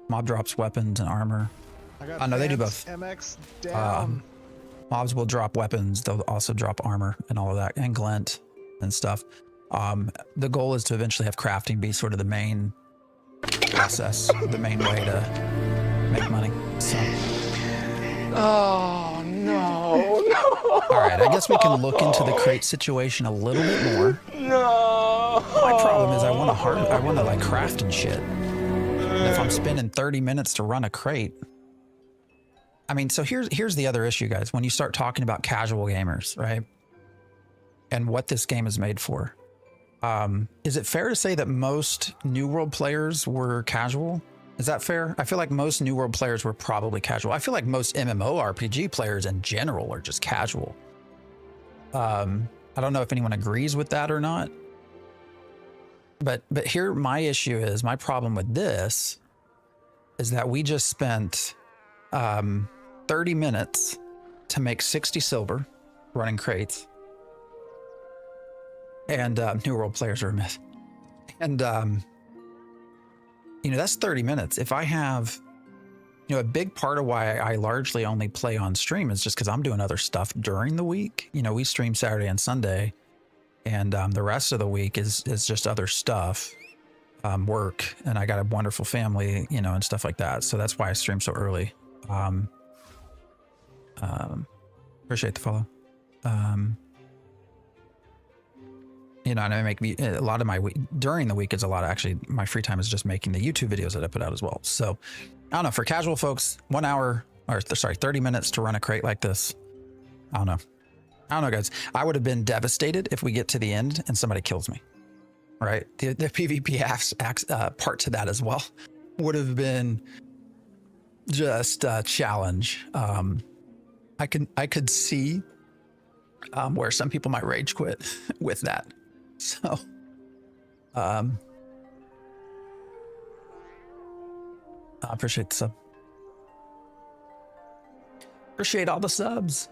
Mob drops weapons and armor. I know they do both. MX down. Mobs will drop weapons. They'll also drop armor and all of that, and glint and stuff. The goal is to eventually have crafting be sort of the main process, the main way to make money. So. Oh no! All right, I guess we can look into the crate situation a little bit more. No. My problem is I want to like craft and shit. And if I'm spending 30 minutes to run a crate, I mean, so here's the other issue, guys. When you start talking about casual gamers, right, and what this game is made for, is it fair to say that most New World players were casual? Is that fair? I feel like most New World players were probably casual. I feel like most MMORPG players in general are just casual. I don't know if anyone agrees with that or not. But here my issue is, my problem with this is that we just spent 30 minutes to make 60 silver running crates. And New World players are a myth. And you know, that's 30 minutes. If I have, you know, a big part of why I largely only play on stream is just because I'm doing other stuff during the week. You know, we stream Saturday and Sunday, and the rest of the week is just other stuff, work, and I got a wonderful family, you know, and stuff like that. So that's why I stream so early. Appreciate the follow. You know, and I make a lot of my week during the week is a lot of, actually my free time is just making the YouTube videos that I put out as well. So I don't know, for casual folks, 1 hour, or sorry, 30 minutes to run a crate like this. I don't know, guys. I would have been devastated if we get to the end and somebody kills me, right? The PvP part to that as well would have been just challenge. I could see where some people might rage quit with that. So, I appreciate the sub. Appreciate all the subs.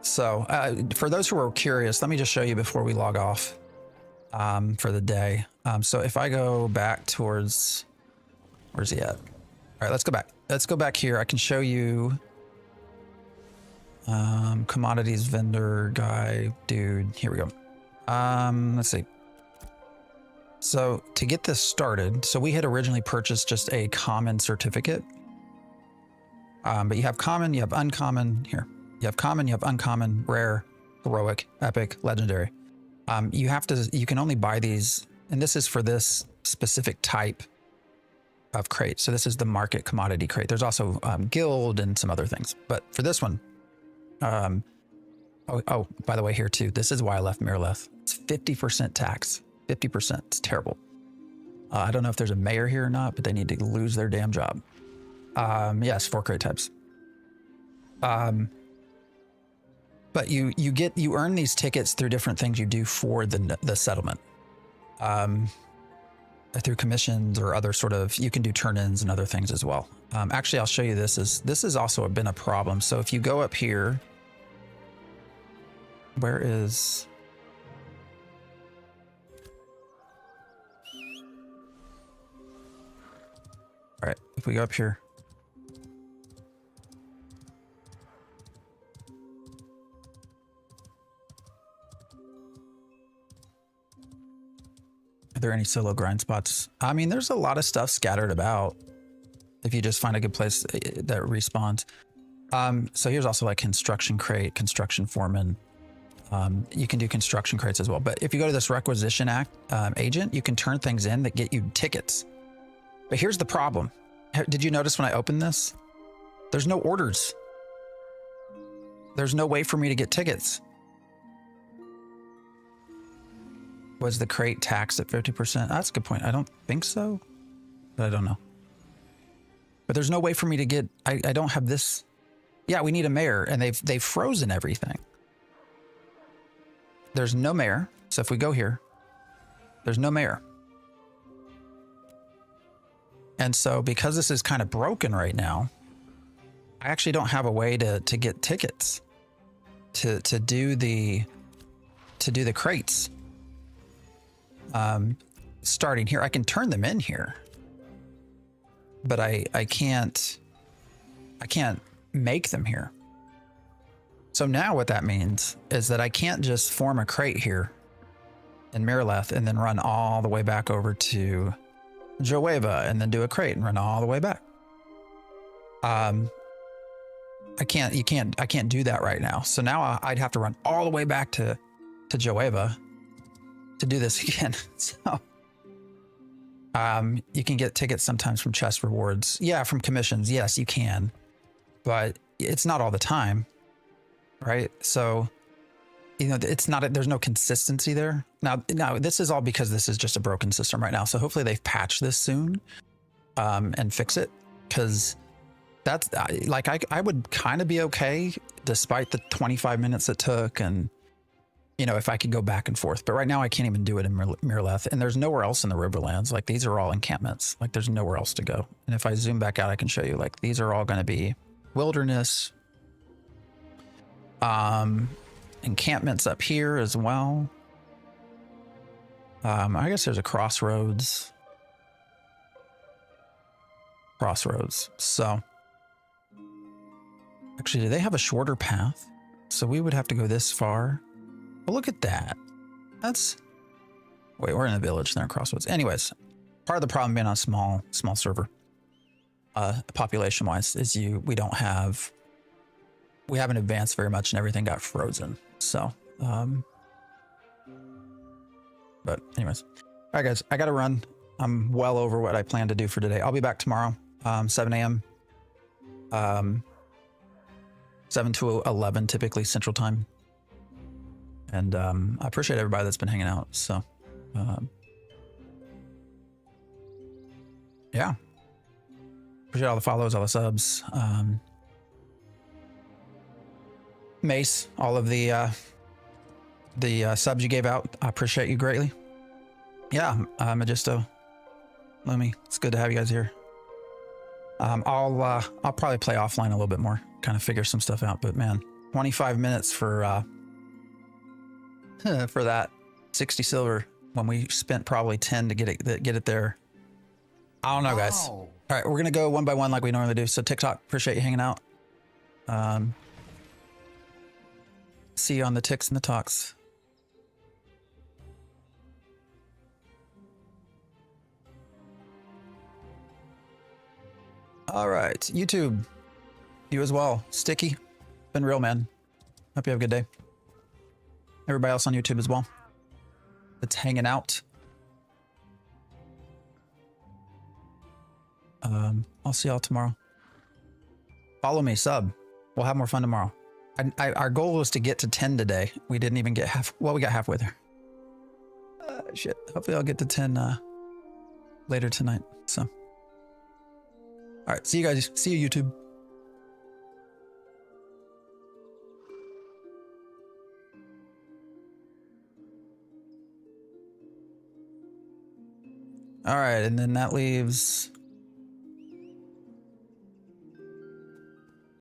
So, for those who are curious, let me just show you before we log off for the day. So if I go back towards, where's he at? All right, let's go back. Let's go back here. I can show you commodities vendor guy, dude. Here we go. Let's see. So to get this started, so we had originally purchased just a common certificate. But you have common, you have uncommon here. You have common, you have uncommon, rare, heroic, epic, legendary. You can only buy these, and this is for this specific type of crate. So this is the market commodity crate. There's also guild and some other things, but for this one, by the way, here too, this is why I left Miraleth. It's 50% tax, 50%. It's terrible. I don't know if there's a mayor here or not, but they need to lose their damn job. Yes, 4 crate types. But you earn these tickets through different things you do for the settlement. Through commissions or other sort of, you can do turn-ins and other things as well. Actually, I'll show you this. This has also been a problem. So if you go up here, where is... All right, if we go up here. Are there any solo grind spots? I mean, there's a lot of stuff scattered about if you just find a good place that respawns. So here's also like construction crate, construction foreman. You can do construction crates as well. But if you go to this requisition agent, you can turn things in that get you tickets. But here's the problem. Did you notice when I opened this? There's no orders. There's no way for me to get tickets. Was the crate taxed at 50%? That's a good point. I don't think so, but I don't know. But there's no way for me to get, I don't have this. Yeah, we need a mayor, and they've frozen everything. There's no mayor. So if we go here, there's no mayor. And so because this is kind of broken right now, I actually don't have a way to get tickets to do the crates. Starting here, I can turn them in here, but I can't make them here. So now what that means is that I can't just form a crate here in Miraleth and then run all the way back over to Joeva and then do a crate and run all the way back. I can't do that right now. So now I'd have to run all the way back to Joeva to do this again. So you can get tickets sometimes from chest rewards. Yeah, from commissions. Yes, you can, but it's not all the time, right? So, you know, it's not, there's no consistency there. Now this is all because this is just a broken system right now. So hopefully they've patched this soon and fix it, because that's like, I would kind of be okay despite the 25 minutes it took, and you know, if I could go back and forth. But right now I can't even do it in Miraleth, and there's nowhere else in the Riverlands. Like, these are all encampments. Like, there's nowhere else to go. And if I zoom back out, I can show you, like, these are all going to be wilderness. Encampments up here as well. I guess there's a crossroads. So actually, do they have a shorter path? So we would have to go this far. Well, look at that. That's, wait, we're in a village, they're in crossroads. Anyways, part of the problem being on a small server, population wise, is we haven't advanced very much and everything got frozen. So, but anyways, all right, guys, I got to run. I'm well over what I plan to do for today. I'll be back tomorrow, 7 a.m. 7 to 11, typically Central Time. And I appreciate everybody that's been hanging out. So, yeah. Appreciate all the follows, all the subs. Mace, all of the subs you gave out. I appreciate you greatly. Yeah, Magisto, Lumi, it's good to have you guys here. I'll probably play offline a little bit more, kind of figure some stuff out. But man, 25 minutes for that 60 silver when we spent probably 10 to get it there. I don't know, guys. Wow. All right, we're gonna go one by one like we normally do. So TikTok, appreciate you hanging out. See you on the ticks and the talks. All right, YouTube, you as well. Sticky, been real, man. Hope you have a good day. Everybody else on YouTube as well. It's hanging out. I'll see y'all tomorrow. Follow me, sub. We'll have more fun tomorrow. Our goal was to get to 10 today. We didn't even get half. Well, we got halfway there. Shit. Hopefully I'll get to 10 later tonight. So, all right. See you guys. See you, YouTube. All right. And then that leaves